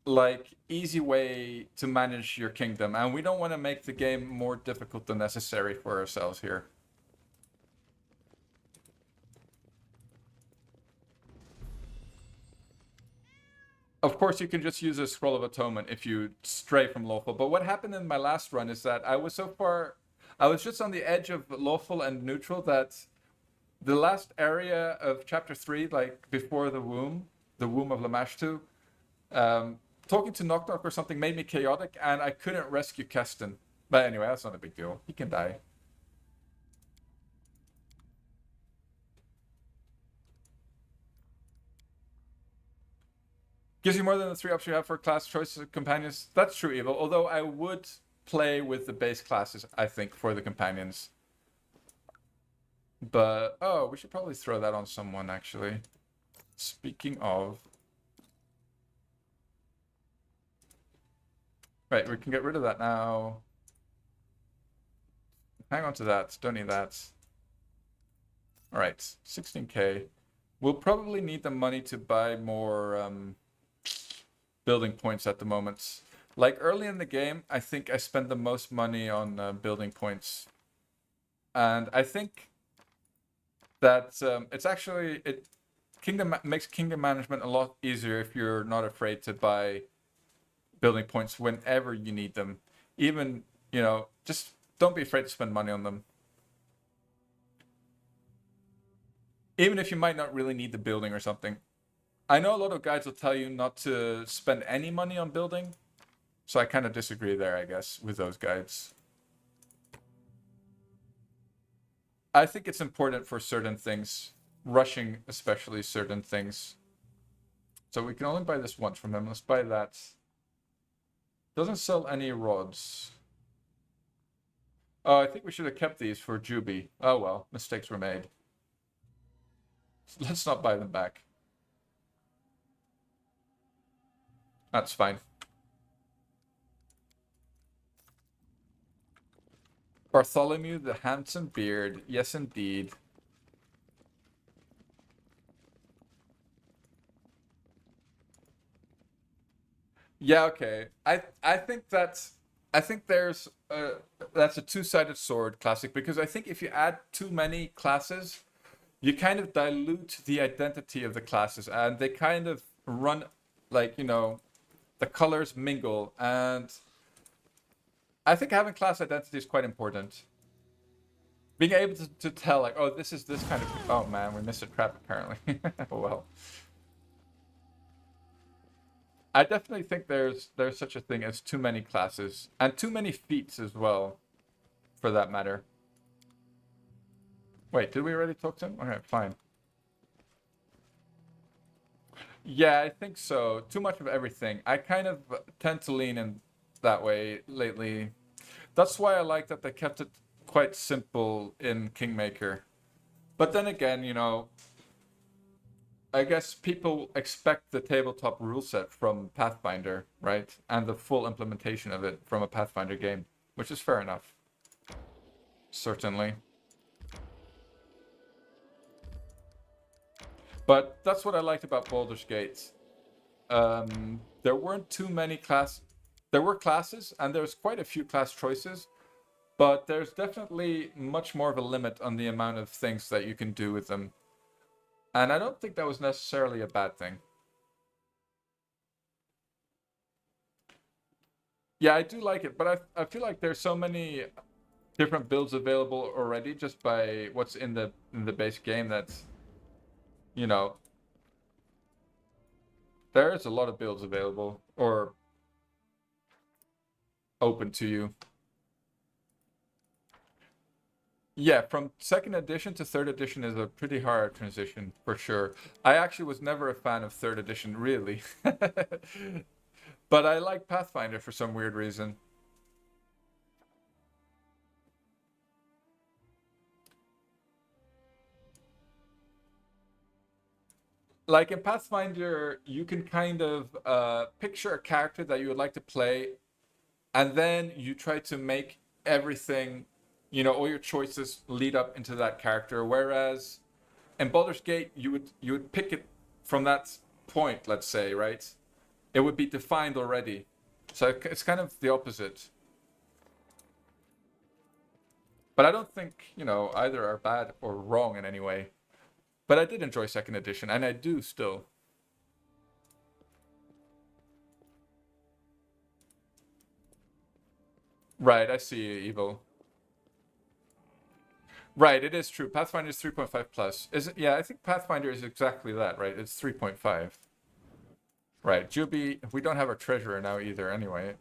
A: like, easy way to manage your kingdom, and we don't want to make the game more difficult than necessary for ourselves here. Of course, you can just use a Scroll of Atonement if you stray from lawful. But what happened in my last run is that I was so far... I was just on the edge of lawful and neutral that the last area of Chapter 3, like before the womb of Lamashtu, talking to Knock Knock or something made me chaotic, and I couldn't rescue Keston. But anyway, that's not a big deal. He can die. Gives you more than the 3 options you have for class choices of companions. That's true, Evil. Although I would play with the base classes, I think, for the companions. But, oh, we should probably throw that on someone, actually. Speaking of... Right, we can get rid of that now. Hang on to that. Don't need that. Alright, 16k. We'll probably need the money to buy more... building points at the moment. Like early in the game, I think I spent the most money on building points. And I think that it's actually makes kingdom management a lot easier if you're not afraid to buy building points whenever you need them. Even, just don't be afraid to spend money on them. Even if you might not really need the building or something. I know a lot of guides will tell you not to spend any money on building, so I kind of disagree there, I guess, with those guides. I think it's important for certain things, rushing especially certain things. So we can only buy this once from him. Let's buy that. Doesn't sell any rods. Oh, I think we should have kept these for Juby. Oh well, mistakes were made. Let's not buy them back. That's fine. Bartholomew the handsome beard. Yes, indeed. Yeah, okay. I think that's there's that's a two-sided sword classic, because I think if you add too many classes, you kind of dilute the identity of the classes, and they kind of run like, the colors mingle, and I think having class identity is quite important. Being able to tell, like, oh, this is this kind of... Oh, man, we missed a trap, apparently. Oh, well. I definitely think there's such a thing as too many classes, and too many feats as well, for that matter. Wait, did we already talk to him? Okay, fine. Yeah, I think so. Too much of everything. I kind of tend to lean in that way lately. That's why I like that they kept it quite simple in Kingmaker. But then again, I guess people expect the tabletop rule set from Pathfinder, right? And the full implementation of it from a Pathfinder game, which is fair enough. Certainly. But that's what I liked about Baldur's Gate. There weren't too many There were classes, and there's quite a few class choices, but there's definitely much more of a limit on the amount of things that you can do with them. And I don't think that was necessarily a bad thing. Yeah, I do like it, but I feel like there's so many different builds available already just by what's in the base game that, there is a lot of builds available or open to you. Yeah, from 2nd edition to 3rd edition is a pretty hard transition, for sure. I actually was never a fan of 3rd edition, really. But I like Pathfinder for some weird reason. Like in Pathfinder, you can kind of picture a character that you would like to play, and then you try to make everything, all your choices lead up into that character. Whereas in Baldur's Gate, you would pick it from that point, let's say, right? It would be defined already. So it's kind of the opposite. But I don't think, either are bad or wrong in any way. But I did enjoy 2nd edition, and I do still. Right, I see you, Evil. Right, it is true. Pathfinder is 3.5 plus. Is it? Yeah, I think Pathfinder is exactly that, right? It's 3.5. Right, Juby, we don't have our treasurer now either, anyway.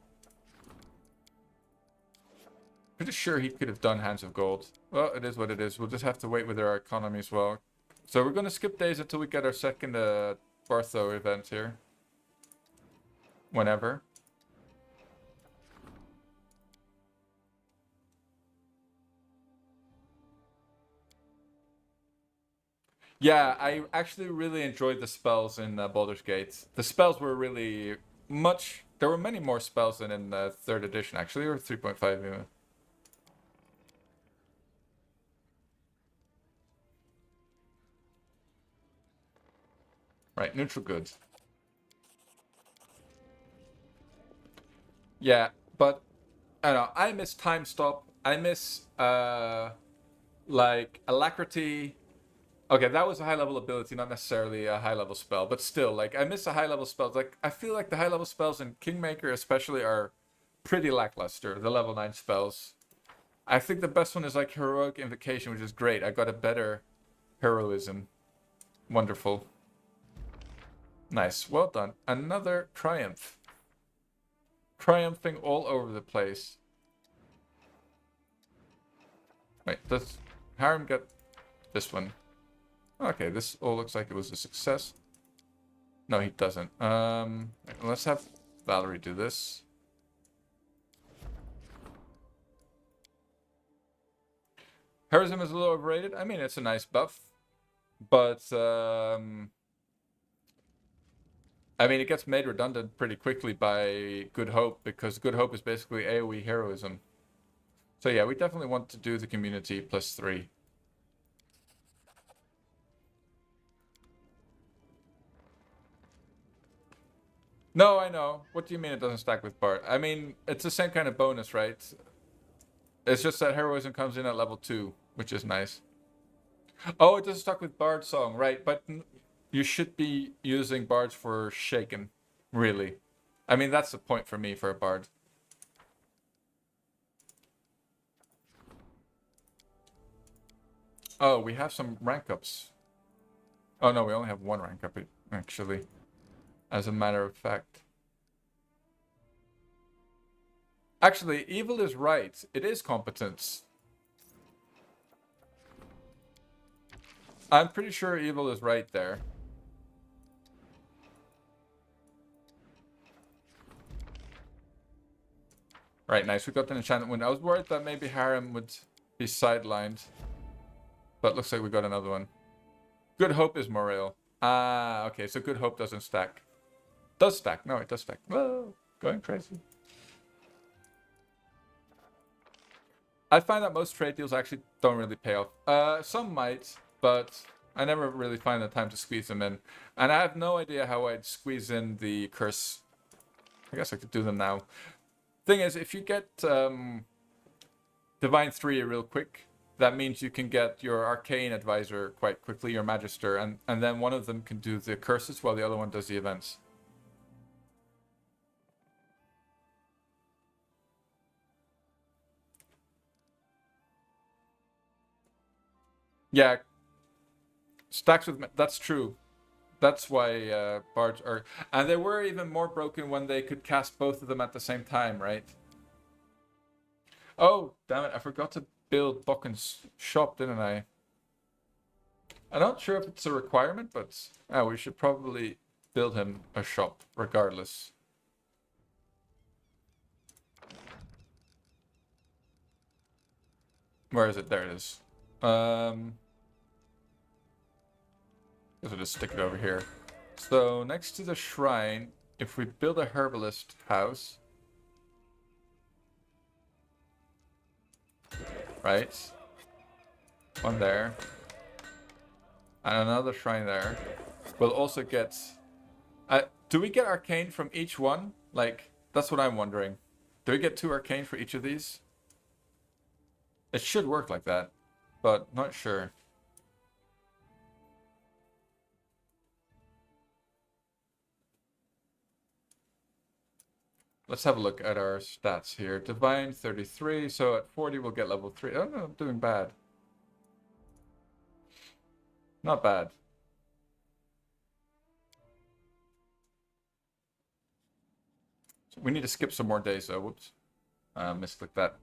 A: Pretty sure he could have done Hands of Gold. Well, it is what it is. We'll just have to wait with our economy as well. So we're going to skip days until we get our second Bartho event here. Whenever. Yeah, I actually really enjoyed the spells in Baldur's Gate. The spells were really much... There were many more spells than in 3rd edition, actually, or 3.5 even. Right, neutral goods. Yeah, but I don't know. I miss Time Stop. I miss like Alacrity. Okay, that was a high level ability, not necessarily a high level spell, but still, like, I miss the high level spells. Like, I feel like the high level spells in Kingmaker especially are pretty lackluster, the level 9 spells. I think the best one is like Heroic Invocation, which is great. I got a better heroism. Wonderful. Nice, well done. Another triumph. Triumphing all over the place. Wait, does Harem get this one? Okay, this all looks like it was a success. No, he doesn't. Let's have Valerie do this. Heroism is a little overrated. I mean, it's a nice buff. But, I mean, it gets made redundant pretty quickly by Good Hope, because Good Hope is basically AoE heroism. So yeah, we definitely want to do the community +3. No, I know. What do you mean it doesn't stack with Bard? I mean, it's the same kind of bonus, right? It's just that heroism comes in at level 2, which is nice. Oh, it doesn't stack with Bard Song, right? But you should be using Bards for Shaken, really. I mean, that's the point for me for a Bard. Oh, we have some rank ups. Oh no, we only have one rank up, actually. As a matter of fact. Actually, Evil is right. It is competence. I'm pretty sure Evil is right there. Right, nice. We got an enchantment win. I was worried that maybe Harem would be sidelined. But looks like we got another one. Good Hope is Morale. Ah, okay. So Good Hope doesn't stack. Does stack. No, it does stack. Whoa, going crazy. I find that most trade deals actually don't really pay off. Some might, but I never really find the time to squeeze them in. And I have no idea how I'd squeeze in the curse. I guess I could do them now. Thing is, if you get Divine 3 real quick, that means you can get your Arcane Advisor quite quickly, your Magister, and then one of them can do the curses while the other one does the events. Yeah, stacks with... That's true. That's why Bards are... And they were even more broken when they could cast both of them at the same time, right? Oh, damn it. I forgot to build Bokken's shop, didn't I? I'm not sure if it's a requirement, but we should probably build him a shop regardless. Where is it? There it is. Guess I'll just stick it over here. So next to the shrine, if we build a herbalist house, right? One there. And another shrine there. We'll also get... do we get arcane from each one? Like, that's what I'm wondering. Do we get 2 arcane for each of these? It should work like that, but not sure. Let's have a look at our stats here. Divine 33, so at 40 we'll get level 3. Oh no, I'm doing bad. Not bad. So we need to skip some more days though. Whoops. Misclicked that.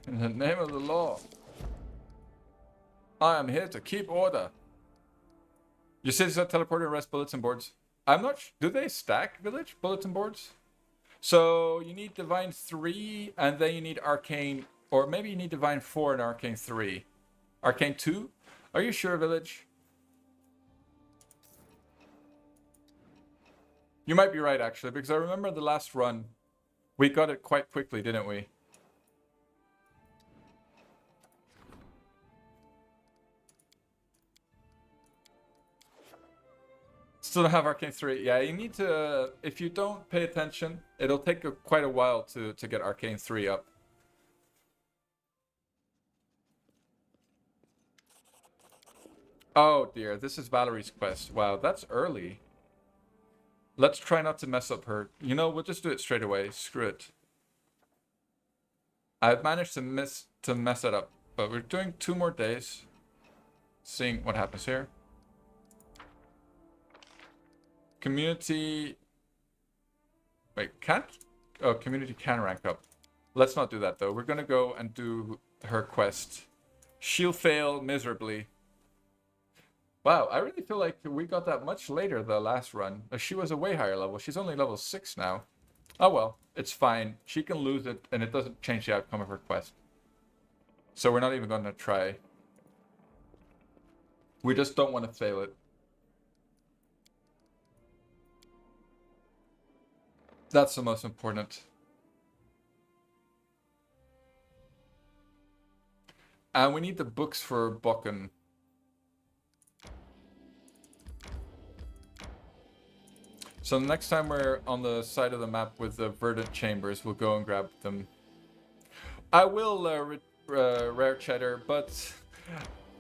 A: In the name of the law, I am here to keep order. Your cities are teleported and rest bulletin boards. I'm not do they stack village bulletin boards? So you need Divine 3 and then you need Arcane, or maybe you need Divine 4 and Arcane 3. Arcane 2? Are you sure, village? You might be right actually, because I remember the last run we got it quite quickly, didn't we? Still don't have Arcane 3. Yeah, you need to... if you don't pay attention, it'll take quite a while to get Arcane 3 up. Oh dear, this is Valerie's quest. Wow, that's early. Let's try not to mess up her. You know, we'll just do it straight away. Screw it. I've managed to mess it up, but we're doing 2 more days. Seeing what happens here. Community. Wait, can't? Oh, community can rank up. Let's not do that though. We're gonna go and do her quest. She'll fail miserably. Wow, I really feel like we got that much later the last run. She was a way higher level. She's only level 6 now. Oh well, it's fine. She can lose it and it doesn't change the outcome of her quest. So we're not even gonna try. We just don't want to fail it. That's the most important. And we need the books for Bokken. So the next time we're on the side of the map with the verdant chambers, we'll go and grab them. I will rare cheddar, but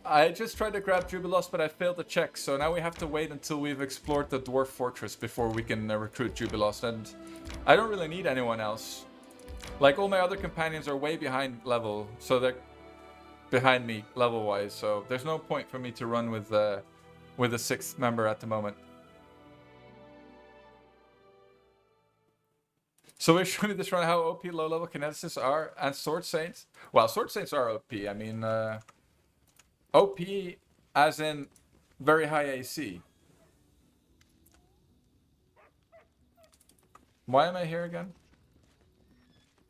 A: I just tried to grab Jubilos, but I failed the check. So now we have to wait until we've explored the Dwarf Fortress before we can recruit Jubilos. And I don't really need anyone else. Like, all my other companions are way behind level, so they're behind me level-wise. So there's no point for me to run with a 6th member at the moment. So we're showing this run how OP low-level kineticists are, and Sword Saints. Well, Sword Saints are OP. I mean, OP as in very high AC. Why am I here again?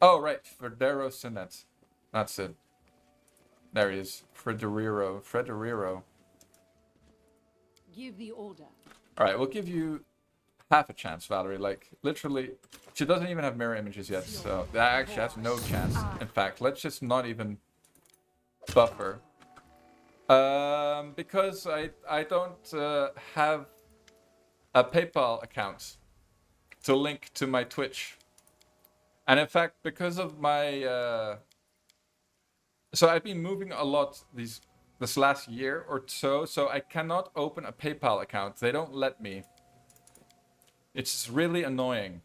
A: Oh, right, Federo Sinet. That's it. There he is. Federero.
J: Give the order.
A: Alright, we'll give you half a chance, Valerie. Like, literally, she doesn't even have mirror images yet, so that actually has no chance. In fact, let's just not even buff her. Because I don't have a PayPal account to link to my Twitch. And in fact, because of my... So I've been moving a lot this last year or so I cannot open a PayPal account. They don't let me. It's really annoying.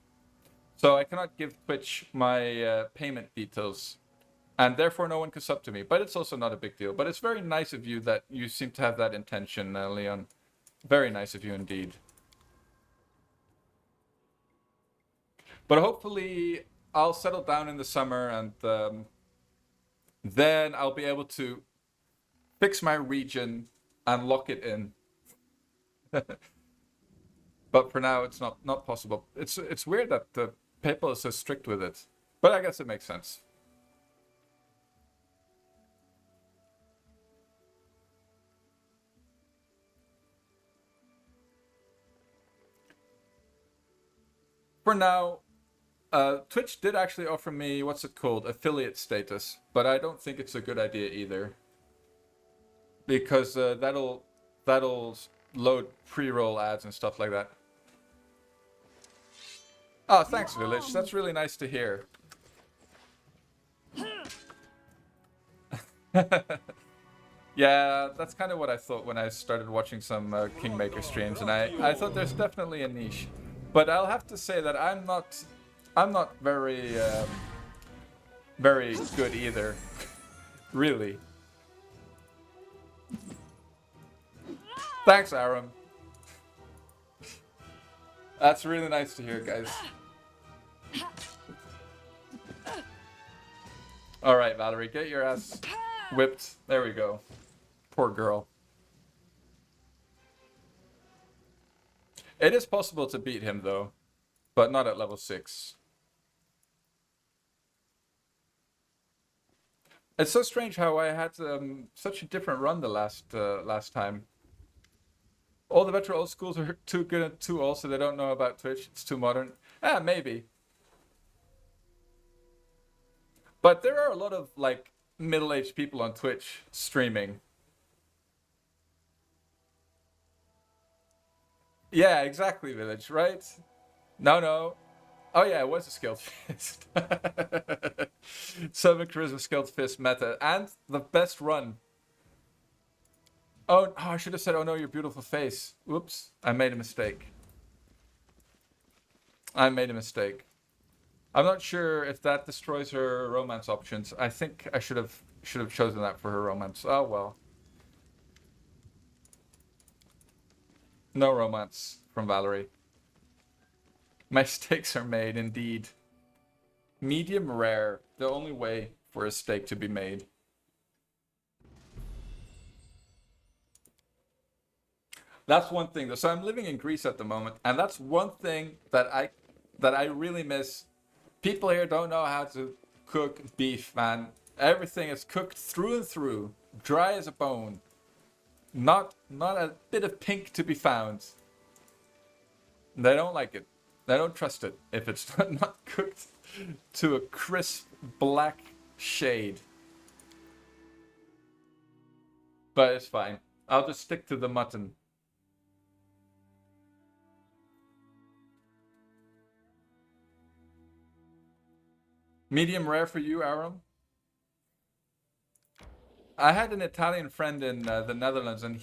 A: So I cannot give Twitch my payment details. And therefore no one can sub to me. But it's also not a big deal. But it's very nice of you that you seem to have that intention, Leon. Very nice of you indeed. But hopefully I'll settle down in the summer and then I'll be able to fix my region and lock it in. But for now, it's not possible. It's weird that the PayPal is so strict with it. But I guess it makes sense. For now, Twitch did actually offer me, what's it called, affiliate status. But I don't think it's a good idea either. Because that'll load pre-roll ads and stuff like that. Oh, thanks, Village. That's really nice to hear. Yeah, that's kind of what I thought when I started watching some Kingmaker streams, and I thought there's definitely a niche. But I'll have to say that I'm not very good either. Really. Thanks, Aram. That's really nice to hear, guys. Alright, Valerie, get your ass whipped. There we go. Poor girl. It is possible to beat him, though. But not at level 6. It's so strange how I had such a different run the last time. All the veteran old schools are too good and too old, so they don't know about Twitch. It's too modern. Maybe. But there are a lot of, like, middle-aged people on Twitch streaming. Yeah, exactly, Village, right? No. Oh yeah, it was a skilled fist. 7 charisma skilled fist meta. And the best run. Oh, I should have said, oh no, your beautiful face. Whoops, I made a mistake. I'm not sure if that destroys her romance options. I think I should have chosen that for her romance. Oh well. No romance from Valerie. Mistakes are made, indeed. Medium rare, the only way for a steak to be made. That's one thing though. So I'm living in Greece at the moment, and that's one thing that I really miss. People here don't know how to cook beef, man. Everything is cooked through and through, dry as a bone. Not a bit of pink to be found. They don't like it. They don't trust it if it's not cooked to a crisp black shade. But it's fine. I'll just stick to the mutton. Medium rare for you, Aram? I had an Italian friend in the Netherlands, and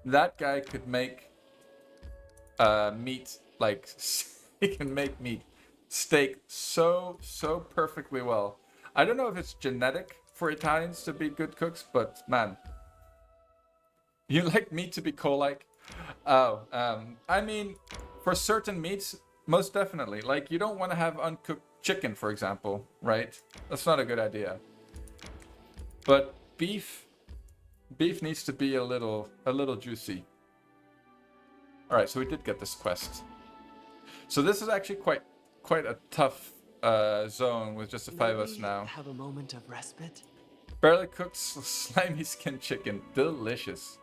A: that guy could make meat, like, he can make meat, steak so perfectly well. I don't know if it's genetic for Italians to be good cooks, but man, you like meat to be coal-like? Oh, I mean, for certain meats, most definitely. Like, you don't want to have uncooked chicken, for example, right? That's not a good idea. But beef needs to be a little juicy. All right, so we did get this quest. So this is actually quite a tough zone with just the 5 of us now.
E: Have a moment of respite.
A: Barely cooked slimy skin chicken, delicious.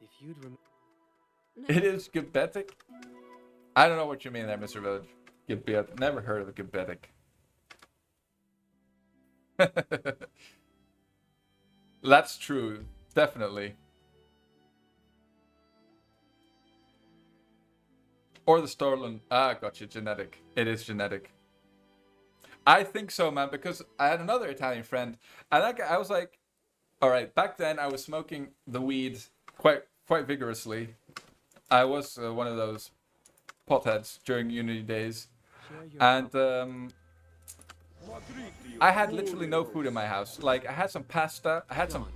E: If you'd
A: It is Gebetic? I don't know what you mean there, Mr. Village. Gebetic. Never heard of a Gebetic. That's true. Definitely. Or the Storlin. Ah, gotcha. Genetic. It is genetic. I think so, man, because I had another Italian friend, and that guy, I was like, all right, back then I was smoking the weed quite vigorously. I was one of those potheads during uni days, and I had literally no food in my house. Like, I had some pasta, I had some,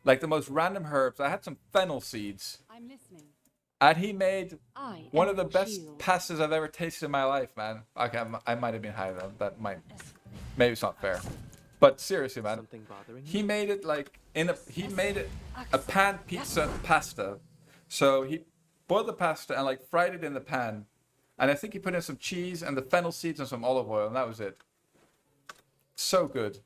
A: like, the most random herbs. I had some fennel seeds.
F: I'm listening.
A: And he made one of the best
F: shield.
A: pastas I've ever tasted in my life, man. Okay, I might have been high though. Maybe it's not fair. But seriously, man, he made it like he made it a pan pizza pasta. So he boiled the pasta and like fried it in the pan. And I think he put in some cheese and the fennel seeds and some olive oil, and that was it. So good.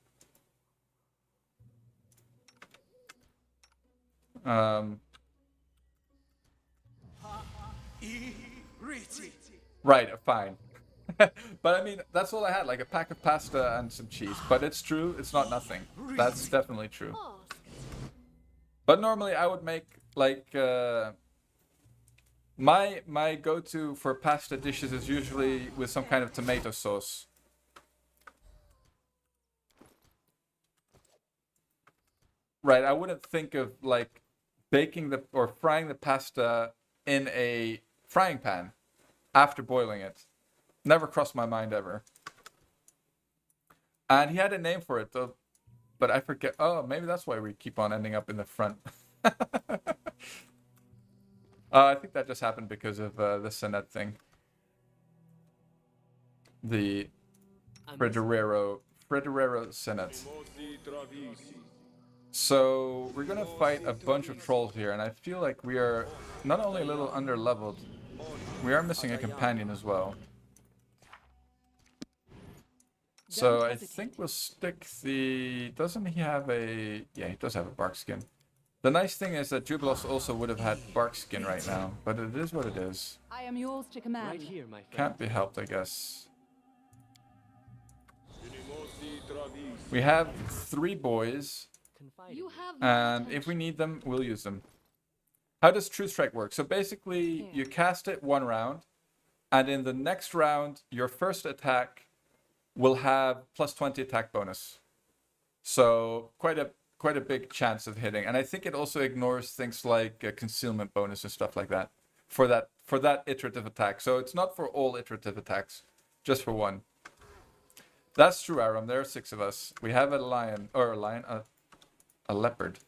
A: Right, fine. But I mean, that's all I had, like a pack of pasta and some cheese. But it's true, it's not nothing. That's definitely true. But normally I would make like my go-to for pasta dishes is usually with some kind of tomato sauce. Right, I wouldn't think of like baking or frying the pasta in a frying pan after boiling it. Never crossed my mind ever. And he had a name for it though, but I forget. Oh, maybe that's why we keep on ending up in the front. I think that just happened because of the Sonnet thing. The Federero Sonnet. So we're gonna fight a bunch of trolls here, and I feel like we are not only a little under-leveled, we are missing a companion as well. So I think we'll stick the... Doesn't he have a... Yeah, he does have a bark skin. The nice thing is that Jubilos also would have had bark skin right now, but it is what it is.
F: I am yours to command.
E: Right here, my friend.
A: Can't be helped, I guess. We have 3 boys,
F: You have
A: and if we need them, we'll use them. How does True Strike work? So basically, you cast it 1 round, and in the next round, your first attack will have +20 attack bonus. So quite a big chance of hitting, and I think it also ignores things like concealment bonus and stuff like that for that iterative attack. So it's not for all iterative attacks, just for one. That's true, Aram. There are 6 of us. We have a leopard.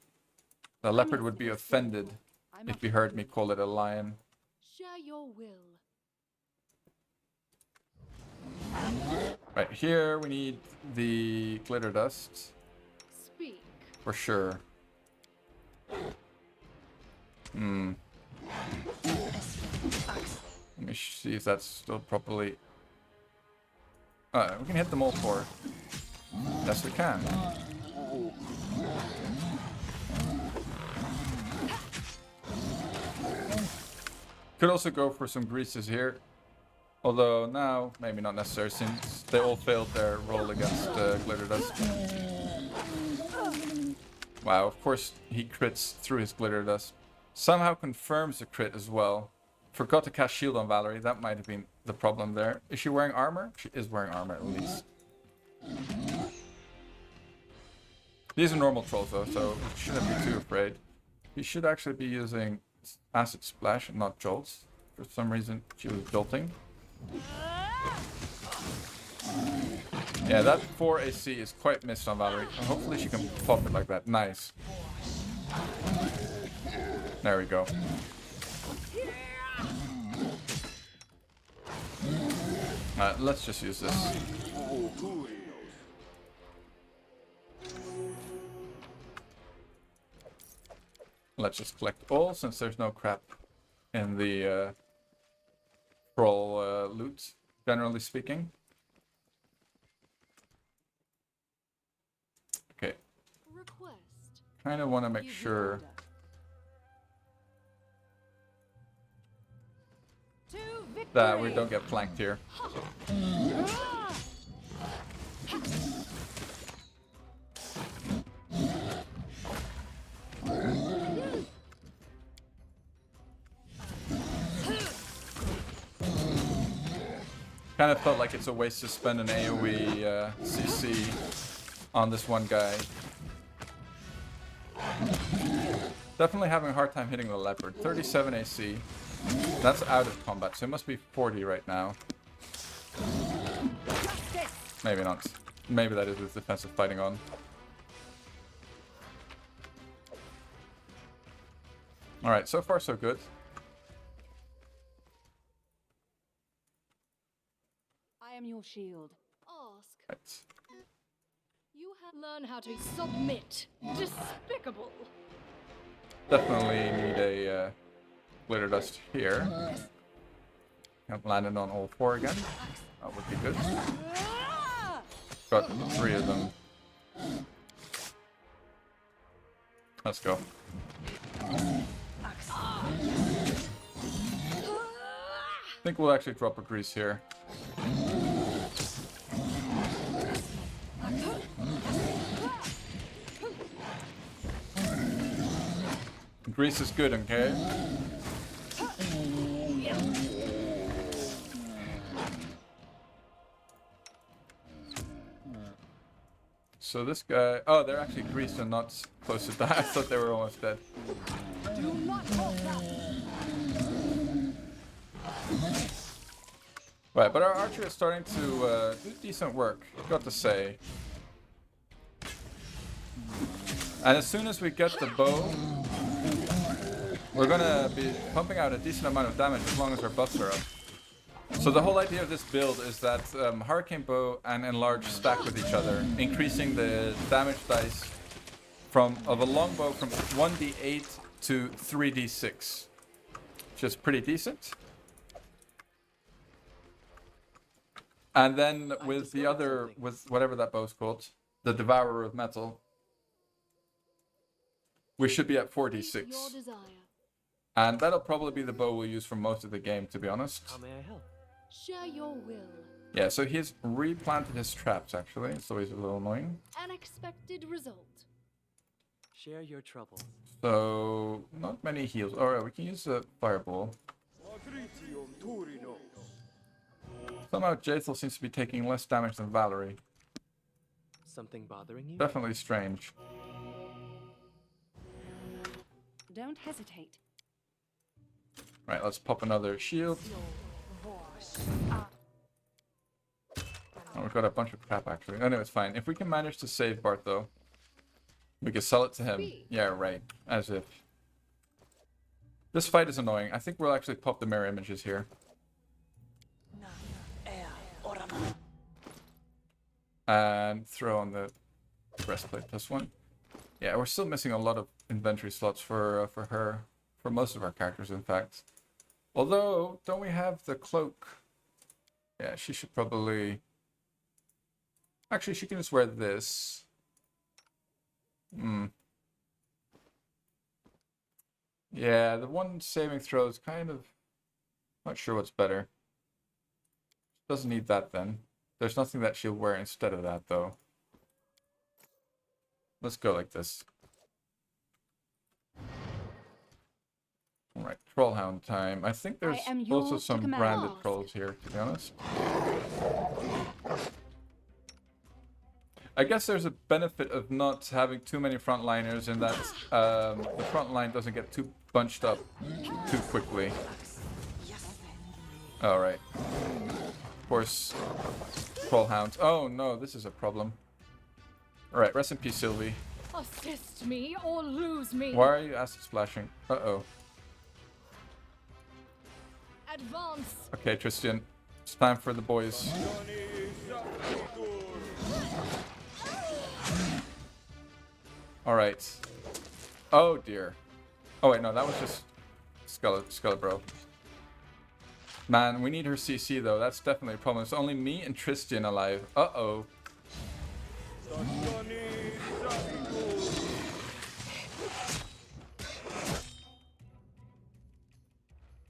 A: The leopard would be offended if he heard me call it a lion.
I: Share your will.
A: Right here, we need the glitter dust.
I: Speak.
A: For sure. Let me see if that's still properly... we can hit them all 4. Yes, we can. Could also go for some greases here. Although now, maybe not necessary since they all failed their roll against glitter dust. Wow, of course he crits through his glitter dust. Somehow confirms the crit as well. Forgot to cast shield on Valerie. That might have been the problem there. Is she wearing armor? She is wearing armor at least. These are normal trolls though, so we shouldn't be too afraid. He should actually be using acid splash and not jolts. For some reason she was jolting. Yeah, that 4 AC is quite missed on Valerie. Hopefully she can pop it like that. Nice. There we go. Let's just use this. Let's just collect all since there's no crap in the troll loot, generally speaking. Okay. Kind of want to make sure that we don't get flanked here. Kind of felt like it's a waste to spend an AoE CC on this one guy. Definitely having a hard time hitting the leopard. 37 AC. That's out of combat, so it must be 40 right now. Maybe not. Maybe that is with defensive fighting on. Alright, so far so good.
F: I am your shield.
I: Ask.
A: Right.
I: You have learned how to submit. Despicable.
A: Definitely need a glitter dust here. Have landed on all 4 again. That would be good. Got 3 of them. Let's go. I think we'll actually drop a grease here. Grease is good, okay? So this guy... Oh, they're actually greased and not close to die. I thought they were almost dead. Right, but our archer is starting to do decent work, got to say. And as soon as we get the bow, we're gonna be pumping out a decent amount of damage as long as our buffs are up. So the whole idea of this build is that Hurricane Bow and Enlarge stack with each other, increasing the damage dice of a longbow from 1d8 to 3d6, which is pretty decent. And then with the other, with whatever that bow's called, the Devourer of Metal, we should be at 4d6. And that'll probably be the bow we'll use for most of the game, to be honest.
E: How may I help?
I: Share your will.
A: Yeah, so he's replanted his traps, actually. It's always a little annoying.
I: Unexpected result.
E: Share your troubles.
A: So, not many heals. Alright, we can use a fireball. Somehow Jaethel seems to be taking less damage than Valerie.
E: Something bothering you?
A: Definitely strange.
F: Don't hesitate.
A: Right, let's pop another shield. Oh, we've got a bunch of crap actually. Oh no, it's fine. If we can manage to save Bart though, we can sell it to him. Yeah, right. As if. This fight is annoying. I think we'll actually pop the mirror images here. And throw on the breastplate +1. Yeah, we're still missing a lot of inventory slots for her. For most of our characters, in fact. Although, don't we have the cloak? Yeah, she should probably... Actually, she can just wear this. Yeah, the one saving throw is kind of... Not sure what's better. Doesn't need that then. There's nothing that she'll wear instead of that, though. Let's go like this. Alright, Trollhound time. I think there's also some branded trolls here, to be honest. I guess there's a benefit of not having too many frontliners in that the front line doesn't get too bunched up too quickly. Alright. Of course, Trollhounds. Oh no, this is a problem. Alright, rest in peace, Sylvie.
D: Assist me or lose me.
A: Why are you acid splashing? Uh-oh.
D: Advance.
A: Okay, Tristan. It's time for the boys. Alright. Oh dear. Oh wait, no, that was just Skelebro. Man, we need her CC though. That's definitely a problem. It's only me and Tristan alive. Uh-oh.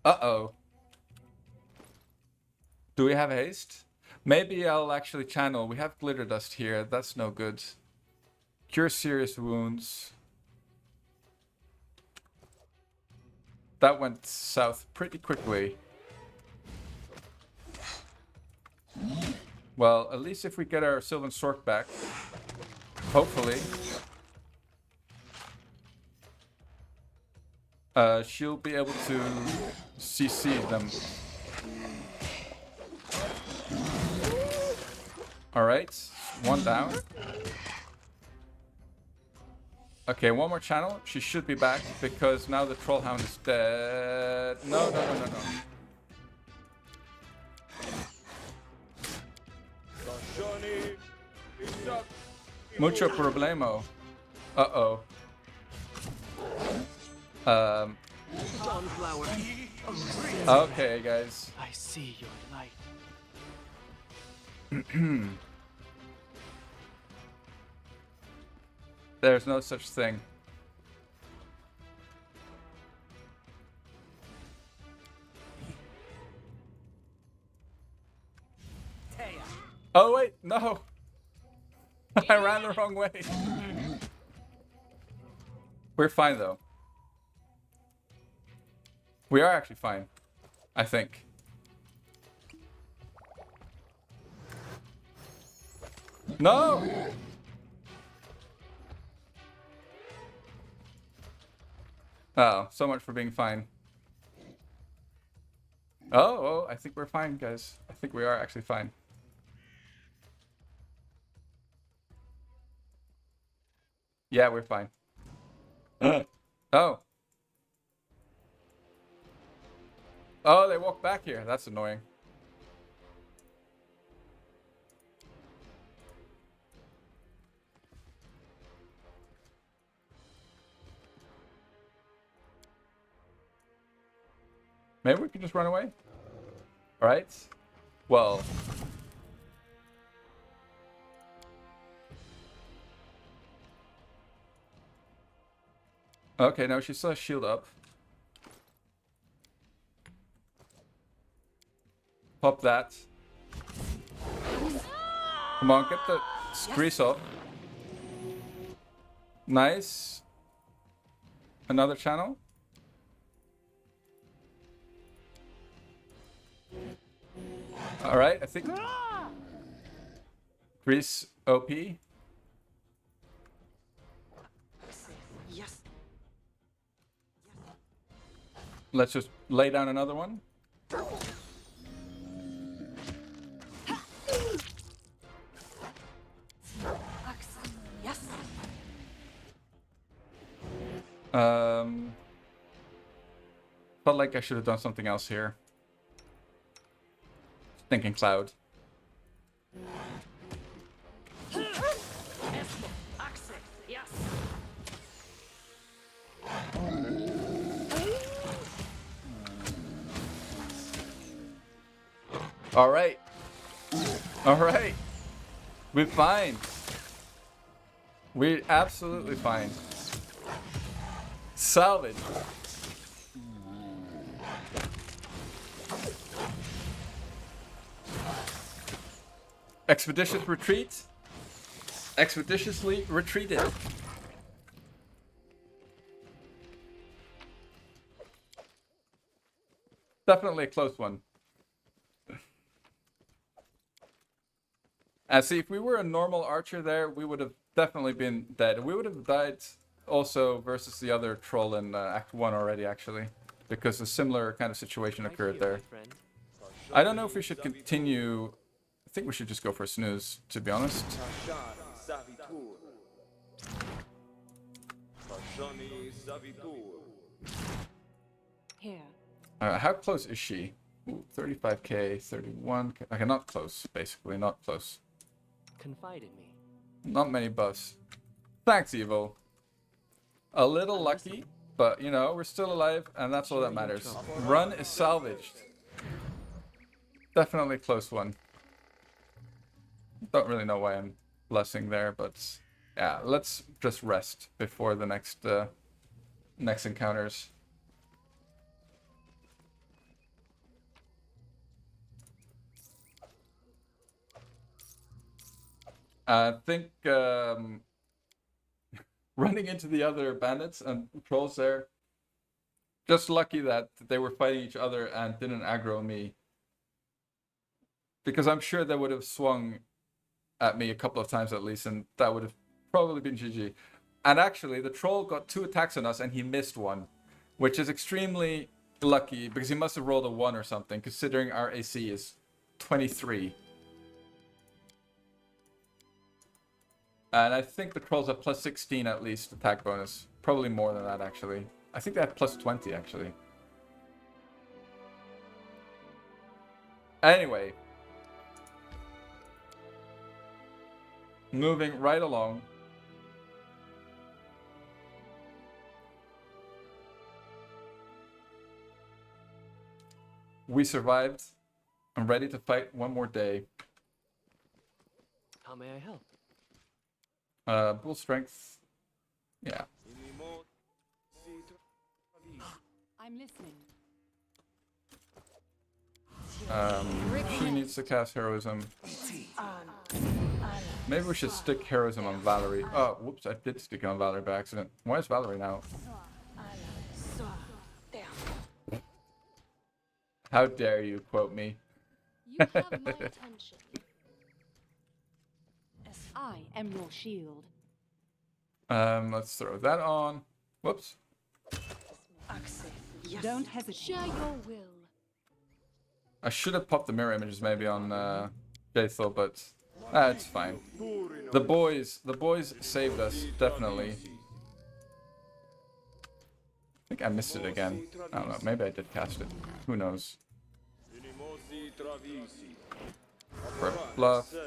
A: Uh-oh. Do we have haste? Maybe I'll actually channel. We have glitter dust here. That's no good. Cure serious wounds. That went south pretty quickly. Well, at least if we get our Sylvan Sork back, hopefully, she'll be able to CC them. Alright, one down. Okay, one more channel. She should be back because now the Trollhound is dead. No. Mucho problemo. Uh-oh. Okay, guys.
E: I see your light.
A: There's no such thing. Oh wait, no. I ran the wrong way. We're fine though. We are actually fine. I think. No! Oh, so much for being fine. Oh, I think we're fine, guys. I think we are actually fine. Yeah, we're fine. Oh. Oh, they walked back here. That's annoying. Maybe we can just run away? Alright. Well. Okay, no, she still has shield up. Pop that. Come on, get the grease off. Nice. Another channel. Alright, I think... Grease OP. Let's just lay down another one.
J: Yes.
A: Felt like I should have done something else here. Thinking cloud. All right. All right. We're fine. We're absolutely fine. Salvage. Expeditious retreat. Expeditiously retreated. Definitely a close one. See, if we were a normal archer there, we would have definitely been dead. We would have died also versus the other troll in Act 1 already, actually. Because a similar kind of situation occurred there. I don't know if we should continue. I think we should just go for a snooze, to be honest.
J: Here.
A: How close is she? Ooh, 35k, 31k. Okay, not close, basically, not close.
E: Confide in me.
A: Not many buffs. Thanks, Evil. A little lucky, but you know, we're still alive, and that's all that matters. Run is salvaged. Definitely a close one. Don't really know why I'm blessing there, but yeah, let's just rest before the next encounters. I think running into the other bandits and trolls there, just lucky that they were fighting each other and didn't aggro me. Because I'm sure they would have swung at me a couple of times at least, and that would have probably been GG. And actually, the troll got 2 attacks on us and he missed one, which is extremely lucky because he must have rolled a 1 or something, considering our AC is 23. And I think the trolls have plus 16 at least attack bonus. Probably more than that, actually. I think they have plus 20, actually. Anyway. Moving right along. We survived. I'm ready to fight one more day.
E: How may I help?
A: Bull strength. Yeah.
J: I'm listening.
A: She needs to cast heroism. Maybe we should stick heroism on Valerie. Oh, whoops, I did stick it on Valerie by accident. Where's Valerie now? How dare you quote me?
I: You have my attention.
J: I am your shield.
A: Let's throw that on. Whoops.
J: Don't hesitate.
I: Share your will.
A: I should have popped the mirror images maybe on Jaethel, but it's fine. The boys saved us, definitely. I think I missed it again. I don't know, maybe I did cast it. Who knows? For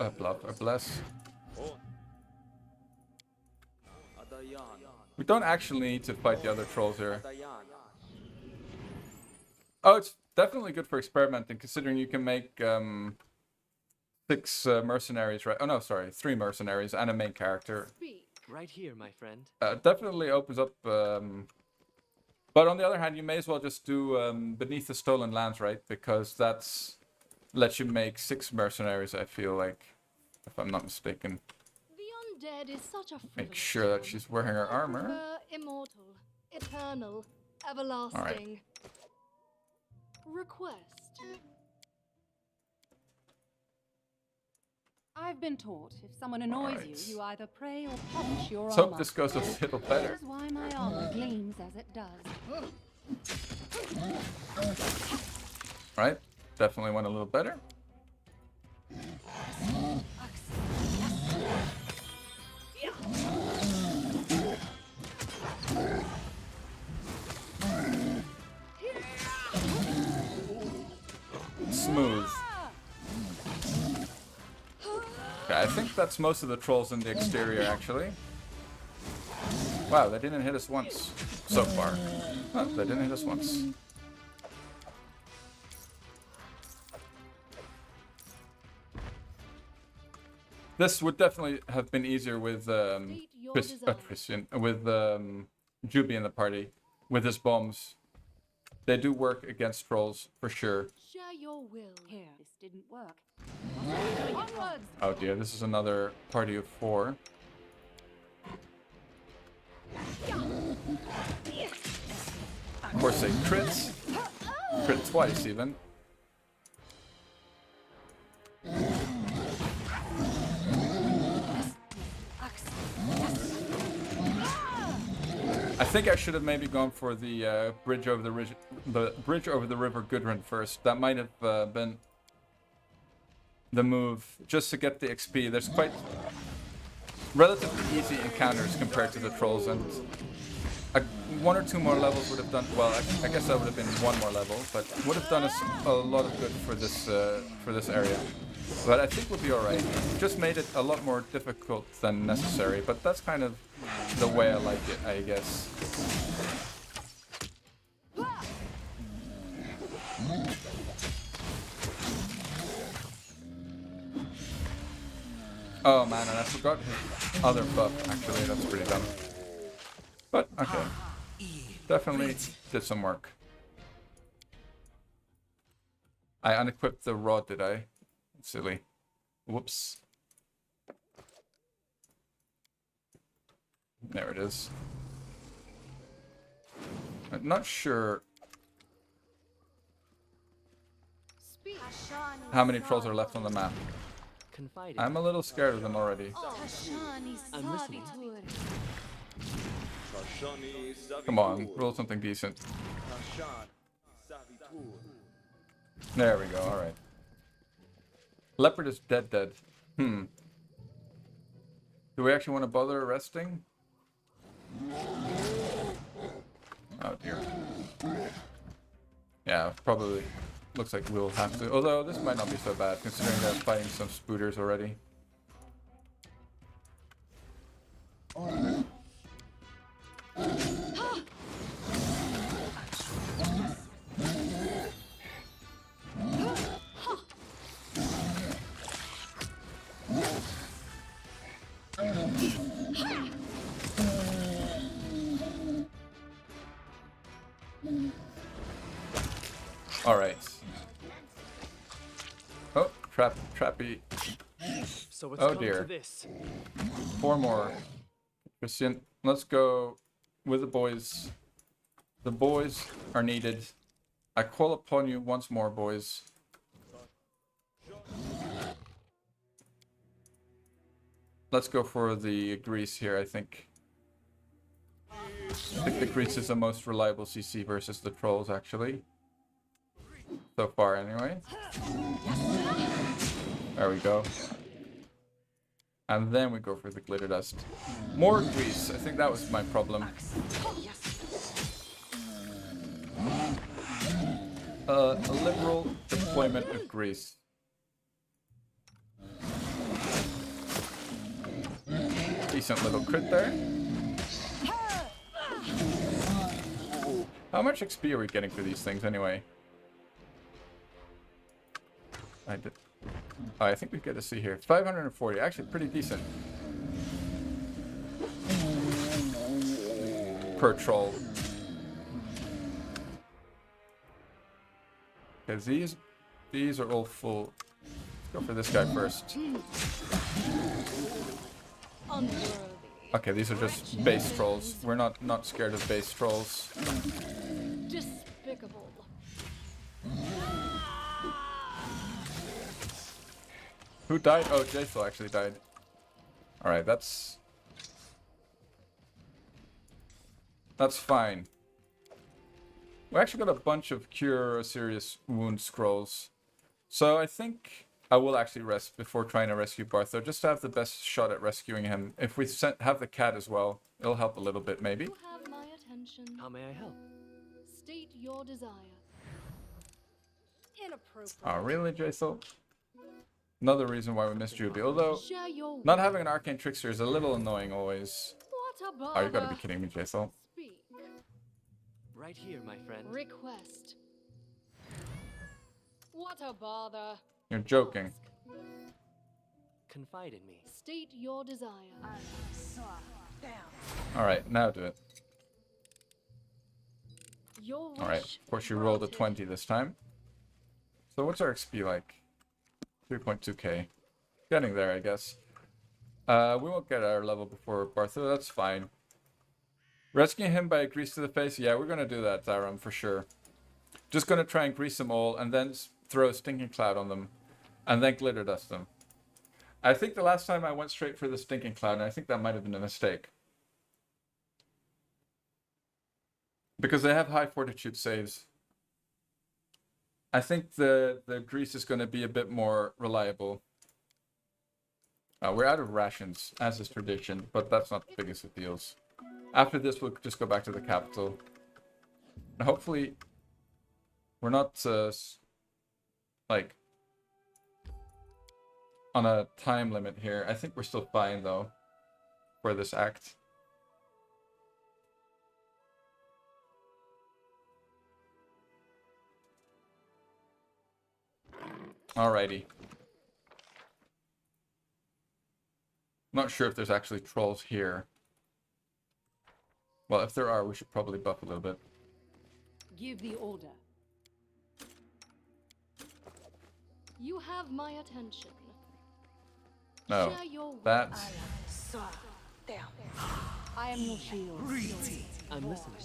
A: a bless. We don't actually need to fight the other trolls here. Oh, it's definitely good for experimenting, considering you can make 6 mercenaries, right? Oh no, sorry, 3 mercenaries and a main character.
E: Right here, my friend.
A: Definitely opens up. But on the other hand, you may as well just do Beneath the Stolen Lands, right? Because that's lets you make 6 mercenaries. I feel like, if I'm not mistaken.
I: The undead is such a
A: Make sure that she's wearing her armor.
I: Immortal, eternal, everlasting.
A: All right.
I: Request.
J: I've been taught if someone annoys you, you either pray or punch your
A: Let's
J: armor.
A: hope this goes a little better.
F: That is why my armor gleams as it does.
A: Right? Definitely went a little better. Smooth. Okay, I think that's most of the trolls in the exterior, actually. Wow, they didn't hit us once so far. Oh, they didn't hit us once. This would definitely have been easier with Christian, with Juby in the party, with his bombs. They do work against trolls for sure.
I: Share your will.
F: Here, this didn't work.
I: Onwards!
A: Oh dear, this is another party of 4. Of course, they crits. Crit twice, even. I think I should have maybe gone for the bridge over the river Gudrun first. That might have been the move, just to get the XP. There's quite relatively easy encounters compared to the trolls, and 1 or 2 more levels would have done well. I guess that would have been 1 more level, but would have done us a lot of good for this area. But I think we'll be alright. Just made it a lot more difficult than necessary, but that's kind of the way I like it, I guess. Oh man, and I forgot his other buff, actually. That's pretty dumb. But, okay. Definitely did some work. I unequipped the rod, did I? Silly. Whoops. There it is. I'm not sure how many trolls are left on the map. I'm a little scared of them already.
E: I'm listening.
A: Come on, roll something decent. There we go, alright. Leopard is dead. Do we actually want to bother arresting? Oh dear. Yeah, probably. Looks like we'll have to. Although this might not be so bad, considering they're fighting some spooters already. Alright. Oh, trappy.
E: So it's
A: oh
E: come
A: dear.
E: to this.
A: 4 more. Christian, let's go with the boys. The boys are needed. I call upon you once more, boys. Let's go for the grease here, I think. I think the grease is the most reliable CC versus the trolls, actually. So far, anyway. There we go. And then we go for the glitter dust. More grease. I think that was my problem. A liberal deployment of grease. Decent little crit there. How much XP are we getting for these things anyway? I think we get to see here. 540, actually pretty decent. Per troll. Okay, these are all full. Let's go for this guy first. Okay, these are just base trolls. We're not scared of base trolls.
I: Despicable.
A: Who died? Oh, Jaethel actually died. Alright, that's fine. We actually got a bunch of cure serious wound scrolls. So I think I will actually rest before trying to rescue Bartho, just to have the best shot at rescuing him. If we have the cat as well, it'll help a little bit, maybe.
I: You have my attention.
E: How may I help?
I: State your desire. Inappropriate.
A: Oh, really, Jaethel? Another reason why we missed Juby. Although,
I: Share your
A: not having an arcane trickster is a little annoying always.
I: What a bother.
A: Oh, you gotta be kidding me, Jaethel.
I: Speak.
E: Right here, my friend.
I: Request. What a bother.
A: You're joking.
E: Confide in me.
I: State your desire.
A: Alright, now do it.
I: Your wish.
A: Alright, of course you rolled a 20 this time. So what's our XP like? 3.2k. Getting there, I guess. We won't get our level before Bartho, that's fine. Rescuing him by a grease to the face? Yeah, we're gonna do that, Zaram, for sure. Just gonna try and grease them all, and then throw a stinking cloud on them. And then glitter dust them. I think the last time I went straight for the stinking cloud, and I think that might have been a mistake. Because they have high fortitude saves. I think the grease is going to be a bit more reliable. We're out of rations, as is tradition, but that's not the biggest of deals. After this, we'll just go back to the capital. And hopefully, we're not, like, on a time limit here. I think we're still fine, though, for this act. Alrighty. Not sure if there's actually trolls here. Well, if there are, we should probably buff a little bit.
D: Give the order.
I: You have my attention.
A: No,
I: Share your
A: that's...
D: I am your shield.
E: I'm listening.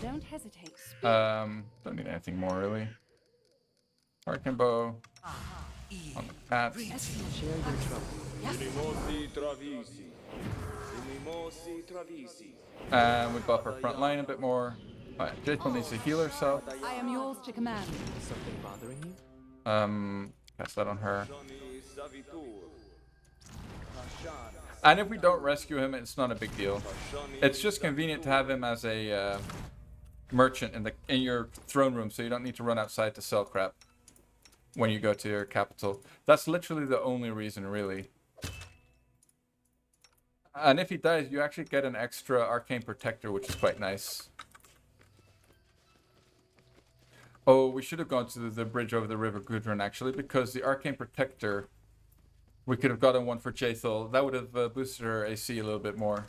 D: Don't hesitate.
A: Don't need anything more, really. Arcane bow. On the cats.
E: Share your trouble.
A: And we buff our front line a bit more. Alright, Jaethel needs to heal herself.
D: I am yours to command.
E: Is something bothering you?
A: Cast that on her. And if we don't rescue him, it's not a big deal. It's just convenient to have him as a merchant in your throne room, so you don't need to run outside to sell crap when you go to your capital. That's literally the only reason, really. And if he dies, you actually get an extra arcane protector, which is quite nice. Oh, we should have gone to the bridge over the River Gudrun, actually, because the arcane protector, we could have gotten one for Jaethel. That would have boosted her AC a little bit more.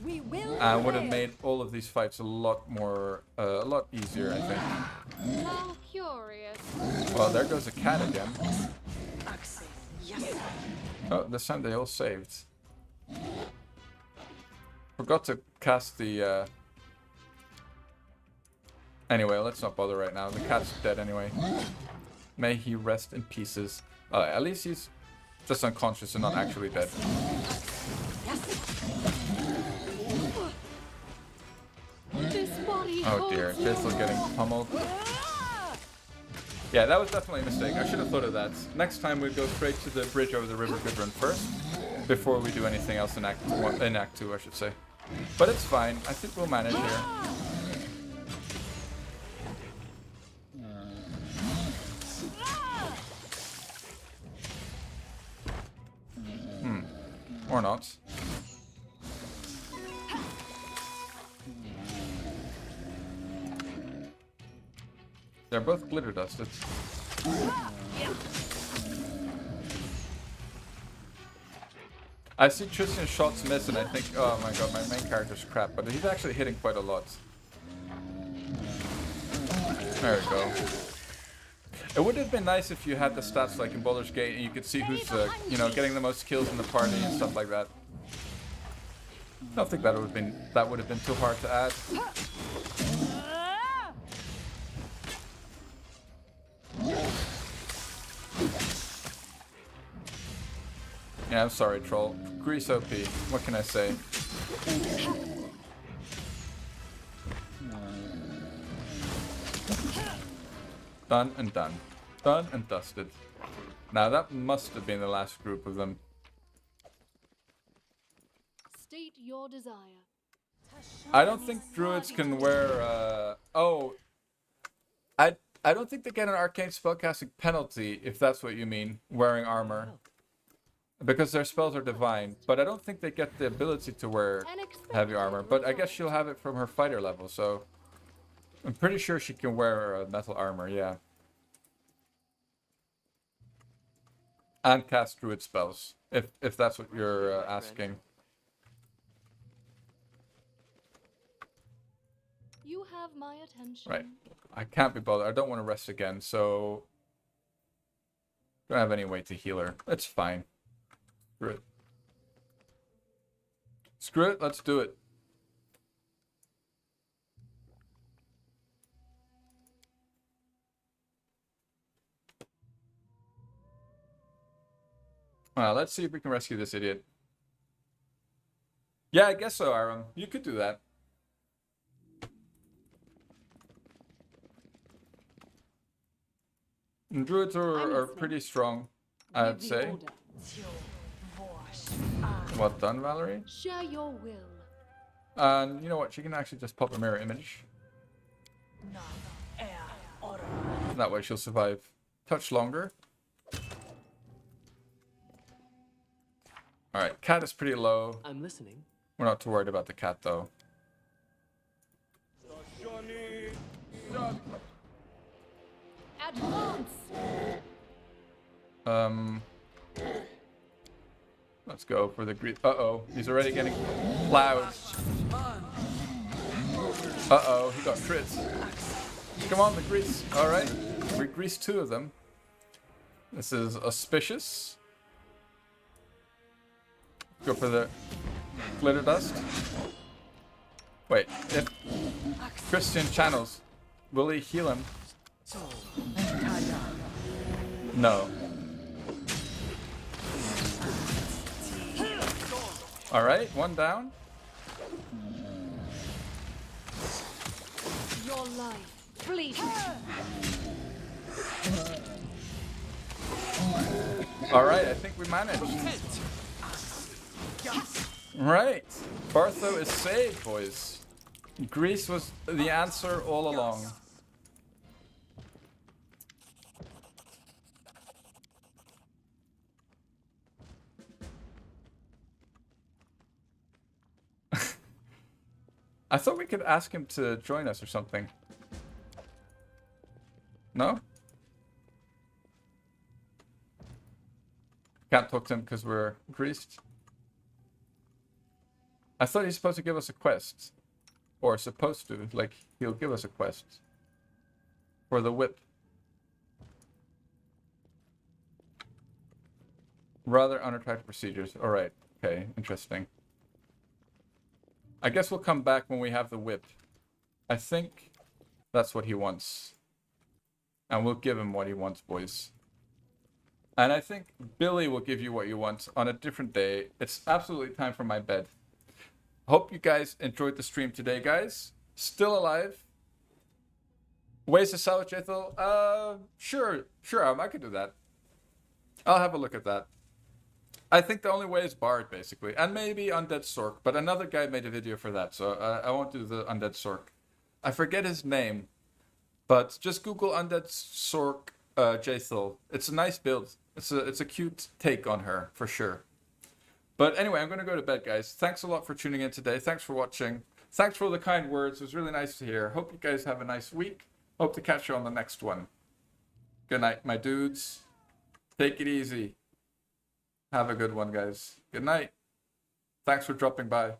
D: We will.
A: And would have made all of these fights a lot more, a lot easier, I think.
I: How curious.
A: Well, there goes a cat again. Oh, this time they all saved. Forgot to cast the, Anyway, let's not bother right now. The cat's dead anyway. May he rest in pieces. At least he's just unconscious and not actually dead.
I: This body
A: Oh dear, Jaethel's getting pummeled. Yeah, that was definitely a mistake. I should have thought of that. Next time we go straight to the bridge over the River Gudrun first, before we do anything else in Act 2, I should say. But it's fine. I think we'll manage here. Or not. They're both glitter dusted. I see Tristan's shots miss and I think, oh my god, my main character's crap, but he's actually hitting quite a lot. There we go. It would have been nice if you had the stats like in Baldur's Gate and you could see who's, you know, getting the most kills in the party and stuff like that. I don't think that would have been too hard to add. Yeah, I'm sorry, troll. Grease OP. What can I say? Done and done. Done and dusted. Now that must have been the last group of them.
I: State your desire.
A: I don't think druids can wear I don't think they get an arcane spellcasting penalty, if that's what you mean, wearing armor. Because their spells are divine, but I don't think they get the ability to wear heavy armor. But I guess she'll have it from her fighter level, so I'm pretty sure she can wear metal armor, yeah. And cast druid spells, if that's what you're asking.
I: You have my attention.
A: Right. I can't be bothered. I don't want to rest again, so don't have any way to heal her. It's fine. Screw it. Screw it, let's do it. Let's see if we can rescue this idiot. Yeah, I guess so, Aaron. You could do that. And druids are pretty strong, I'd say. Well done, Valerie.
I: Share your will.
A: And you know what? She can actually just pop a mirror image. That way she'll survive. Touch longer. Alright, cat is pretty low.
E: I'm listening.
A: We're not too worried about the cat though.
I: Advance.
A: Let's go for the grease. Uh-oh, he's already getting plowed. Uh-oh, he got crits. Come on, the grease. Alright, we greased 2 of them. This is auspicious. Go for the glitter dust. Wait, if Christian channels, will he heal him? No. Alright, 1 down.
I: Your life, fleet.
A: Alright, I think we managed. Right. Bartho is saved, boys. Greece was the answer all along. I thought we could ask him to join us or something. No? Can't talk to him because we're greased. I thought he's supposed to give us a quest. Or supposed to. Like, he'll give us a quest. For the whip. Rather unattractive procedures. Alright. Okay. Interesting. I guess we'll come back when we have the whip. I think that's what he wants. And we'll give him what he wants, boys. And I think Billy will give you what you want on a different day. It's absolutely time for my bed. Hope you guys enjoyed the stream today, guys. Still alive. Ways to salvage Ethel? Sure, I could do that. I'll have a look at that. I think the only way is Bard, basically. And maybe Undead Sork, but another guy made a video for that, so I won't do the Undead Sork. I forget his name, but just Google Undead Sork Jaethel. It's a nice build. It's a cute take on her, for sure. But anyway, I'm going to go to bed, guys. Thanks a lot for tuning in today. Thanks for watching. Thanks for all the kind words. It was really nice to hear. Hope you guys have a nice week. Hope to catch you on the next one. Good night, my dudes. Take it easy. Have a good one, guys. Good night. Thanks for dropping by.